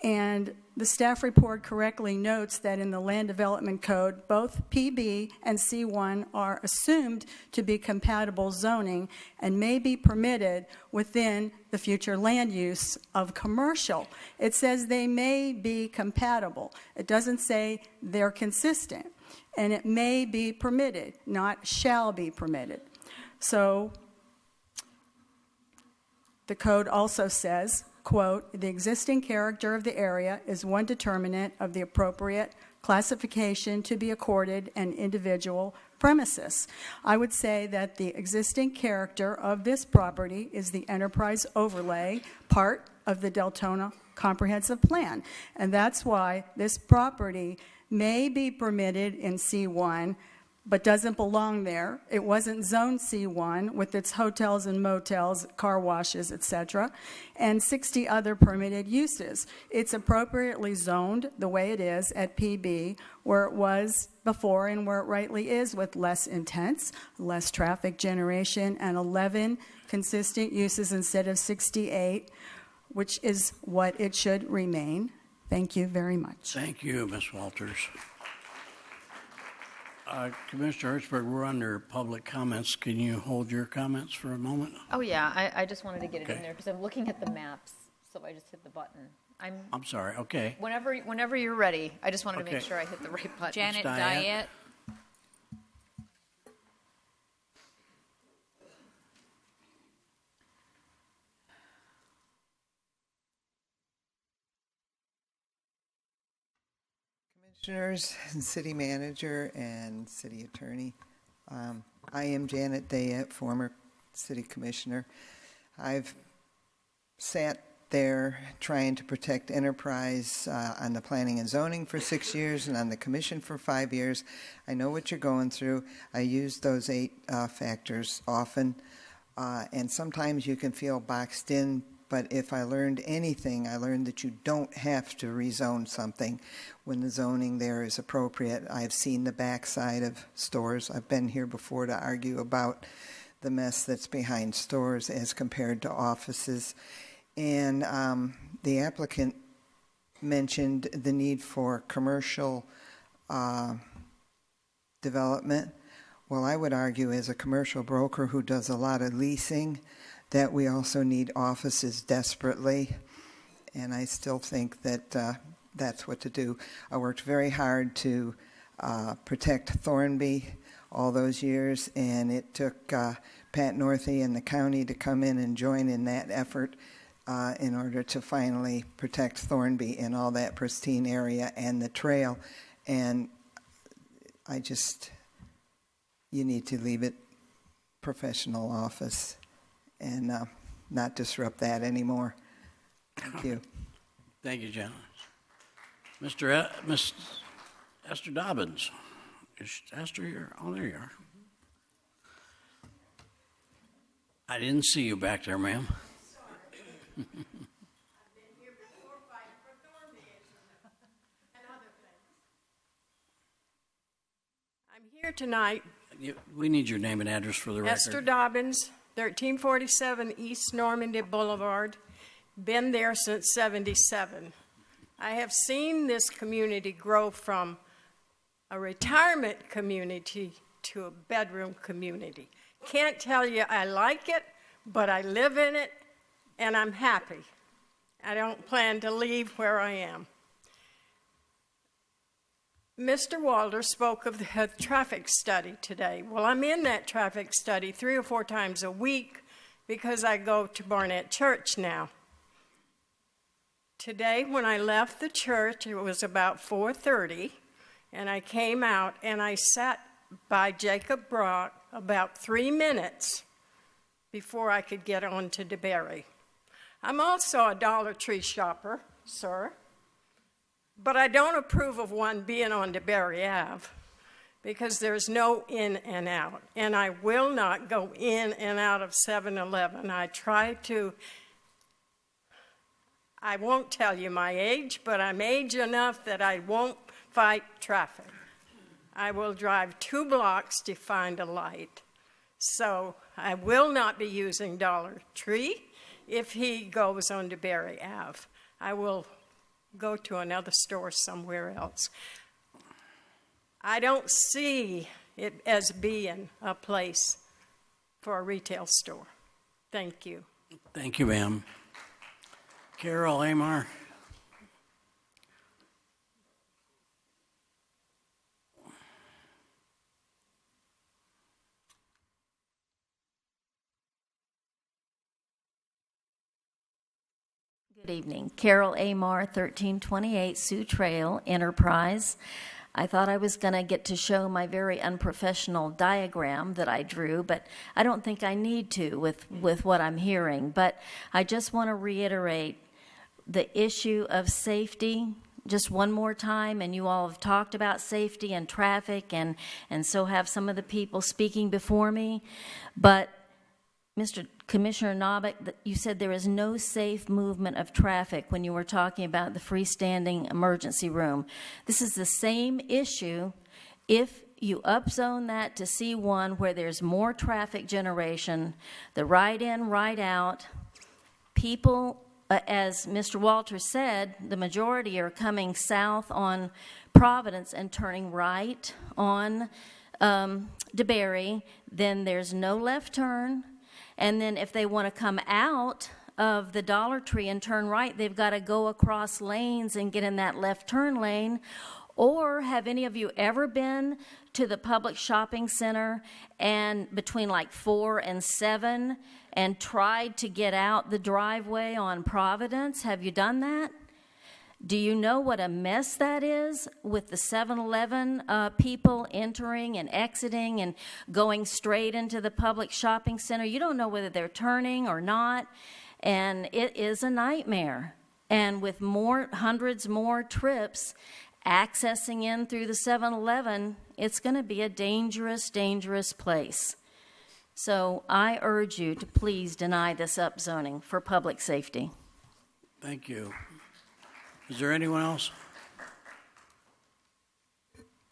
S8: And the staff report correctly notes that in the Land Development Code, both PB and C1 are assumed to be compatible zoning and may be permitted within the future land use of commercial. It says they may be compatible. It doesn't say they're consistent. And it may be permitted, not shall be permitted. So the code also says, quote, the existing character of the area is one determinant of the appropriate classification to be accorded an individual premises. I would say that the existing character of this property is the enterprise overlay part of the Deltona comprehensive plan. And that's why this property may be permitted in C1, but doesn't belong there. It wasn't zoned C1 with its hotels and motels, car washes, etc., and 60 other permitted uses. It's appropriately zoned the way it is at PB, where it was before and where it rightly is, with less intense, less traffic generation, and 11 consistent uses instead of 68, which is what it should remain. Thank you very much.
S1: Thank you, Ms. Walters. Commissioner Hertzberg, we're under public comments. Can you hold your comments for a moment?
S2: Oh, yeah, I just wanted to get it in
S1: Okay.
S2: there because I'm looking at the maps, so I just hit the button.
S1: I'm sorry, okay.
S2: Whenever you're ready, I just wanted to make
S1: Okay.
S2: sure I hit the right button.
S21: Janet
S1: Diet.
S21: Diet.
S9: Commissioners, and City Manager, and City Attorney. I am Janet Diet, former City Commissioner. I've sat there trying to protect enterprise on the planning and zoning for 6 years and on the commission for 5 years. I know what you're going through. I use those 8 factors often, and sometimes you can feel boxed in, but if I learned anything, I learned that you don't have to rezone something when the zoning there is appropriate. I've seen the backside of stores. I've been here before to argue about the mess that's behind stores as compared to offices. And the applicant mentioned the need for commercial development. Well, I would argue as a commercial broker who does a lot of leasing that we also need offices desperately. And I still think that that's what to do. I worked very hard to protect Thornby all those years, and it took Pat Northey and the county to come in and join in that effort in order to finally protect Thornby and all that pristine area and the trail. And you need to leave it professional office and not disrupt that anymore. Thank you.
S1: Thank you, Janice. Miss Esther Dobbins. Is Esther here? Oh, there you are. I didn't see you back there, ma'am.
S22: I'm here tonight.
S1: We need your name and address for the record.
S22: Esther Dobbins, 1347 East Normandy Boulevard. Been there since '77. I have seen this community grow from a retirement community to a bedroom community. Can't tell you I like it, but I live in it, and I'm happy. I don't plan to leave where I am. Mr. Walter spoke of the traffic study today. Well, I'm in that traffic study 3 or 4 times a week because I go to Barnett Church now. Today, when I left the church, it was about 4:30, and I came out and I sat by Jacob Brock about 3 minutes before I could get on to DeBerry. I'm also a Dollar Tree shopper, sir, but I don't approve of one being on DeBerry Ave because there's no in and out, and I will not go in and out of 7-Eleven. I won't tell you my age, but I'm age enough that I won't fight traffic. I will drive 2 blocks to find a light. So I will not be using Dollar Tree if he goes on DeBerry Ave. I will go to another store somewhere else. I don't see it as being a place for a retail store. Thank you.
S1: Thank you, ma'am. Carol Amar.
S23: Good evening. Carol Amar, 1328 Sioux Trail, Enterprise. I thought I was going to get to show my very unprofessional diagram that I drew, but I don't think I need to with what I'm hearing. But I just want to reiterate the issue of safety just one more time, and you all have talked about safety and traffic, and so have some of the people speaking before me. But Mr. Commissioner Novick, you said there is no safe movement of traffic when you were talking about the freestanding emergency room. This is the same issue if you upzone that to C1 where there's more traffic generation, the right in, right out. People, as Mr. Walters said, the majority are coming south on Providence and turning right on DeBerry. Then there's no left turn. And then if they want to come out of the Dollar Tree and turn right, they've got to go across lanes and get in that left turn lane. Or have any of you ever been to the public shopping center and between like 4 and 7 and tried to get out the driveway on Providence? Have you done that? Do you know what a mess that is with the 7-Eleven people entering and exiting and going straight into the public shopping center? You don't know whether they're turning or not, and it is a nightmare. And with hundreds more trips accessing in through the 7-Eleven, it's going to be a dangerous, dangerous place. So I urge you to please deny this upzoning for public safety.
S1: Thank you. Is there anyone else?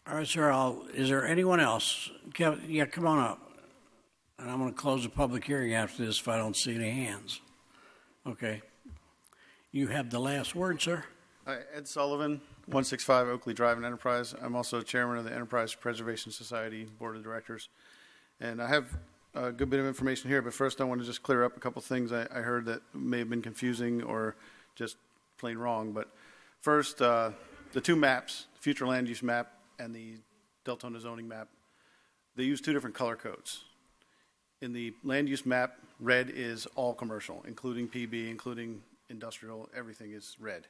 S1: All right, sir, is there anyone else? Yeah, come on up. And I'm going to close the public hearing after this if I don't see any hands. Okay. You have the last word, sir.
S3: Hi, Ed Sullivan, 165 Oakley Drive in Enterprise. I'm also chairman of the Enterprise Preservation Society Board of Directors. And I have a good bit of information here, but first I want to just clear up a couple things I heard that may have been confusing or just plain wrong. But first, the two maps, the future land use map and the Deltona zoning map, they use two different color codes. In the land use map, red is all commercial, including PB, including industrial, everything is red.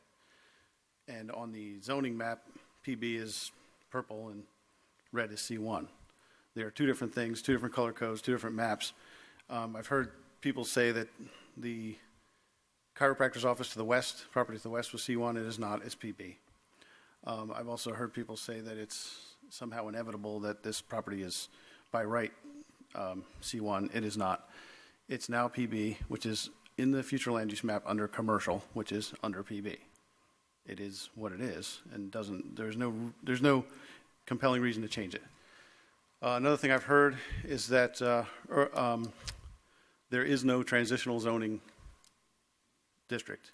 S3: And on the zoning map, PB is purple and red is C1. They are two different things, two different color codes, two different maps. I've heard people say that the chiropractor's office to the west, property to the west was C1. It is not, it's PB. I've also heard people say that it's somehow inevitable that this property is by right C1. It is not. It's now PB, which is in the future land use map under commercial, which is under PB. It is what it is, and there's no compelling reason to change it. Another thing I've heard is that there is no transitional zoning district.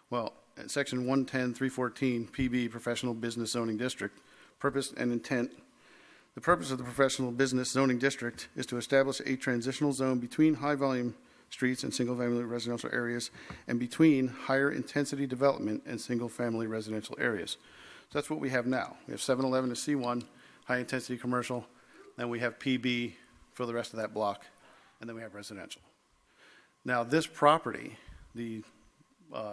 S3: Well, in section 110.314 PB Professional Business Zoning District, purpose and intent. The purpose of the Professional Business Zoning District is to establish a transitional zone between high volume streets and single-family residential areas and between higher intensity development and single-family residential areas. So that's what we have now. We have 7-Eleven as C1, high intensity commercial, then we have PB for the rest of that block, and then we have residential. Now this property, the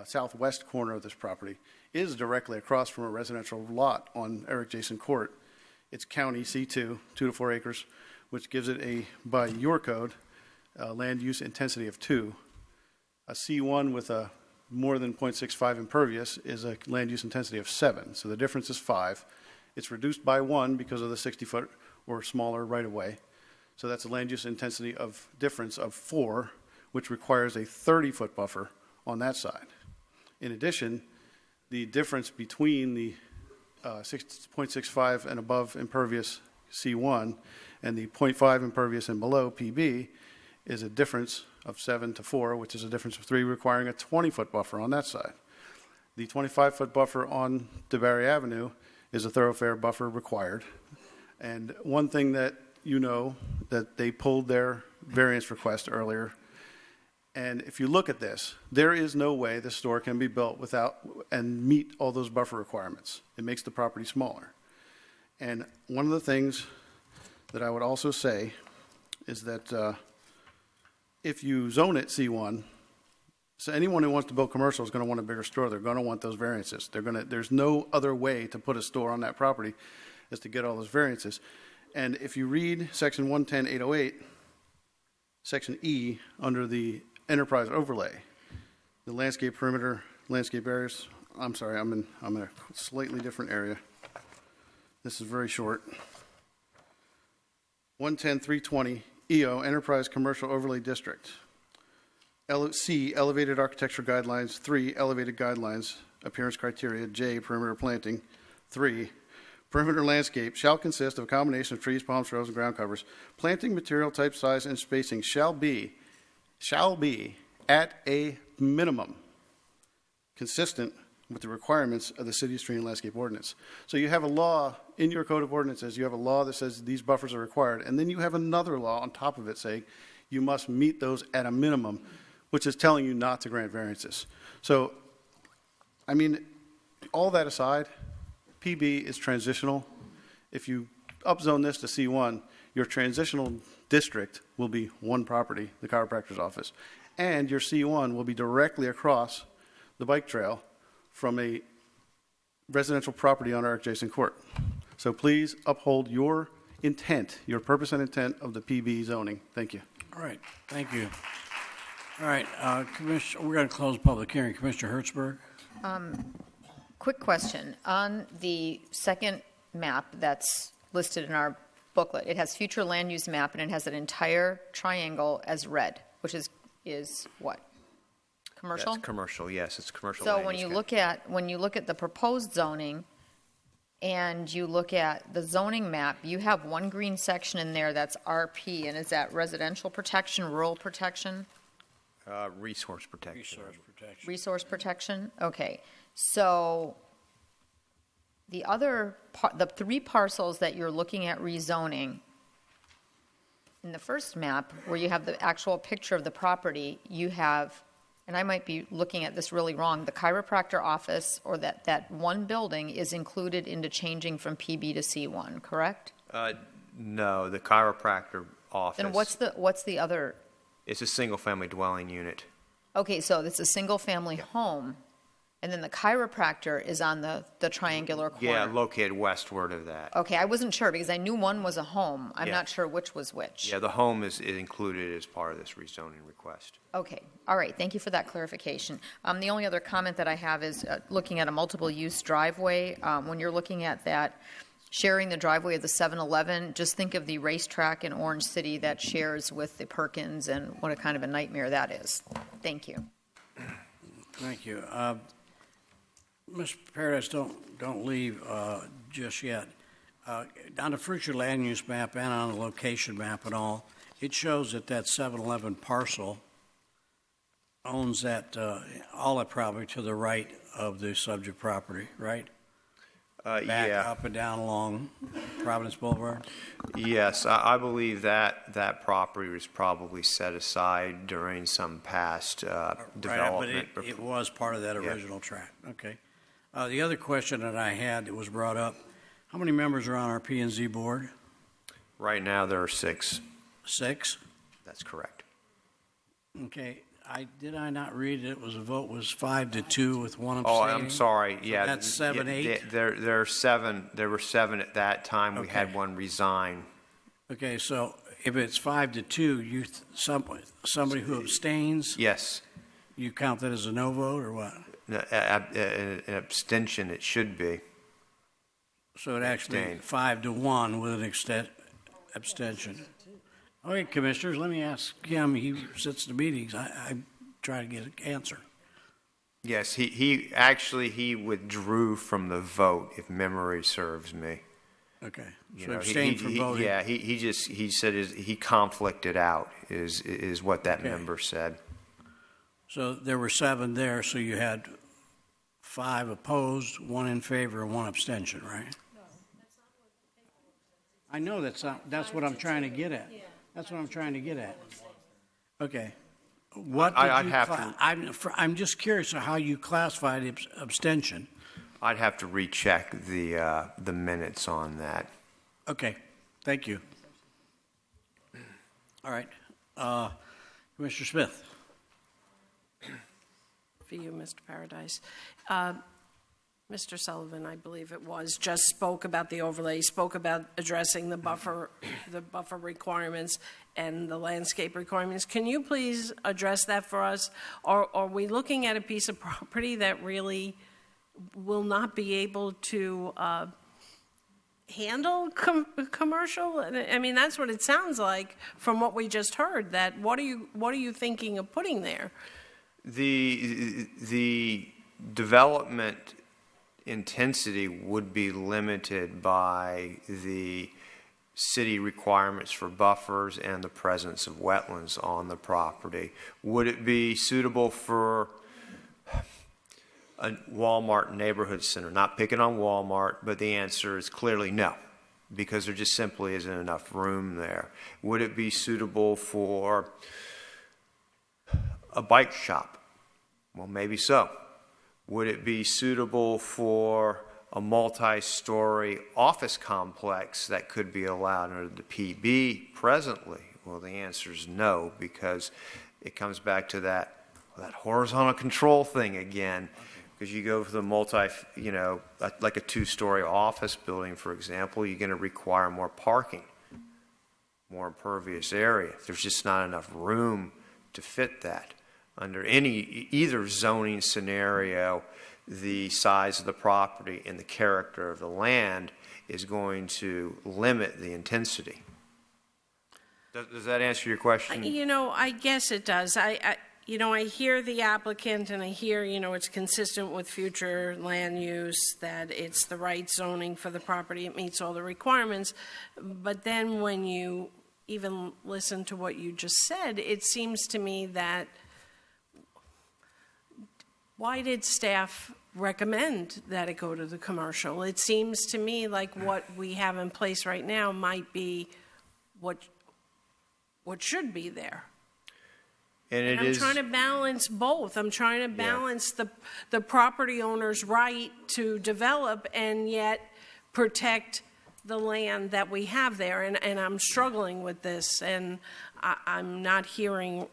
S3: southwest corner of this property, is directly across from a residential lot on Eric Jason Court. It's county C2, 2 to 4 acres, which gives it a, by your code, land use intensity of 2. A C1 with a more than 0.65 impervious is a land use intensity of 7. So the difference is 5. It's reduced by 1 because of the 60-foot or smaller right-of-way. So that's a land use intensity of difference of 4, which requires a 30-foot buffer on that side. In addition, the difference between the 0.65 and above impervious C1 and the 0.5 impervious and below PB is a difference of 7 to 4, which is a difference of 3, requiring a 20-foot buffer on that side. The 25-foot buffer on DeBerry Avenue is a thoroughfare buffer required. And one thing that you know, that they pulled their variance request earlier. And if you look at this, there is no way this store can be built without and meet all those buffer requirements. It makes the property smaller. And one of the things that I would also say is that if you zone it C1, so anyone who wants to build commercial is going to want a bigger store. They're going to want those variances. There's no other way to put a store on that property is to get all those variances. And if you read section 110.808, section E under the enterprise overlay, the landscape perimeter, landscape areas I'm sorry, I'm in a slightly different area. This is very short. 110-320 EO Enterprise Commercial Overlay District. C, elevated architecture guidelines. 3, elevated guidelines, appearance criteria. J, perimeter planting. 3, perimeter landscape shall consist of a combination of trees, palms, shrubs, and ground covers. Planting material, type, size, and spacing shall be at a minimum consistent with the requirements of the City Street and Landscape Ordinance. So you have a law in your Code of Ordinances, you have a law that says these buffers are required, and then you have another law on top of it saying you must meet those at a minimum, which is telling you not to grant variances. So, I mean, all that aside, PB is transitional. If you upzone this to C1, your transitional district will be one property, the chiropractor's office, and your C1 will be directly across the bike trail from a residential property on our adjacent court. So please uphold your intent, your purpose and intent of the PB zoning. Thank you.
S1: All right, thank you. All right, Commissioner, we're going to close the public hearing. Commissioner Hertzberg.
S2: Quick question. On the second map that's listed in our booklet, it has future land use map, and it has an entire triangle as red, which is what? Commercial?
S13: That's commercial, yes, it's commercial.
S2: So when you look at the proposed zoning and you look at the zoning map, you have one green section in there that's RP, and is that residential protection, rural protection?
S13: Resource protection.
S2: Resource protection? Okay. So the the 3 parcels that you're looking at rezoning, in the first map where you have the actual picture of the property, you have, and I might be looking at this really wrong, the chiropractor office or that one building is included into changing from PB to C1, correct?
S13: No, the chiropractor office.
S2: Then what's the other?
S13: It's a single-family dwelling unit.
S2: Okay, so it's a single-family home, and then the chiropractor is on the triangular corner.
S13: Yeah, located westward of that.
S2: Okay, I wasn't sure because I knew one was a home. I'm not sure which was which.
S13: Yeah, the home is included as part of this rezoning request.
S2: Okay, all right, thank you for that clarification. The only other comment that I have is looking at a multiple-use driveway. When you're looking at that, sharing the driveway of the 7-Eleven, just think of the racetrack in Orange City that shares with the Perkins and what a kind of a nightmare that is. Thank you.
S1: Thank you. Mr. Paradise, don't leave just yet. On the future land use map and on the location map and all, it shows that 7-Eleven parcel owns that all that property to the right of the subject property, right? Back up and down along Providence Boulevard?
S13: Yes, I believe that property was probably set aside during some past development.
S1: But it was part of that original tract. Okay. The other question that I had that was brought up, how many members are on our P&Z board?
S13: Right now there are 6.
S1: 6?
S13: That's correct.
S1: Okay. Did I not read it? A vote was 5-2 with one abstaining?
S13: Oh, I'm sorry. Yeah,
S1: that's 7-8.
S13: There are 7. There were 7 at that time. We
S1: Okay.
S13: had one resign.
S1: Okay, so if it's 5-2, somebody who abstains.
S13: Yes.
S1: You count that as a no vote or what?
S13: An abstention. It should be.
S1: So it actually 5-1 with an abstention. Okay, commissioners, let me ask him. He sits the meetings. I try to get an answer.
S13: Yes, he withdrew from the vote, if memory serves me.
S1: Okay, so abstained from voting.
S13: Yeah, he said he conflicted out is what that member said.
S1: So there were 7 there. So you had 5 opposed, 1 in favor, and 1 abstention, right? No, that's not what. I know that's what I'm trying to get at. That's what I'm trying to get at. Okay. What did I'm just curious how you classified abstention.
S13: I'd have to recheck the minutes on that.
S1: Okay. Thank you. All right. Commissioner Smith.
S18: For you, Mr. Paradise. Mr. Sullivan, I believe it was, just spoke about the overlay, spoke about addressing the buffer requirements and the landscape requirements. Can you please address that for us? Are we looking at a piece of property that really will not be able to handle commercial? I mean, that's what it sounds like from what we just heard. That what are you thinking of putting there?
S13: The development intensity would be limited by the city requirements for buffers and the presence of wetlands on the property. Would it be suitable for a Walmart neighborhood center? Not picking on Walmart, but the answer is clearly no, because there just simply isn't enough room there. Would it be suitable for a bike shop? Well, maybe so. Would it be suitable for a multi-story office complex that could be allowed under the PB presently? Well, the answer is no, because it comes back to that horizontal control thing again. Because you go for the like a two-story office building, for example, you're going to require more parking, more impervious area. There's just not enough room to fit that. Under either zoning scenario, the size of the property and the character of the land is going to limit the intensity. Does that answer your question?
S18: I guess it does. I hear the applicant, and I hear, it's consistent with future land use, that it's the right zoning for the property, it meets all the requirements. But then when you even listen to what you just said, it seems to me that why did staff recommend that it go to the commercial? It seems to me like what we have in place right now might be what should be there. And I'm trying to balance both. I'm trying to balance the property owner's right to develop and yet protect the land that we have there. And I'm struggling with this, and I'm not hearing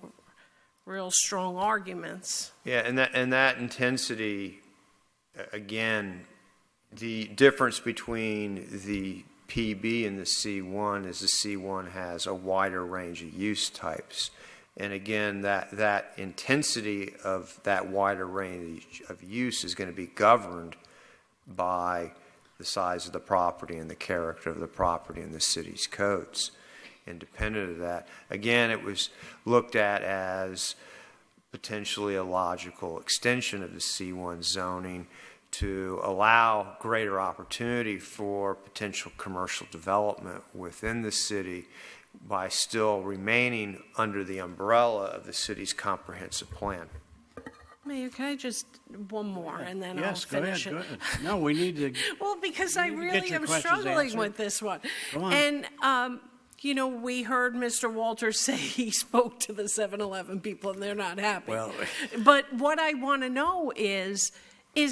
S18: real strong arguments.
S13: Yeah, and that intensity, again, the difference between the PB and the C1 is the C1 has a wider range of use types. And again, that intensity of that wider range of use is going to be governed by the size of the property and the character of the property and the city's codes. Independent of that, again, it was looked at as potentially a logical extension of the C1 zoning to allow greater opportunity for potential commercial development within the city by still remaining under the umbrella of the city's comprehensive plan.
S18: Mayor, can I just one more and then
S1: Yes,
S18: I'll finish
S1: go
S18: it?
S1: ahead. No, we need to.
S18: Well, because I really am struggling with this one.
S1: Go on.
S18: And we heard Mr. Walters say he spoke to the 7-Eleven people and they're not happy.
S1: Well,
S18: but what I want to know is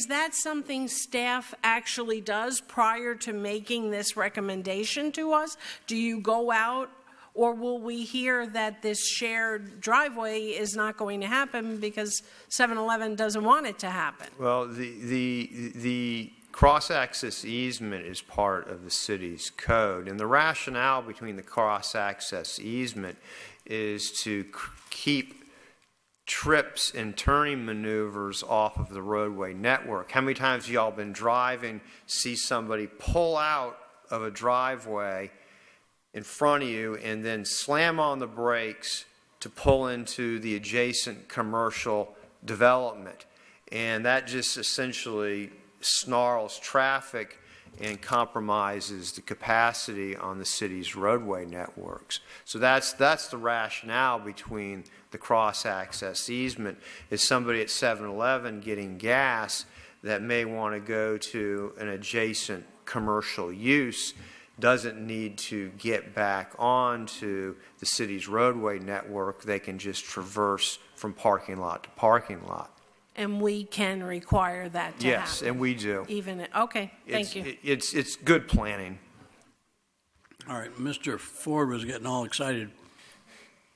S18: that something staff actually does prior to making this recommendation to us? Do you go out, or will we hear that this shared driveway is not going to happen because 7-Eleven doesn't want it to happen?
S13: Well, the cross-access easement is part of the city's code, and the rationale between the cross-access easement is to keep trips and turning maneuvers off of the roadway network. How many times have y'all been driving, see somebody pull out of a driveway in front of you and then slam on the brakes to pull into the adjacent commercial development? And that just essentially snarls traffic and compromises the capacity on the city's roadway networks. So that's the rationale between the cross-access easement. Is somebody at 7-Eleven getting gas that may want to go to an adjacent commercial use doesn't need to get back onto the city's roadway network. They can just traverse from parking lot to parking lot.
S18: And we can require that to happen?
S13: Yes, and we do.
S18: Okay, thank you.
S13: It's good planning.
S1: All right, Mr. Ford was getting all excited.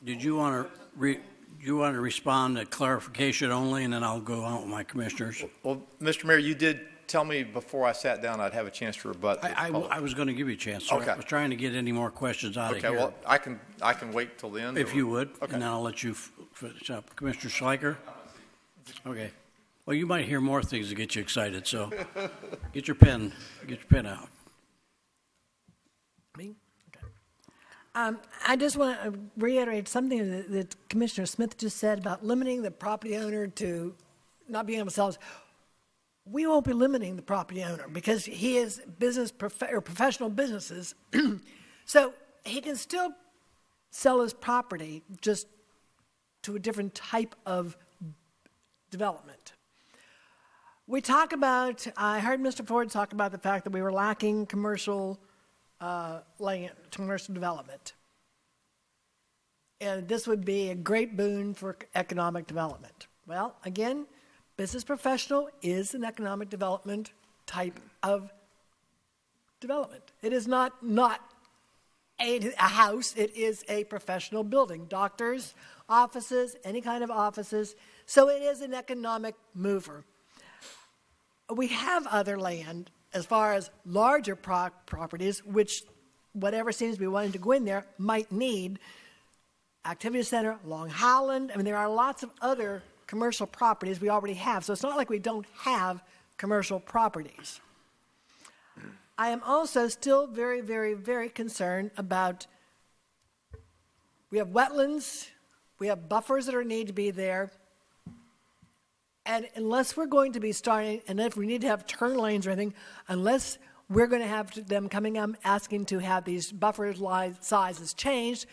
S1: Did you want to respond to clarification only, and then I'll go out with my commissioners?
S19: Well, Mr. Mayor, you did tell me before I sat down I'd have a chance to rebut.
S1: I was going to give you a chance. So
S19: okay.
S1: I was trying to get any more questions out of here.
S19: Okay, well, I can wait till the end.
S1: If you would,
S19: okay.
S1: and then I'll let you finish up. Commissioner Schleicher? Okay. Well, you might hear more things to get you excited, so get your pen out.
S17: Me? Okay. I just want to reiterate something that Commissioner Smith just said about limiting the property owner to not being able to sell. We won't be limiting the property owner because he is professional businesses, so he can still sell his property just to a different type of development. We talk about, I heard Mr. Ford talk about the fact that we were lacking commercial land, commercial development. And this would be a great boon for economic development. Well, again, business professional is an economic development type of development. It is not a house, it is a professional building. Doctors, offices, any kind of offices. So it is an economic mover. We have other land as far as larger properties, which whatever seems to be wanting to go in there might need. Activity Center, Long Holland. I mean, there are lots of other commercial properties we already have. So it's not like we don't have commercial properties. I am also still very, very, very concerned about, we have wetlands, we have buffers that need to be there. And unless we're going to be starting, and if we need to have turn lanes or anything, unless we're going to have them coming up asking to have these buffer sizes changed,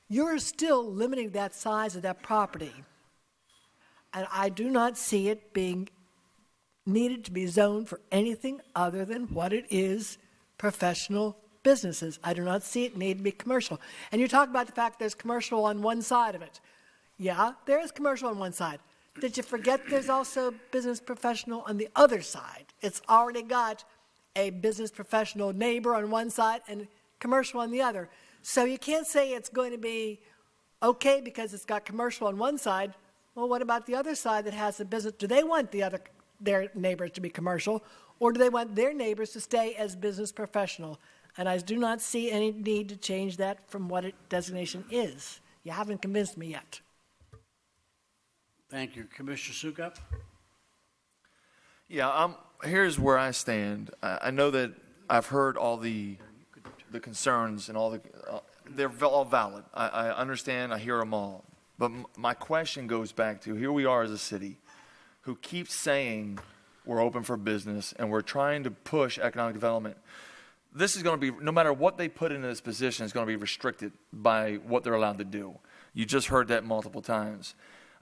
S17: you're still limiting that size of that property. And I do not see it being needed to be zoned for anything other than what it is, professional businesses. I do not see it need to be commercial. And you talk about the fact there's commercial on one side of it. Yeah, there is commercial on one side. Did you forget there's also business professional on the other side? It's already got a business professional neighbor on one side and commercial on the other. So you can't say it's going to be okay because it's got commercial on one side. Well, what about the other side that has the business? Do they want their neighbors to be commercial, or do they want their neighbors to stay as business professional? And I do not see any need to change that from what its designation is. You haven't convinced me yet.
S1: Thank you. Commissioner Sukup?
S7: Yeah, here's where I stand. I know that I've heard all the concerns and all they're all valid. I understand. I hear them all. But my question goes back to, here we are as a city who keeps saying we're open for business and we're trying to push economic development. This is going to be, no matter what they put into this position, it's going to be restricted by what they're allowed to do. You just heard that multiple times.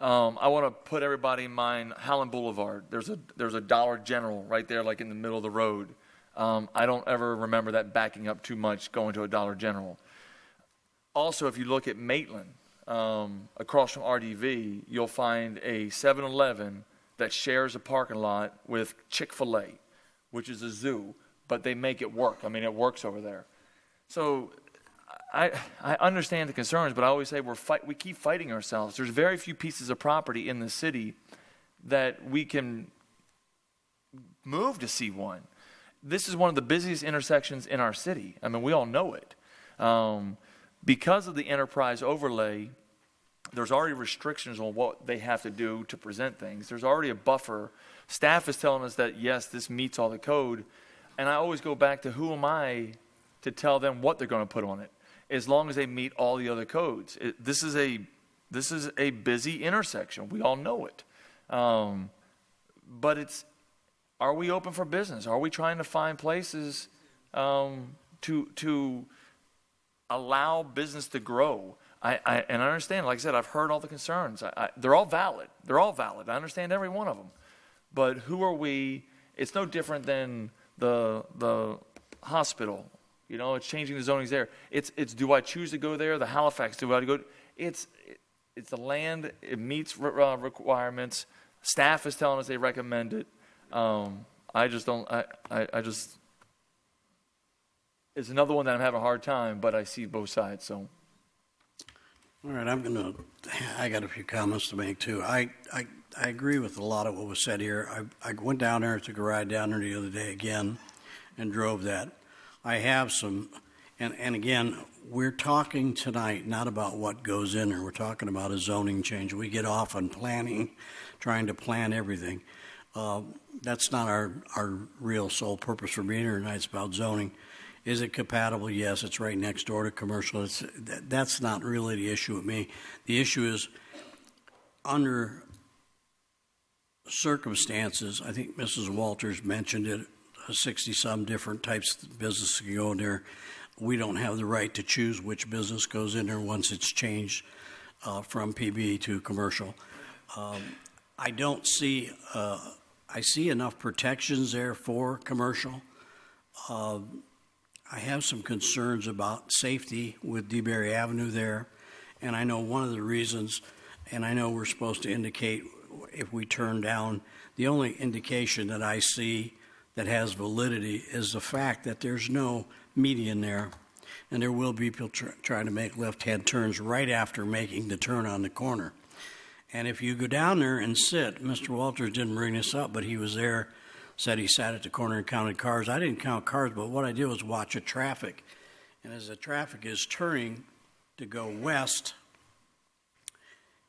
S7: I want to put everybody in mind, Howland Boulevard. There's a Dollar General right there, like in the middle of the road. I don't ever remember that backing up too much, going to a Dollar General. Also, if you look at Maitland, across from RDV, you'll find a 7-Eleven that shares a parking lot with Chick-fil-A, which is a zoo, but they make it work. I mean, it works over there. So I understand the concerns, but I always say we keep fighting ourselves. There's very few pieces of property in the city that we can move to C1. This is one of the busiest intersections in our city. I mean, we all know it. Because of the enterprise overlay, there's already restrictions on what they have to do to present things. There's already a buffer. Staff is telling us that, yes, this meets all the code. And I always go back to, who am I to tell them what they're going to put on it, as long as they meet all the other codes. This is a busy intersection. We all know it. But are we open for business? Are we trying to find places to allow business to grow? And I understand, like I said, I've heard all the concerns. They're all valid. They're all valid. I understand every one of them. But who are we? It's no different than the hospital. You know, it's changing the zonings there. It's do I choose to go there? The Halifax, do I go? It's the land. It meets requirements. Staff is telling us they recommend it. I just don't. I just. It's another one that I'm having a hard time, but I see both sides. So.
S1: All right, I got a few comments to make too. I agree with a lot of what was said here. I went down there, took a ride down there the other day again, and drove that. I have some, and again, we're talking tonight not about what goes in there. We're talking about a zoning change. We get off on planning, trying to plan everything. That's not our real sole purpose for being here tonight. It's about zoning. Is it compatible? Yes, it's right next door to commercial. That's not really the issue with me. The issue is under circumstances, I think Mrs. Walters mentioned it, 60-some different types of business can go in there. We don't have the right to choose which business goes in there once it's changed from PB to commercial. I don't see, I see enough protections there for commercial. I have some concerns about safety with DeBerry Avenue there, and I know one of the reasons, and I know we're supposed to indicate if we turn down, the only indication that I see that has validity is the fact that there's no median there, and there will be people trying to make left-hand turns right after making the turn on the corner. And if you go down there and sit, Mr. Walters didn't bring this up, but he was there, said he sat at the corner and counted cars. I didn't count cars, but what I did was watch the traffic. And as the traffic is turning to go west,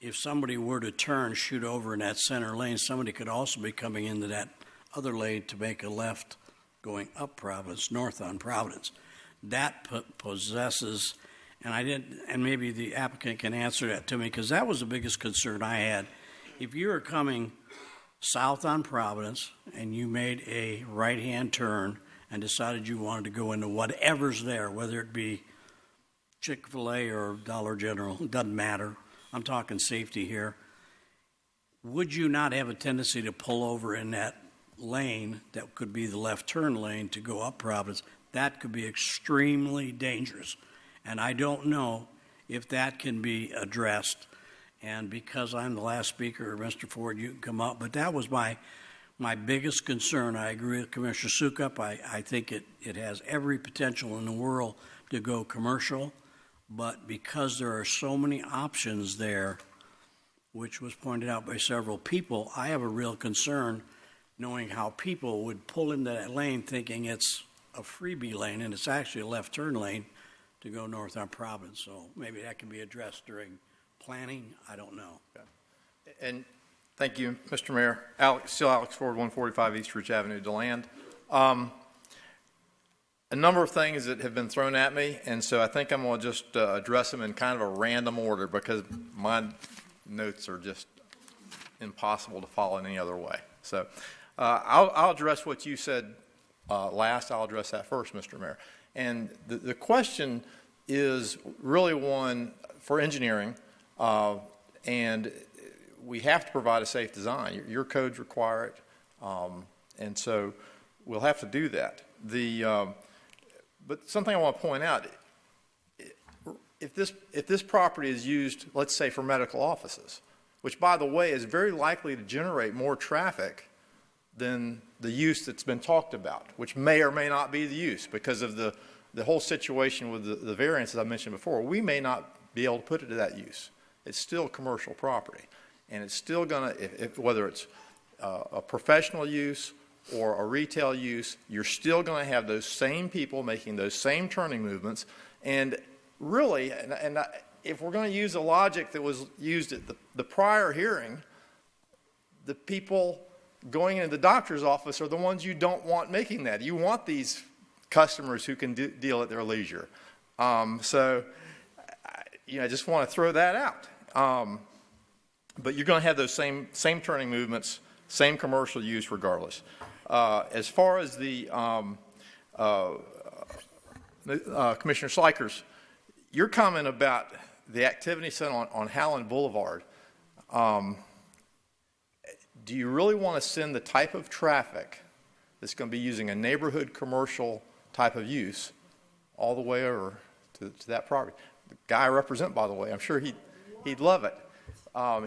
S1: if somebody were to turn, shoot over in that center lane, somebody could also be coming into that other lane to make a left going up Providence, north on Providence. That possesses, and maybe the applicant can answer that to me, because that was the biggest concern I had. If you were coming south on Providence and you made a right-hand turn and decided you wanted to go into whatever's there, whether it be Chick-fil-A or Dollar General, it doesn't matter. I'm talking safety here. Would you not have a tendency to pull over in that lane that could be the left turn lane to go up Providence? That could be extremely dangerous. And I don't know if that can be addressed. And because I'm the last speaker, Mr. Ford, you can come up. But that was my biggest concern. I agree with Commissioner Sukup. I think it has every potential in the world to go commercial. But because there are so many options there, which was pointed out by several people, I have a real concern knowing how people would pull into that lane thinking it's a freebie lane, and it's actually a left turn lane to go north on Providence. So maybe that can be addressed during planning. I don't know.
S19: And thank you, Mr. Mayor. Alex Ford, 145 East Ridge Avenue, DeLand. A number of things that have been thrown at me, and so I think I'm going to just address them in kind of a random order because my notes are just impossible to follow in any other way. So I'll address what you said last. I'll address that first, Mr. Mayor. And the question is really one for engineering, and we have to provide a safe design. Your codes require it, and so we'll have to do that. But something I want to point out, if this property is used, let's say, for medical offices, which, by the way, is very likely to generate more traffic than the use that's been talked about, which may or may not be the use because of the whole situation with the variances I mentioned before. We may not be able to put it to that use. It's still commercial property, and it's still going to, whether it's a professional use or a retail use, you're still going to have those same people making those same turning movements. And really, if we're going to use the logic that was used at the prior hearing, the people going into the doctor's office are the ones you don't want making that. You want these customers who can deal at their leisure. So, I just want to throw that out. But you're going to have those same turning movements, same commercial use regardless. As far as the Commissioner Slikers, your comment about the activity center on Howland Boulevard, do you really want to send the type of traffic that's going to be using a neighborhood commercial type of use all the way over to that property? The guy I represent, by the way, I'm sure he'd love it.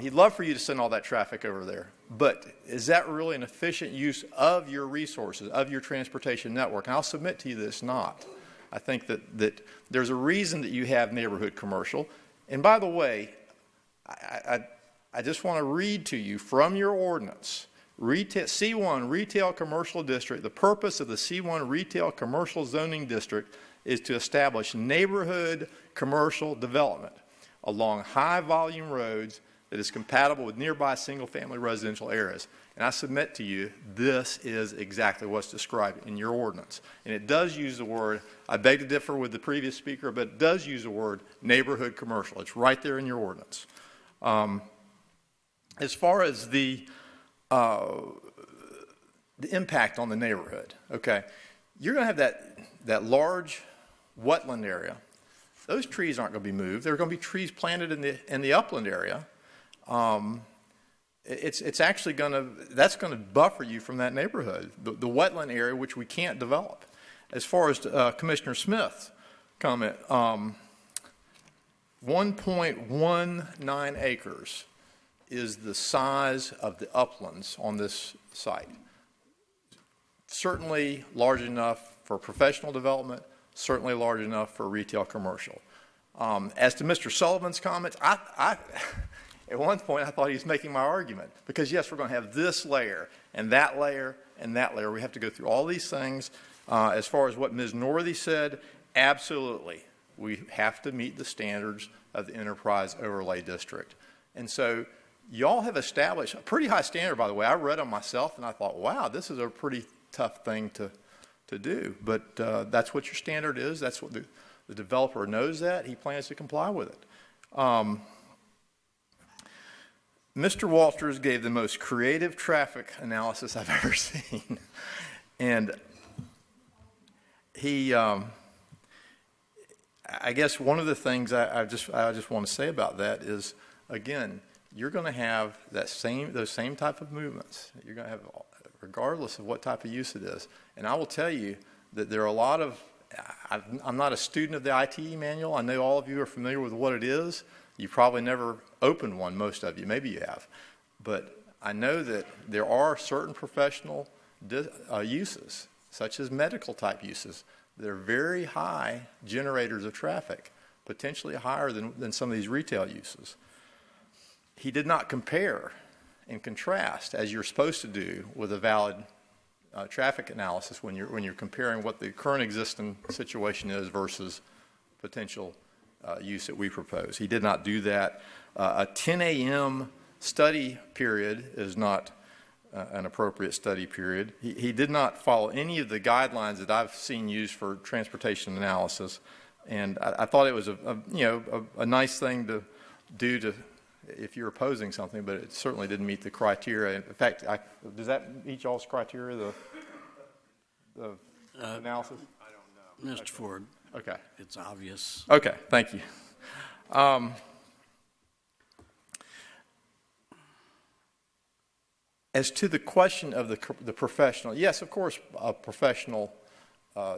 S19: He'd love for you to send all that traffic over there. But is that really an efficient use of your resources, of your transportation network? And I'll submit to you that it's not. I think that there's a reason that you have neighborhood commercial. And by the way, I just want to read to you from your ordinance, C1 Retail Commercial District. The purpose of the C1 Retail Commercial Zoning District is to establish neighborhood commercial development along high-volume roads that is compatible with nearby single-family residential areas. And I submit to you, this is exactly what's described in your ordinance. And it does use the word, I beg to differ with the previous speaker, but it does use the word neighborhood commercial. It's right there in your ordinance. As far as the impact on the neighborhood, okay, you're going to have that large wetland area. Those trees aren't going to be moved. There are going to be trees planted in the upland area. It's actually that's going to buffer you from that neighborhood, the wetland area, which we can't develop. As far as Commissioner Smith's comment, 1.19 acres is the size of the uplands on this site. Certainly large enough for professional development, certainly large enough for retail commercial. As to Mr. Sullivan's comments, I at one point I thought he was making my argument, because yes, we're going to have this layer and that layer and that layer. We have to go through all these things. As far as what Ms. Northey said, absolutely. We have to meet the standards of the Enterprise Overlay District. And so y'all have established a pretty high standard, by the way. I read them myself and I thought, wow, this is a pretty tough thing to do. But that's what your standard is. That's what the developer knows that. He plans to comply with it. Mr. Walters gave the most creative traffic analysis I've ever seen. And he, I guess one of the things I just want to say about that is, again, you're going to have those same type of movements. You're going to have, regardless of what type of use it is. And I will tell you that there are a lot of, I'm not a student of the ITE manual. I know all of you are familiar with what it is. You probably never opened one, most of you. Maybe you have. But I know that there are certain professional uses, such as medical type uses, that are very high generators of traffic, potentially higher than some of these retail uses. He did not compare and contrast, as you're supposed to do with a valid traffic analysis when you're comparing what the current existing situation is versus potential use that we propose. He did not do that. A 10 a.m. study period is not an appropriate study period. He did not follow any of the guidelines that I've seen used for transportation analysis, and I thought it was a nice thing to do if you're opposing something, but it certainly didn't meet the criteria. In fact, does that meet y'all's criteria, the analysis?
S1: I don't know. Mr. Ford.
S19: Okay.
S1: It's obvious.
S19: Okay, thank you. As to the question of the professional, yes, of course, professional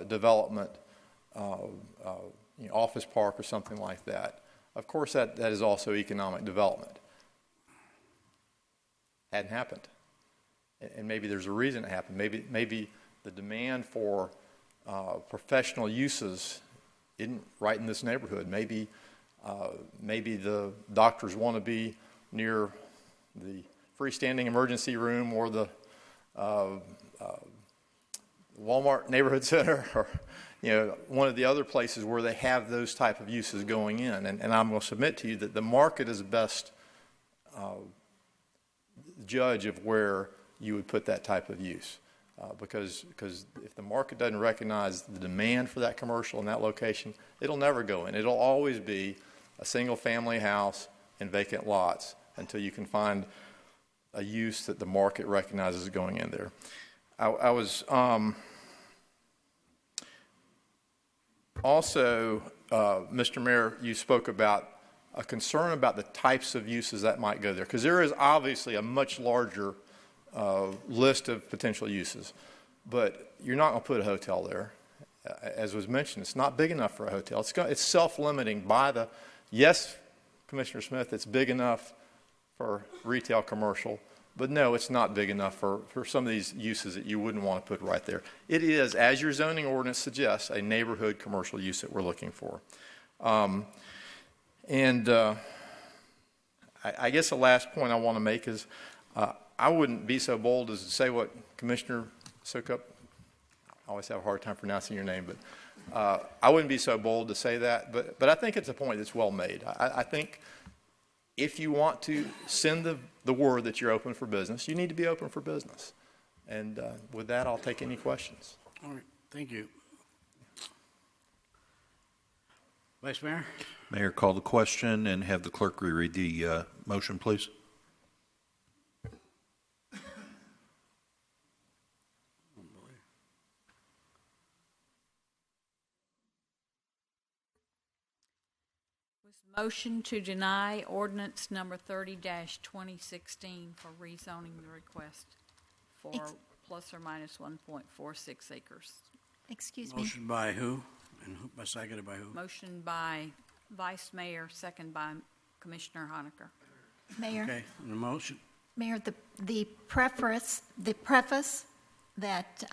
S19: development, office park or something like that. Of course, that is also economic development. Hadn't happened. And maybe there's a reason it happened. Maybe the demand for professional uses isn't right in this neighborhood. Maybe the doctors want to be near the freestanding emergency room or the Walmart neighborhood center, or one of the other places where they have those type of uses going in. And I'm going to submit to you that the market is the best judge of where you would put that type of use. Because if the market doesn't recognize the demand for that commercial in that location, it'll never go in. It'll always be a single-family house and vacant lots until you can find a use that the market recognizes going in there. I was also, Mr. Mayor, you spoke about a concern about the types of uses that might go there, because there is obviously a much larger list of potential uses, but you're not going to put a hotel there. As was mentioned, it's not big enough for a hotel. It's self-limiting by the, yes, Commissioner Smith, it's big enough for retail commercial, but no, it's not big enough for some of these uses that you wouldn't want to put right there. It is, as your zoning ordinance suggests, a neighborhood commercial use that we're looking for. I guess the last point I want to make is I wouldn't be so bold as to say what Commissioner Sukup, I always have a hard time pronouncing your name, but I wouldn't be so bold to say that, but I think it's a point that's well made. I think if you want to send the word that you're open for business, you need to be open for business. And with that, I'll take any questions.
S1: All right, thank you. Vice Mayor?
S6: Mayor, call the question and have the clerk reread the motion, please.
S21: Motion to deny ordinance number 30-2016 for rezoning the request for plus or minus 1.46 acres.
S4: Excuse me.
S1: Motion by who? And seconded by who?
S21: Motion by Vice Mayor, second by Commissioner Honaker.
S4: Mayor.
S1: Okay, and the motion?
S4: Mayor, the preface that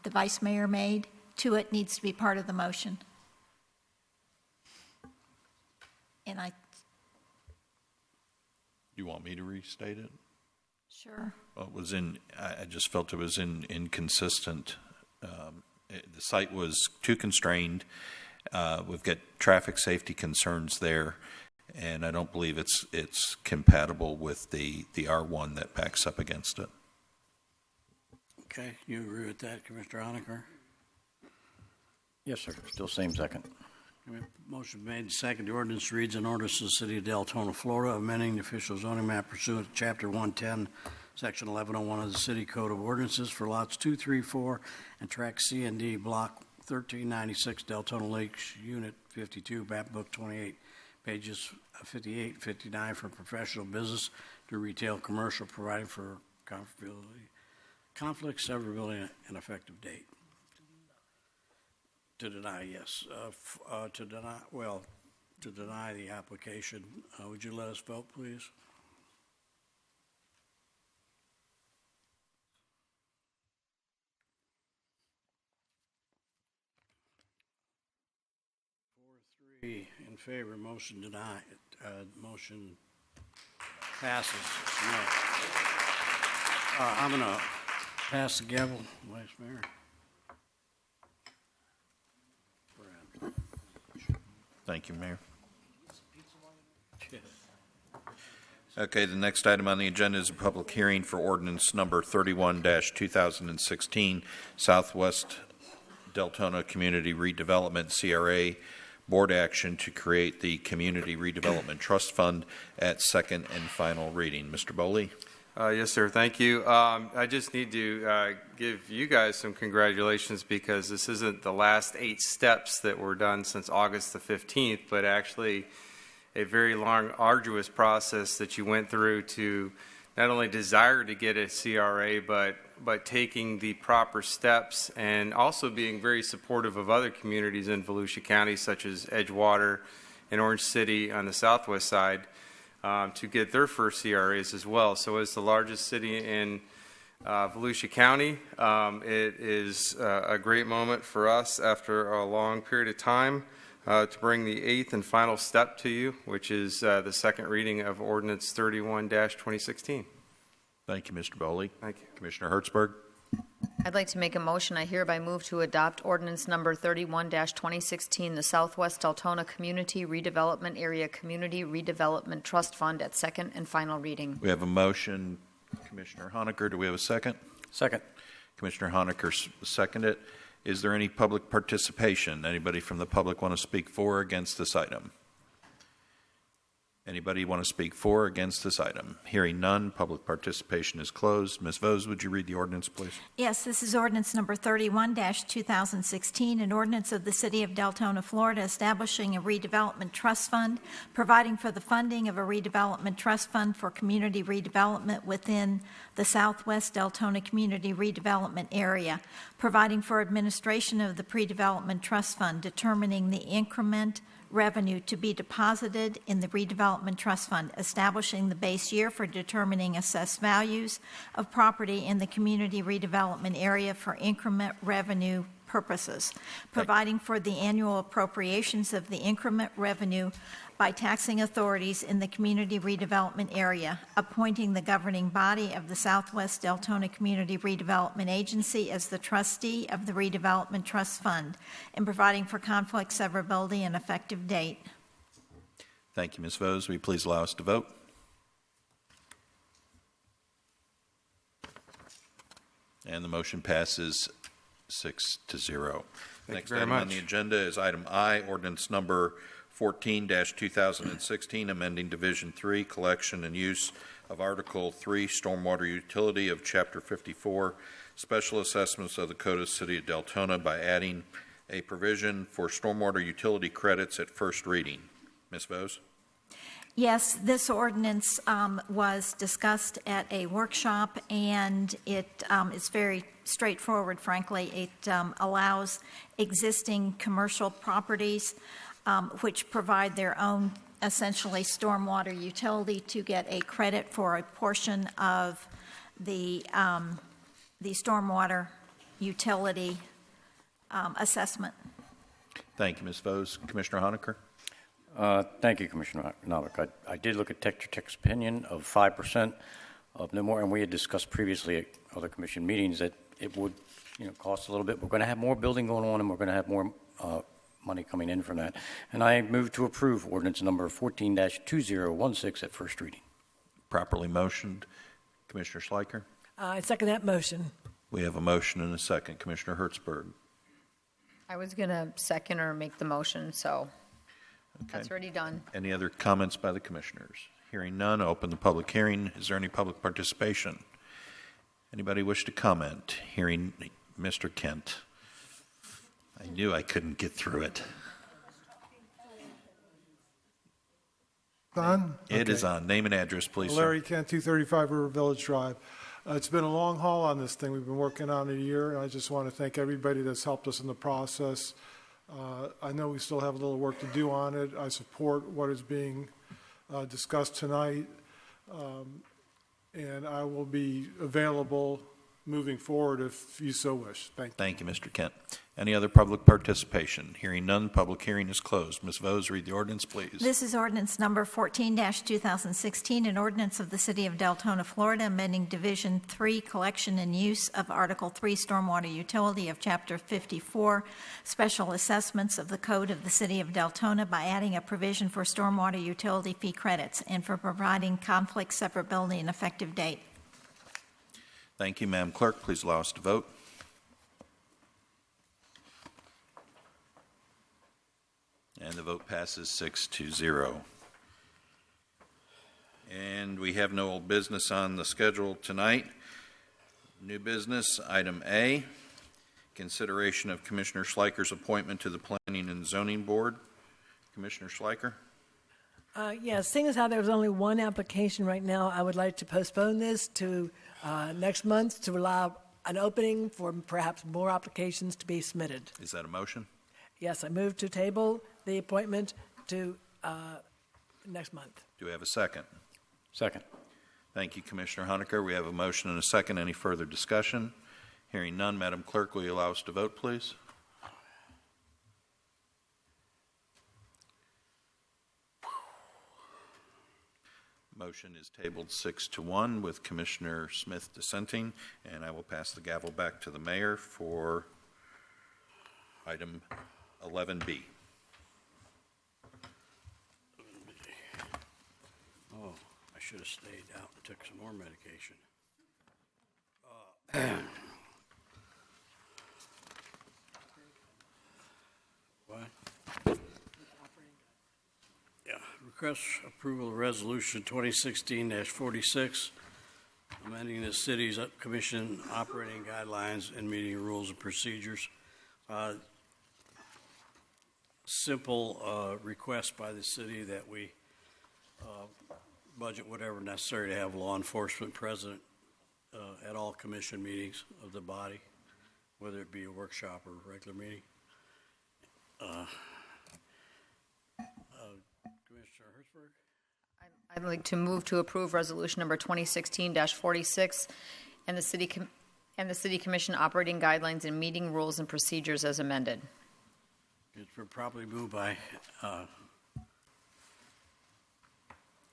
S4: the Vice Mayor made to it needs to be part of the motion. And
S6: You want me to restate it?
S4: Sure.
S6: Well, I just felt it was inconsistent. The site was too constrained. We've got traffic safety concerns there, and I don't believe it's compatible with the R1 that backs up against it.
S1: Okay, you agree with that, Commissioner Honaker?
S16: Yes, sir. Still same second.
S1: Motion made and seconded. The ordinance reads: an ordinance of the City of Deltona, Florida, amending the official zoning map pursuant to Chapter 110, Section 1101 of the City Code of Ordinances for lots 2, 3, 4, and Tract C and D, Block 1396, Deltona Lakes, Unit 52, Map Book 28, pages 58 and 59 for professional business to retail commercial, providing for conflict, severability, and effective date. To deny, yes. To deny the application. Would you let us vote, please? Three in favor. Motion denied. Motion passes. No. I'm going to pass the gavel, Vice Mayor.
S6: Thank you, Mayor. Okay, the next item on the agenda is a public hearing for ordinance number 31-2016, Southwest Deltona Community Redevelopment, CRA, board action to create the Community Redevelopment Trust Fund at second and final reading. Mr. Boley?
S15: Yes, sir. Thank you. I just need to give you guys some congratulations because this isn't the last 8 steps that were done since August the 15th, but actually a very long, arduous process that you went through to not only desire to get a CRA, but taking the proper steps and also being very supportive of other communities in Volusia County, such as Edgewater and Orange City on the southwest side, to get their first CRAs as well. So as the largest city in Volusia County, it is a great moment for us after a long period of time to bring the 8th and final step to you, which is the second reading of Ordinance 31-2016.
S6: Thank you, Mr. Boley.
S15: Thank you.
S6: Commissioner Hertzberg?
S2: I'd like to make a motion. I hereby move to adopt ordinance number 31-2016, the Southwest Deltona Community Redevelopment Area Community Redevelopment Trust Fund at second and final reading.
S6: We have a motion. Commissioner Honaker, do we have a second?
S16: Second.
S6: Commissioner Honaker seconded it. Is there any public participation? Anybody from the public want to speak for or against this item? Anybody want to speak for or against this item? Hearing none, public participation is closed. Ms. Vose, would you read the ordinance, please?
S4: Yes, this is ordinance number 31-2016, an ordinance of the City of Deltona, Florida, establishing a redevelopment trust fund, providing for the funding of a redevelopment trust fund for community redevelopment within the Southwest Deltona Community Redevelopment Area, providing for administration of the pre-development trust fund, determining the increment revenue to be deposited in the redevelopment trust fund, establishing the base year for determining assessed values of property in the community redevelopment area for increment revenue purposes, providing for the annual appropriations of the increment revenue by taxing authorities in the community redevelopment area, appointing the governing body of the Southwest Deltona Community Redevelopment Agency as the trustee of the redevelopment trust fund, and providing for conflict, severability, and effective date.
S6: Thank you, Ms. Vose. Will you please allow us to vote? And the motion passes 6-0.
S15: Thank you
S6: Next
S15: very
S6: item on
S15: much.
S6: the agenda is item I, ordinance number 14-2016, amending Division 3, collection and use of Article 3, stormwater utility of Chapter 54, special assessments of the Code of the City of Deltona by adding a provision for stormwater utility credits at first reading. Ms. Vose?
S4: Yes, this ordinance was discussed at a workshop, and it is very straightforward, frankly. It allows existing commercial properties which provide their own, essentially, stormwater utility to get a credit for a portion of the stormwater utility assessment.
S6: Thank you, Ms. Vose. Commissioner Honaker?
S16: Thank you, Commissioner Novick. I did look at Tetra Tech's opinion of 5% of no more, and we had discussed previously at other commission meetings that it would, cost a little bit. We're going to have more building going on, and we're going to have more money coming in from that. And I move to approve ordinance number 14-2016 at first reading.
S6: Properly motioned. Commissioner Schleicher?
S17: I second that motion.
S6: We have a motion and a second. Commissioner Hertzberg?
S2: I was going to second or make the motion, so that's already done.
S6: Any other comments by the commissioners? Hearing none, open the public hearing. Is there any public participation? Anybody wish to comment? Hearing Mr. Kent. I knew I couldn't get through it.
S10: On?
S6: It is on. Name and address, please, sir.
S10: Larry Kent, 235 River Village Drive. It's been a long haul on this thing. We've been working on it a year, and I just want to thank everybody that's helped us in the process. I know we still have a little work to do on it. I support what is being discussed tonight, and I will be available moving forward if you so wish. Thank you.
S6: Thank you, Mr. Kent. Any other public participation? Hearing none, public hearing is closed. Ms. Vose, read the ordinance, please.
S4: This is ordinance number 14-2016, an ordinance of the City of Deltona, Florida, amending Division 3, collection and use of Article 3, stormwater utility of Chapter 54, special assessments of the Code of the City of Deltona by adding a provision for stormwater utility fee credits and for providing conflict severability and effective date.
S6: Thank you, Madam Clerk. Please allow us to vote. And the vote passes 6-0. And we have no old business on the schedule tonight. New business, item A, consideration of Commissioner Schleicher's appointment to the Planning and Zoning Board. Commissioner Schleicher?
S17: Yes, seeing as how there's only one application right now, I would like to postpone this to next month to allow an opening for perhaps more applications to be submitted.
S6: Is that a motion?
S17: Yes, I move to table the appointment to next month.
S6: Do we have a second?
S16: Second.
S6: Thank you, Commissioner Honaker. We have a motion and a second. Any further discussion? Hearing none, Madam Clerk, will you allow us to vote, please? Motion is tabled 6-1 with Commissioner Smith dissenting, and I will pass the gavel back to the mayor for item 11B.
S1: Oh, I should have stayed out and took some more medication. What? Yeah, request approval of resolution 2016-46, amending the city's commission operating guidelines and meeting rules and procedures. Simple request by the city that we budget whatever necessary to have law enforcement present at all commission meetings of the body, whether it be a workshop or a regular meeting. Commissioner Hertzberg?
S2: I'd like to move to approve resolution number 2016-46 and the city commission operating guidelines and meeting rules and procedures as amended.
S1: It's been properly moved by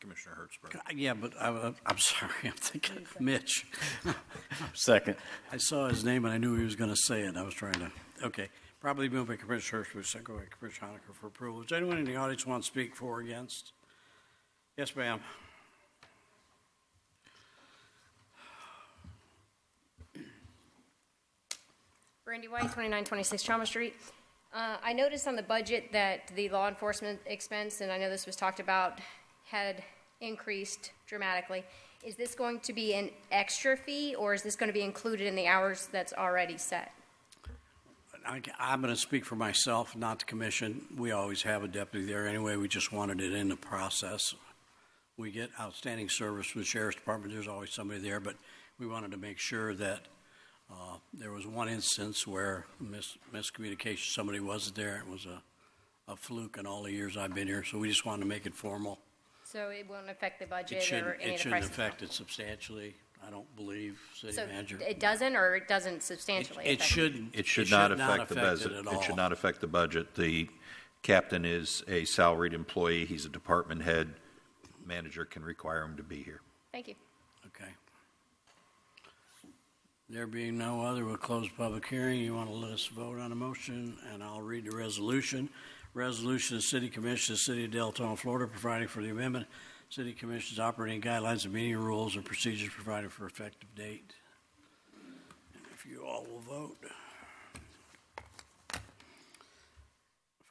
S6: Commissioner Hertzberg.
S1: yeah, but I'm sorry, I'm thinking of Mitch.
S16: Second.
S1: I saw his name and I knew he was going to say it. I was trying to, okay. Probably moved by Commissioner Hertzberg, second by Commissioner Honaker for approval. Does anyone in the audience want to speak for or against? Yes, ma'am.
S5: Brandy White, 2926 Chalmers Street. I noticed on the budget that the law enforcement expense, and I know this was talked about, had increased dramatically. Is this going to be an extra fee, or is this going to be included in the hours that's already set?
S1: I'm going to speak for myself, not the commission. We always have a deputy there anyway. We just wanted it in the process. We get outstanding service from the sheriff's department. There's always somebody there, but we wanted to make sure that there was one instance where miscommunication, somebody wasn't there. It was a fluke in all the years I've been here, so we just wanted to make it formal.
S5: So it won't affect the budget
S1: It
S5: or any
S1: shouldn't
S5: of the prices?
S1: affect it substantially, I don't believe, city manager.
S5: It doesn't, or it doesn't substantially
S1: It
S5: affect
S1: shouldn't.
S6: It should not affect the
S1: budget
S6: budget.
S1: at all.
S6: It should not affect the budget. The captain is a salaried employee. He's a department head. Manager can require him to be here.
S5: Thank you.
S1: Okay. There being no other, we'll close public hearing. You want to let us vote on a motion, and I'll read the resolution. Resolution of the City Commission of the City of Deltona, Florida, providing for the amendment. City Commission's operating guidelines and meeting rules and procedures provided for effective date. And if you all will vote. If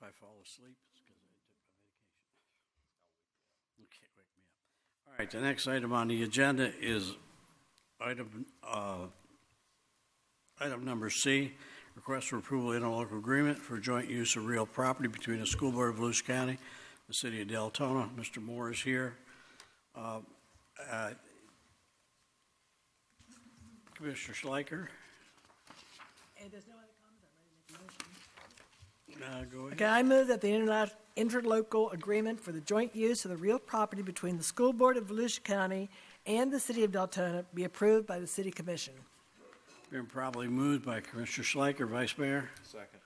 S1: I fall asleep, it's because I took my vacation. Okay, wake me up. All right, the next item on the agenda is item number C, request for approval of interlocal agreement for joint use of real property between the School Board of Volusia County and the City of Deltona. Mr. Moore is here. Commissioner Schleicher.
S17: Hey, there's no other comments. I'm ready to make a motion.
S1: Go ahead.
S17: Okay, I move that the interlocal agreement for the joint use of the real property between the School Board of Volusia County and the City of Deltona be approved by the City Commission.
S1: Been probably moved by Commissioner Schleicher, Vice Mayor.
S15: Second.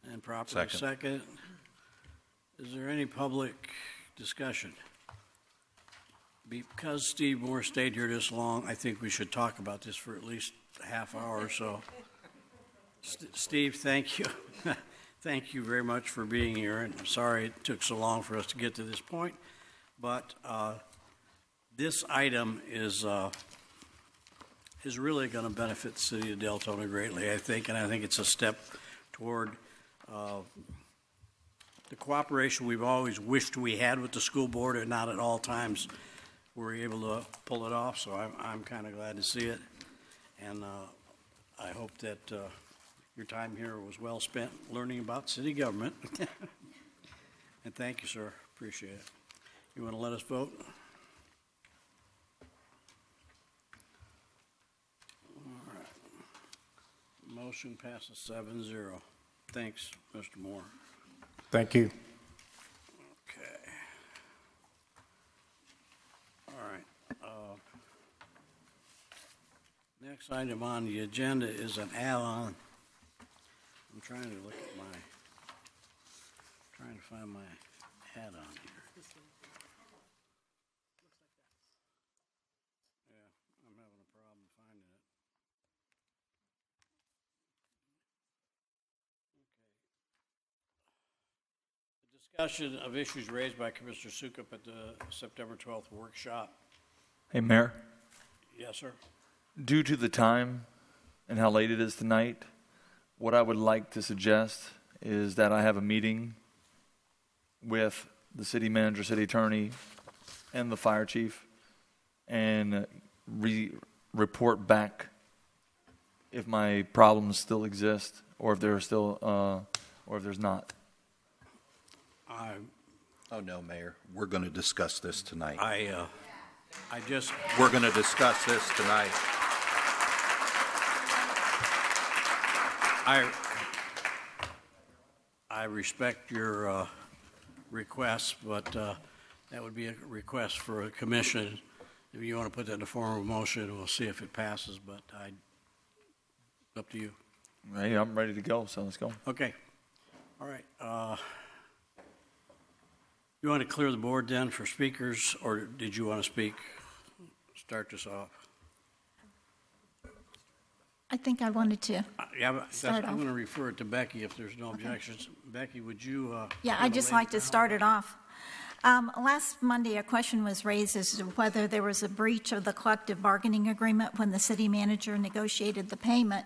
S1: And properly second. Is there any public discussion? Because Steve Moore stayed here this long, I think we should talk about this for at least a half hour or so. Steve, thank you. Thank you very much for being here, and I'm sorry it took so long for us to get to this point. But this item is really going to benefit the City of Deltona greatly, I think, and I think it's a step toward the cooperation we've always wished we had with the school board, and not at all times were we able to pull it off. So I'm kind of glad to see it, and I hope that your time here was well spent learning about city government. And thank you, sir. Appreciate it. You want to let us vote? All right. Motion passes 7-0. Thanks, Mr. Moore.
S11: Thank you.
S1: Okay. All right. Next item on the agenda is an add-on. I'm trying to look at trying to find my add-on here. Yeah, I'm having a problem finding it. Discussion of issues raised by Commissioner Sukup at the September 12th workshop.
S7: Hey, Mayor.
S1: Yes, sir.
S7: Due to the time and how late it is tonight, what I would like to suggest is that I have a meeting with the city manager, city attorney, and the fire chief, and report back if my problems still exist, or if there's still, or if there's not.
S6: Oh, no, Mayor. We're going to discuss this tonight.
S1: We're
S6: going to discuss this tonight.
S1: I respect your request, but that would be a request for a commission. If you want to put that in the form of a motion, we'll see if it passes, but up to you.
S7: Hey, I'm ready to go, so let's go.
S1: Okay. All right. You want to clear the board then for speakers, or did you want to speak? Start this off.
S4: I think I wanted to
S1: I'm going to refer it to Becky if there's no objections. Becky, would you?
S4: Yeah, I'd just like to start it off. Last Monday, a question was raised as to whether there was a breach of the collective bargaining agreement when the city manager negotiated the payment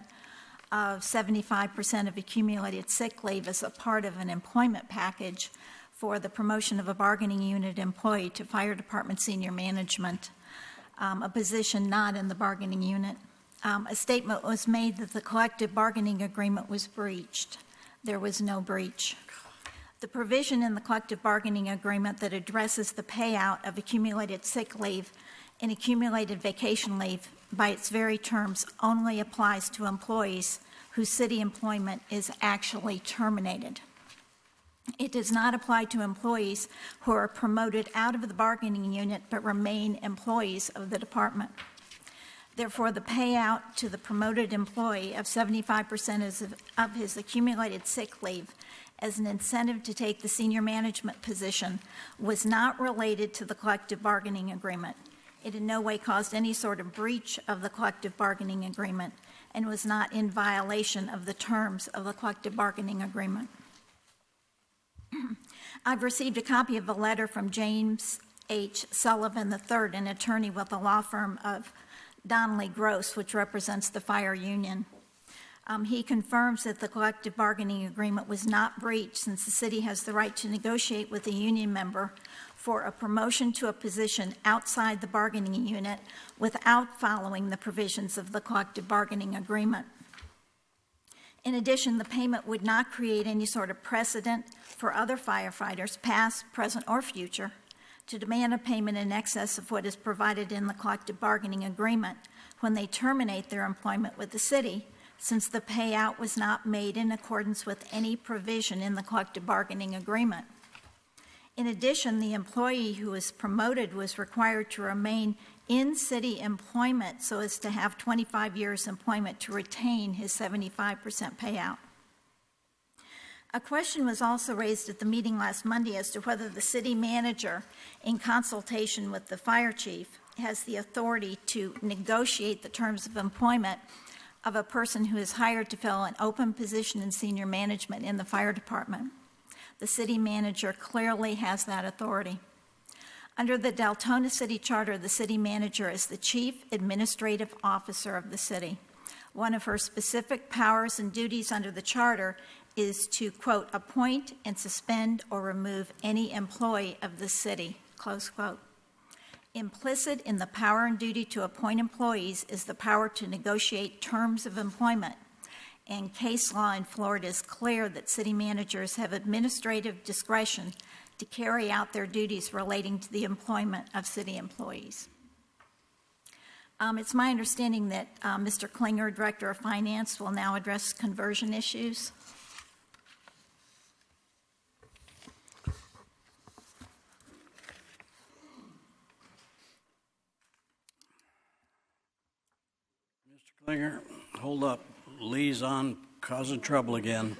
S4: of 75% of accumulated sick leave as a part of an employment package for the promotion of a bargaining unit employee to fire department senior management, a position not in the bargaining unit. A statement was made that the collective bargaining agreement was breached. There was no breach. The provision in the collective bargaining agreement that addresses the payout of accumulated sick leave and accumulated vacation leave by its very terms only applies to employees whose city employment is actually terminated. It does not apply to employees who are promoted out of the bargaining unit but remain employees of the department. Therefore, the payout to the promoted employee of 75% of his accumulated sick leave as an incentive to take the senior management position was not related to the collective bargaining agreement. It in no way caused any sort of breach of the collective bargaining agreement and was not in violation of the terms of the collective bargaining agreement. I've received a copy of a letter from James H. Sullivan III, an attorney with the law firm of Donnelly Gross, which represents the fire union. He confirms that the collective bargaining agreement was not breached since the city has the right to negotiate with a union member for a promotion to a position outside the bargaining unit without following the provisions of the collective bargaining agreement. In addition, the payment would not create any sort of precedent for other firefighters, past, present, or future, to demand a payment in excess of what is provided in the collective bargaining agreement when they terminate their employment with the city, since the payout was not made in accordance with any provision in the collective bargaining agreement. In addition, the employee who was promoted was required to remain in city employment so as to have 25 years employment to retain his 75% payout. A question was also raised at the meeting last Monday as to whether the city manager, in consultation with the fire chief, has the authority to negotiate the terms of employment of a person who is hired to fill an open position in senior management in the fire department. The city manager clearly has that authority. Under the Deltona City Charter, the city manager is the chief administrative officer of the city. One of her specific powers and duties under the charter is to, quote, appoint and suspend or remove any employee of the city, close quote. Implicit in the power and duty to appoint employees is the power to negotiate terms of employment. And case law in Florida is clear that city managers have administrative discretion to carry out their duties relating to the employment of city employees. It's my understanding that Mr. Klinger, Director of Finance, will now address conversion issues.
S1: Mr. Klinger, hold up. Lee's on, causing trouble again.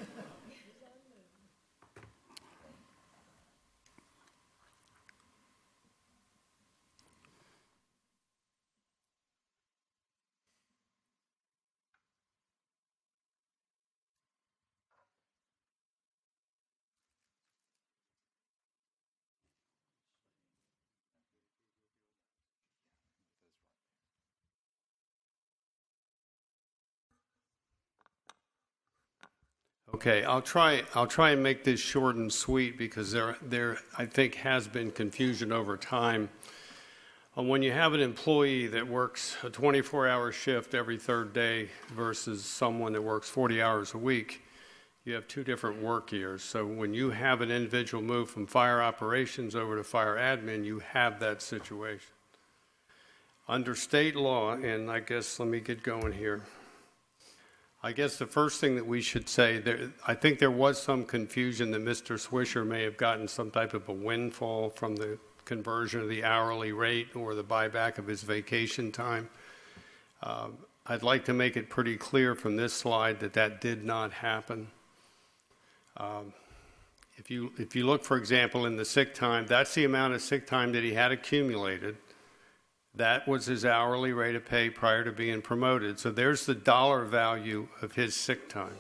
S11: Okay, I'll try and make this short and sweet because there I think has been confusion over time. When you have an employee that works a 24-hour shift every third day versus someone that works 40 hours a week, you have two different work years. So when you have an individual move from fire operations over to fire admin, you have that situation. Under state law, and I guess let me get going here. I guess the first thing that we should say, I think there was some confusion that Mr. Swisher may have gotten some type of a windfall from the conversion of the hourly rate or the buyback of his vacation time. I'd like to make it pretty clear from this slide that that did not happen. If you look, for example, in the sick time, that's the amount of sick time that he had accumulated. That was his hourly rate of pay prior to being promoted. So there's the dollar value of his sick time.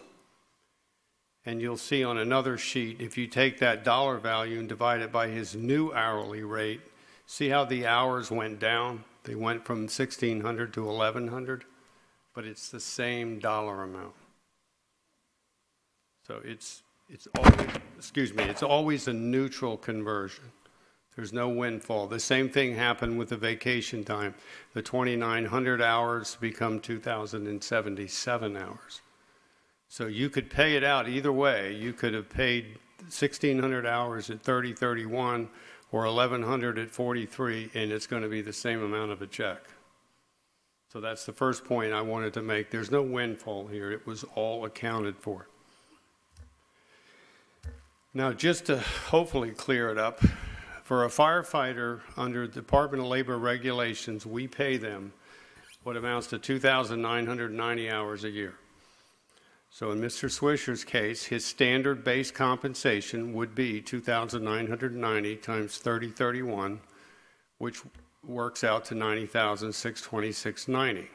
S11: And you'll see on another sheet, if you take that dollar value and divide it by his new hourly rate, see how the hours went down? They went from 1,600 to 1,100, but it's the same dollar amount. So it's always, it's always a neutral conversion. There's no windfall. The same thing happened with the vacation time. The 2,900 hours become 2,077 hours. So you could pay it out either way. You could have paid 1,600 hours at 30/31 or 1,100 at 43, and it's going to be the same amount of a check. So that's the first point I wanted to make. There's no windfall here. It was all accounted for. Now, just to hopefully clear it up, for a firefighter under Department of Labor regulations, we pay them what amounts to 2,990 hours a year. So in Mr. Swisher's case, his standard base compensation would be 2,990 times 30/31, which works out to 90,626.90.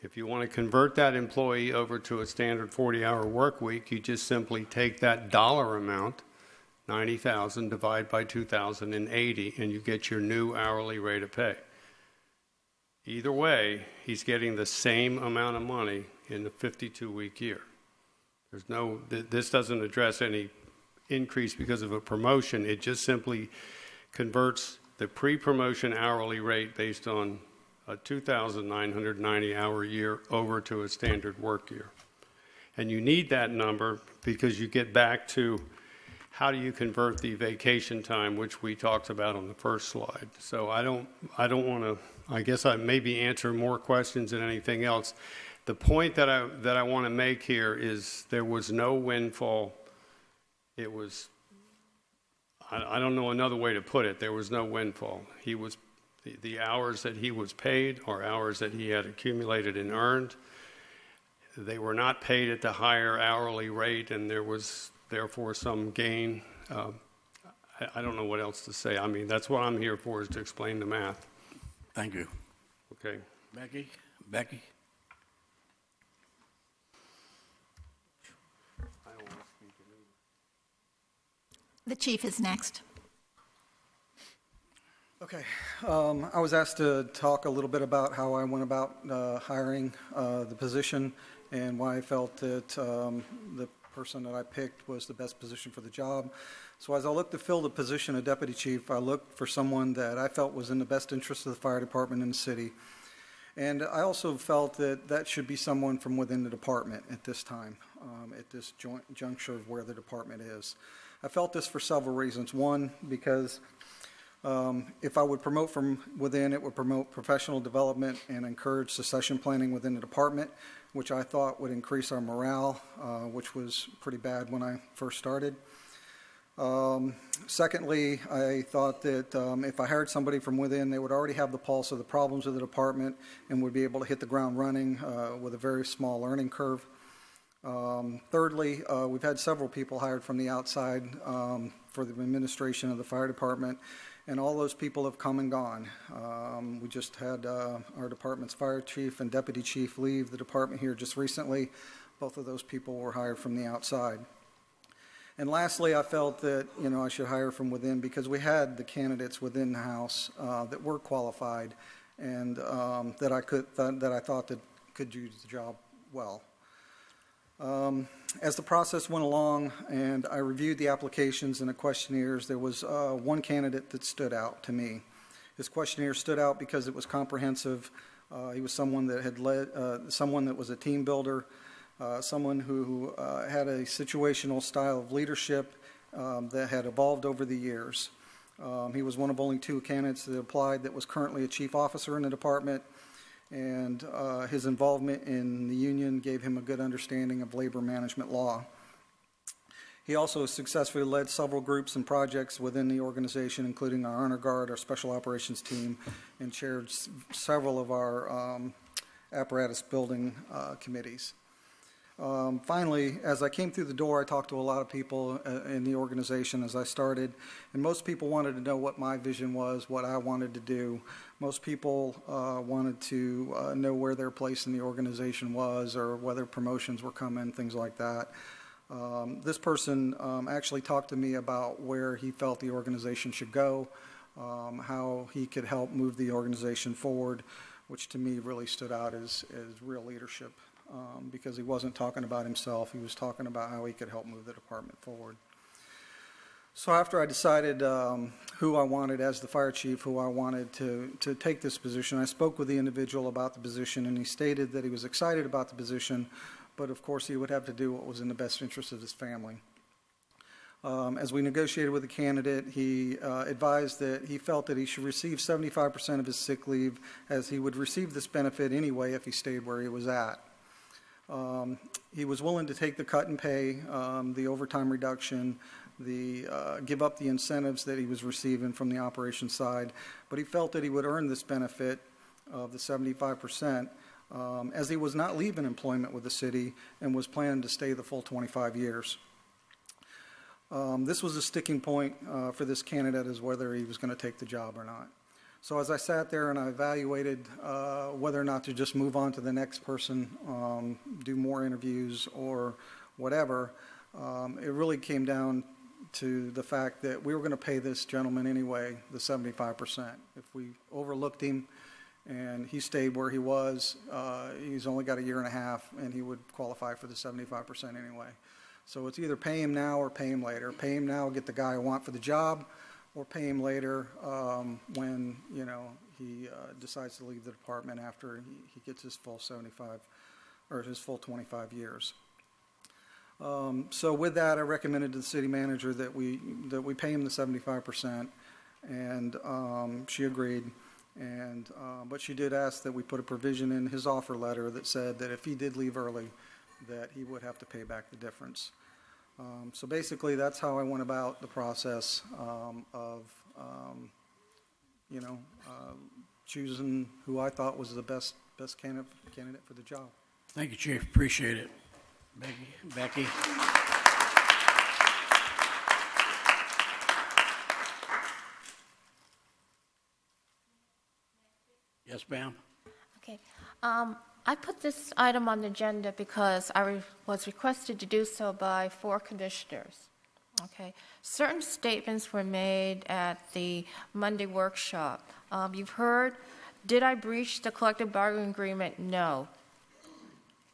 S11: If you want to convert that employee over to a standard 40-hour work week, you just simply take that dollar amount, 90,000, divide by 2,080, and you get your new hourly rate of pay. Either way, he's getting the same amount of money in the 52-week year. This doesn't address any increase because of a promotion. It just simply converts the pre-promotion hourly rate based on a 2,990 hour year over to a standard work year. And you need that number because you get back to how do you convert the vacation time, which we talked about on the first slide. So I don't want to, I guess I maybe answer more questions than anything else. The point that I want to make here is there was no windfall. It was, I don't know another way to put it. There was no windfall. He was, the hours that he was paid are hours that he had accumulated and earned. They were not paid at the higher hourly rate, and there was therefore some gain. I don't know what else to say. I mean, that's what I'm here for, is to explain the math.
S1: Thank you.
S11: Okay.
S1: Becky?
S4: The chief is next.
S12: Okay. I was asked to talk a little bit about how I went about hiring the position and why I felt that the person that I picked was the best position for the job. So as I looked to fill the position of deputy chief, I looked for someone that I felt was in the best interest of the fire department in the city. And I also felt that that should be someone from within the department at this time, at this juncture of where the department is. I felt this for several reasons. One, because if I would promote from within, it would promote professional development and encourage succession planning within the department, which I thought would increase our morale, which was pretty bad when I first started. Secondly, I thought that if I hired somebody from within, they would already have the pulse of the problems of the department and would be able to hit the ground running with a very small learning curve. Thirdly, we've had several people hired from the outside for the administration of the fire department, and all those people have come and gone. We just had our department's fire chief and deputy chief leave the department here just recently. Both of those people were hired from the outside. And lastly, I felt that I should hire from within because we had the candidates within the House that were qualified and that I thought that could do the job well. As the process went along and I reviewed the applications and the questionnaires, there was one candidate that stood out to me. His questionnaire stood out because it was comprehensive. He was someone that had led, someone that was a team builder, someone who had a situational style of leadership that had evolved over the years. He was one of only 2 candidates that applied that was currently a chief officer in the department, and his involvement in the union gave him a good understanding of labor management law. He also successfully led several groups and projects within the organization, including our Honor Guard, our Special Operations Team, and chaired several of our apparatus building committees. Finally, as I came through the door, I talked to a lot of people in the organization as I started, and most people wanted to know what my vision was, what I wanted to do. Most people wanted to know where their place in the organization was or whether promotions were coming, things like that. This person actually talked to me about where he felt the organization should go, how he could help move the organization forward, which to me really stood out as real leadership because he wasn't talking about himself. He was talking about how he could help move the department forward. So after I decided who I wanted as the fire chief, who I wanted to take this position, I spoke with the individual about the position, and he stated that he was excited about the position, but of course he would have to do what was in the best interest of his family. As we negotiated with the candidate, he advised that he felt that he should receive 75% of his sick leave, as he would receive this benefit anyway if he stayed where he was at. He was willing to take the cut in pay, the overtime reduction, give up the incentives that he was receiving from the operations side, but he felt that he would earn this benefit of the 75%, as he was not leaving employment with the city and was planning to stay the full 25 years. This was a sticking point for this candidate, as whether he was going to take the job or not. So as I sat there and I evaluated whether or not to just move on to the next person, do more interviews or whatever, it really came down to the fact that we were going to pay this gentleman anyway the 75%. If we overlooked him and he stayed where he was, he's only got a year and a half, and he would qualify for the 75% anyway. So it's either pay him now or pay him later. Pay him now, get the guy I want for the job, or pay him later when he decides to leave the department after he gets his full 75 or his full 25 years. So with that, I recommended to the city manager that we pay him the 75%, and she agreed. But she did ask that we put a provision in his offer letter that said that if he did leave early, that he would have to pay back the difference. So basically, that's how I went about the process of choosing who I thought was the best candidate for the job.
S1: Thank you, Chief. Appreciate it. Becky? Yes, ma'am.
S8: Okay. I put this item on the agenda because I was requested to do so by 4 commissioners. Okay. Certain statements were made at the Monday workshop. You've heard, did I breach the collective bargaining agreement? No.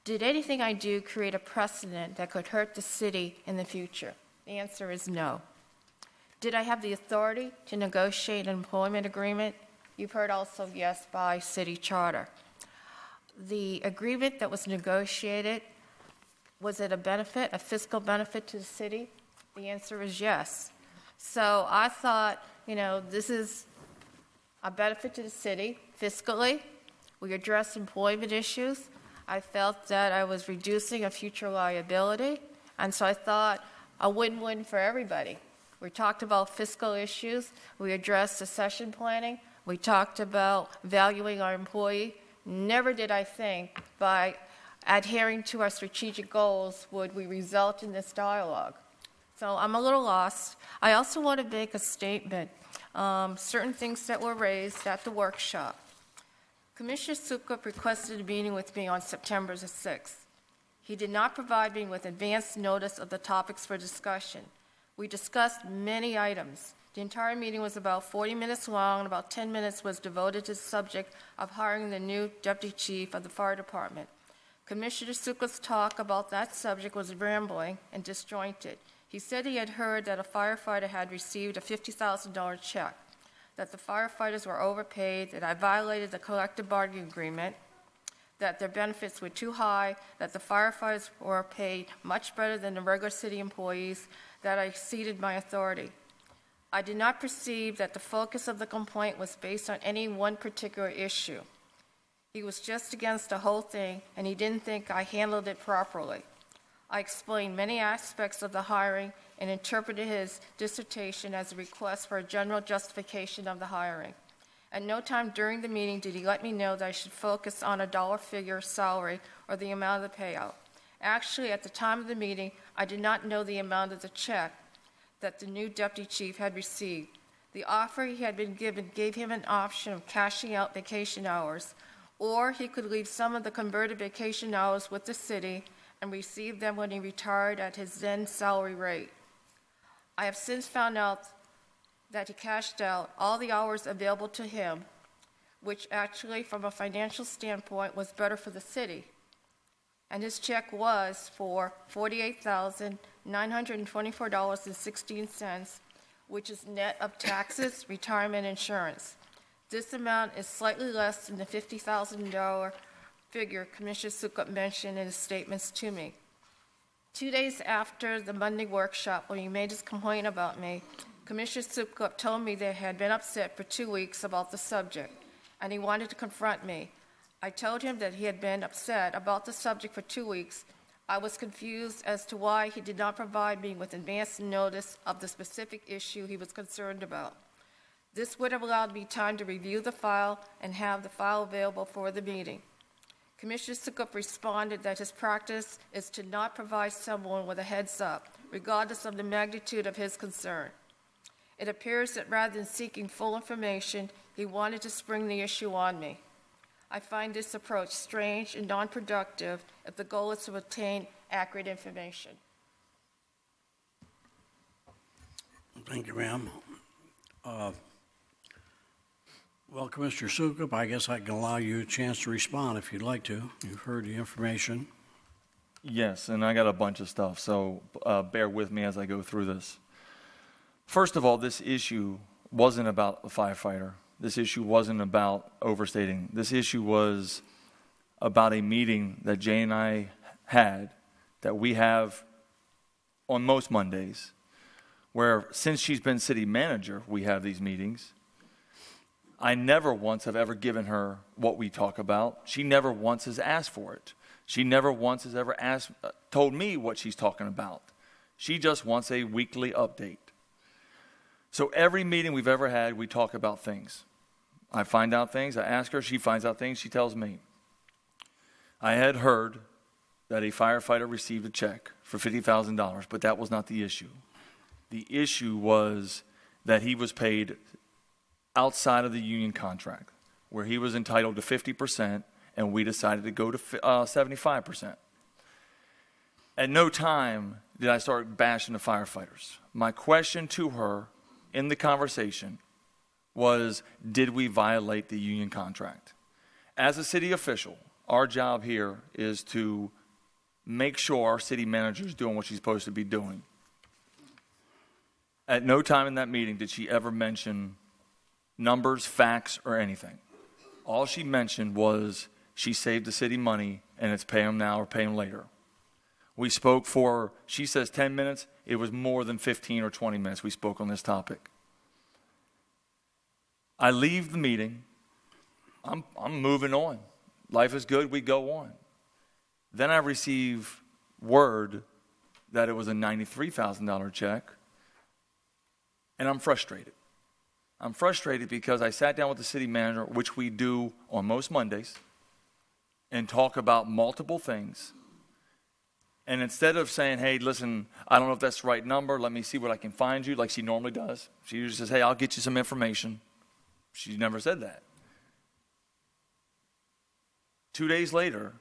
S8: Did anything I do create a precedent that could hurt the city in the future? The answer is no. Did I have the authority to negotiate an employment agreement? You've heard also yes by city charter. The agreement that was negotiated, was it a benefit, a fiscal benefit to the city? The answer is yes. So I thought, this is a benefit to the city fiscally. We address employment issues. I felt that I was reducing a future liability, and so I thought a win-win for everybody. We talked about fiscal issues. We addressed succession planning. We talked about valuing our employee. Never did I think by adhering to our strategic goals would we result in this dialogue. So I'm a little lost. I also want to make a statement. Certain things that were raised at the workshop. Commissioner Sukup requested a meeting with me on September the 6th. He did not provide me with advance notice of the topics for discussion. We discussed many items. The entire meeting was about 40 minutes long, and about 10 minutes was devoted to the subject of hiring the new deputy chief of the fire department. Commissioner Sukup's talk about that subject was rambling and disjointed. He said he had heard that a firefighter had received a $50,000 check, that the firefighters were overpaid, that I violated the collective bargaining agreement, that their benefits were too high, that the firefighters were paid much better than the regular city employees, that I exceeded my authority. I did not perceive that the focus of the complaint was based on any one particular issue. He was just against the whole thing, and he didn't think I handled it properly. I explained many aspects of the hiring and interpreted his dissertation as a request for a general justification of the hiring. At no time during the meeting did he let me know that I should focus on a dollar figure salary or the amount of the payout. Actually, at the time of the meeting, I did not know the amount of the check that the new deputy chief had received. The offer he had been given gave him an option of cashing out vacation hours, or he could leave some of the converted vacation hours with the city and receive them when he retired at his then salary rate. I have since found out that he cashed out all the hours available to him, which actually, from a financial standpoint, was better for the city. and his check was for $48,924.16, which is net of taxes, retirement insurance. This amount is slightly less than the $50,000 figure Commissioner Sukup mentioned in his statements to me. 2 days after the Monday workshop, when he made his complaint about me, Commissioner Sukup told me they had been upset for 2 weeks about the subject, and he wanted to confront me. I told him that he had been upset about the subject for 2 weeks. I was confused as to why he did not provide me with advance notice of the specific issue he was concerned about. This would have allowed me time to review the file and have the file available for the meeting. Commissioner Sukup responded that his practice is to not provide someone with a heads up, regardless of the magnitude of his concern. It appears that rather than seeking full information, he wanted to spring the issue on me. I find this approach strange and non-productive if the goal is to obtain accurate information.
S1: Thank you, ma'am. Well, Commissioner Sukup, I guess I can allow you a chance to respond if you'd like to. You've heard the information.
S7: Yes, and I got a bunch of stuff, so bear with me as I go through this. First of all, this issue wasn't about a firefighter. This issue wasn't about overstating. This issue was about a meeting that Jay and I had, that we have on most Mondays, where since she's been city manager, we have these meetings. I never once have ever given her what we talk about. She never once has asked for it. She never once has ever told me what she's talking about. She just wants a weekly update. So every meeting we've ever had, we talk about things. I find out things, I ask her, she finds out things, she tells me. I had heard that a firefighter received a check for $50,000, but that was not the issue. The issue was that he was paid outside of the union contract, where he was entitled to 50%, and we decided to go to 75%. At no time did I start bashing the firefighters. My question to her in the conversation was, did we violate the union contract? As a city official, our job here is to make sure our city manager is doing what she's supposed to be doing. At no time in that meeting did she ever mention numbers, facts, or anything. All she mentioned was she saved the city money and it's pay them now or pay them later. We spoke for, she says 10 minutes. It was more than 15 or 20 minutes we spoke on this topic. I leave the meeting. I'm moving on. Life is good. We go on. Then I receive word that it was a $93,000 check, and I'm frustrated. I'm frustrated because I sat down with the city manager, which we do on most Mondays, and talk about multiple things. And instead of saying, hey, listen, I don't know if that's the right number, let me see what I can find you, like she normally does. She usually says, hey, I'll get you some information. She never said that. 2 days later,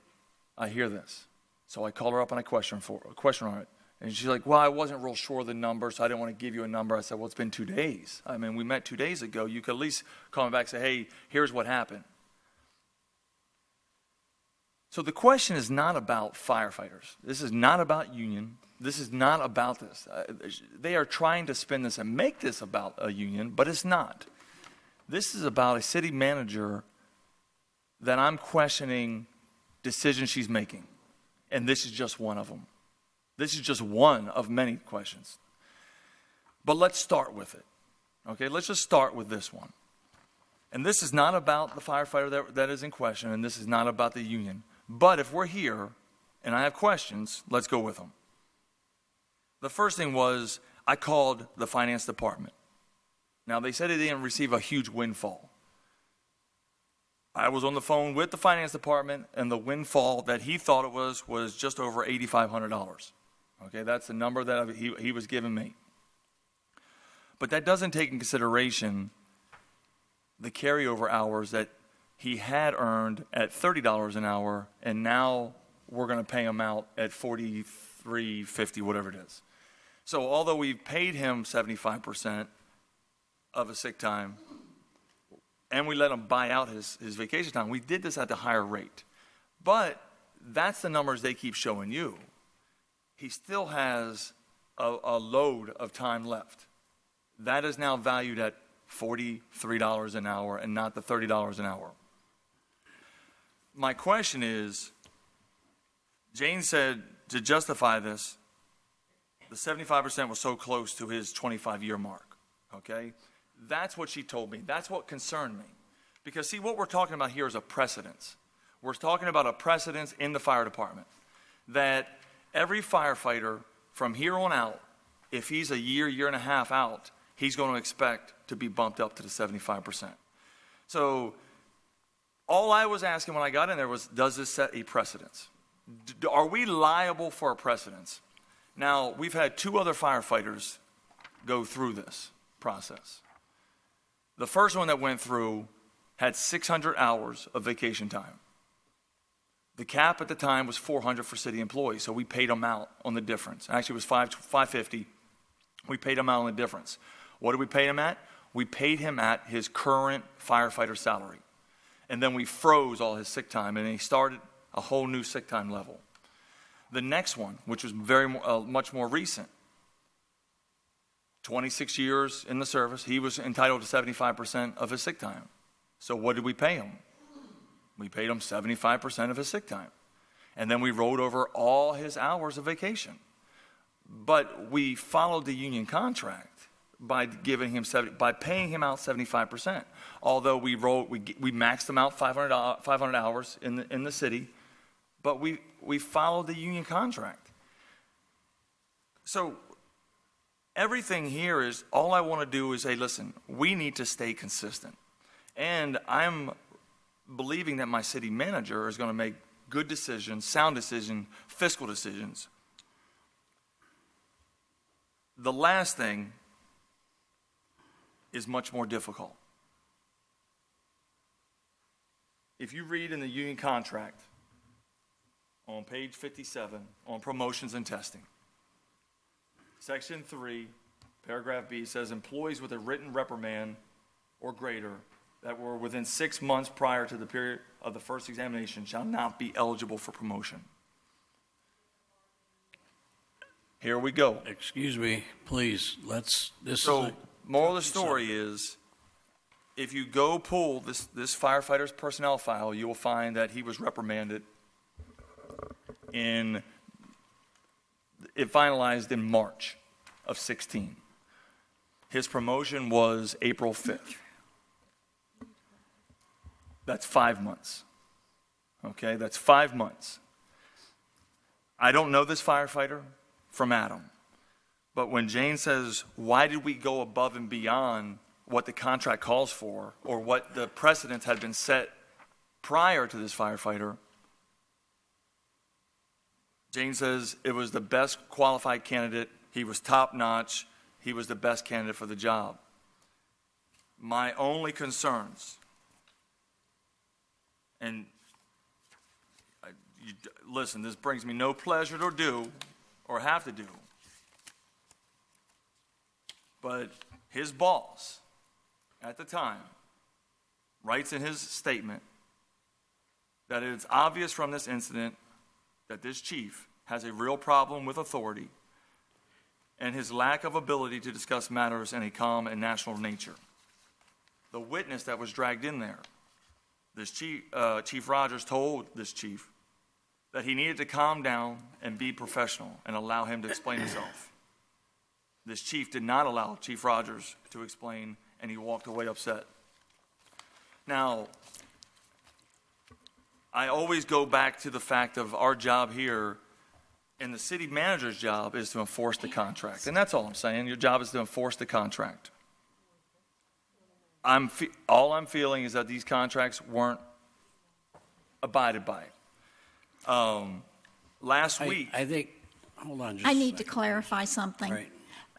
S7: I hear this. So I call her up and I question her on it. And she's like, well, I wasn't real sure of the number, so I didn't want to give you a number. I said, well, it's been 2 days. I mean, we met 2 days ago. You could at least call me back and say, hey, here's what happened. So the question is not about firefighters. This is not about union. This is not about this. They are trying to spin this and make this about a union, but it's not. This is about a city manager that I'm questioning decisions she's making. And this is just one of them. This is just one of many questions. But let's start with it. Okay, let's just start with this one. And this is not about the firefighter that is in question, and this is not about the union. But if we're here and I have questions, let's go with them. The first thing was I called the finance department. Now, they said they didn't receive a huge windfall. I was on the phone with the finance department, and the windfall that he thought it was just over $8,500. Okay, that's the number that he was giving me. But that doesn't take in consideration the carryover hours that he had earned at $30 an hour, and now we're going to pay him out at $43.50, whatever it is. So although we've paid him 75% of his sick time, and we let him buy out his vacation time, we did this at the higher rate. But That's the numbers they keep showing you. He still has a load of time left. That is now valued at $43 an hour and not the $30 an hour. My question is, Jane said to justify this, the 75% was so close to his 25-year mark, okay? That's what she told me. That's what concerned me. Because, see, what we're talking about here is a precedence. We're talking about a precedence in the fire department that every firefighter from here on out, if he's a year and a half out, he's going to expect to be bumped up to the 75%. So all I was asking when I got in there was, does this set a precedence? Are we liable for a precedence? Now, we've had 2 other firefighters go through this process. The first one that went through had 600 hours of vacation time. The cap at the time was 400 for city employees, so we paid him out on the difference. Actually, it was $550. We paid him out on the difference. What did we pay him at? We paid him at his current firefighter salary. And then we froze all his sick time, and he started a whole new sick time level. The next one, which was much more recent, 26 years in the service, he was entitled to 75% of his sick time. So what did we pay him? We paid him 75% of his sick time. And then we rolled over all his hours of vacation. But we followed the union contract by giving him by paying him out 75%. Although we maxed him out 500 hours in the city, but we followed the union contract. So everything here is, all I want to do is say, listen, we need to stay consistent. And I'm believing that my city manager is going to make good decisions, sound decisions, fiscal decisions. The last thing is much more difficult. If you read in the union contract on page 57 on promotions and testing, section 3, paragraph B says employees with a written reprimand or greater that were within 6 months prior to the period of the first examination shall not be eligible for promotion. Here we go.
S1: Excuse me, please.
S7: Moral of the story is, if you go pull this firefighter's personnel file, you will find that he was reprimanded it finalized in March of 16. His promotion was April 5th. That's 5 months. Okay, that's 5 months. I don't know this firefighter from Adam, but when Jane says, why did we go above and beyond what the contract calls for or what the precedents had been set prior to this firefighter, Jane says it was the best qualified candidate, he was top notch, he was the best candidate for the job. My only concerns, and listen, this brings me no pleasure to do or have to do, but his boss at the time writes in his statement that it is obvious from this incident that this chief has a real problem with authority and his lack of ability to discuss matters in a calm and national nature. The witness that was dragged in there, this Chief Rogers told this chief that he needed to calm down and be professional and allow him to explain himself. This chief did not allow Chief Rogers to explain, and he walked away upset. Now, I always go back to the fact of our job here, and the city manager's job is to enforce the contract. And that's all I'm saying. Your job is to enforce the contract. All I'm feeling is that these contracts weren't abided by. Last week,
S1: I think, hold on just
S4: I
S1: a
S4: need to
S1: second.
S4: clarify something.
S1: Right.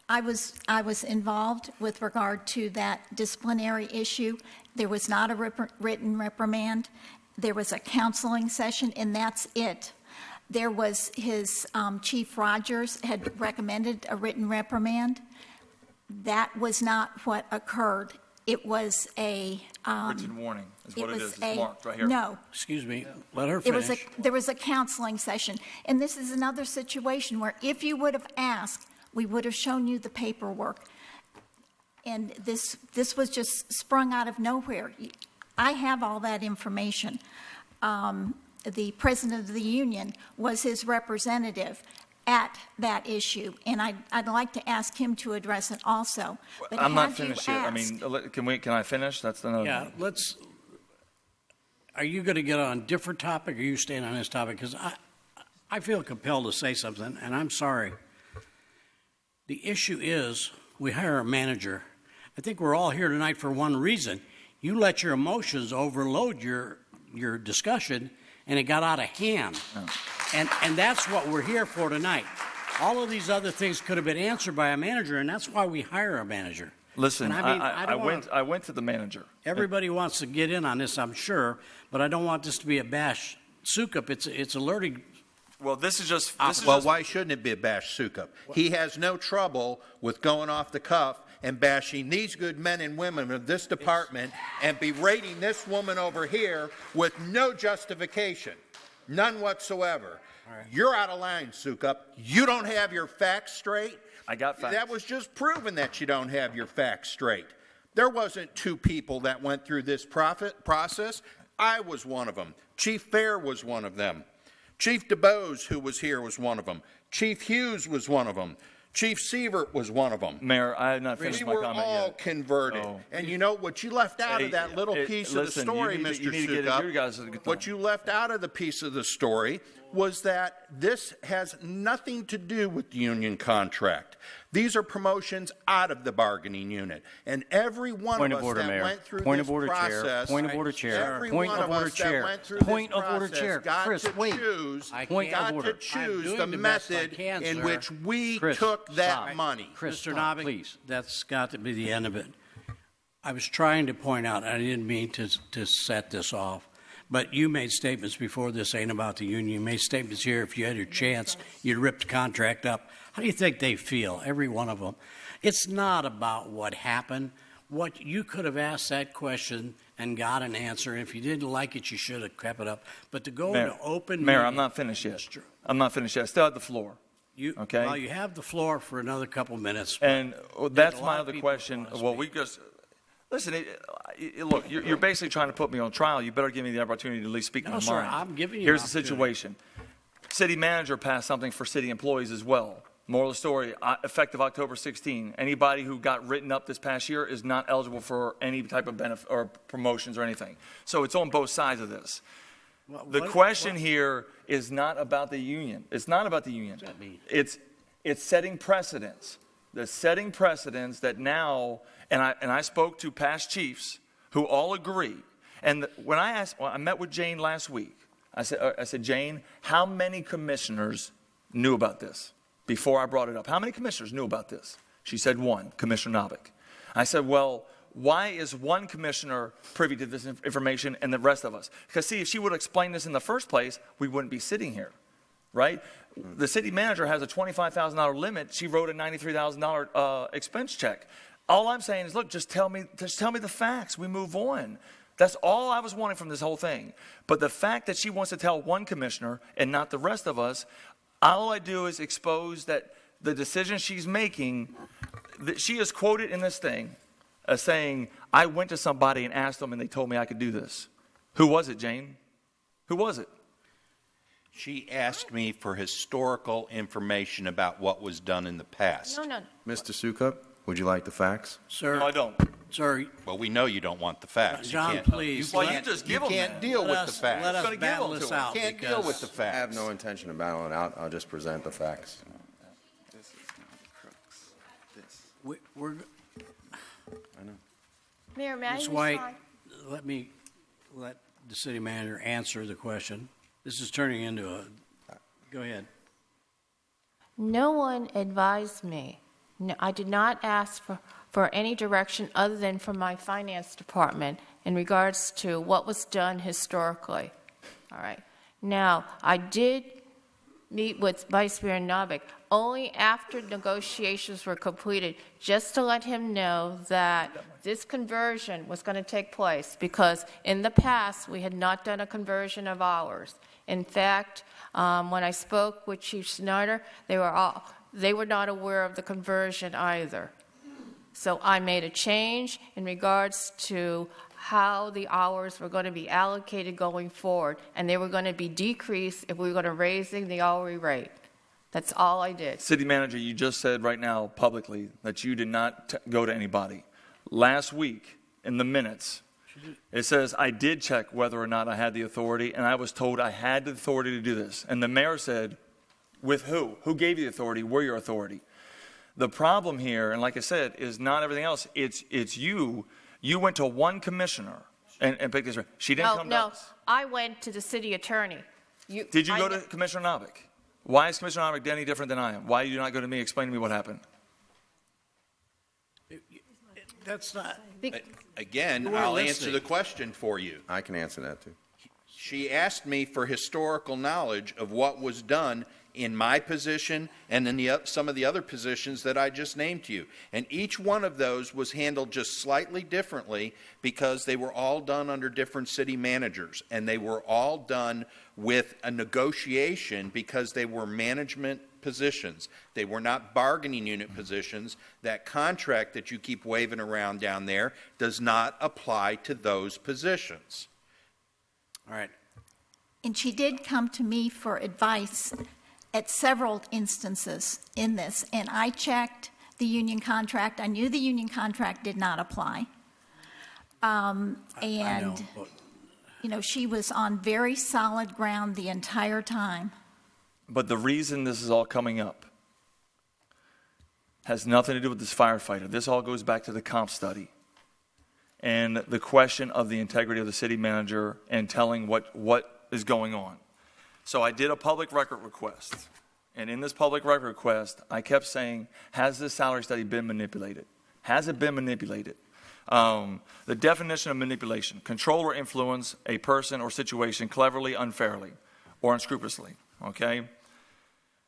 S4: I was involved with regard to that disciplinary issue. There was not a written reprimand. There was a counseling session, and that's it. There was his Chief Rogers had recommended a written reprimand. That was not what occurred. It was a.
S7: Written warning is what it is. It's marked right here.
S4: No.
S1: Excuse me, let her
S4: It was
S1: finish.
S4: there was a counseling session. And this is another situation where if you would have asked, we would have shown you the paperwork. And this was just sprung out of nowhere. I have all that information. The president of the union was his representative at that issue, and I'd like to ask him to address it also. But
S7: I'm not
S4: had you
S7: finished yet. I
S4: asked-
S7: mean, can I finish? That's another.
S1: Yeah, are you going to get on a different topic, or are you staying on this topic? Because I feel compelled to say something, and I'm sorry. The issue is we hire a manager. I think we're all here tonight for one reason. You let your emotions overload your discussion, and it got out of hand.
S7: Oh.
S1: And that's what we're here for tonight. All of these other things could have been answered by a manager, and that's why we hire a manager.
S7: Listen,
S1: And I mean,
S7: I went to the manager.
S1: everybody wants to get in on this, I'm sure, but I don't want this to be a bash. Sukup, it's alerting.
S7: Well, this is just.
S6: Why shouldn't it be a bash Sukup? He has no trouble with going off the cuff and bashing these good men and women of this department and berating this woman over here with no justification, none whatsoever. Right. You're out of line, Sukup. You don't have your facts straight.
S7: I got facts.
S6: That was just proven that you don't have your facts straight. There wasn't two people that went through this process. I was one of them. Chief Fair was one of them. Chief DeBose, who was here, was one of them. Chief Hughes was one of them. Chief Sievert was one of them.
S7: Mayor, I have not finished my comment yet.
S6: We were all converted.
S7: Oh.
S6: And you know what you left out of that little piece of the story, Mr. Sukup, what you left out of the piece of the story was that this has nothing to do with the union contract. These are promotions out of the bargaining unit. And every one of us that went through this process,
S16: Point of order, Chair.
S6: every
S16: Point
S6: one
S16: of
S6: of
S16: order,
S6: us
S16: Chair.
S6: that went through
S16: Point
S6: this
S16: of order,
S6: process
S16: Chair.
S6: got
S16: Chris,
S6: to
S16: wait.
S6: choose,
S16: Point of
S6: got
S16: order.
S6: to choose
S1: doing
S6: the
S1: the best I
S6: method
S1: can,
S6: in
S1: sir.
S6: which we
S16: Chris,
S6: took that
S16: stop.
S6: money.
S16: Chris,
S1: Mr.
S16: stop,
S1: Novick,
S16: please.
S1: that's got to be the end of it. I was trying to point out, I didn't mean to set this off, but you made statements before this ain't about the union. You made statements here, if you had your chance, you'd rip the contract up. How do you think they feel, every one of them? It's not about what happened. What you could have asked that question and got an answer. If you didn't like it, you should have kept it up. But to go into open
S7: Mayor,
S1: meeting,
S7: I'm not finished yet. I'm not finished yet. I still have the floor. Okay.
S1: Well, you have the floor for another couple minutes.
S7: And that's my other question. Well, we just listen. Look, you're basically trying to put me on trial. You better give me the opportunity to at least speak my
S1: No, sir,
S7: mind.
S1: I'm giving you
S7: Here's
S1: an
S7: the situation. City manager passed something for city employees as well. Moral of the story, effective October 16. Anybody who got written up this past year is not eligible for any type of benefit or promotions or anything. So it's on both sides of this. The question here is not about the union. It's not about the union.
S1: What does that mean?
S7: It's setting precedents. The setting precedents that now, and I spoke to past chiefs who all agree. And when I met with Jane last week. I said, Jane, how many commissioners knew about this before I brought it up? How many commissioners knew about this? She said one, Commissioner Novick. I said, well, why is one commissioner privy to this information and the rest of us? Because, see, if she would explain this in the first place, we wouldn't be sitting here, right? The city manager has a $25,000 limit. She wrote a $93,000 expense check. All I'm saying is, look, just tell me the facts. We move on. That's all I was wanting from this whole thing. But the fact that she wants to tell one commissioner and not the rest of us, all I do is expose that the decision she's making, that she is quoted in this thing as saying, I went to somebody and asked them and they told me I could do this. Who was it, Jane? Who was it?
S6: She asked me for historical information about what was done in the past.
S8: No.
S9: Mr. Sukup, would you like the facts?
S1: Sir,
S7: No, I don't.
S1: Sir,
S6: Well, we know you don't want the facts.
S1: John,
S6: you can't,
S1: please.
S7: Well, you just give
S6: you
S7: them
S6: can't
S7: that.
S6: deal
S1: Let
S6: with
S1: us-
S6: the facts.
S1: let us
S7: Gonna give
S1: battle
S7: them to
S1: this
S7: him.
S1: out.
S6: You can't deal
S1: because-
S6: with the facts.
S9: I have no intention of battling out. I'll just present the facts.
S1: We're,
S9: I know.
S8: Mayor, may I
S1: Ms.
S8: respond?
S1: White, let the city manager answer the question. This is turning into a, go ahead.
S8: No one advised me. No, I did not ask for any direction other than from my finance department in regards to what was done historically. All right. Now, I did meet with Vice Mayor Novick only after negotiations were completed, just to let him know that this conversion was going to take place, because in the past, we had not done a conversion of hours. In fact, when I spoke with Chief Snyder, they were not aware of the conversion either. So I made a change in regards to how the hours were going to be allocated going forward, and they were going to be decreased if we were going to raise the hourly rate. That's all I did.
S7: City Manager, you just said right now publicly that you did not go to anybody. Last week, in the minutes, it says, I did check whether or not I had the authority, and I was told I had the authority to do this. And the mayor said, with who? Who gave you the authority? We're your authority. The problem here, and like I said, is not everything else. It's you. You went to one commissioner and picked this. She didn't come to us.
S8: I went to the city attorney.
S7: Did you go to Commissioner Novick? Why is Commissioner Novick any different than I am? Why do you not go to me? Explain to me what happened.
S1: That's not.
S6: Again, I'll answer the question for you.
S9: I can answer that too.
S6: She asked me for historical knowledge of what was done in my position and in some of the other positions that I just named to you. And each one of those was handled just slightly differently because they were all done under different city managers. And they were all done with a negotiation because they were management positions. They were not bargaining unit positions. That contract that you keep waving around down there does not apply to those positions.
S1: All right.
S4: And she did come to me for advice at several instances in this, and I checked the union contract. I knew the union contract did not apply. She was on very solid ground the entire time.
S7: But the reason this is all coming up has nothing to do with this firefighter. This all goes back to the comp study and the question of the integrity of the city manager and telling what is going on. So I did a public record request. And in this public record request, I kept saying, has this salary study been manipulated? Has it been manipulated? The definition of manipulation: control or influence a person or situation cleverly, unfairly, or unscrupulously. Okay?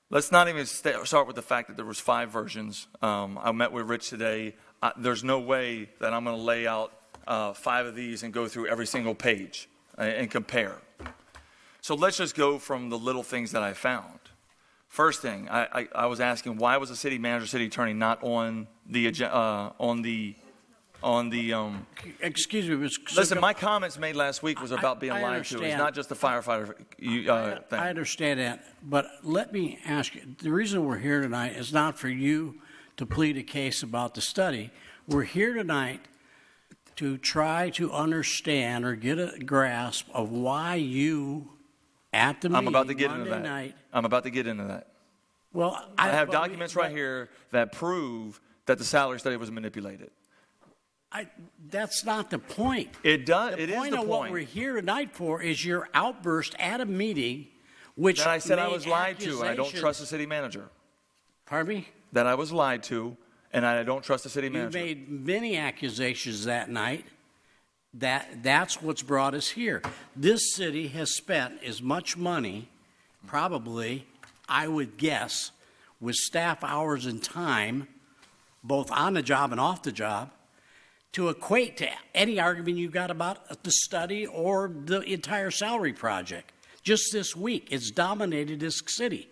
S7: Let's not even start with the fact that there was 5 versions. I met with Rich today. There's no way that I'm going to lay out 5 of these and go through every single page and compare. So let's just go from the little things that I found. First thing, I was asking, why was the city manager, city attorney not on the
S1: Excuse me, Mr.
S7: Listen, my comments made last week was about being lied to. It's not just the firefighter thing.
S1: I understand that, but let me ask you, the reason we're here tonight is not for you to plead a case about the study. We're here tonight to try to understand or get a grasp of why you, at the meeting
S7: I'm about to get
S1: Monday
S7: into that.
S1: night.
S7: I'm about to get into that.
S1: Well,
S7: I have documents right here that prove that the salary study was manipulated.
S1: That's not the point.
S7: It does.
S1: The
S7: It is
S1: point
S7: the
S1: of
S7: point.
S1: what we're here tonight for is your outburst at a meeting, which
S7: That I said I
S1: made
S7: was lied to, and I don't
S1: accusations-
S7: trust the city manager.
S1: Pardon me?
S7: That I was lied to, and I don't trust the city
S1: You
S7: manager.
S1: made many accusations that night. That's what's brought us here. This city has spent as much money, probably, I would guess, with staff hours and time, both on the job and off the job, to equate to any argument you've got about the study or the entire salary project. Just this week, it's dominated this city.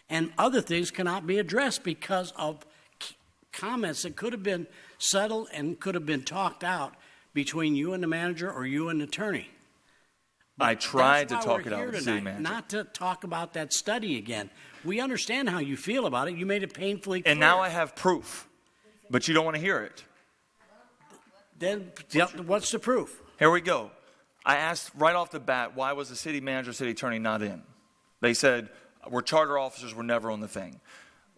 S1: And other things cannot be addressed because of comments that could have been settled and could have been talked out between you and the manager or you and the attorney.
S7: I tried to
S1: That's why
S7: talk
S1: we're
S7: it out
S1: here
S7: with the city
S1: tonight,
S7: manager.
S1: not to talk about that study again. We understand how you feel about it. You made it painfully clear.
S7: And now I have proof, but you don't want to hear it.
S1: Then what's the proof?
S7: Here we go. I asked right off the bat, why was the city manager, city attorney not in? They said, we're charter officers, we're never on the thing.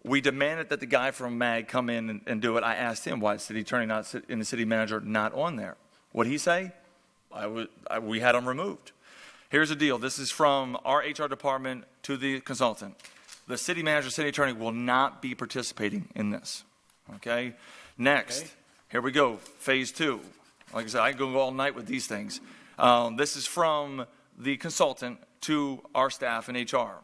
S7: We demanded that the guy from MAG come in and do it. I asked him, why is the city attorney not and the city manager not on there? What'd he say? We had him removed. Here's the deal. This is from our HR department to the consultant. The city manager, city attorney will not be participating in this. Okay? Next, here we go. Phase 2. Like I said, I can go all night with these things. This is from the consultant to our staff in HR.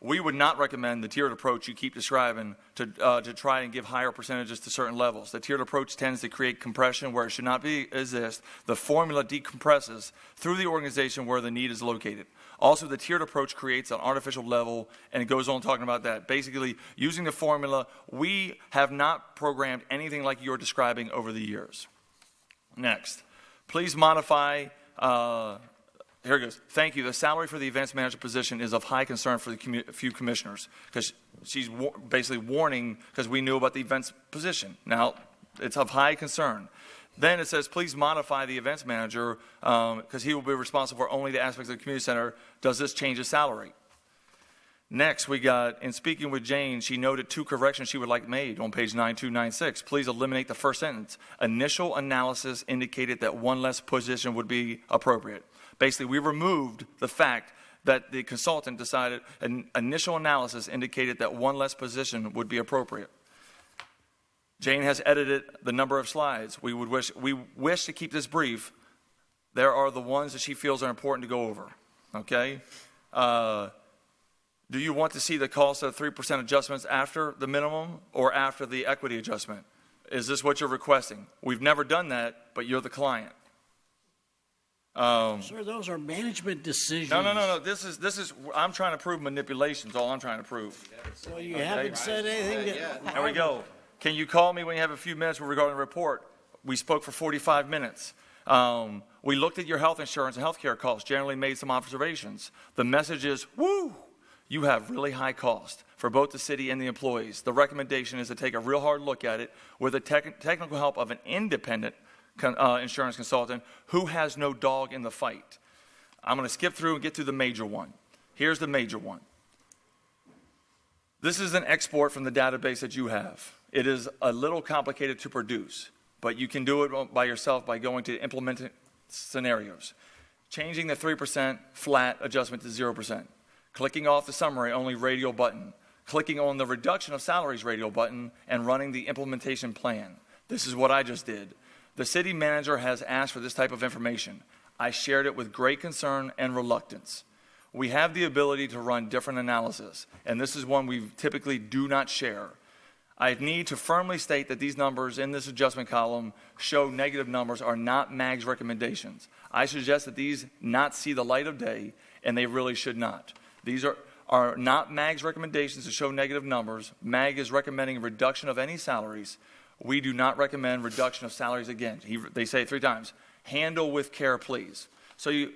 S7: We would not recommend the tiered approach you keep describing to try and give higher percentages to certain levels. The tiered approach tends to create compression where it should not exist. The formula decompresses through the organization where the need is located. Also, the tiered approach creates an artificial level, and it goes on talking about that. Basically, using the formula, we have not programmed anything like you're describing over the years. Next, please modify. Here it goes. Thank you. The salary for the events manager position is of high concern for the few commissioners, because she's basically warning because we knew about the events position. Now, it's of high concern. Then it says, please modify the events manager because he will be responsible for only the aspects of the community center. Does this change his salary? Next, we got, in speaking with Jane, she noted 2 corrections she would like made on page 9296. Please eliminate the first sentence. Initial analysis indicated that 1 less position would be appropriate. Basically, we removed the fact that the consultant decided an initial analysis indicated that 1 less position would be appropriate. Jane has edited the number of slides. We wish to keep this brief. There are the ones that she feels are important to go over. Okay? Do you want to see the cost of 3% adjustments after the minimum or after the equity adjustment? Is this what you're requesting? We've never done that, but you're the client.
S1: Sir, those are management decisions.
S7: No. This is. I'm trying to prove manipulation. Is all I'm trying to prove.
S1: Well, you haven't said anything.
S7: There we go. Can you call me when you have a few minutes regarding the report? We spoke for 45 minutes. We looked at your health insurance and health care costs, generally made some observations. The message is, woo, you have really high cost for both the city and the employees. The recommendation is to take a real hard look at it with the technical help of an independent insurance consultant who has no dog in the fight. I'm going to skip through and get to the major one. Here's the major one. This is an export from the database that you have. It is a little complicated to produce, but you can do it by yourself by going to implement scenarios. Changing the 3% flat adjustment to 0%. Clicking off the summary only radial button. Clicking on the reduction of salaries radial button and running the implementation plan. This is what I just did. The city manager has asked for this type of information. I shared it with great concern and reluctance. We have the ability to run different analysis, and this is one we typically do not share. I need to firmly state that these numbers in this adjustment column show negative numbers are not MAG's recommendations. I suggest that these not see the light of day, and they really should not. These are not MAG's recommendations to show negative numbers. MAG is recommending a reduction of any salaries. We do not recommend reduction of salaries again. They say it 3 times. Handle with care, please. So you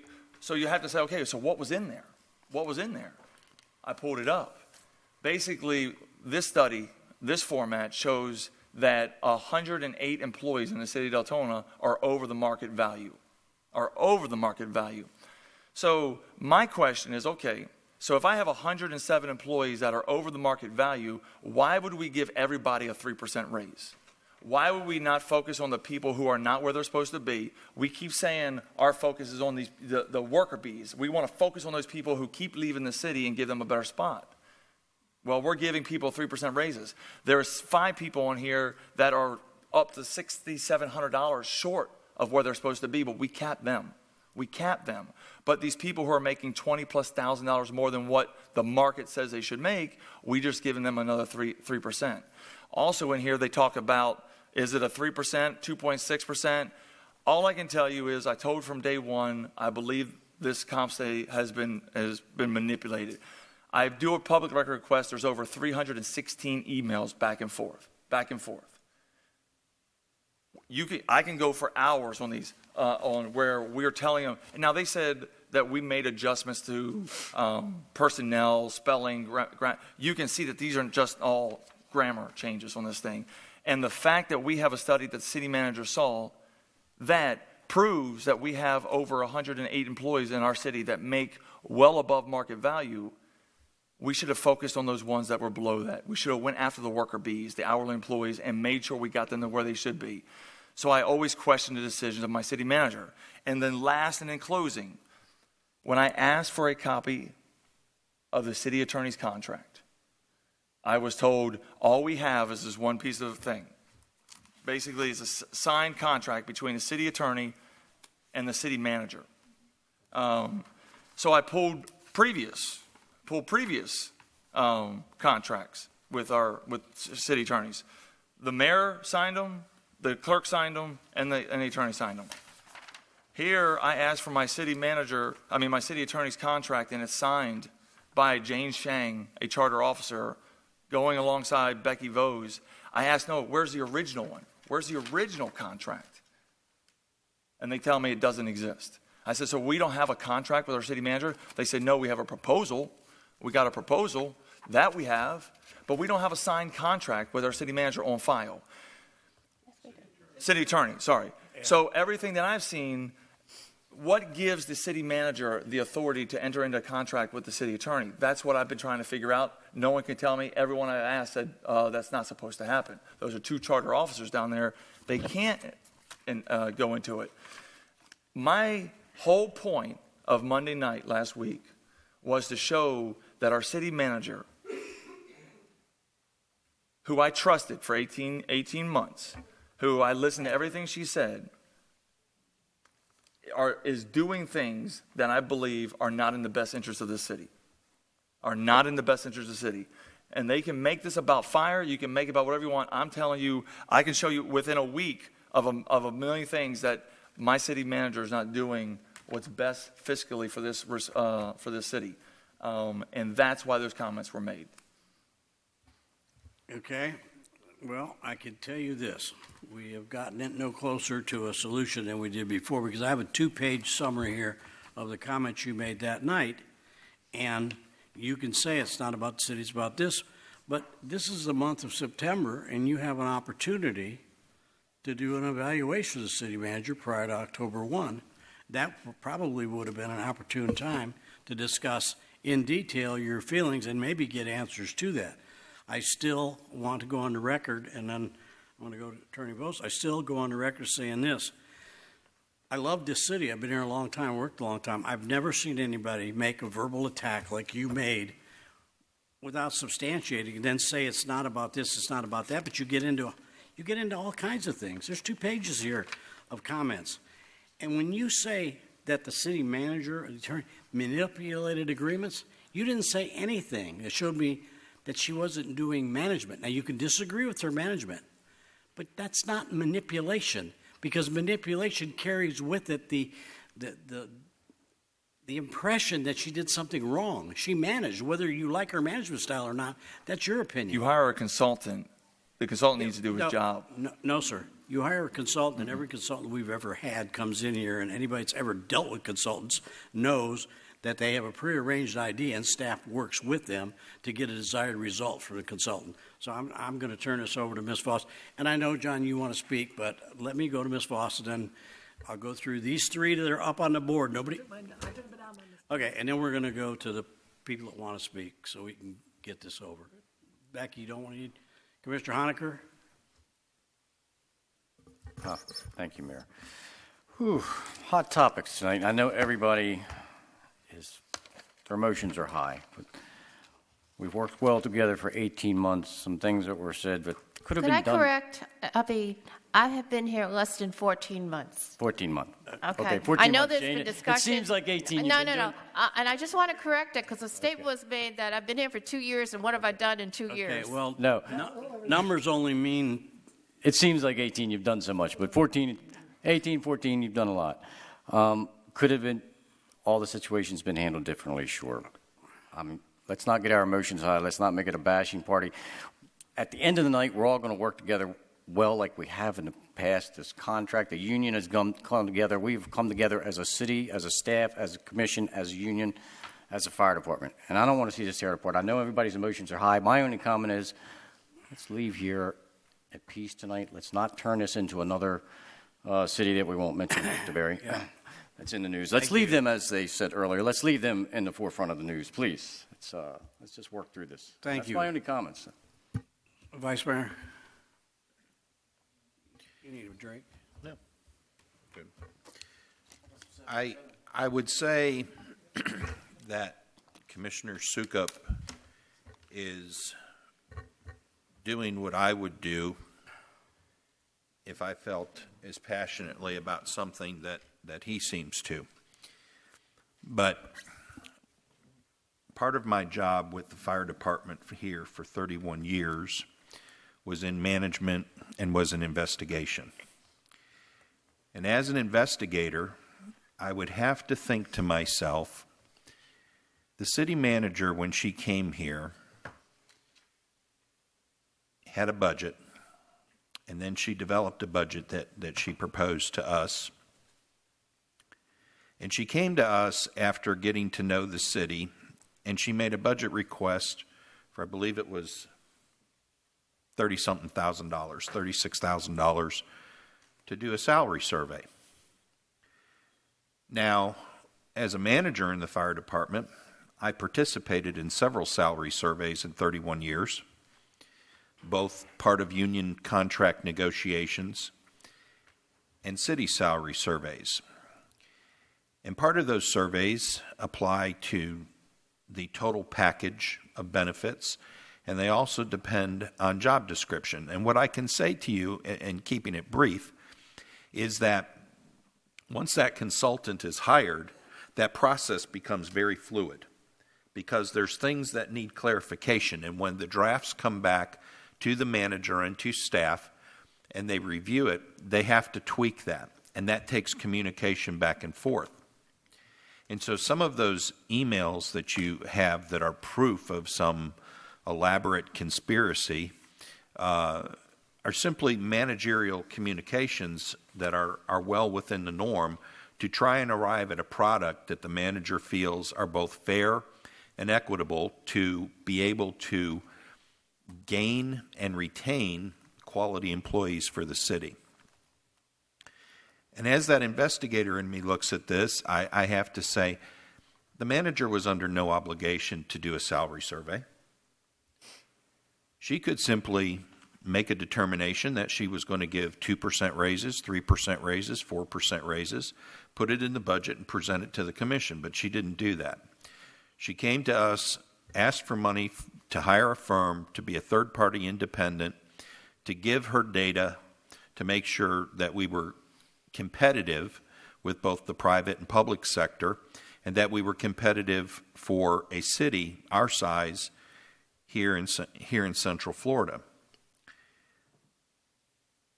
S7: have to say, okay, so what was in there? What was in there? I pulled it up. Basically, this study, this format shows that 108 employees in the city of Deltona are over the market value. So my question is, okay, so if I have 107 employees that are over the market value, why would we give everybody a 3% raise? Why would we not focus on the people who are not where they're supposed to be? We keep saying our focus is on the worker bees. We want to focus on those people who keep leaving the city and give them a better spot. Well, we're giving people 3% raises. There's 5 people on here that are up to $6,700 short of where they're supposed to be, but we cap them. But these people who are making $20,000+ more than what the market says they should make, we just giving them another 3%. Also in here, they talk about, is it a 3%, 2.6%? All I can tell you is I told from day one, I believe this comp stay has been manipulated. I do a public record request. There's over 316 emails back and forth. I can go for hours on these, on where we're telling them. And now they said that we made adjustments to personnel, spelling. You can see that these aren't just all grammar changes on this thing. And the fact that we have a study that the city manager saw that proves that we have over 108 employees in our city that make well above market value, we should have focused on those ones that were below that. We should have went after the worker bees, the hourly employees, and made sure we got them to where they should be. So I always question the decisions of my city manager. And then last and in closing, when I asked for a copy of the city attorney's contract, I was told all we have is this one piece of thing. Basically, it's a signed contract between the city attorney and the city manager. So I pulled previous contracts with city attorneys. The mayor signed them, the clerk signed them, and the attorney signed them. Here, I asked for my city attorney's contract, and it's signed by Jane Shang, a charter officer, going alongside Becky Vose. I asked, no, where's the original one? Where's the original contract? And they tell me it doesn't exist. I said, so we don't have a contract with our city manager? They said, no, we have a proposal. We got a proposal that we have, but we don't have a signed contract with our city manager on file. City attorney, sorry. Yeah. So everything that I've seen, what gives the city manager the authority to enter into a contract with the city attorney? That's what I've been trying to figure out. No one can tell me. Everyone I asked said that's not supposed to happen. Those are two charter officers down there. They can't go into it. My whole point of Monday night last week was to show that our city manager, who I trusted for 18 months, who I listened to everything she said, is doing things that I believe are not in the best interest of the city. Are not in the best interest of the city. And they can make this about fire. You can make it about whatever you want. I'm telling you, I can show you within a week of a million things that my city manager is not doing what's best fiscally for this city. And that's why those comments were made.
S1: Okay. Well, I can tell you this. We have gotten it no closer to a solution than we did before, because I have a 2-page summary here of the comments you made that night. And you can say it's not about the city, it's about this. But this is the month of September, and you have an opportunity to do an evaluation of the city manager prior to October 1. That probably would have been an opportune time to discuss in detail your feelings and maybe get answers to that. I still want to go on the record, and then I want to go to Attorney Vose. I still go on the record saying this. I love this city. I've been here a long time, worked a long time. I've never seen anybody make a verbal attack like you made without substantiating and then say it's not about this, it's not about that, but you get into all kinds of things. There's 2 pages here of comments. And when you say that the city manager or the attorney manipulated agreements, you didn't say anything that showed me that she wasn't doing management. Now, you can disagree with her management, but that's not manipulation, because manipulation carries with it the impression that she did something wrong. She managed. Whether you like her management style or not, that's your opinion.
S7: You hire a consultant. The consultant needs to do his job.
S1: No, sir. You hire a consultant, and every consultant we've ever had comes in here, and anybody that's ever dealt with consultants knows that they have a prearranged idea, and staff works with them to get a desired result for the consultant. So I'm going to turn this over to Ms. Voss. And I know, John, you want to speak, but let me go to Ms. Voss, and then I'll go through these 3 that are up on the board. Nobody? Okay, and then we're going to go to the people that want to speak so we can get this over. Becky, you don't want to? Commissioner Honecker?
S16: Thank you, Mayor. Whew, hot topics tonight. I know everybody their emotions are high. But we've worked well together for 18 months. Some things that were said that could have been done.
S8: Could I correct? I have been here less than 14 months.
S16: 14 months.
S8: Okay.
S16: 14
S8: I know
S16: months,
S8: there's
S16: Jane.
S8: been discussion.
S16: It seems like 18.
S8: No. And I just want to correct it because a statement was made that I've been here for 2 years, and what have I done in 2 years?
S1: Okay, well,
S16: no.
S1: Numbers only mean.
S16: It seems like 18, you've done so much, but 14, you've done a lot. Could have been, all the situations been handled differently, sure. Let's not get our emotions high. Let's not make it a bashing party. At the end of the night, we're all going to work together well like we have in the past. This contract, the union has come together. We've come together as a city, as a staff, as a commission, as a union, as a fire department. And I don't want to see this tear apart. I know everybody's emotions are high. My only comment is, let's leave here at peace tonight. Let's not turn this into another city that we won't mention, Mr. Berry.
S1: Yeah.
S16: That's in the news. Let's leave them, as they said earlier, let's leave them in the forefront of the news, please. Let's just work through this.
S1: Thank you.
S16: That's my only comments.
S1: Vice Mayor? You need a drink?
S6: No. Good. I would say that Commissioner Sukup is doing what I would do if I felt as passionately about something that he seems to. But part of my job with the fire department here for 31 years was in management and was an investigation. And as an investigator, I would have to think to myself, the city manager, when she came here, had a budget, and then she developed a budget that she proposed to us. And she came to us after getting to know the city, and she made a budget request for, I believe it was $30-something thousand, $36,000 to do a salary survey. Now, as a manager in the fire department, I participated in several salary surveys in 31 years, both part of union contract negotiations and city salary surveys. And part of those surveys apply to the total package of benefits, and they also depend on job description. And what I can say to you, and keeping it brief, is that once that consultant is hired, that process becomes very fluid because there's things that need clarification. And when the drafts come back to the manager and to staff and they review it, they have to tweak that. And that takes communication back and forth. And so some of those emails that you have that are proof of some elaborate conspiracy are simply managerial communications that are well within the norm to try and arrive at a product that the manager feels are both fair and equitable to be able to gain and retain quality employees for the city. And as that investigator in me looks at this, I have to say the manager was under no obligation to do a salary survey. She could simply make a determination that she was going to give 2% raises, 3% raises, 4% raises, put it in the budget and present it to the commission, but she didn't do that. She came to us, asked for money to hire a firm to be a third-party independent, to give her data to make sure that we were competitive with both the private and public sector, and that we were competitive for a city our size here in Central Florida.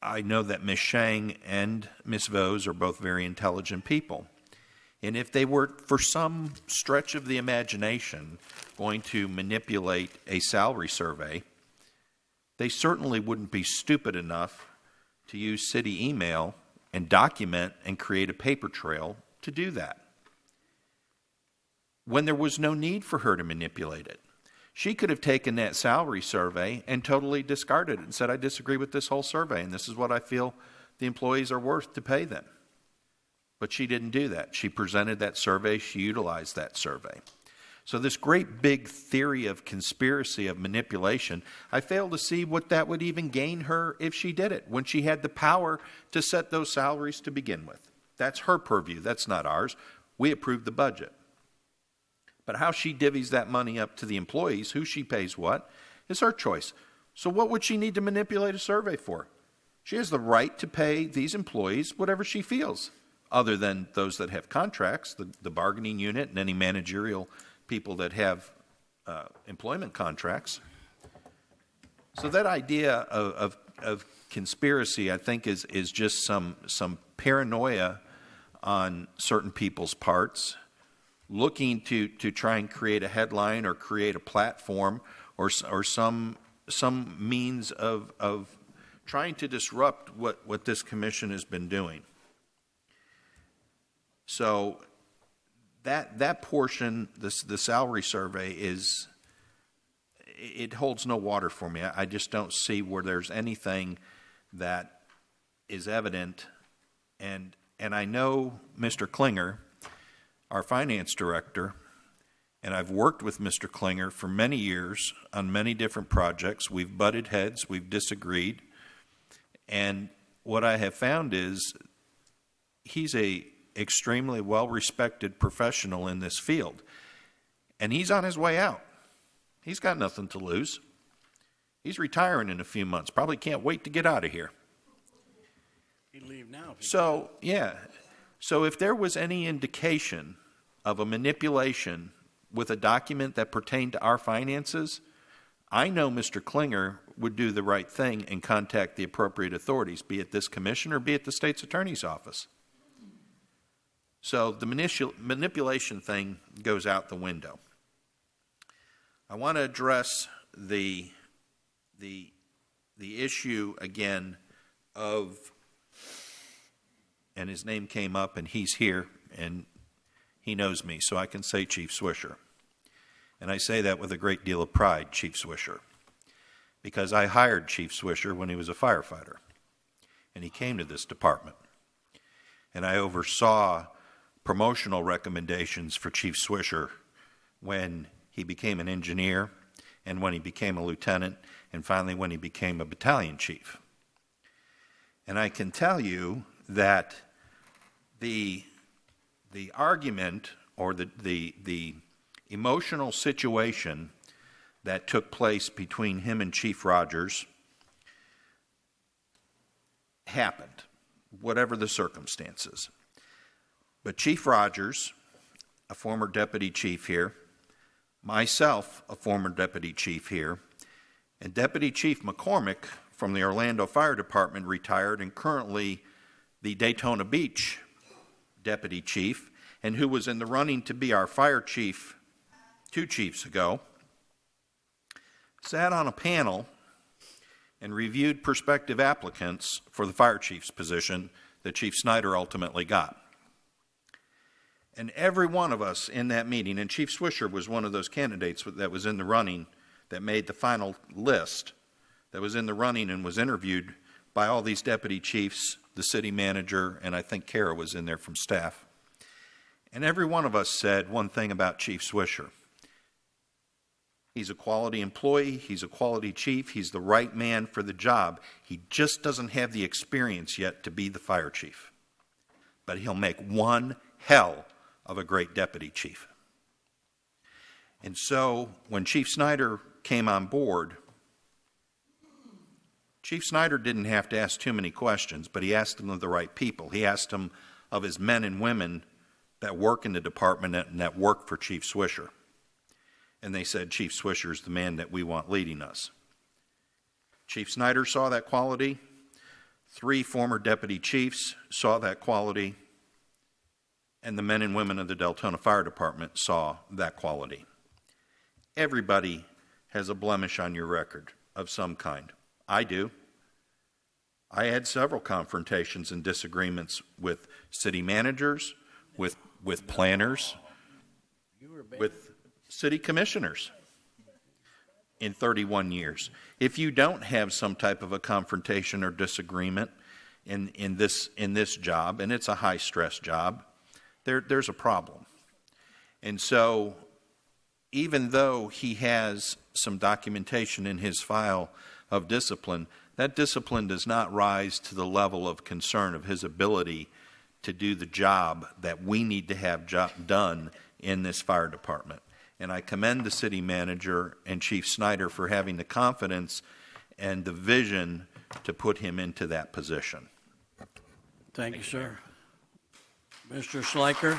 S6: I know that Ms. Shang and Ms. Vose are both very intelligent people. And if they were, for some stretch of the imagination, going to manipulate a salary survey, they certainly wouldn't be stupid enough to use city email and document and create a paper trail to do that, when there was no need for her to manipulate it. She could have taken that salary survey and totally discarded it and said, I disagree with this whole survey, and this is what I feel the employees are worth to pay them. But she didn't do that. She presented that survey. She utilized that survey. So this great big theory of conspiracy, of manipulation, I fail to see what that would even gain her if she did it, when she had the power to set those salaries to begin with. That's her purview. That's not ours. We approved the budget. But how she divvies that money up to the employees, who she pays what, is her choice. So what would she need to manipulate a survey for? She has the right to pay these employees whatever she feels, other than those that have contracts, the bargaining unit, and any managerial people that have employment contracts. So that idea of conspiracy, I think, is just some paranoia on certain people's parts, looking to try and create a headline or create a platform or some means of trying to disrupt what this commission has been doing. So that portion, the salary survey, it holds no water for me. I just don't see where there's anything that is evident. And I know Mr. Klinger, our finance director, and I've worked with Mr. Klinger for many years on many different projects. We've butted heads, we've disagreed, and what I have found is he's a extremely well-respected professional in this field, and he's on his way out. He's got nothing to lose. He's retiring in a few months. Probably can't wait to get out of here.
S1: He'd leave now.
S6: So if there was any indication of a manipulation with a document that pertained to our finances, I know Mr. Klinger would do the right thing and contact the appropriate authorities, be it this commission or be it the state's attorney's office. So the manipulation thing goes out the window. I want to address the issue again of, and his name came up and he's here and he knows me, so I can say Chief Swisher. And I say that with a great deal of pride, Chief Swisher, because I hired Chief Swisher when he was a firefighter, and he came to this department. And I oversaw promotional recommendations for Chief Swisher when he became an engineer, and when he became a lieutenant, and finally when he became a battalion chief. And I can tell you that the argument or the emotional situation that took place between him and Chief Rogers happened, whatever the circumstances. But Chief Rogers, a former deputy chief here, myself, a former deputy chief here, and Deputy Chief McCormick from the Orlando Fire Department retired and currently the Daytona Beach deputy chief, and who was in the running to be our fire chief 2 chiefs ago, sat on a panel and reviewed prospective applicants for the fire chief's position that Chief Snyder ultimately got. And every one of us in that meeting, and Chief Swisher was one of those candidates that was in the running, that made the final list, that was in the running and was interviewed by all these deputy chiefs, the city manager, and I think Kara was in there from staff. And every one of us said one thing about Chief Swisher. He's a quality employee, he's a quality chief, he's the right man for the job. He just doesn't have the experience yet to be the fire chief. But he'll make one hell of a great deputy chief. And so when Chief Snyder came on board, Chief Snyder didn't have to ask too many questions, but he asked them of the right people. He asked them of his men and women that work in the department and that work for Chief Swisher. And they said, Chief Swisher is the man that we want leading us. Chief Snyder saw that quality. 3 former deputy chiefs saw that quality. And the men and women of the Deltona Fire Department saw that quality. Everybody has a blemish on your record of some kind. I do. I had several confrontations and disagreements with city managers, with planners, with city commissioners in 31 years. If you don't have some type of a confrontation or disagreement in this job, and it's a high-stress job, there's a problem. And so even though he has some documentation in his file of discipline, that discipline does not rise to the level of concern of his ability to do the job that we need to have done in this fire department. And I commend the city manager and Chief Snyder for having the confidence and the vision to put him into that position.
S1: Thank you, sir. Mr. Schleicher.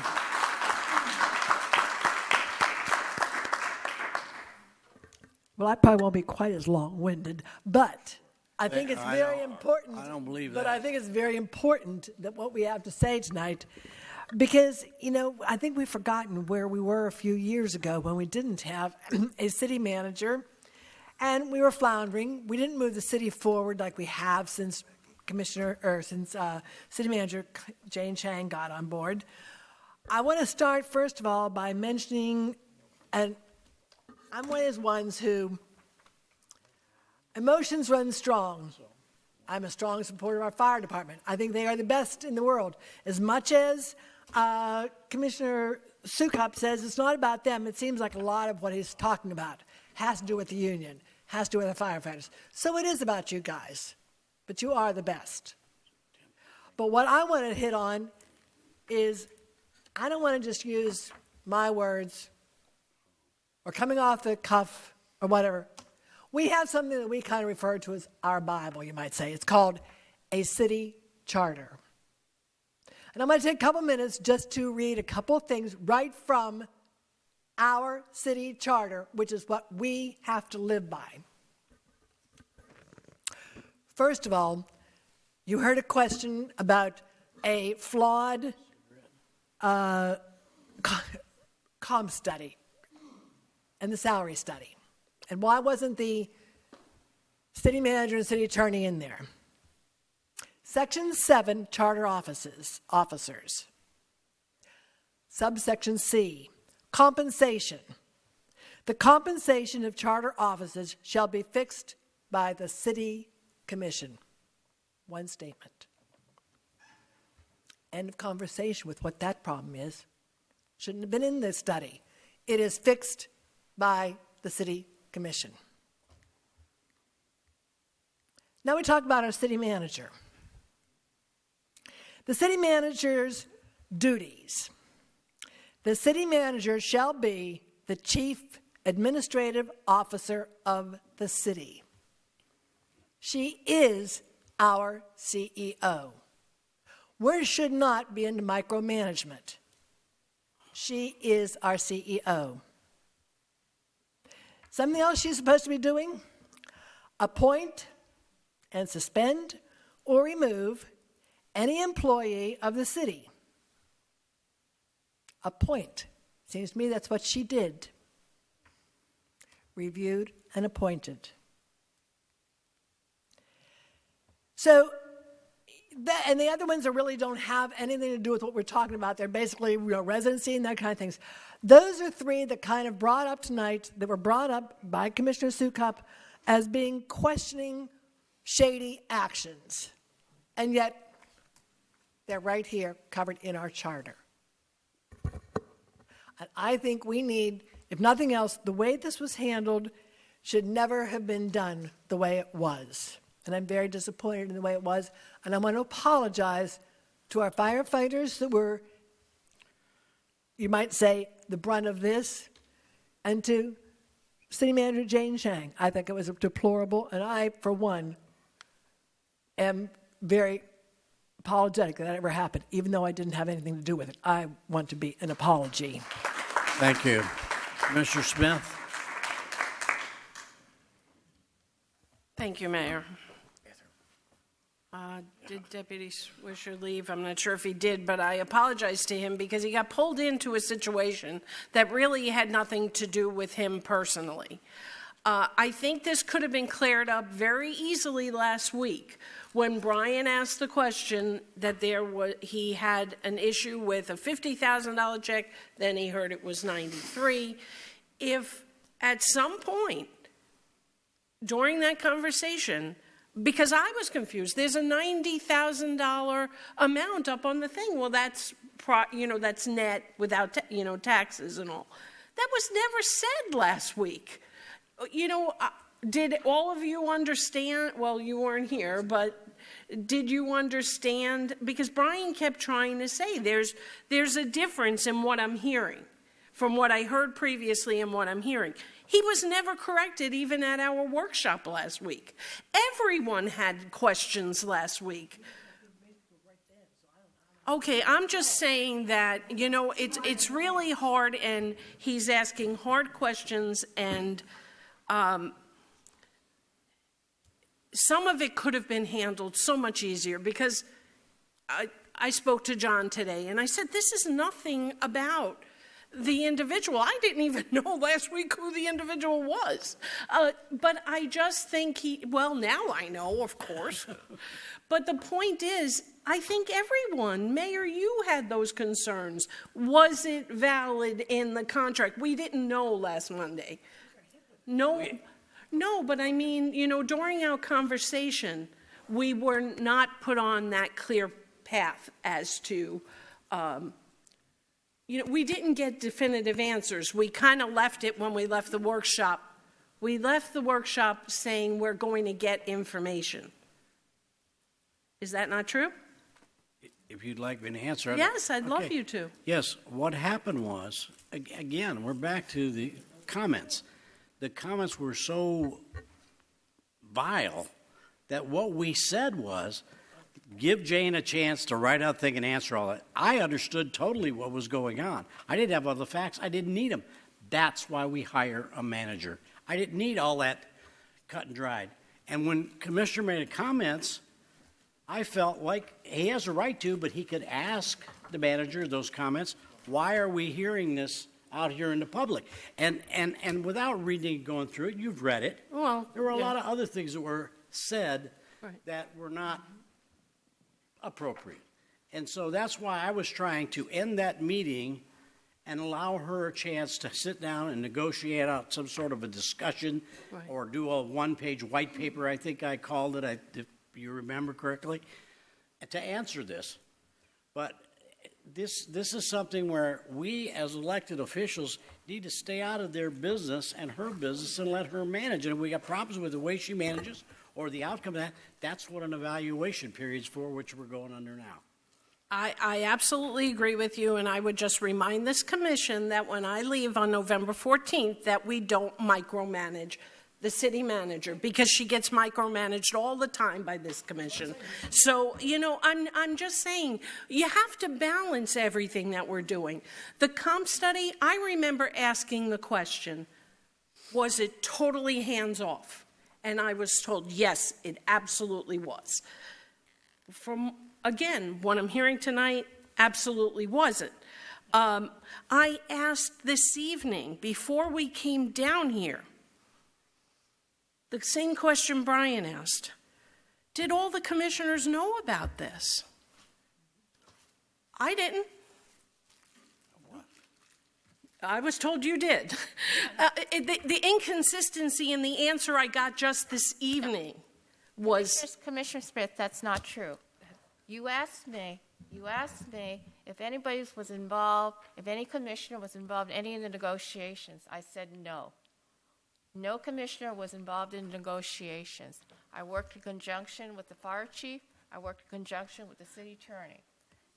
S17: Well, I probably won't be quite as long-winded, but I think it's very important.
S1: I don't believe
S17: But
S1: that.
S17: I think it's very important that what we have to say tonight, because, I think we've forgotten where we were a few years ago when we didn't have a city manager, and we were floundering. We didn't move the city forward like we have since City Manager Jane Chang got on board. I want to start, first of all, by mentioning, and I'm one of those ones who emotions run strong. I'm a strong supporter of our fire department. I think they are the best in the world. As much as Commissioner Sukup says it's not about them, it seems like a lot of what he's talking about has to do with the union, has to do with the firefighters. So it is about you guys, but you are the best. But what I want to hit on is I don't want to just use my words or coming off the cuff or whatever. We have something that we kind of refer to as our Bible, you might say. It's called a city charter. And I'm going to take a couple minutes just to read a couple things right from our city charter, which is what we have to live by. First of all, you heard a question about a flawed comp study and the salary study. And why wasn't the city manager and city attorney in there? Section 7, charter officers. Subsection C, compensation. The compensation of charter officers shall be fixed by the city commission. One statement. End of conversation with what that problem is. Shouldn't have been in this study. It is fixed by the city commission. Now we talk about our city manager. The city manager's duties. The city manager shall be the chief administrative officer of the city. She is our CEO. We should not be into micromanagement. She is our CEO. Something else she's supposed to be doing? Appoint and suspend or remove any employee of the city. Appoint. Seems to me that's what she did. Reviewed and appointed. So, and the other ones that really don't have anything to do with what we're talking about. They're basically residency and that kind of things. Those are three that kind of brought up tonight, that were brought up by Commissioner Sukup as being questioning shady actions. And yet, they're right here, covered in our charter. And I think we need, if nothing else, the way this was handled should never have been done the way it was. And I'm very disappointed in the way it was. And I want to apologize to our firefighters that were, you might say, the brunt of this, and to City Manager Jane Chang. I think it was deplorable, and I, for one, am very apologetic that ever happened, even though I didn't have anything to do with it. I want to be an apology.
S1: Thank you. Mr. Smith?
S18: Thank you, Mayor. Did Deputy Swisher leave? I'm not sure if he did, but I apologize to him because he got pulled into a situation that really had nothing to do with him personally. I think this could have been cleared up very easily last week when Brian asked the question that he had an issue with a $50,000 check, then he heard it was $93,000. If at some point during that conversation, because I was confused, there's a $90,000 amount up on the thing. Well, that's net without taxes and all. That was never said last week. Did all of you understand? Well, you weren't here, but did you understand? Because Brian kept trying to say there's a difference in what I'm hearing from what I heard previously and what I'm hearing. He was never corrected even at our workshop last week. Everyone had questions last week. Okay, I'm just saying that, it's really hard, and he's asking hard questions, and some of it could have been handled so much easier, because I spoke to John today, and I said, this is nothing about the individual. I didn't even know last week who the individual was. But I just think now I know, of course. But the point is, I think everyone, Mayor, you had those concerns. Was it valid in the contract? We didn't know last Monday. No, but I mean, during our conversation, we were not put on that clear path as to, we didn't get definitive answers. We kind of left it when we left the workshop. We left the workshop saying we're going to get information. Is that not true?
S1: If you'd like me to answer.
S18: Yes, I'd love you to.
S1: Yes, what happened was, again, we're back to the comments. The comments were so vile that what we said was, give Jane a chance to write out thing and answer all that. I understood totally what was going on. I didn't have all the facts. I didn't need them. That's why we hire a manager. I didn't need all that cut and dried. And when Commissioner made comments, I felt like he has a right to, but he could ask the manager those comments. Why are we hearing this out here in the public? And without reading and going through it, you've read it.
S18: Well,
S1: there were a
S18: yeah.
S1: lot of other things that were said
S18: Right.
S1: that were not appropriate. And so that's why I was trying to end that meeting and allow her a chance to sit down and negotiate out some sort of a discussion
S18: Right.
S1: or do a one-page white paper, I think I called it, if you remember correctly, to answer this. But this is something where we as elected officials need to stay out of their business and her business and let her manage it. If we got problems with the way she manages or the outcome of that, that's what an evaluation period is for, which we're going under now.
S18: I absolutely agree with you, and I would just remind this commission that when I leave on November 14th, that we don't micromanage the city manager, because she gets micromanaged all the time by this commission. So, I'm just saying, you have to balance everything that we're doing. The comp study, I remember asking the question, was it totally hands-off? And I was told, yes, it absolutely was. Again, what I'm hearing tonight absolutely wasn't. I asked this evening, before we came down here, the same question Brian asked. Did all the commissioners know about this? I didn't. I was told you did. The inconsistency in the answer I got just this evening was...
S8: Commissioner Smith, that's not true. You asked me if anybody was involved, if any commissioner was involved in any of the negotiations. I said no. No commissioner was involved in negotiations. I worked in conjunction with the fire chief. I worked in conjunction with the city attorney.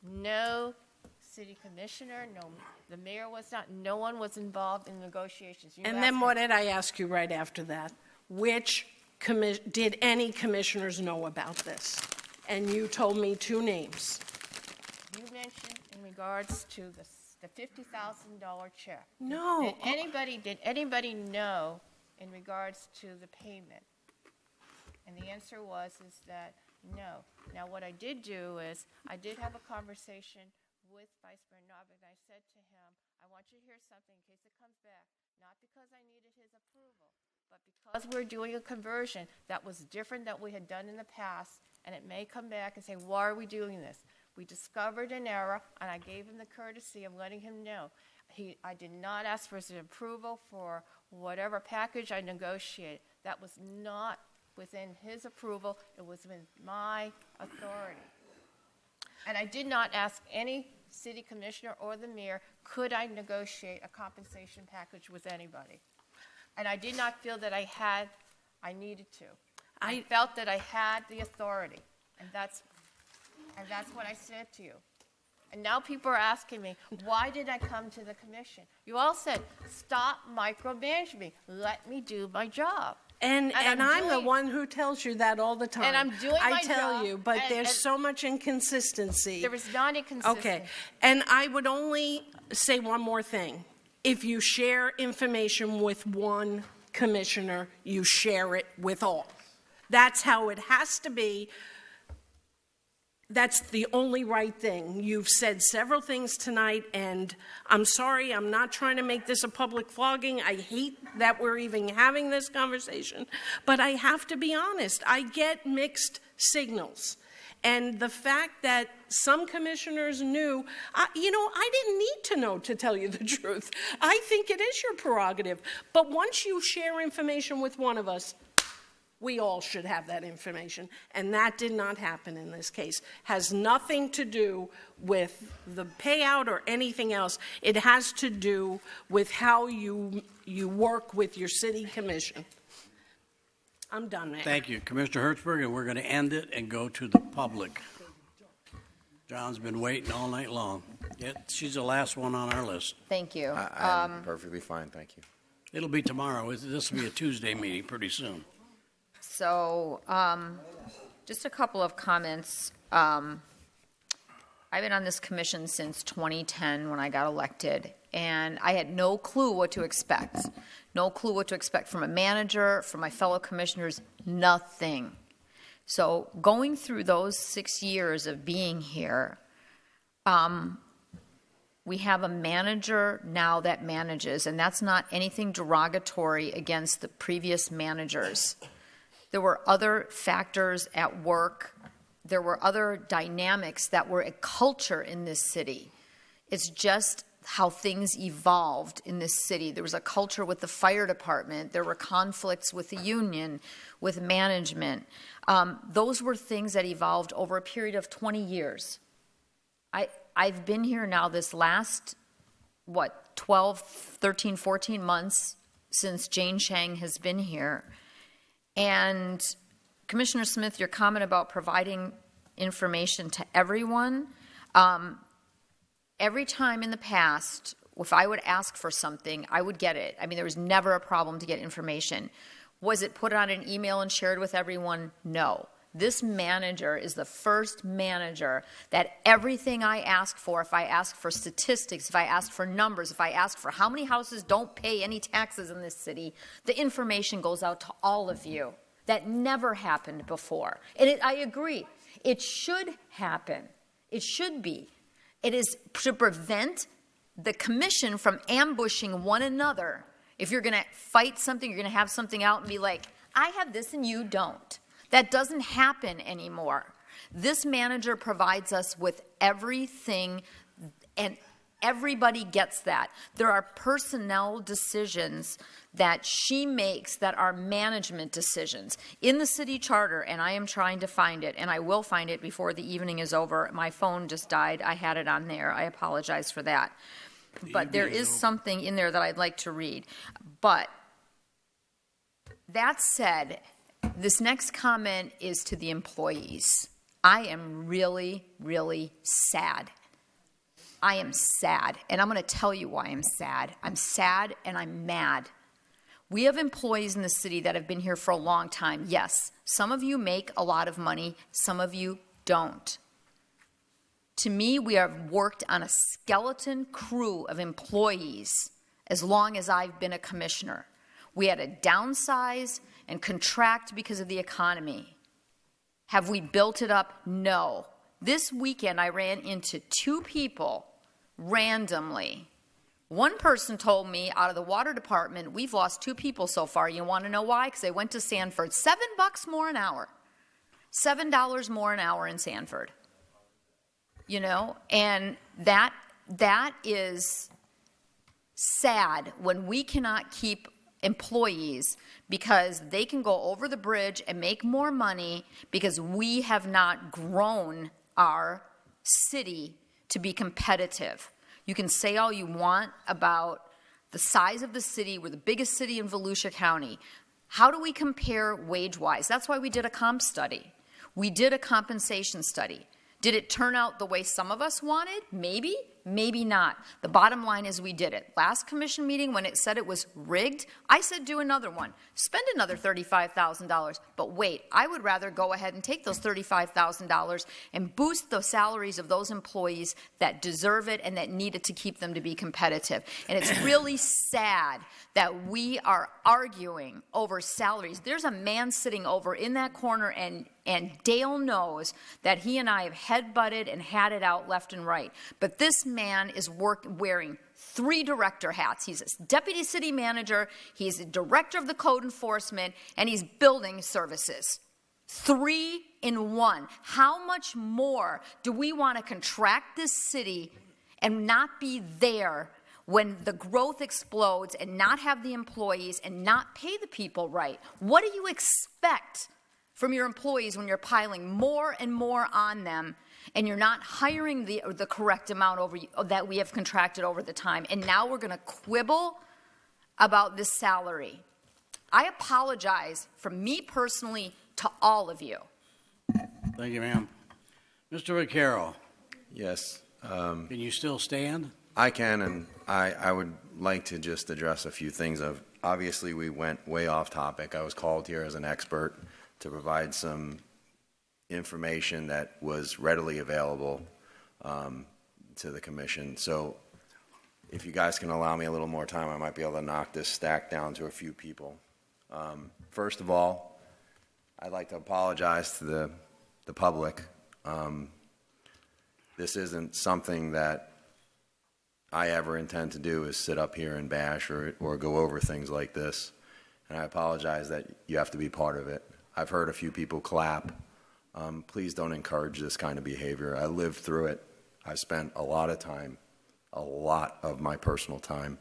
S8: No city commissioner, no, the mayor was not, no one was involved in negotiations.
S18: And then what did I ask you right after that? Did any commissioners know about this? And you told me 2 names.
S8: You mentioned in regards to the $50,000 check.
S18: No.
S8: Did anybody know in regards to the payment? And the answer is that no. Now, what I did do is I did have a conversation with Vice Mayor Novick, and I said to him, I want you to hear something in case it comes back, not because I needed his approval, but because we're doing a conversion that was different than we had done in the past, and it may come back and say, why are we doing this? We discovered an error, and I gave him the courtesy of letting him know. I did not ask for his approval for whatever package I negotiated. That was not within his approval. It was within my authority. And I did not ask any city commissioner or the mayor, could I negotiate a compensation package with anybody? And I did not feel that I needed to. I felt that I had the authority, and that's what I said to you. And now people are asking me, why did I come to the commission? You all said, stop micromanaging me. Let me do my job.
S18: And I'm the one who tells you that all the time.
S8: And I'm doing my
S18: I tell
S8: job,
S18: you, but
S8: and
S18: there's so much inconsistency.
S8: There is not inconsistency.
S18: Okay, and I would only say one more thing. If you share information with one commissioner, you share it with all. That's how it has to be. That's the only right thing. You've said several things tonight, and I'm sorry, I'm not trying to make this a public flogging. I hate that we're even having this conversation, but I have to be honest. I get mixed signals. And the fact that some commissioners knew, I didn't need to know, to tell you the truth. I think it is your prerogative. But once you share information with one of us, we all should have that information. And that did not happen in this case. Has nothing to do with the payout or anything else. It has to do with how you work with your city commission. I'm done, Mayor.
S1: Thank you, Commissioner Hertzberg, and we're going to end it and go to the public. John's been waiting all night long. She's the last one on our list.
S2: Thank you.
S9: I'm perfectly fine, thank you.
S1: It'll be tomorrow. This will be a Tuesday meeting pretty soon.
S2: So, just a couple of comments. I've been on this commission since 2010 when I got elected, and I had no clue what to expect. No clue what to expect from a manager, from my fellow commissioners, nothing. So going through those 6 years of being here, we have a manager now that manages, and that's not anything derogatory against the previous managers. There were other factors at work. There were other dynamics that were a culture in this city. It's just how things evolved in this city. There was a culture with the fire department. There were conflicts with the union, with management. Those were things that evolved over a period of 20 years. I've been here now this last, 12, 13, 14 months since Jane Chang has been here. And Commissioner Smith, your comment about providing information to everyone, every time in the past, if I would ask for something, I would get it. I mean, there was never a problem to get information. Was it put on an email and shared with everyone? No. This manager is the first manager that everything I ask for, if I ask for statistics, if I ask for numbers, if I ask for how many houses don't pay any taxes in this city, the information goes out to all of you. That never happened before. And I agree. It should happen. It should be. It is to prevent the commission from ambushing one another. If you're going to fight something, you're going to have something out and be like, I have this and you don't. That doesn't happen anymore. This manager provides us with everything, and everybody gets that. There are personnel decisions that she makes that are management decisions. In the city charter, and I am trying to find it, and I will find it before the evening is over. My phone just died. I had it on there. I apologize for that. But there is something in there that I'd like to read. But that said, this next comment is to the employees. I am really, really sad. I am sad, and I'm going to tell you why I'm sad. I'm sad and I'm mad. We have employees in the city that have been here for a long time. Yes, some of you make a lot of money, some of you don't. To me, we have worked on a skeleton crew of employees as long as I've been a commissioner. We had to downsize and contract because of the economy. Have we built it up? No. This weekend, I ran into 2 people randomly. One person told me out of the water department, we've lost 2 people so far. You want to know why? Because they went to Sanford. $7 more an hour. $7 more an hour in Sanford. You know, and that is sad when we cannot keep employees because they can go over the bridge and make more money because we have not grown our city to be competitive. You can say all you want about the size of the city. We're the biggest city in Volusia County. How do we compare wage-wise? That's why we did a comp study. We did a compensation study. Did it turn out the way some of us wanted? Maybe, maybe not. The bottom line is we did it. Last commission meeting, when it said it was rigged, I said do another one. Spend another $35,000. But wait, I would rather go ahead and take those $35,000 and boost the salaries of those employees that deserve it and that need it to keep them to be competitive. And it's really sad that we are arguing over salaries. There's a man sitting over in that corner, and Dale knows that he and I have head-butted and had it out left and right. But this man is wearing 3 director hats. He's a deputy city manager, he's a director of the code enforcement, and he's building services. 3 in 1. How much more do we want to contract this city and not be there when the growth explodes and not have the employees and not pay the people right? What do you expect from your employees when you're piling more and more on them and you're not hiring the correct amount that we have contracted over the time? And now we're going to quibble about this salary. I apologize from me personally to all of you.
S1: Thank you, ma'am. Mr. Vaccaro.
S9: Yes.
S1: Can you still stand?
S9: I can, and I would like to just address a few things. Obviously, we went way off topic. I was called here as an expert to provide some information that was readily available to the commission. So if you guys can allow me a little more time, I might be able to knock this stack down to a few people. First of all, I'd like to apologize to the public. This isn't something that I ever intend to do, is sit up here and bash or go over things like this. And I apologize that you have to be part of it. I've heard a few people clap. Please don't encourage this kind of behavior. I lived through it. I've spent a lot of time, a lot of my personal time,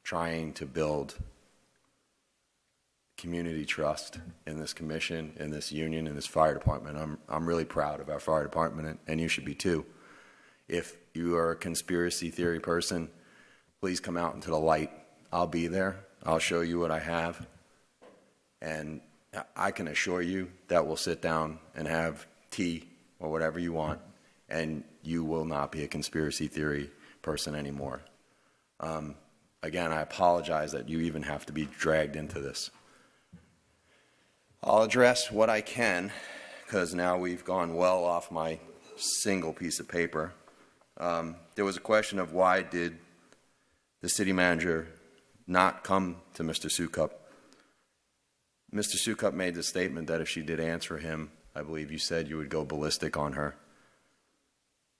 S9: trying to build community trust in this commission, in this union, in this fire department. I'm really proud of our fire department, and you should be too. If you are a conspiracy theory person, please come out into the light. I'll be there. I'll show you what I have. And I can assure you that we'll sit down and have tea or whatever you want, and you will not be a conspiracy theory person anymore. Again, I apologize that you even have to be dragged into this. I'll address what I can, because now we've gone well off my single piece of paper. There was a question of why did the city manager not come to Mr. Sukup. Mr. Sukup made the statement that if she did answer him, I believe you said you would go ballistic on her.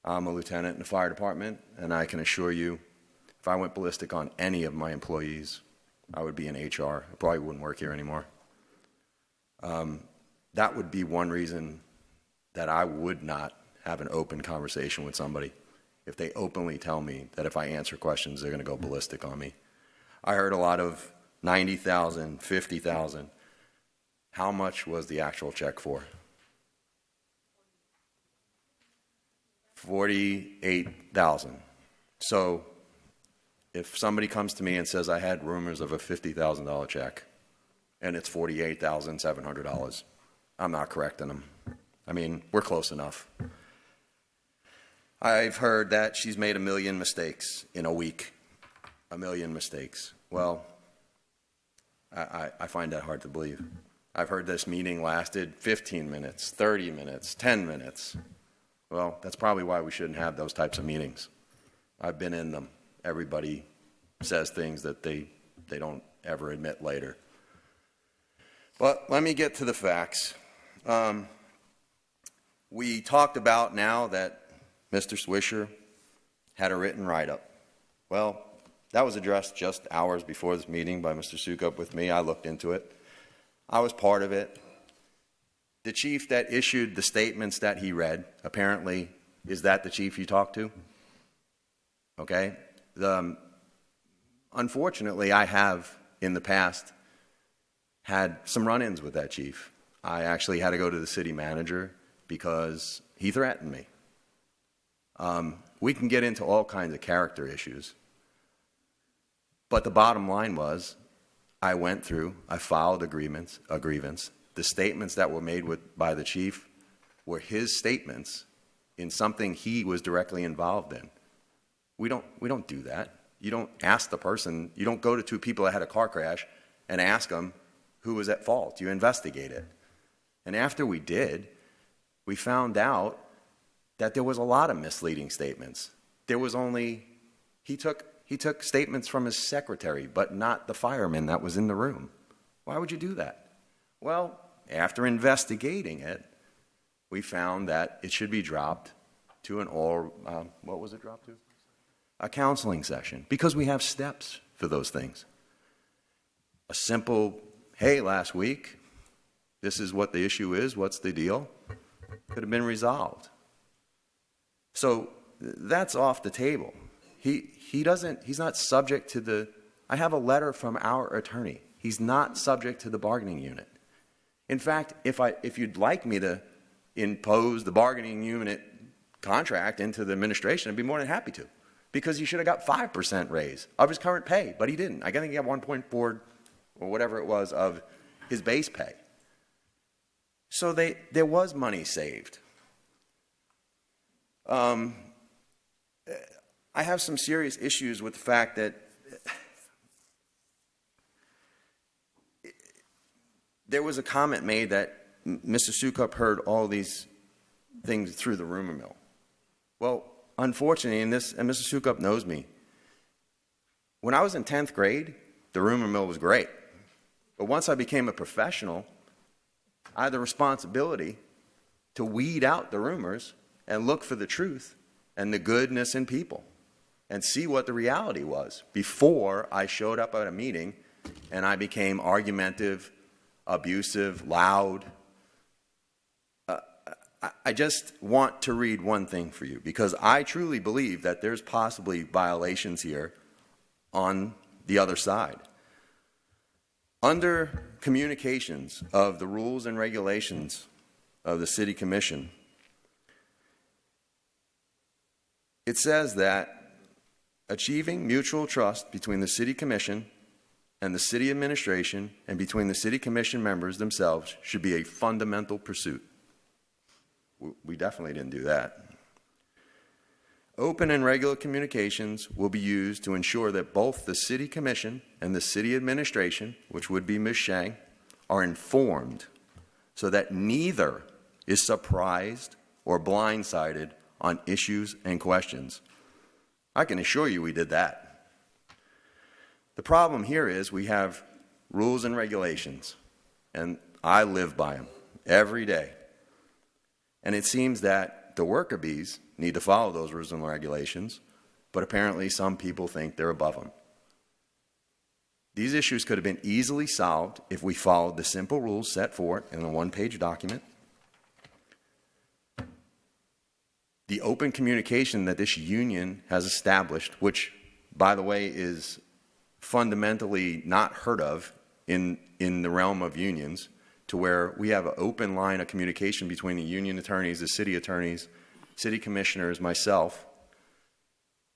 S9: I'm a lieutenant in the fire department, and I can assure you, if I went ballistic on any of my employees, I would be in HR. I probably wouldn't work here anymore. That would be one reason that I would not have an open conversation with somebody, if they openly tell me that if I answer questions, they're going to go ballistic on me. I heard a lot of 90,000, 50,000. How much was the actual check for? 48,000. So if somebody comes to me and says I had rumors of a $50,000 check and it's $48,700, I'm not correcting them. I mean, we're close enough. I've heard that she's made 1 million mistakes in a week. 1 million mistakes. Well, I find that hard to believe. I've heard this meeting lasted 15 minutes, 30 minutes, 10 minutes. Well, that's probably why we shouldn't have those types of meetings. I've been in them. Everybody says things that they don't ever admit later. But let me get to the facts. We talked about now that Mr. Swisher had a written write-up. Well, that was addressed just hours before this meeting by Mr. Sukup with me. I looked into it. I was part of it. The chief that issued the statements that he read, apparently, is that the chief you talked to? Okay. Unfortunately, I have, in the past, had some run-ins with that chief. I actually had to go to the city manager because he threatened me. We can get into all kinds of character issues. But the bottom line was, I went through, I filed a grievance. The statements that were made by the chief were his statements in something he was directly involved in. We don't do that. You don't ask the person, you don't go to two people that had a car crash and ask them who was at fault. You investigate it. And after we did, we found out that there was a lot of misleading statements. There was only, he took statements from his secretary, but not the fireman that was in the room. Why would you do that? Well, after investigating it, we found that it should be dropped to an what was it dropped to? A counseling session, because we have steps for those things. A simple, hey, last week, this is what the issue is, what's the deal, could have been resolved. So that's off the table. He's not subject to I have a letter from our attorney. He's not subject to the bargaining unit. In fact, if you'd like me to impose the bargaining unit contract into the administration, I'd be more than happy to. Because he should have got 5% raise of his current pay, but he didn't. I think he got 1.4 or whatever it was of his base pay. So there was money saved. I have some serious issues with the fact that there was a comment made that Mr. Sukup heard all these things through the rumor mill. Well, unfortunately, and Mr. Sukup knows me, When I was in 10th grade, the rumor mill was great. But once I became a professional, I had the responsibility to weed out the rumors and look for the truth and the goodness in people and see what the reality was before I showed up at a meeting and I became argumentative, abusive, loud. I just want to read one thing for you because I truly believe that there's possibly violations here on the other side. Under communications of the rules and regulations of the City Commission, it says that achieving mutual trust between the City Commission and the City Administration and between the City Commission members themselves should be a fundamental pursuit. We definitely didn't do that. Open and regular communications will be used to ensure that both the City Commission and the City Administration, which would be Ms. Shang, are informed so that neither is surprised or blindsided on issues and questions. I can assure you we did that. The problem here is we have rules and regulations, and I live by them every day. And it seems that the worker bees need to follow those rules and regulations, but apparently some people think they're above them. These issues could have been easily solved if we followed the simple rules set forth in a one-page document. The open communication that this union has established, which, by the way, is fundamentally not heard of in the realm of unions, to where we have an open line of communication between the union attorneys, the city attorneys, city commissioners, myself.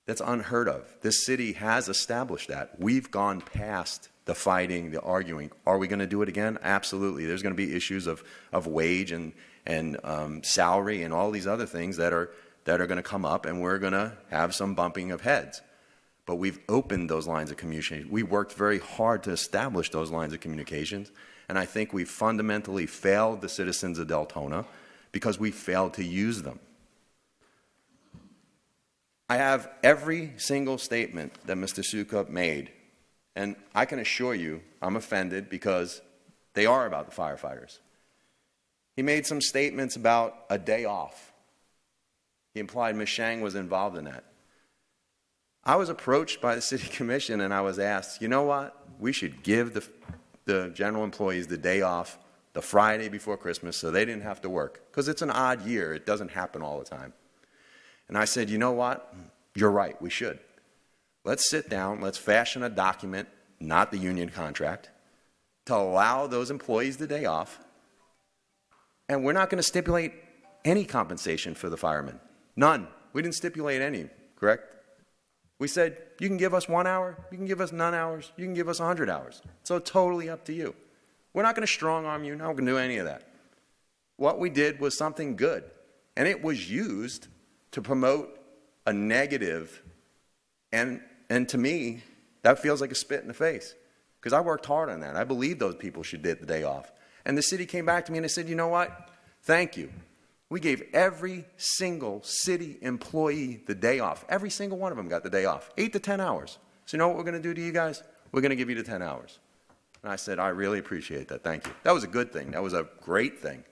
S9: That's unheard of. This city has established that. We've gone past the fighting, the arguing. Are we going to do it again? Absolutely. There's going to be issues of wage and salary and all these other things that are going to come up, and we're going to have some bumping of heads. But we've opened those lines of communication. We worked very hard to establish those lines of communications, and I think we fundamentally failed the citizens of Deltona because we failed to use them. I have every single statement that Mr. Sukup made, and I can assure you I'm offended because they are about the firefighters. He made some statements about a day off. He implied Ms. Shang was involved in that. I was approached by the City Commission and I was asked, you know what, we should give the general employees the day off the Friday before Christmas so they didn't have to work, because it's an odd year. It doesn't happen all the time. And I said, you know what, you're right, we should. Let's sit down, let's fashion a document, not the union contract, to allow those employees the day off, and we're not going to stipulate any compensation for the firemen. None. We didn't stipulate any, correct? We said, you can give us 1 hour, you can give us 9 hours, you can give us 100 hours. So totally up to you. We're not going to strong arm you, not going to do any of that. What we did was something good, and it was used to promote a negative, and to me, that feels like a spit in the face, because I worked hard on that. I believe those people should get the day off. And the city came back to me and they said, you know what, thank you. We gave every single city employee the day off. Every single one of them got the day off, 8 to 10 hours. So you know what we're going to do to you guys? We're going to give you the 10 hours. And I said, I really appreciate that. Thank you. That was a good thing. That was a great thing.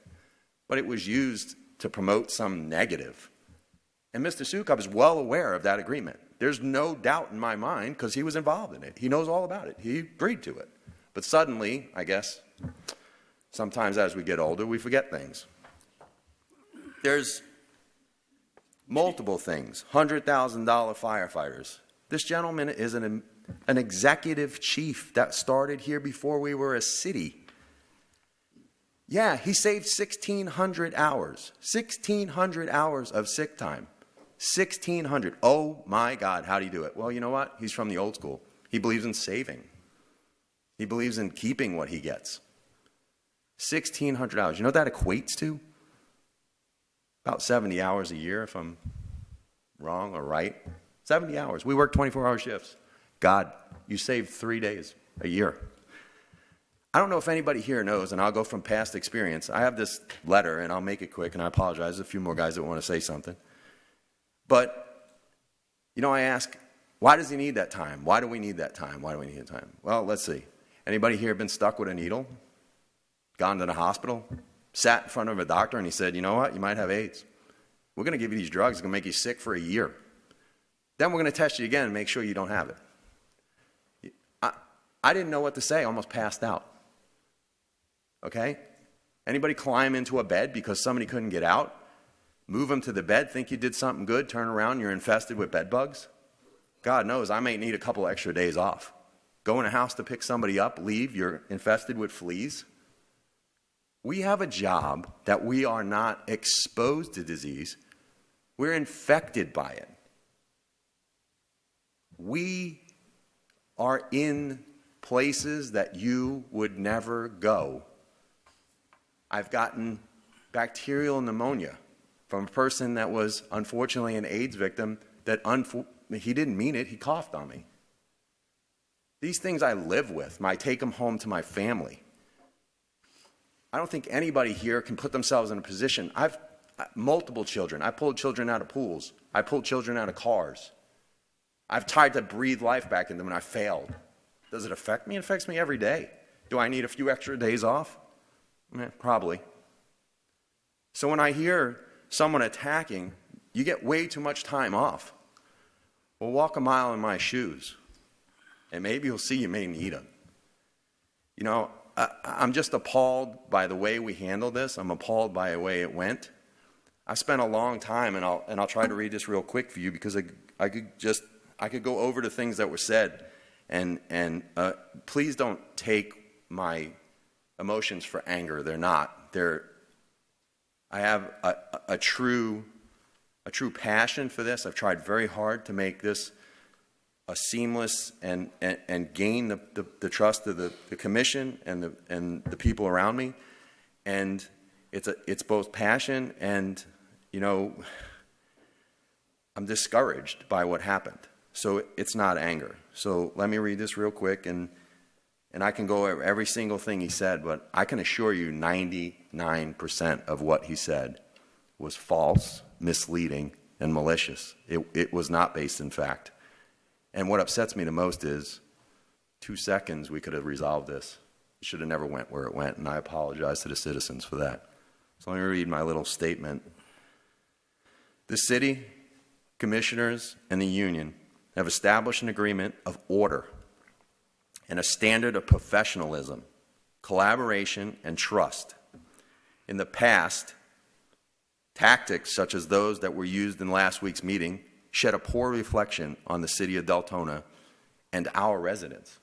S9: But it was used to promote some negative. And Mr. Sukup is well aware of that agreement. There's no doubt in my mind because he was involved in it. He knows all about it. He agreed to it. But suddenly, I guess, sometimes as we get older, we forget things. There's multiple things. $100,000 firefighters. This gentleman is an executive chief that started here before we were a city. Yeah, he saved 1,600 hours. 1,600 hours of sick time. 1,600. Oh my God, how do you do it? Well, you know what? He's from the old school. He believes in saving. He believes in keeping what he gets. 1,600 hours. You know what that equates to? About 70 hours a year, if I'm wrong or right. 70 hours. We work 24-hour shifts. God, you saved 3 days a year. I don't know if anybody here knows, and I'll go from past experience. I have this letter, and I'll make it quick, and I apologize. There's a few more guys that want to say something. But, you know, I ask Why does he need that time? Why do we need that time? Why do we need that time? Well, let's see. Anybody here been stuck with a needle? Gone to the hospital? Sat in front of a doctor and he said, you know what? You might have AIDS. We're going to give you these drugs. It's going to make you sick for a year. Then we're going to test you again and make sure you don't have it. I didn't know what to say. I almost passed out. Okay? Anybody climb into a bed because somebody couldn't get out? Move them to the bed, think you did something good, turn around, you're infested with bed bugs? God knows I may need a couple extra days off. Go in a house to pick somebody up, leave, you're infested with fleas. We have a job that we are not exposed to disease. We're infected by it. We are in places that you would never go. I've gotten bacterial pneumonia from a person that was unfortunately an AIDS victim that he didn't mean it, he coughed on me. These things I live with, I take them home to my family. I don't think anybody here can put themselves in a position. I've multiple children. I pulled children out of pools. I pulled children out of cars. I've tried to breathe life back into them and I failed. Does it affect me? It affects me every day. Do I need a few extra days off? Probably. So when I hear someone attacking, you get way too much time off. Well, walk a mile in my shoes, and maybe you'll see you may need them. You know, I'm just appalled by the way we handled this. I'm appalled by the way it went. I spent a long time, and I'll try to read this real quick for you because I could go over the things that were said, and please don't take my emotions for anger. They're not. I have a true passion for this. I've tried very hard to make this a seamless and gain the trust of the commission and the people around me. And it's both passion and, you know, I'm discouraged by what happened. So it's not anger. So let me read this real quick, and I can go over every single thing he said, but I can assure you 99% of what he said was false, misleading, and malicious. It was not based in fact. And what upsets me the most is 2 seconds we could have resolved this. It should have never went where it went, and I apologize to the citizens for that. So let me read my little statement. The city, commissioners, and the union have established an agreement of order and a standard of professionalism, collaboration, and trust. In the past, tactics such as those that were used in last week's meeting shed a poor reflection on the city of Deltona and our residents.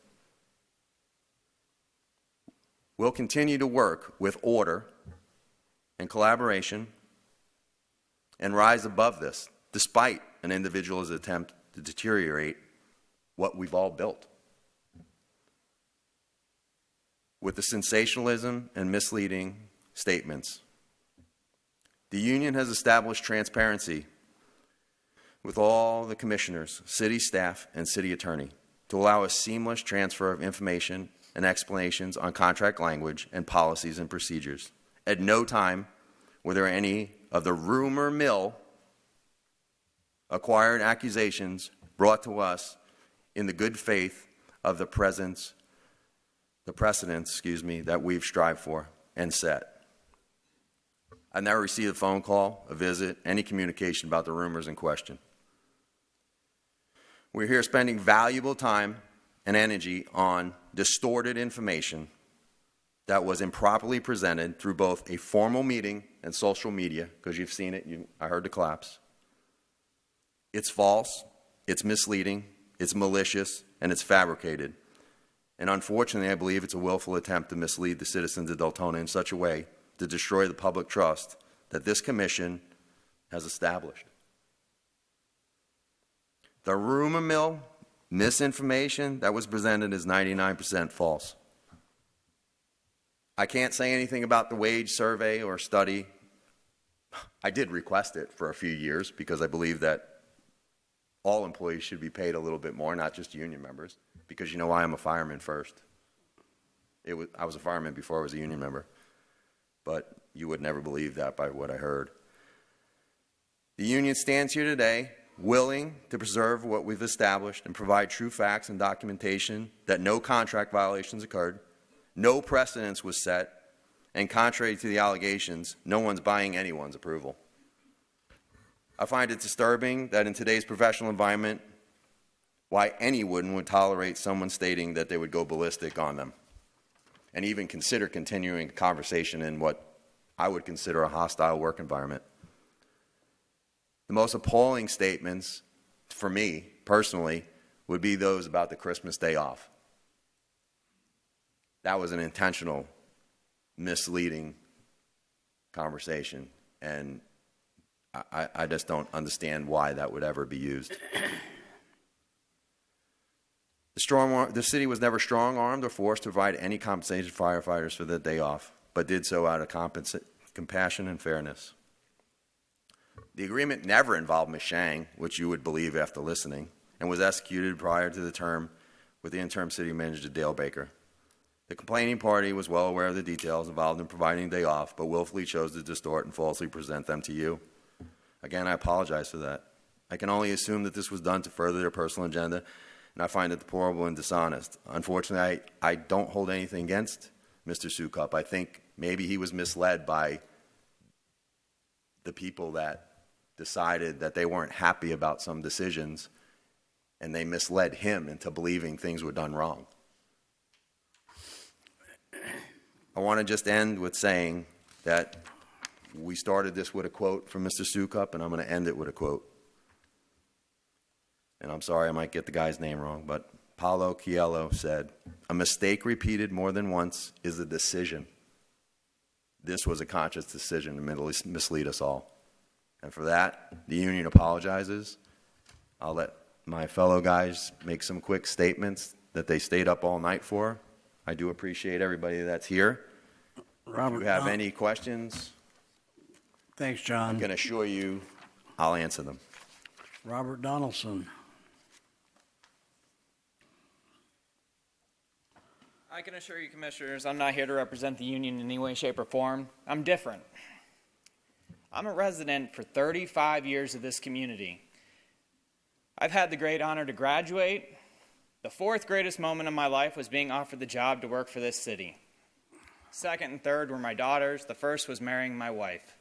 S9: We'll continue to work with order and collaboration and rise above this, despite an individual's attempt to deteriorate what we've all built. With the sensationalism and misleading statements, the union has established transparency with all the commissioners, city staff, and city attorney to allow a seamless transfer of information and explanations on contract language and policies and procedures. At no time were there any of the rumor mill acquired accusations brought to us in the good faith of the precedents, that we've strived for and set. I've never received a phone call, a visit, any communication about the rumors in question. We're here spending valuable time and energy on distorted information that was improperly presented through both a formal meeting and social media, because you've seen it, I heard the claps. It's false, it's misleading, it's malicious, and it's fabricated. And unfortunately, I believe it's a willful attempt to mislead the citizens of Deltona in such a way to destroy the public trust that this commission has established. The rumor mill misinformation that was presented is 99% false. I can't say anything about the wage survey or study. I did request it for a few years because I believe that all employees should be paid a little bit more, not just union members, because you know why? I'm a fireman first. I was a fireman before I was a union member, but you would never believe that by what I heard. The union stands here today willing to preserve what we've established and provide true facts and documentation that no contract violations occurred, no precedence was set, and contrary to the allegations, no one's buying anyone's approval. I find it disturbing that in today's professional environment, why anyone would tolerate someone stating that they would go ballistic on them and even consider continuing a conversation in what I would consider a hostile work environment. The most appalling statements, for me personally, would be those about the Christmas day off. That was an intentional, misleading conversation, and I just don't understand why that would ever be used. The city was never strong-armed or forced to provide any compensation to firefighters for the day off, but did so out of compassion and fairness. The agreement never involved Ms. Shang, which you would believe after listening, and was executed prior to the term with the interim city manager, Dale Baker. The complaining party was well aware of the details involved in providing a day off, but willfully chose to distort and falsely present them to you. Again, I apologize for that. I can only assume that this was done to further their personal agenda, and I find it deplorable and dishonest. Unfortunately, I don't hold anything against Mr. Sukup. I think maybe he was misled by the people that decided that they weren't happy about some decisions, and they misled him into believing things were done wrong. I want to just end with saying that we started this with a quote from Mr. Sukup, and I'm going to end it with a quote. And I'm sorry I might get the guy's name wrong, but Paulo Coelho said, "A mistake repeated more than once is a decision. This was a conscious decision to mislead us all." And for that, the union apologizes. I'll let my fellow guys make some quick statements that they stayed up all night for. I do appreciate everybody that's here.
S1: Robert,
S9: if you have any questions,
S1: thanks, John.
S9: I can assure you I'll answer them.
S1: Robert Donaldson.
S14: I can assure you, Commissioners, I'm not here to represent the union in any way, shape, or form. I'm different. I'm a resident for 35 years of this community. I've had the great honor to graduate. The fourth greatest moment of my life was being offered the job to work for this city. Second and third were my daughters. The first was marrying my wife.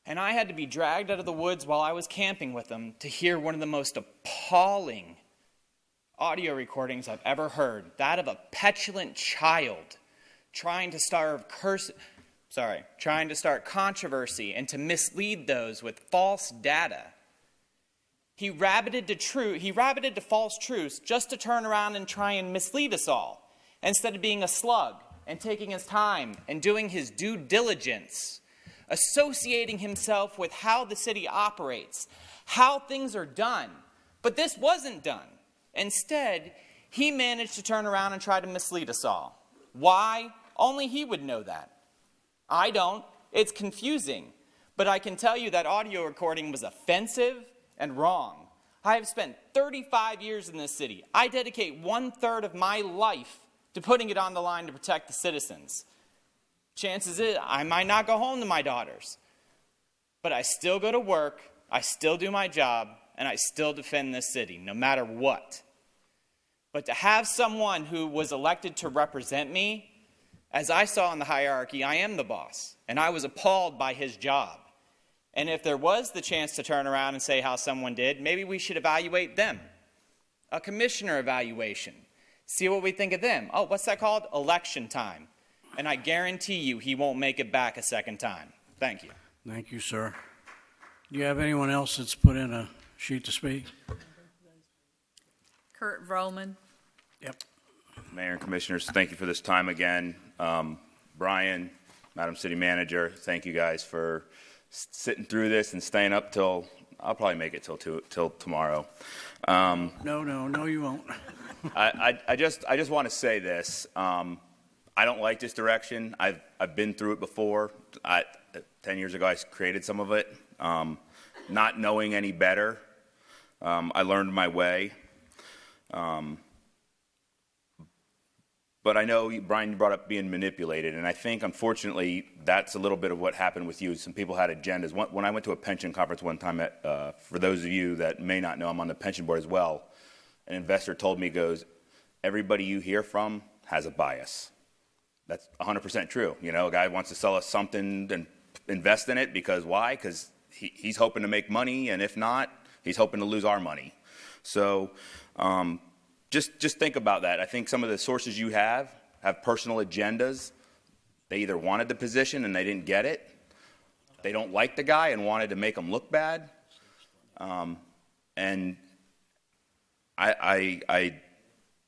S14: And I had to be dragged out of the woods while I was camping with them to hear one of the most appalling audio recordings I've ever heard. That of a petulant child trying to start controversy and to mislead those with false data. He rabbited to false truths just to turn around and try and mislead us all, instead of being a slug and taking his time and doing his due diligence, associating himself with how the city operates, how things are done. But this wasn't done. Instead, he managed to turn around and try to mislead us all. Why? Only he would know that. I don't. It's confusing. But I can tell you that audio recording was offensive and wrong. I have spent 35 years in this city. I dedicate 1/3 of my life to putting it on the line to protect the citizens. Chances is I might not go home to my daughters. But I still go to work, I still do my job, and I still defend this city, no matter what. But to have someone who was elected to represent me, as I saw in the hierarchy, I am the boss, and I was appalled by his job. And if there was the chance to turn around and say how someone did, maybe we should evaluate them. A commissioner evaluation. See what we think of them. Oh, what's that called? Election time. And I guarantee you he won't make it back a second time. Thank you.
S1: Thank you, sir. Do you have anyone else that's put in a sheet to speak?
S21: Kurt Vroman.
S1: Yep.
S20: Mayor and Commissioners, thank you for this time again. Brian, Madam City Manager, thank you guys for sitting through this and staying up till, I'll probably make it till tomorrow.
S1: No, you won't.
S20: I just want to say this. I don't like this direction. I've been through it before. 10 years ago, I created some of it. Not knowing any better, I learned my way. But I know, Brian, you brought up being manipulated, and I think, unfortunately, that's a little bit of what happened with you. Some people had agendas. When I went to a pension conference one time, for those of you that may not know, I'm on the pension board as well, an investor told me, goes, everybody you hear from has a bias. That's 100% true. You know, a guy wants to sell us something and invest in it because why? Because he's hoping to make money, and if not, he's hoping to lose our money. So just think about that. I think some of the sources you have personal agendas. They either wanted the position and they didn't get it. They don't like the guy and wanted to make him look bad. And I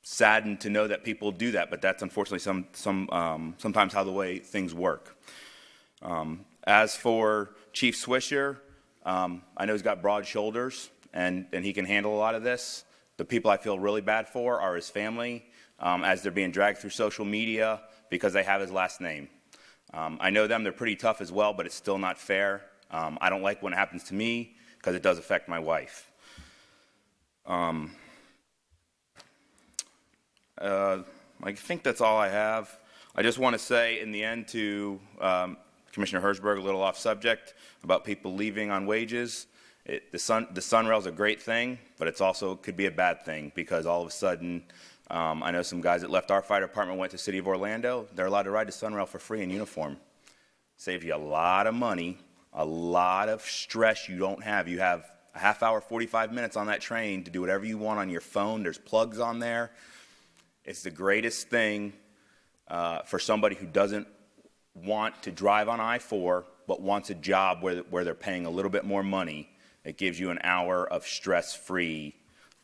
S20: saddened to know that people do that, but that's unfortunately sometimes how the way things work. As for Chief Swisher, I know he's got broad shoulders and he can handle a lot of this. The people I feel really bad for are his family, as they're being dragged through social media because they have his last name. I know them, they're pretty tough as well, but it's still not fair. I don't like when it happens to me because it does affect my wife. I think that's all I have. I just want to say in the end to Commissioner Hershberg, a little off subject, about people leaving on wages. The Sunrail is a great thing, but it's also could be a bad thing because all of a sudden, I know some guys that left our fire department went to City of Orlando. They're allowed to ride the Sunrail for free in uniform. Saves you a lot of money, a lot of stress you don't have. You have a half hour, 45 minutes on that train to do whatever you want on your phone. There's plugs on there. It's the greatest thing for somebody who doesn't want to drive on I-4 but wants a job where they're paying a little bit more money. It gives you an hour of stress-free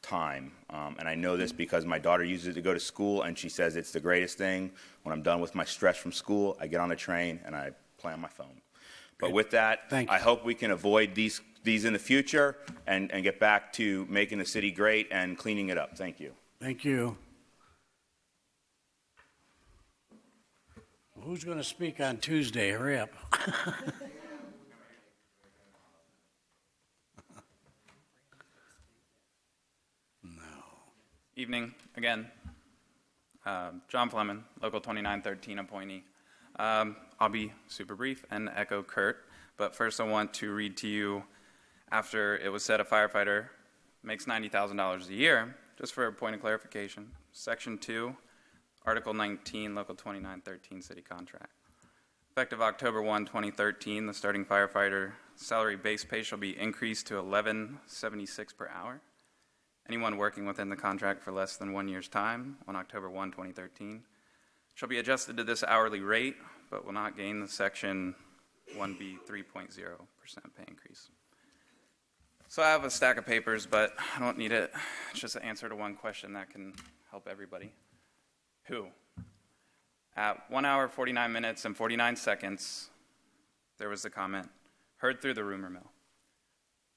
S20: time. And I know this because my daughter uses it to go to school, and she says it's the greatest thing. When I'm done with my stress from school, I get on the train and I play on my phone. But with that, I hope we can avoid these in the future and get back to making the city great and cleaning it up. Thank you.
S1: Thank you. Who's going to speak on Tuesday? Hurry up.
S3: Evening again. John Fleming, Local 2913 appointee. I'll be super brief and echo Kurt, but first I want to read to you, after it was said a firefighter makes $90,000 a year, just for a point of clarification, Section 2, Article 19, Local 2913 City Contract. Effective October 1, 2013, the starting firefighter salary base pay shall be increased to $11.76 per hour. Anyone working within the contract for less than 1 year's time on October 1, 2013 shall be adjusted to this hourly rate, but will not gain the Section 1B 3.0% pay increase. So I have a stack of papers, but I don't need it. It's just an answer to one question that can help everybody. Who? At 1 hour, 49 minutes, and 49 seconds, there was the comment, heard through the rumor mill.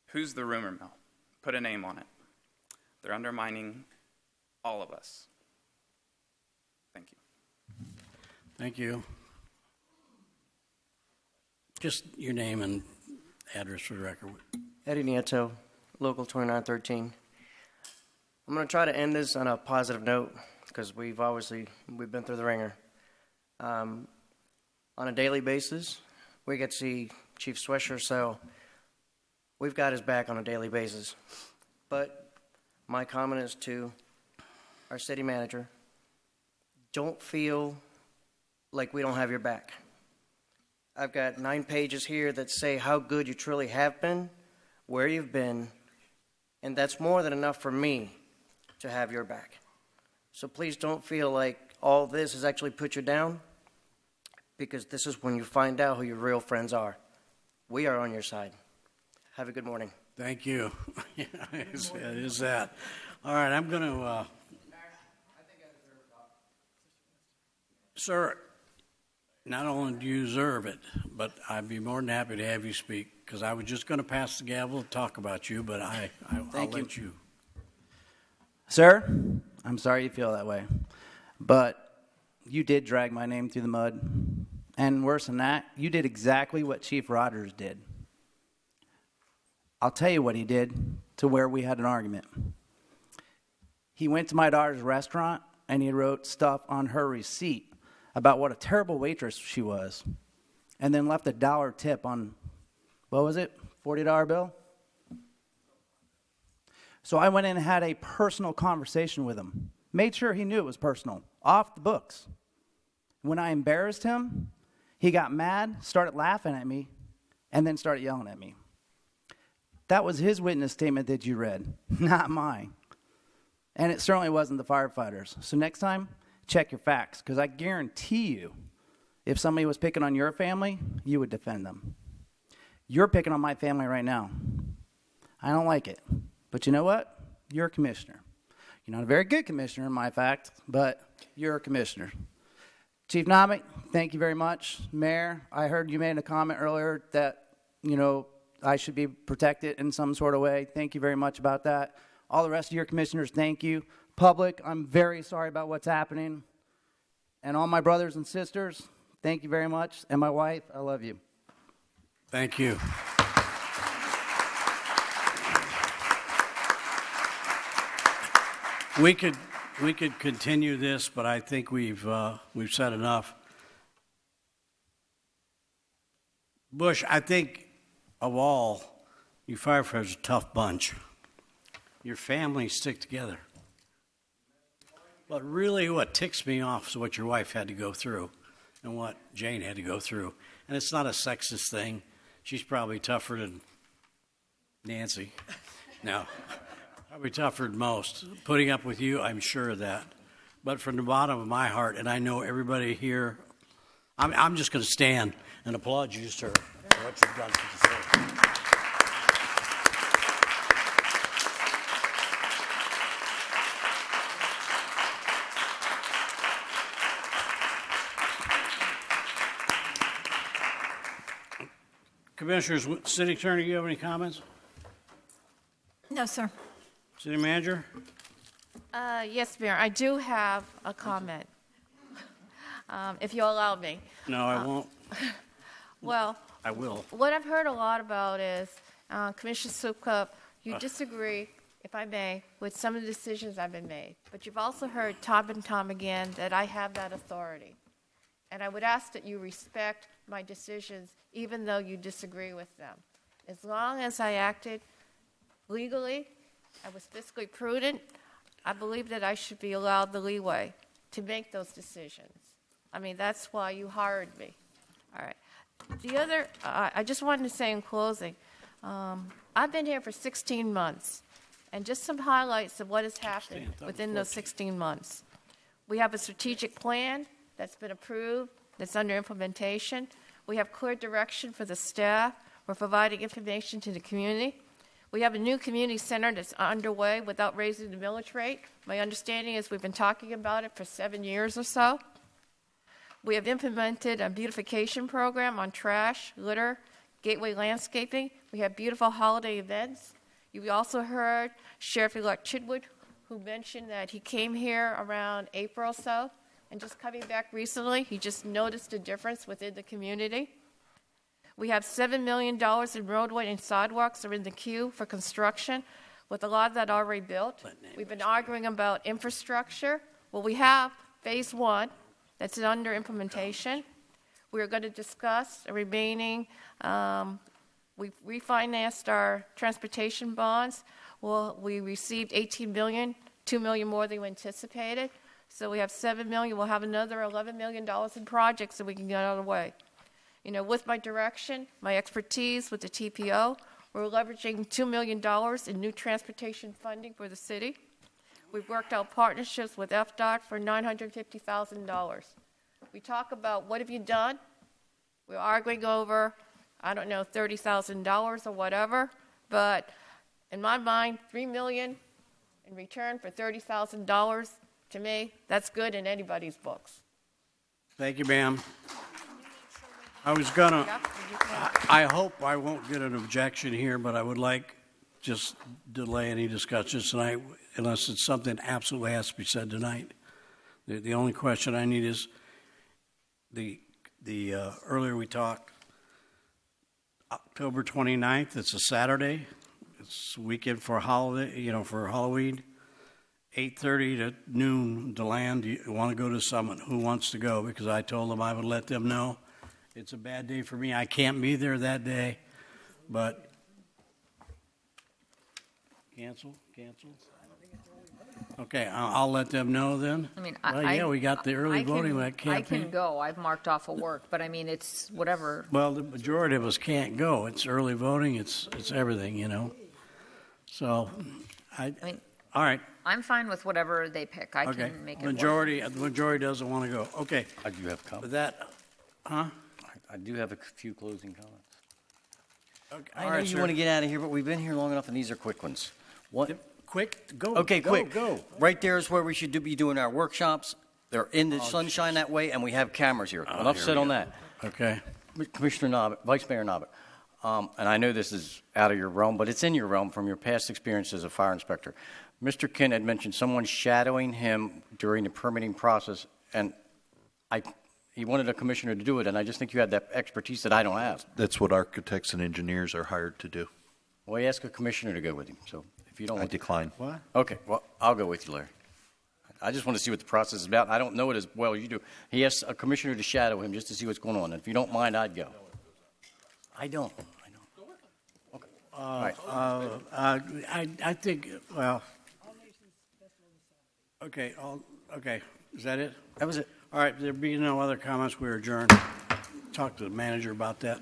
S3: Who's the rumor mill? Put a name on it. They're undermining all of us. Thank you.
S1: Thank you. Just your name and address for the record.
S22: Eddie Nieto, Local 2913. I'm going to try to end this on a positive note because we've been through the ringer. On a daily basis, we get to see Chief Swisher, so we've got his back on a daily basis. But my comment is to our city manager, don't feel like we don't have your back. I've got 9 pages here that say how good you truly have been, where you've been, and that's more than enough for me to have your back. So please don't feel like all this has actually put you down, because this is when you find out who your real friends are. We are on your side. Have a good morning.
S1: Thank you. Yeah, it is that. All right, I'm going to... Sir, not only do you deserve it, but I'd be more than happy to have you speak, because I was just going to pass the gavel to talk about you, but I'll let you.
S23: Sir, I'm sorry you feel that way, but you did drag my name through the mud, and worse than that, you did exactly what Chief Rogers did. I'll tell you what he did to where we had an argument. He went to my daughter's restaurant and he wrote stuff on her receipt about what a terrible waitress she was, and then left a $1 tip on, what was it, $40 bill? So I went in and had a personal conversation with him. Made sure he knew it was personal, off the books. When I embarrassed him, he got mad, started laughing at me, and then started yelling at me. That was his witness statement that you read, not mine. And it certainly wasn't the firefighters. So next time, check your facts, because I guarantee you, if somebody was picking on your family, you would defend them. You're picking on my family right now. I don't like it. But you know what? You're a commissioner. You're not a very good commissioner, in my fact, but you're a commissioner. Chief Namick, thank you very much. Mayor, I heard you made a comment earlier that, I should be protected in some sort of way. Thank you very much about that. All the rest of your commissioners, thank you. Public, I'm very sorry about what's happening. And all my brothers and sisters, thank you very much. And my wife, I love you.
S1: Thank you. We could continue this, but I think we've said enough. Bush, I think of all, you firefighters are a tough bunch. Your families stick together. But really what ticks me off is what your wife had to go through and what Jane had to go through. And it's not a sexist thing. She's probably tougher than Nancy. No. Probably tougher than most. Putting up with you, I'm sure of that. But from the bottom of my heart, and I know everybody here, I'm just going to stand and applaud you, sir, for what you've done for the city. Commissioners, City Attorney, do you have any comments?
S4: No, sir.
S1: City Manager?
S8: Yes, Mayor, I do have a comment, if you'll allow me.
S1: No, I won't.
S8: Well,
S1: I will.
S8: What I've heard a lot about is, Commissioner Sukup, you disagree, if I may, with some of the decisions I've been made. But you've also heard time and time again that I have that authority. And I would ask that you respect my decisions, even though you disagree with them. As long as I acted legally, I was fiscally prudent, I believe that I should be allowed the leeway to make those decisions. I mean, that's why you hired me. All right. The other, I just wanted to say in closing, I've been here for 16 months, and just some highlights of what has happened within those 16 months. We have a strategic plan that's been approved, that's under implementation. We have clear direction for the staff. We're providing information to the community. We have a new community center that's underway without raising the millage rate. My understanding is we've been talking about it for 7 years or so. We have implemented a beautification program on trash, litter, gateway landscaping. We have beautiful holiday events. You also heard Sheriff-elect Chidwood, who mentioned that he came here around April or so, and just coming back recently, he just noticed a difference within the community. We have $7 million in roadway and sidewalks are in the queue for construction, with a lot of that already built. We've been arguing about infrastructure. Well, we have phase 1 that's under implementation. We are going to discuss the remaining. We refinanced our transportation bonds. Well, we received $18 million, $2 million more than we anticipated. So we have $7 million. We'll have another $11 million in projects that we can get out of the way. With my direction, my expertise with the TPO, we're leveraging $2 million in new transportation funding for the city. We've worked out partnerships with FDOT for $950,000. We talk about what have you done? We're arguing over, I don't know, $30,000 or whatever, but in my mind, $3 million in return for $30,000, to me, that's good in anybody's books.
S1: Thank you, ma'am. I was gonna, I hope I won't get an objection here, but I would like just delay any discussions tonight unless it's something absolutely has to be said tonight. The only question I need is the earlier we talked, October 29th, it's a Saturday. It's a weekend for a holiday, for Halloween. 8:30 to noon, DeLand, you want to go to Summit? Who wants to go? Because I told them I would let them know. It's a bad day for me. I can't be there that day, but cancel? Okay, I'll let them know then.
S2: I mean,
S1: Well, we got the early voting
S2: I
S1: campaign.
S2: can go. I've marked off of work, but I mean, it's whatever.
S1: Well, the majority of us can't go. It's early voting. It's everything, So, all right.
S2: I'm fine with whatever they pick. I
S1: Okay.
S2: can make it
S1: The majority doesn't want to go. Okay.
S16: I do have comments.
S1: With that, huh?
S16: I do have a few closing comments.
S1: Okay.
S16: I
S1: All
S16: know
S1: right,
S16: you
S1: sir.
S16: want to get out of here, but we've been here long enough, and these are quick ones. What?
S1: Quick, go.
S16: Okay,
S1: go,
S16: quick.
S1: Go.
S16: Right there is where we should be doing our workshops. They're in the sunshine that way, and we have cameras here. Enough
S1: here
S16: said
S1: we
S16: on
S1: go.
S16: that.
S1: Okay.
S16: Commissioner Nobbit, Vice Mayor Nobbit, and I know this is out of your realm, but it's in your realm from your past experience as a fire inspector. Mr. Kent had mentioned someone shadowing him during the permitting process, and he wanted a commissioner to do it, and I just think you had that expertise that I don't have.
S10: That's what architects and engineers are hired to do.
S16: Well, he asked a commissioner to go with him, so if you don't
S10: I
S16: want
S10: decline.
S1: What?
S16: Okay, well, I'll go with you, Larry. I just want to see what the process is about. I don't know it as well as you do. He asked a commissioner to shadow him just to see what's going on. And if you don't mind, I'd go. I don't. Okay. All right.
S1: I think, well, okay, okay. Is that it?
S16: That was it.
S1: All right, there being no other comments, we're adjourned. Talk to the manager about that.